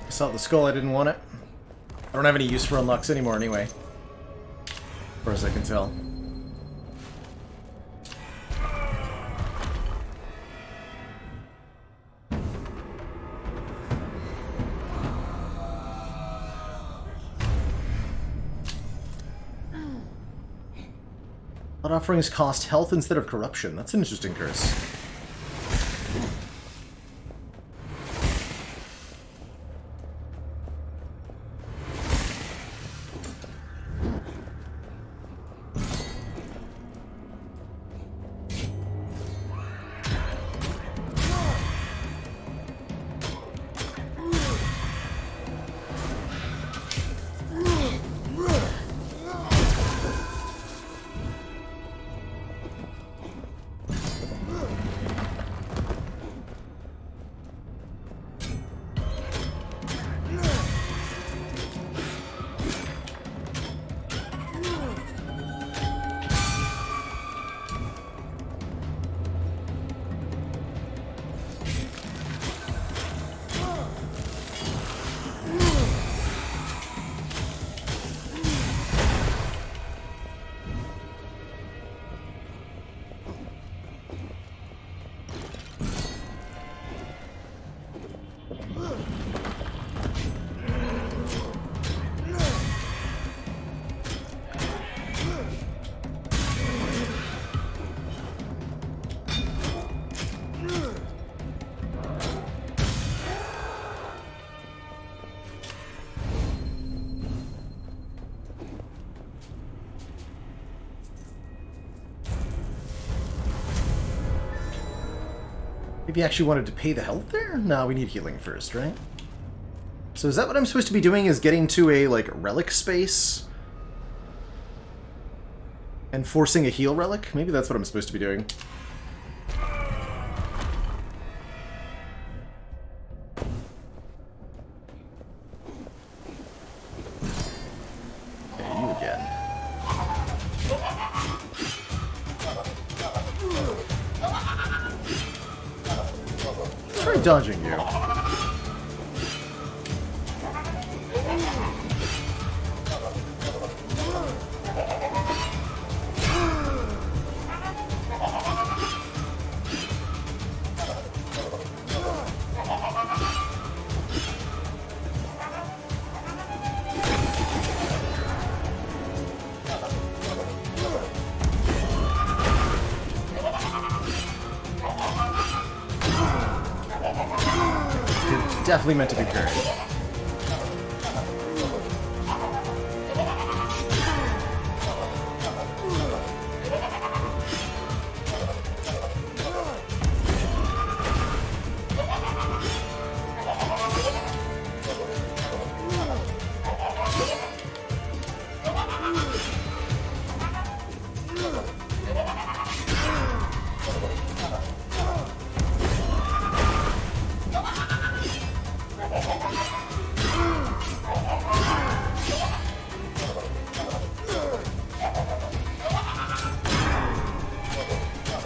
Saw the skull, I didn't want it. I don't have any use for unlocks anymore anyway. As far as I can tell. Blood offerings cost health instead of corruption. That's an interesting curse. Maybe you actually wanted to pay the health there? No, we need healing first, right? So is that what I'm supposed to be doing, is getting to a, like, relic space? And forcing a heal relic? Maybe that's what I'm supposed to be doing. Okay, you again. dodging you. Definitely meant to be parried.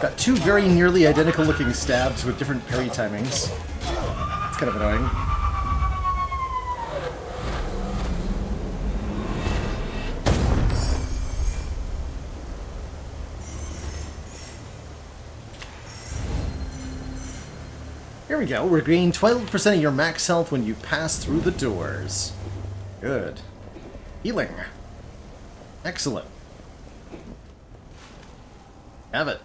Got two very nearly identical looking stabs with different parry timings. It's kind of annoying. Here we go. Regain 12% of your max health when you pass through the doors. Good. Healing. Excellent. Have it.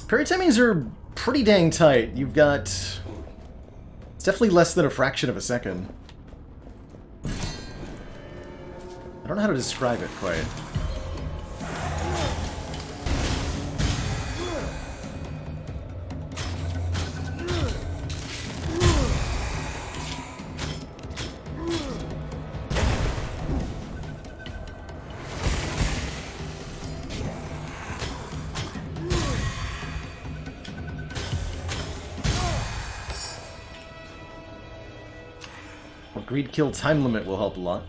Parry timings are pretty dang tight. You've got... It's definitely less than a fraction of a second. I don't know how to describe it quite. Greed kill time limit will help a lot.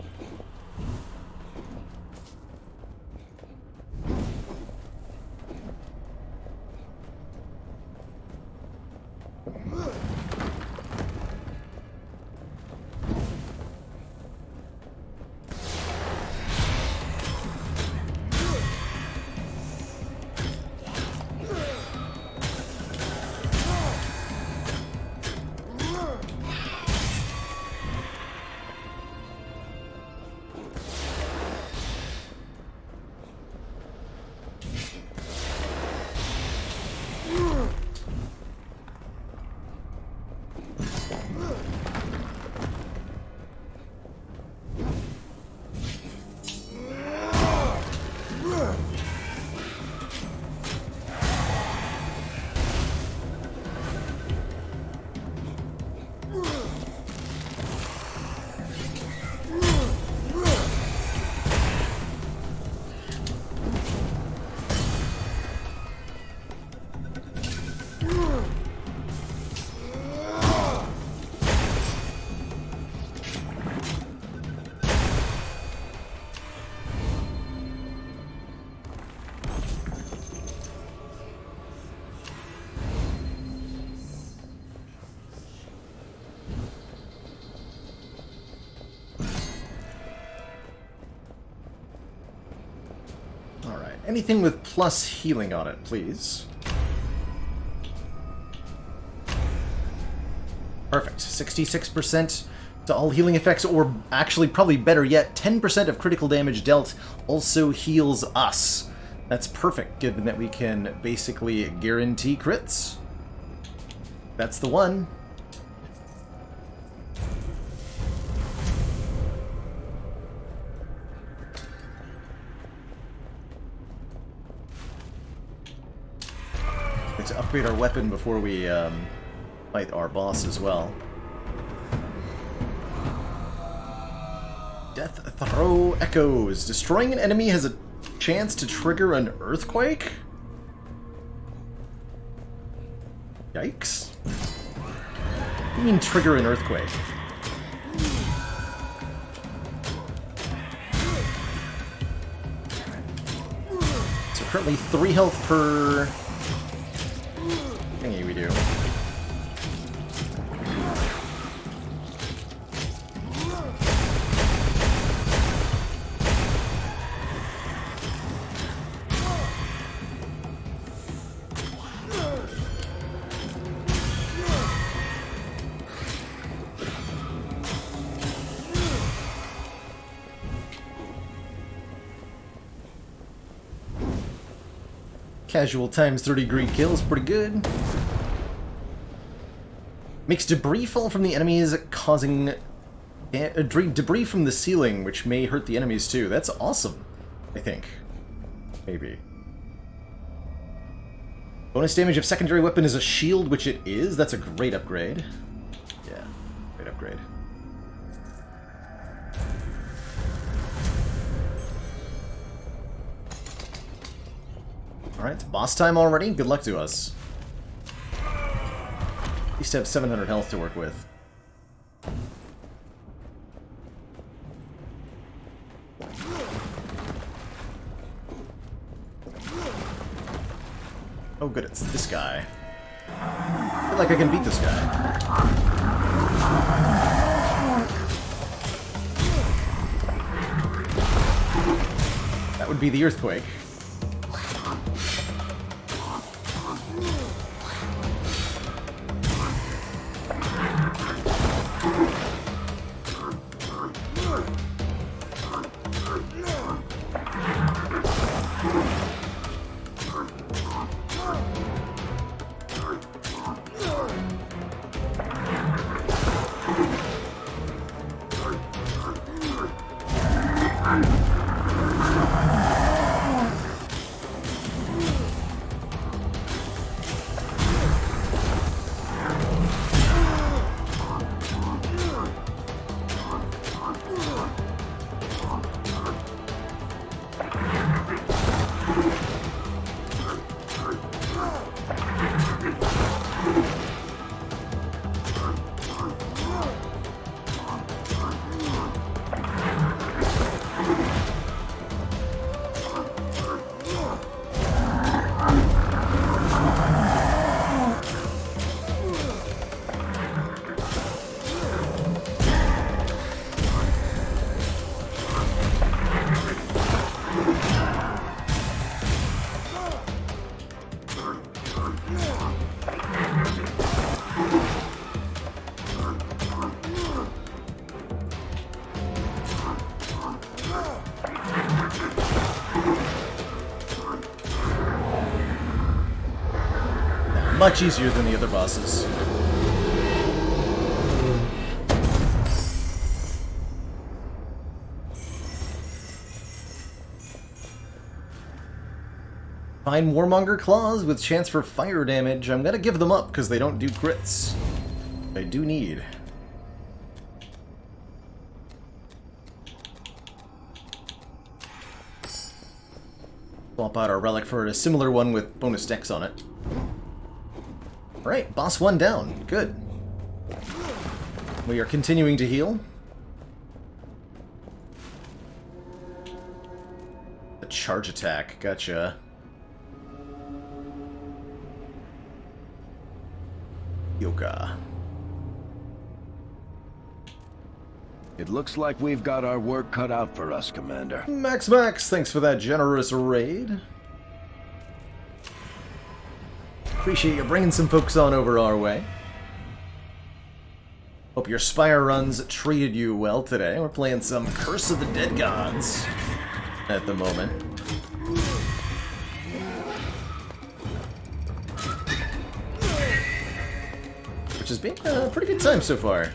Anything with plus healing on it, please. Perfect. 66% to all healing effects, or actually, probably better yet, 10% of critical damage dealt also heals us. That's perfect, given that we can basically guarantee crits. That's the one. To upgrade our weapon before we fight our boss as well. Death Throw Echoes. Destroying an enemy has a chance to trigger an earthquake? Yikes. What do you mean trigger an earthquake? So currently 3 health per thingy we do. Casual times 30 greed kills, pretty good. Makes debris fall from the enemies, causing debris from the ceiling, which may hurt the enemies too. That's awesome, I think. Maybe. Bonus damage of secondary weapon is a shield, which it is. That's a great upgrade. Yeah, great upgrade. Alright, boss time already? Good luck to us. At least have 700 health to work with. Oh good, it's this guy. I feel like I can beat this guy. That would be the earthquake. Much easier than the other bosses. Find Warmonger Claws with chance for fire damage. I'm gonna give them up because they don't do crits. I do need. Swap out our relic for a similar one with bonus dex on it. Alright, boss 1 down. Good. We are continuing to heal. A charge attack. Gotcha. Yoka. It looks like we've got our work cut out for us, Commander. Max, thanks for that generous raid. Appreciate you bringing some folks on over our way. Hope your Spire runs treated you well today. We're playing some Curse of the Dead Gods at the moment. Which has been a pretty good time so far.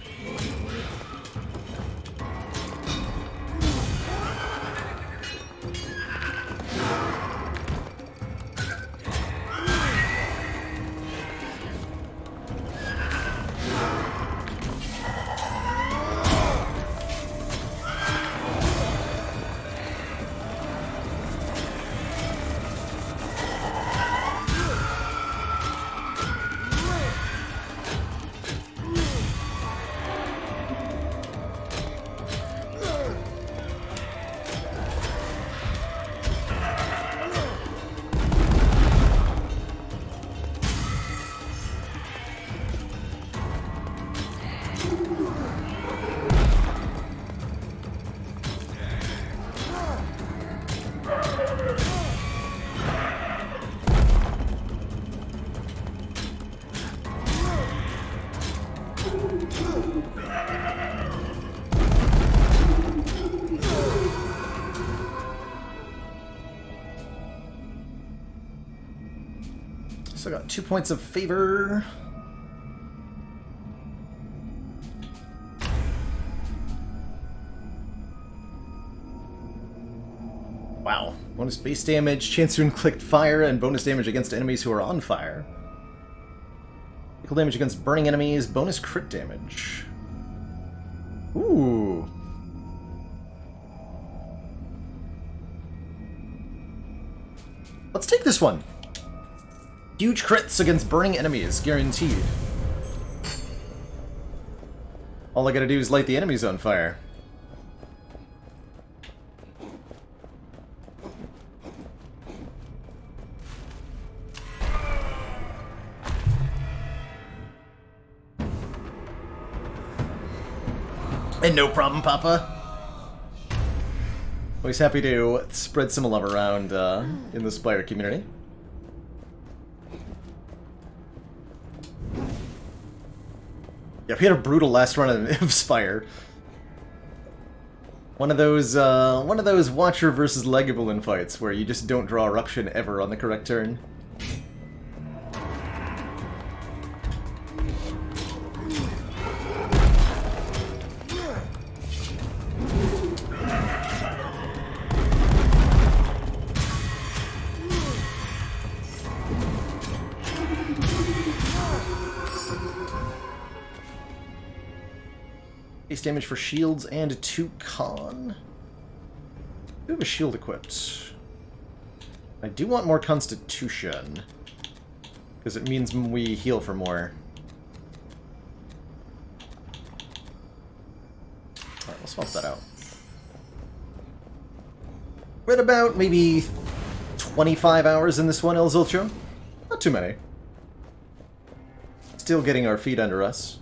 So I got 2 points of favor. Wow. Bonus base damage, chance to inflict fire, and bonus damage against enemies who are on fire. Critical damage against burning enemies, bonus crit damage. Ooh. Let's take this one. Huge crits against burning enemies, guaranteed. All I gotta do is light the enemies on fire. And no problem, Papa. Always happy to spread some love around in the Spire community. Yeah, we had a brutal last run of Spire. One of those Watcher versus Lagavulin fights where you just don't draw Eruption ever on the correct turn. Base damage for shields and 2 con. I do have a shield equipped. I do want more constitution, because it means we heal for more. Alright, we'll swap that out. We're at about maybe 25 hours in this one, El Zilcho. Not too many. Still getting our feet under us.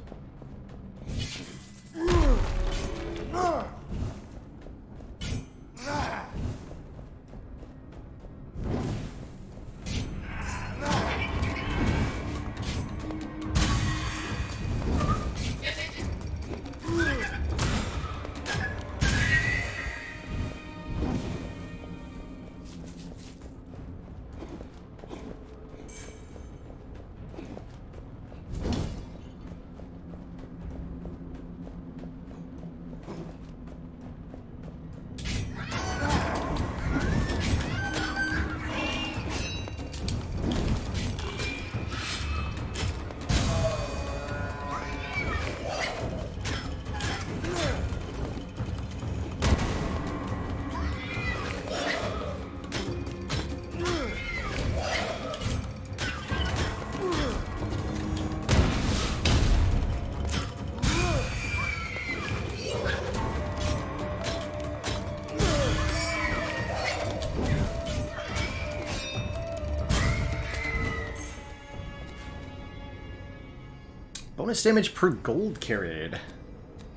Bonus damage per gold carried.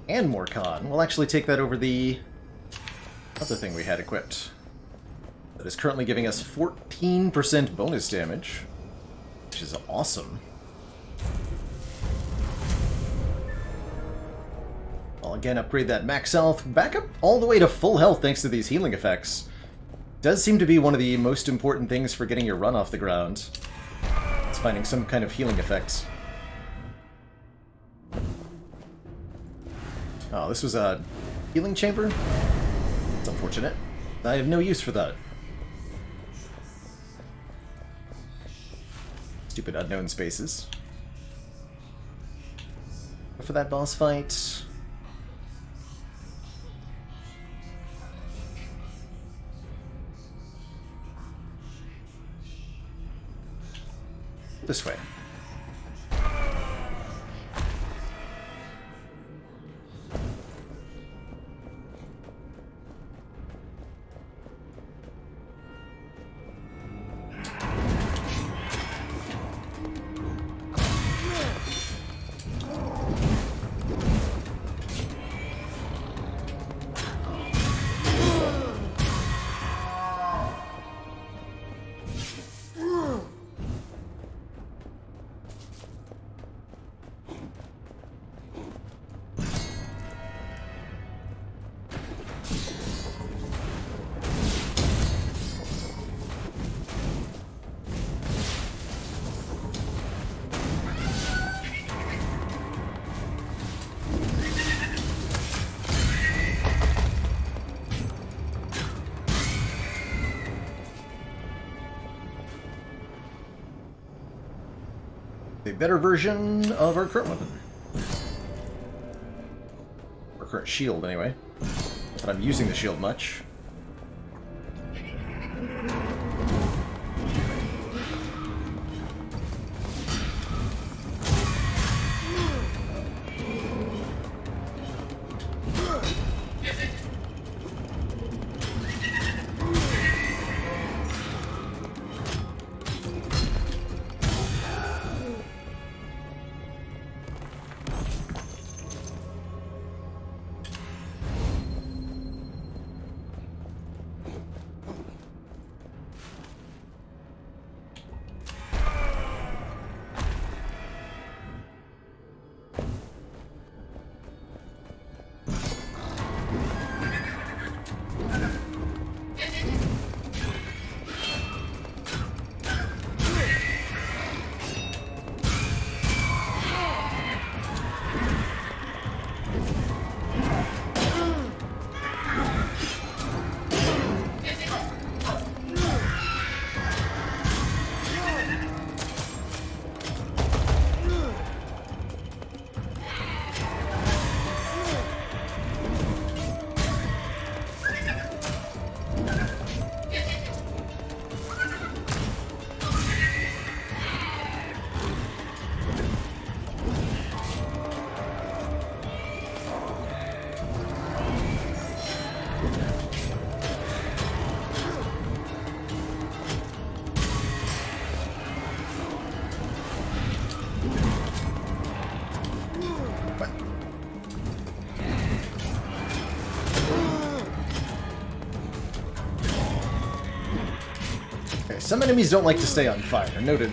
And more con. We'll actually take that over the other thing we had equipped. That is currently giving us 14% bonus damage, which is awesome. I'll again upgrade that max health back up all the way to full health thanks to these healing effects. Does seem to be one of the most important things for getting your run off the ground. It's finding some kind of healing effects. Oh, this was a healing chamber? It's unfortunate. I have no use for that. Stupid unknown spaces. But for that boss fight... this way. better version of our current weapon. Our current shield, anyway. Not that I'm using the shield much. Some enemies don't like to stay on fire. Noted.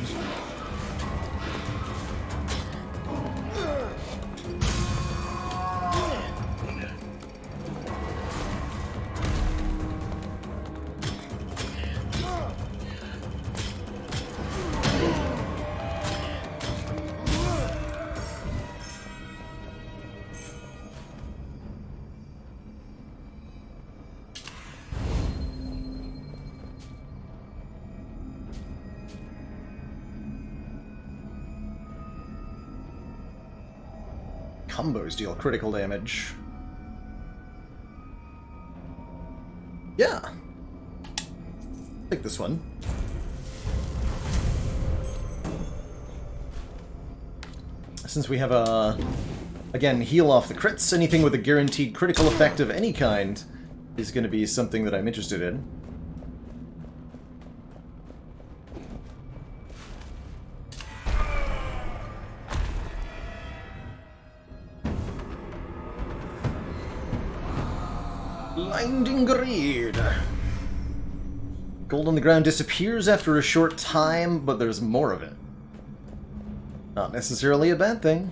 Combos deal critical damage. Yeah. Take this one. Since we have a... Again, heal off the crits, anything with a guaranteed critical effect of any kind is going to be something that I'm interested in. Blinding Greed. Gold on the ground disappears after a short time, but there's more of it. Not necessarily a bad thing.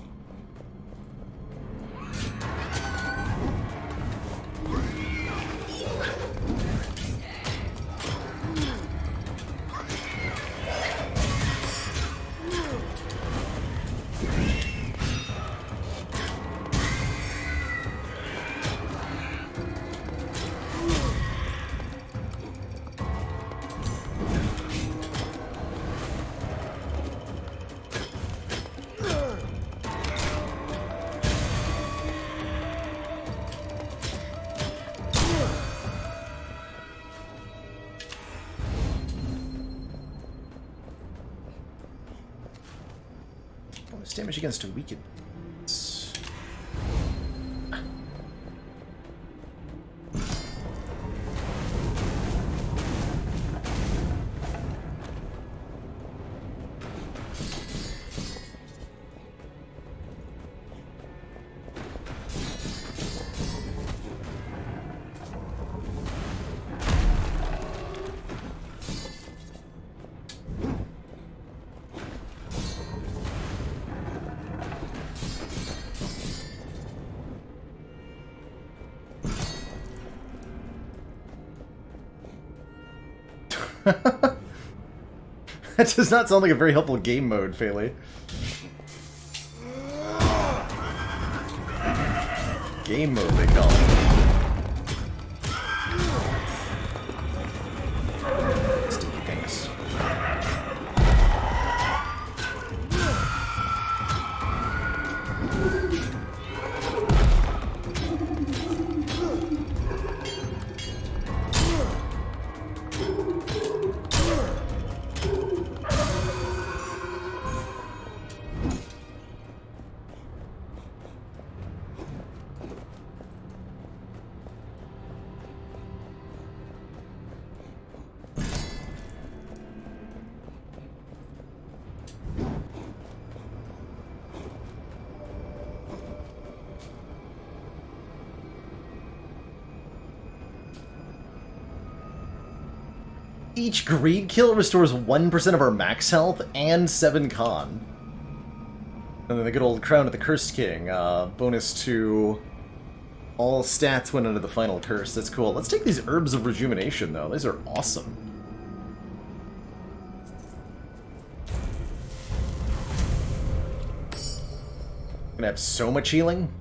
Bonus damage against a weakened. That does not sound like a very helpful game mode, Phaley. Game mode, they call it. Sticky things. Each greed kill restores 1% of our max health and 7 con. And then the good old Crown of the Cursed King, bonus to all stats when under the final curse. That's cool. Let's take these Herbs of Rejuvenation, though. These are awesome. Gonna have so much healing.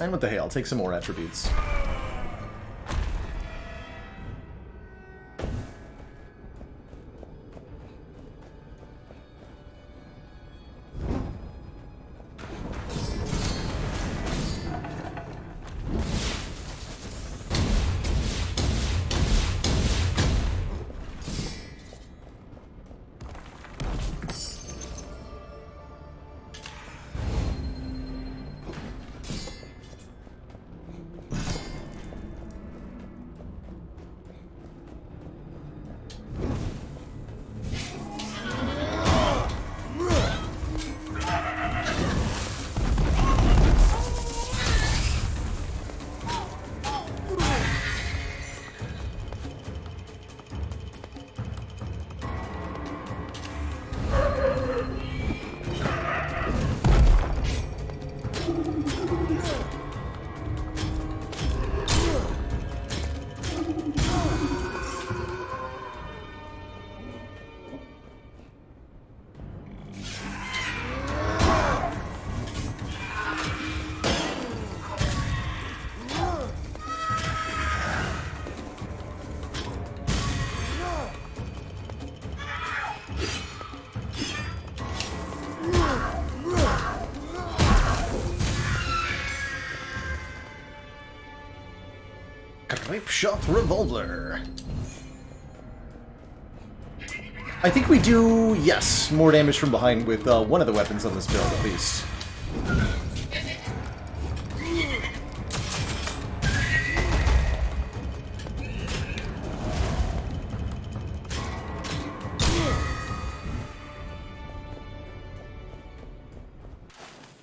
And what the hell, I'll take some more attributes. Grape Shot Revolver. I think we do, yes, more damage from behind with one of the weapons on this build, at least.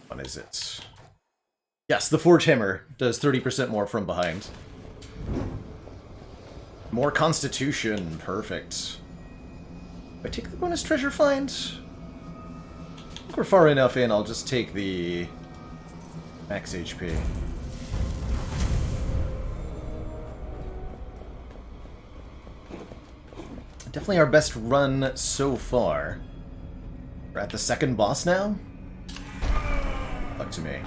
What is it? Yes, the Forge Hammer does 30% more from behind. More Constitution. Perfect. I take the bonus treasure find? I think we're far enough in, I'll just take the max HP. Definitely our best run so far. We're at the second boss now? Luck to me.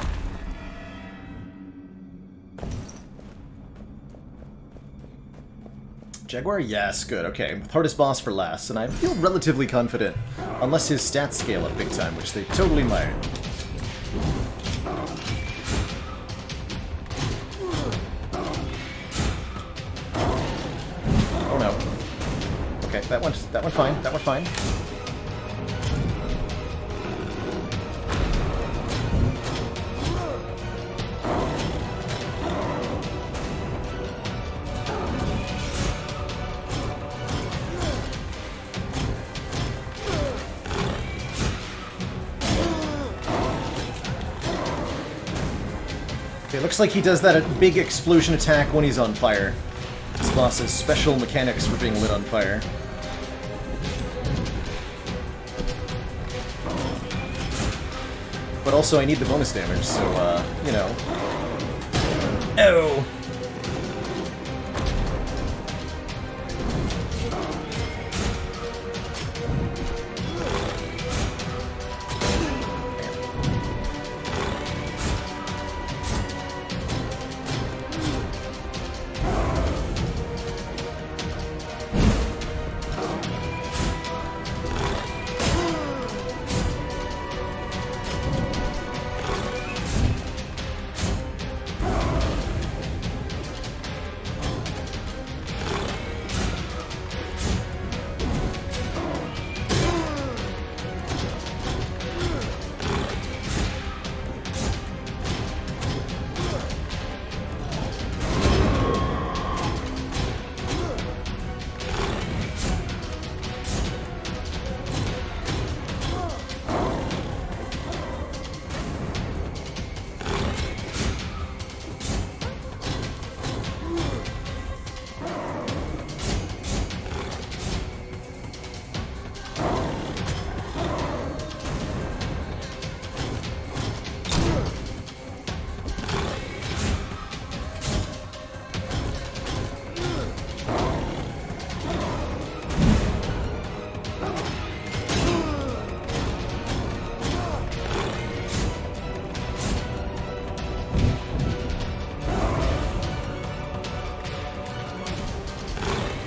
Jaguar? Yes, good, okay. Hardest boss for last, and I feel relatively confident. Unless his stats scale up big time, which they totally might. Oh no. Okay, that went fine, that went fine. It looks like he does that big explosion attack when he's on fire. This boss has special mechanics for being lit on fire. But also I need the bonus damage, so, you know. Oh!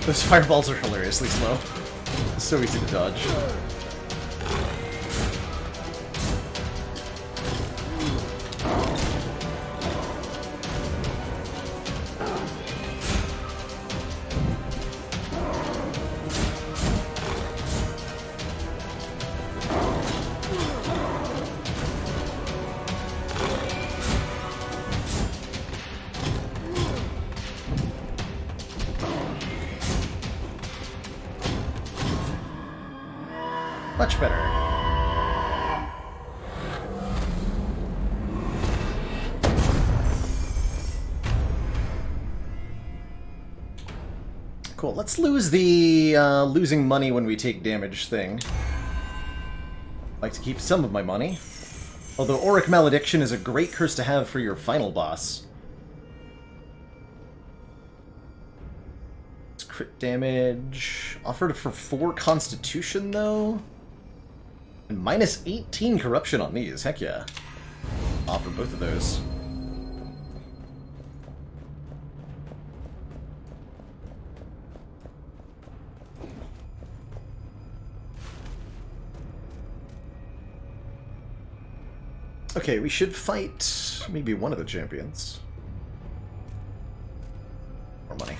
Those fireballs are hilariously slow. So easy to dodge. Much better. Cool, let's lose the losing money when we take damage thing. I like to keep some of my money. Although Auric Malediction is a great curse to have for your final boss. It's crit damage. Offered for 4 Constitution, though? And minus 18 corruption on these, heck yeah. Offer both of those. Okay, we should fight maybe one of the champions. More money.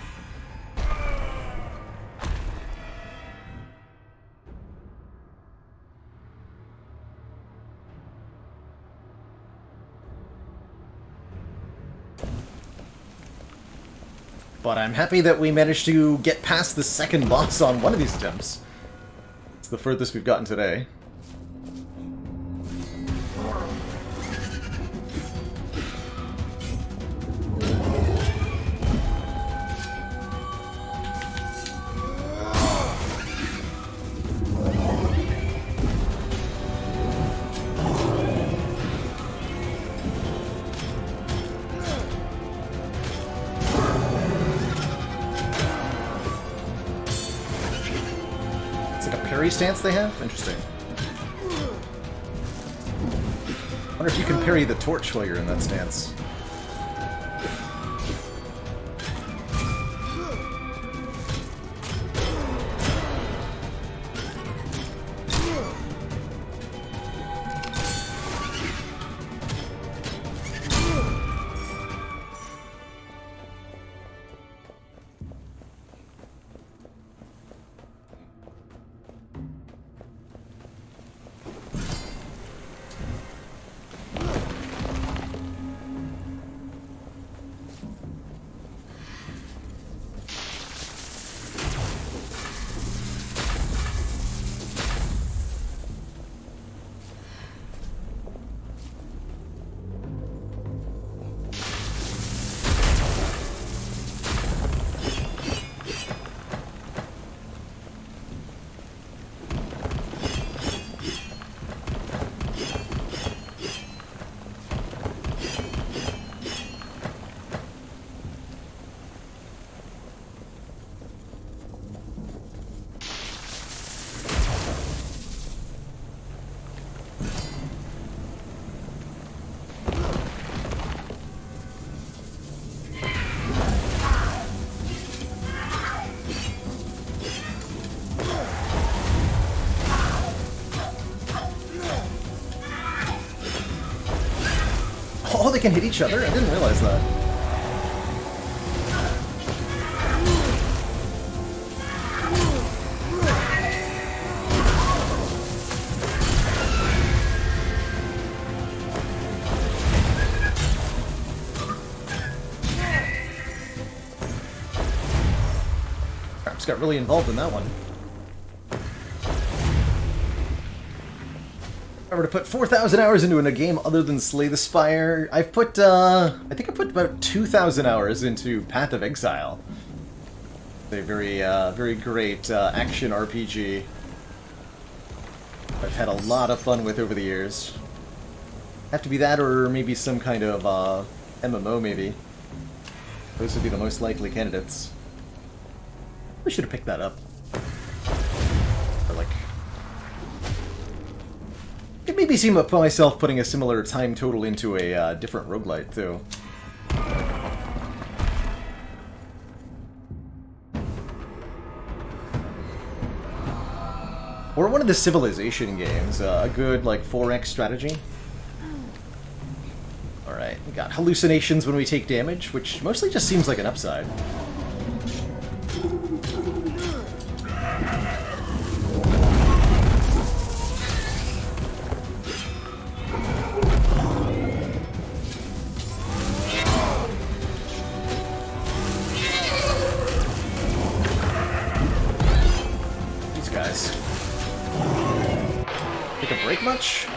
But I'm happy that we managed to get past the second boss on one of these attempts. It's the furthest we've gotten today. Stance they have? Interesting. Wonder if you can parry the torch while you're in that stance. Oh, they can hit each other? I didn't realize that. I just got really involved in that one. If I were to put 4,000 hours into a game other than Slay the Spire, I've put, I think I put about 2,000 hours into Path of Exile. A very, very great action RPG I've had a lot of fun with over the years. Have to be that or maybe some kind of MMO, maybe. Those would be the most likely candidates. We should have picked that up. Or like... It made me seem up myself putting a similar time total into a different roguelite, too. Or one of the Civilization games, a good, like, 4x strategy. Alright, we got hallucinations when we take damage, which mostly just seems like an upside. These guys. Take a break much?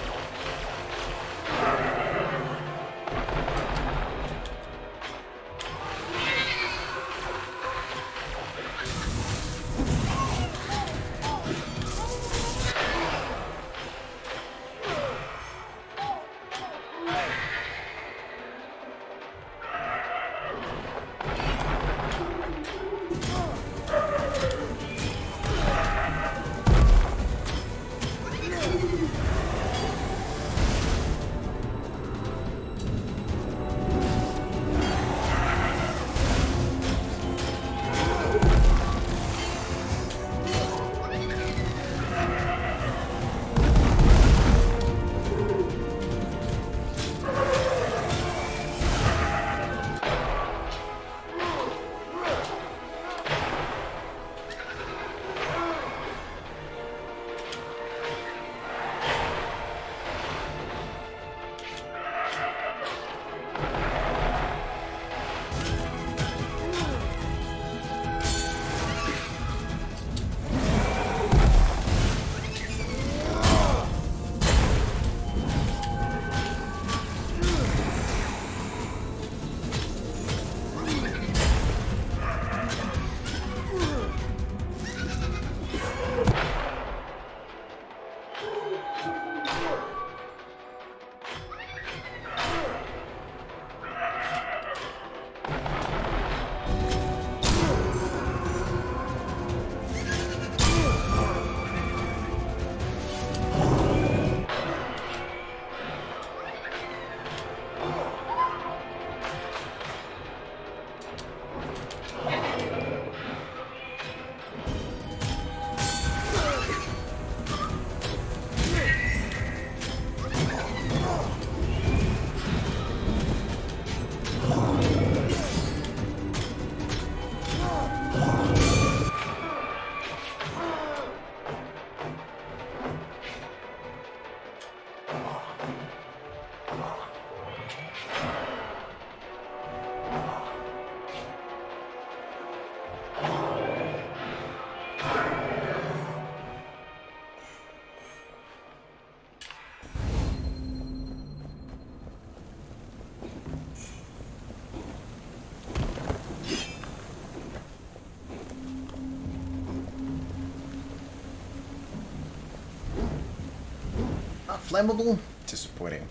Flammable? Disappointing.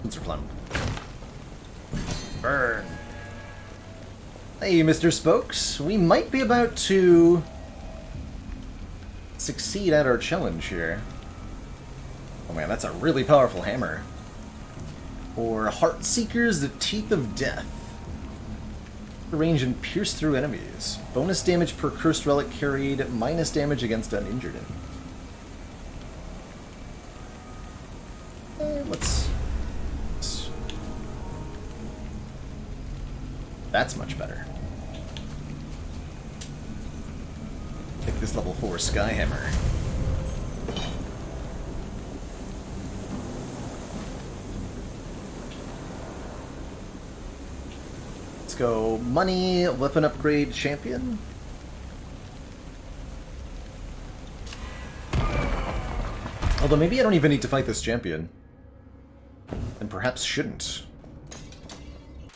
These are flammable. Burn. Hey, Mr. Spokes. We might be about to succeed at our challenge here. Oh man, that's a really powerful hammer. Or Heartseekers, the Teeth of Death. Range and pierce through enemies. Bonus damage per cursed relic carried, minus damage against uninjured enemy. Let's... That's much better. Take this level 4 Skyhammer. Let's go money, weapon upgrade, champion. Although maybe I don't even need to fight this champion. And perhaps shouldn't.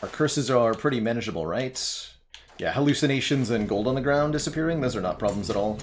Our curses are pretty manageable, right? Yeah, hallucinations and gold on the ground disappearing, those are not problems at all.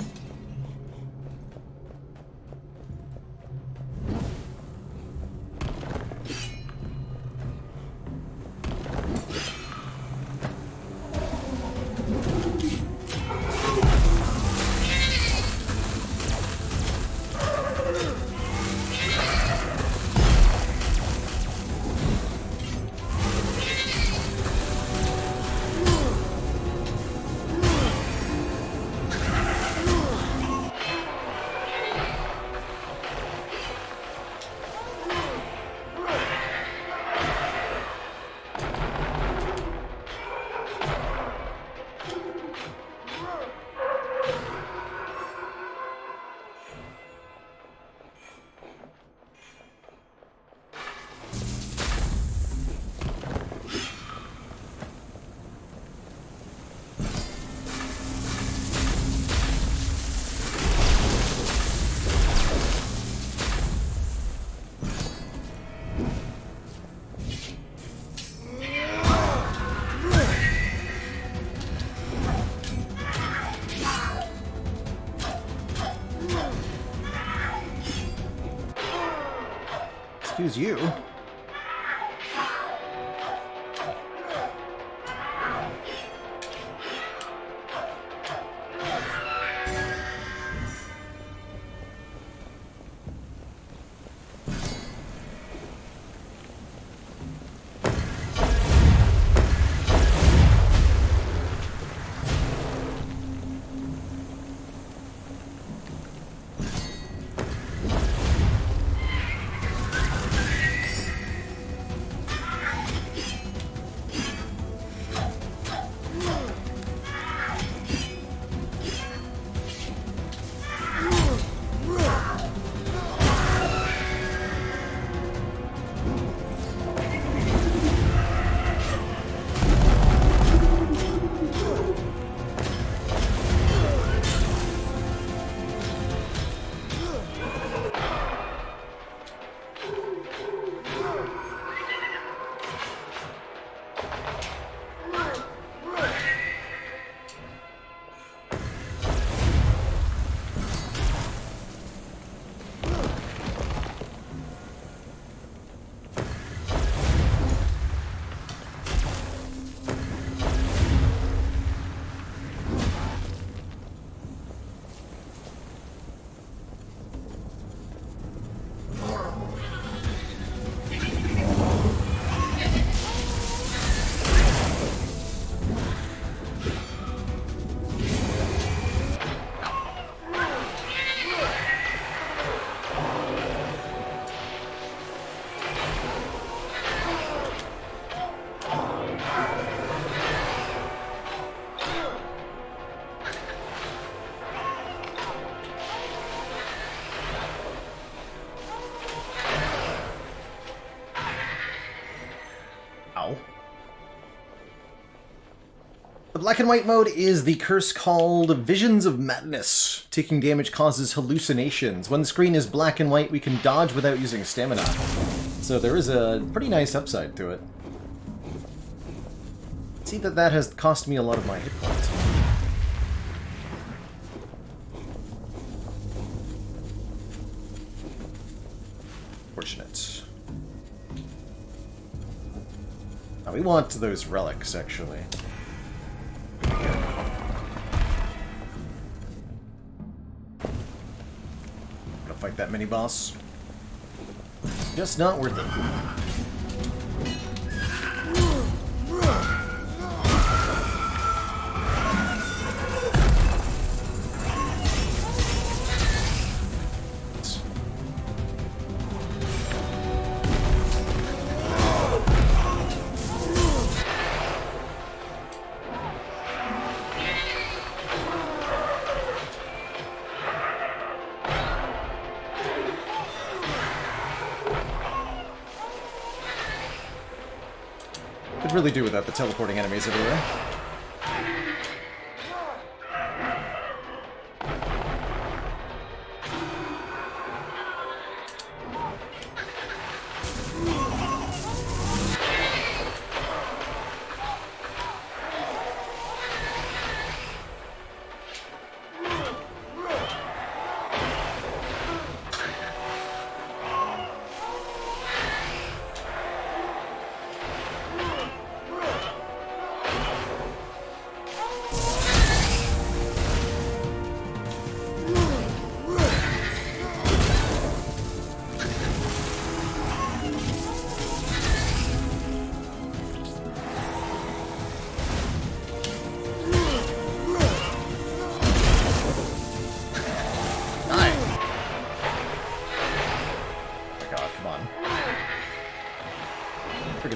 Excuse you. The black and white mode is the curse called Visions of Madness. Taking damage causes hallucinations. When the screen is black and white, we can dodge without using stamina. So there is a pretty nice upside to it. See that has cost me a lot of my hit points. Fortunate. Now we want those relics, actually. Fight that mini-boss. Just not worth it. Could really do without the teleporting enemies everywhere.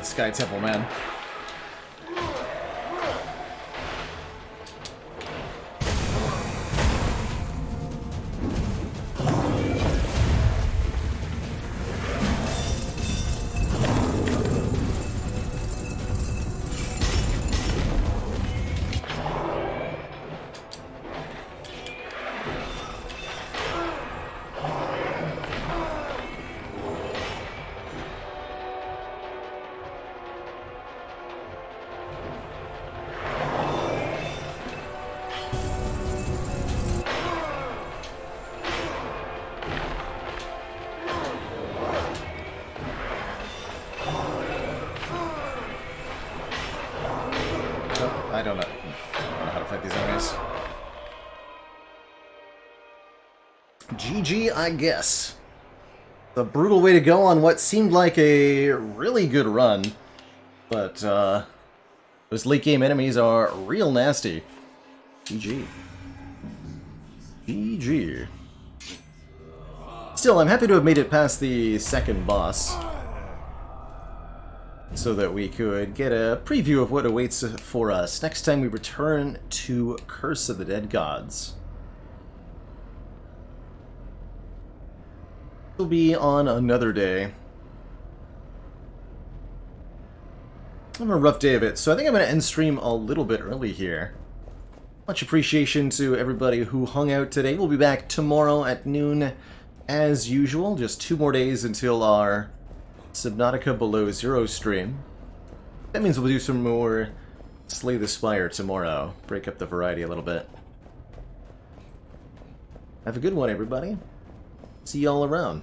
Sky Temple, man. I don't know how to fight these enemies. GG, I guess. A brutal way to go on what seemed like a really good run. But, those late game enemies are real nasty. GG. GG. Still, I'm happy to have made it past the second boss, so that we could get a preview of what awaits for us next time we return to Curse of the Dead Gods. It'll be on another day. I'm a rough day of it, so I think I'm going to end stream a little bit early here. Much appreciation to everybody who hung out today. We'll be back tomorrow at noon as usual. Just 2 more days until our Subnautica Below Zero stream. That means we'll do some more Slay the Spire tomorrow. Break up the variety a little bit. Have a good one, everybody. See y'all around.